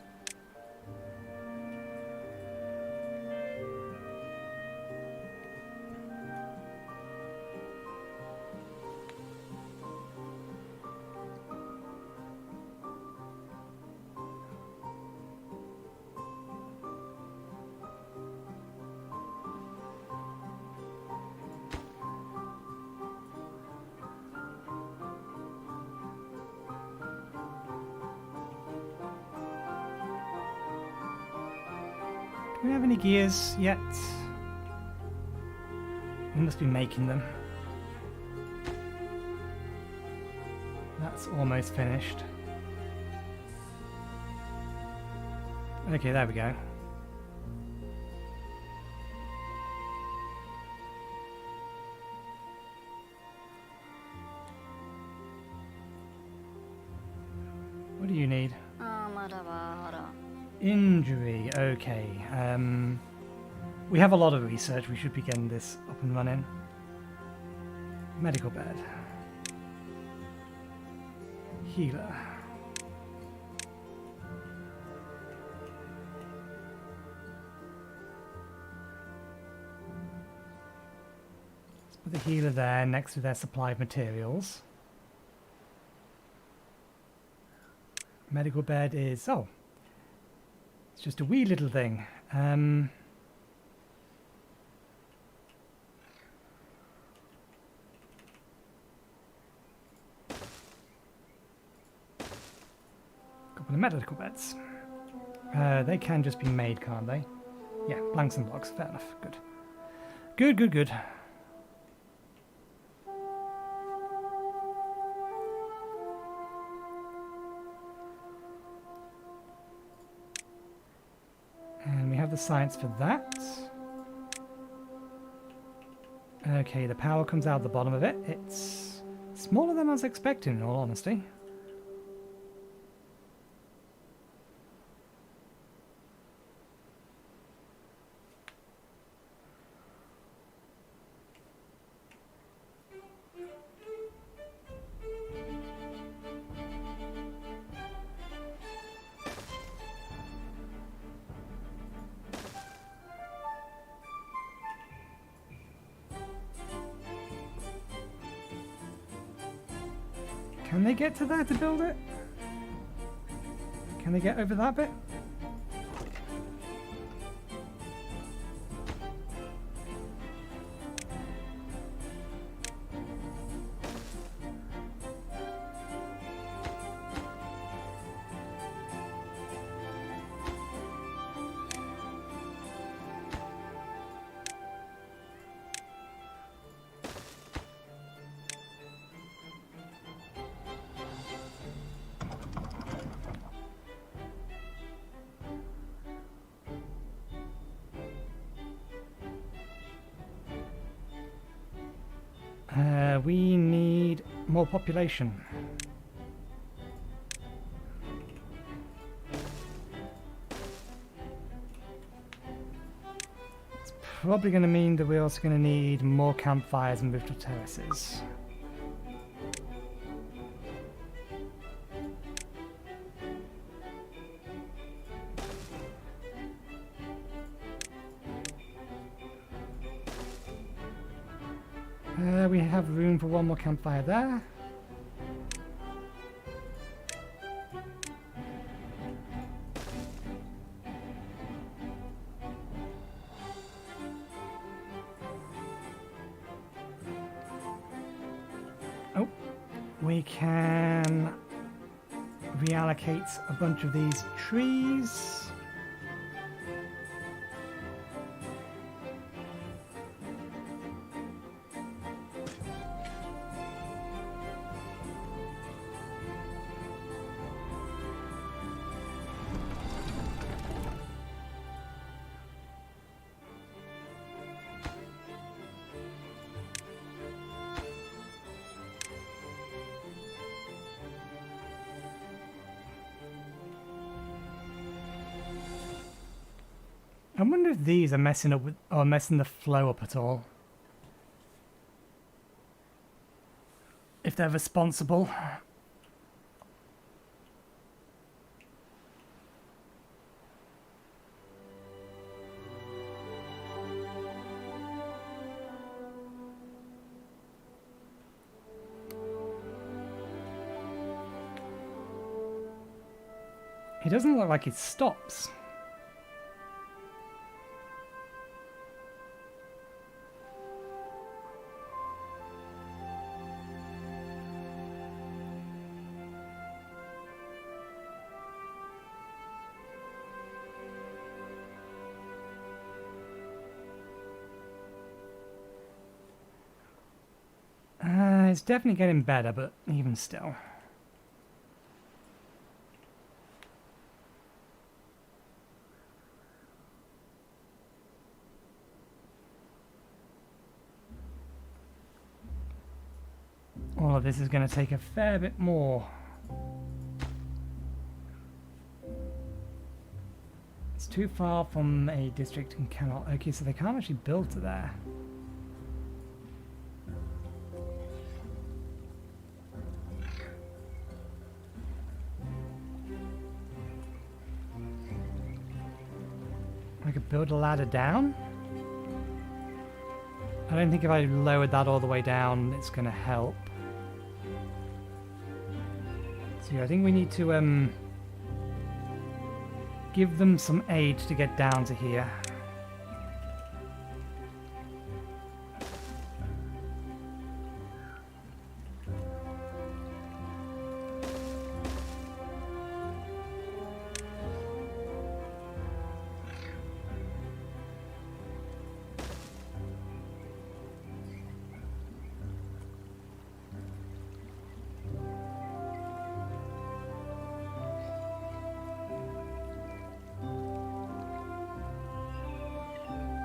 Do we have any gears yet? We must be making them. That's almost finished. Okay, there we go. What do you need? Injury, okay. We have a lot of research. We should be getting this up and running. Medical bed. Healer. Let's put the healer there next to their supply of materials. Medical bed is... oh. It's just a wee little thing. Couple of medical beds. They can just be made, can't they? Yeah, planks and logs. Fair enough. Good. Good, good, good. And we have the science for that. Okay, the power comes out the bottom of it. It's smaller than I was expecting, in all honesty. Can they get to there to build it? Can they get over that bit? We need more population. It's probably going to mean that we're also going to need more campfires and rooftop terraces. We have room for one more campfire there. Oh, we can reallocate a bunch of these trees. I wonder if these are messing up with, or messing the flow up at all. If they're responsible. It doesn't look like it stops. It's definitely getting better, but even still. All of this is going to take a fair bit more. It's too far from a district and cannot... Okay, so they can't actually build to there. I could build a ladder down? I don't think if I lowered that all the way down, it's going to help. So I think we need to give them some aid to get down to here.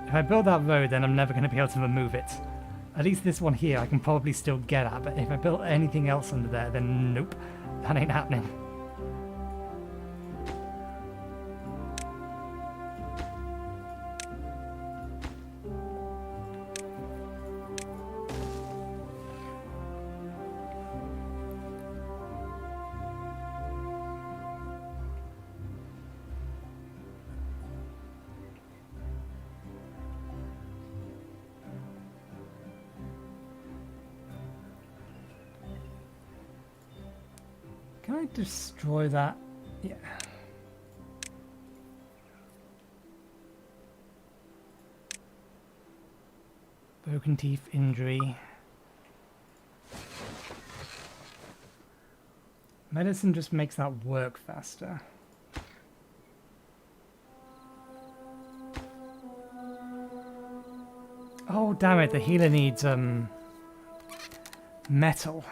If I build that road, then I'm never going to be able to remove it. At least this one here I can probably still get at, but if I build anything else under there, then nope, that ain't happening. Can I destroy that? Yeah. Broken teeth injury. Medicine just makes that work faster. Oh damn it, the healer needs metal.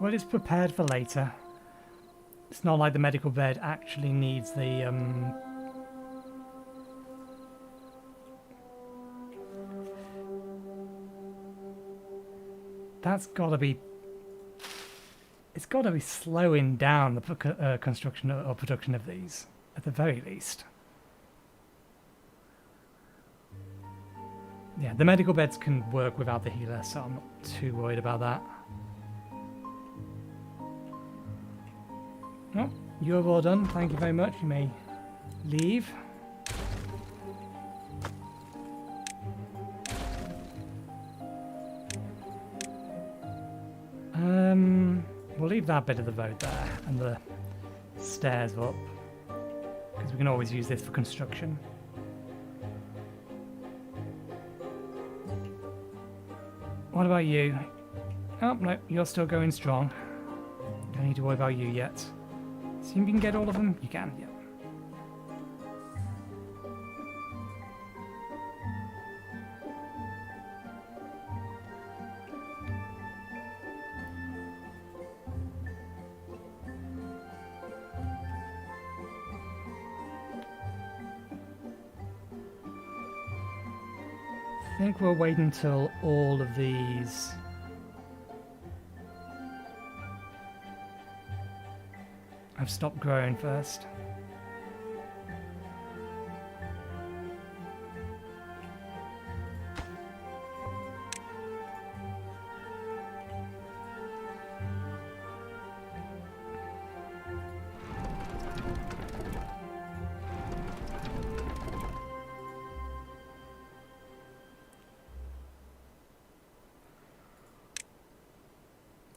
Well, it's prepared for later. It's not like the medical bed actually needs the that's gotta be... It's gotta be slowing down the construction or production of these, at the very least. Yeah, the medical beds can work without the healer, so I'm not too worried about that. Oh, you're all done. Thank you very much. You may leave. We'll leave that bit of the road there and the stairs up, because we can always use this for construction. What about you? Oh, no, you're still going strong. Don't need to worry about you yet. See if you can get all of them? You can, yeah. I think we'll wait until all of these... I've stopped growing first.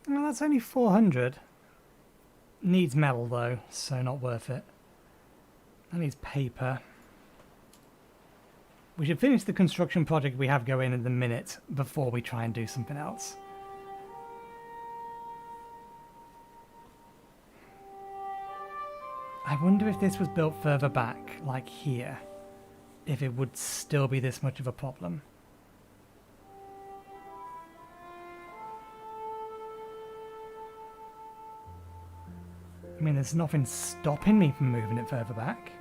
Well, that's only 400. Needs metal though, so not worth it. That needs paper. We should finish the construction project we have going in the minute before we try and do something else. I wonder if this was built further back, like here, if it would still be this much of a problem. I mean, there's nothing stopping me from moving it further back.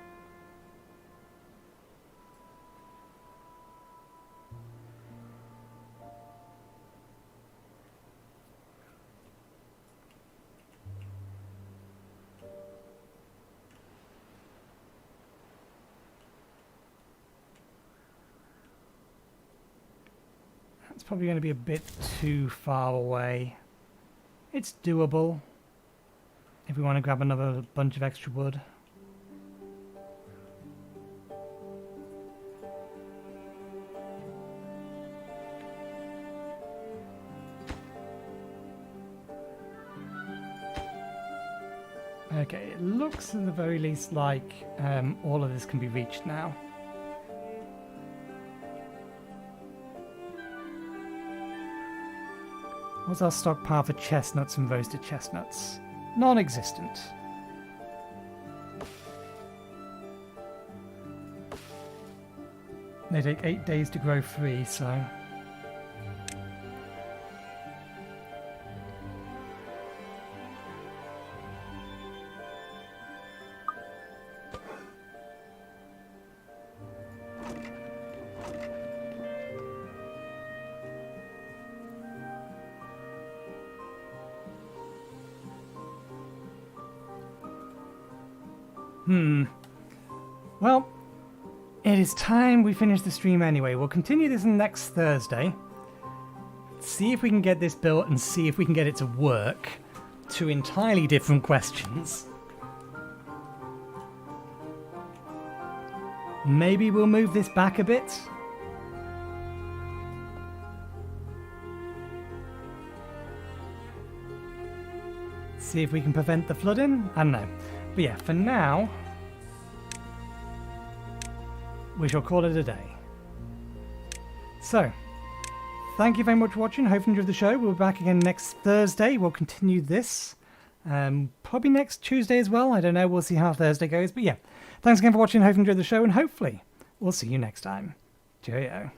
That's probably going to be a bit too far away. It's doable. If we want to grab another bunch of extra wood. Okay, it looks at the very least like all of this can be reached now. What's our stockpile for chestnuts and roasted chestnuts? Non-existent. They take 8 days to grow 3, so... Well, it is time we finish the stream anyway. We'll continue this next Thursday. See if we can get this built and see if we can get it to work. Two entirely different questions. Maybe we'll move this back a bit. See if we can prevent the flooding. I don't know. But yeah, for now, we shall call it a day. So, thank you very much for watching. Hope you enjoyed the show. We'll be back again next Thursday. We'll continue this. Probably next Tuesday as well. I don't know. We'll see how Thursday goes. But yeah, thanks again for watching. Hope you enjoyed the show. And hopefully, we'll see you next time. Cheerio.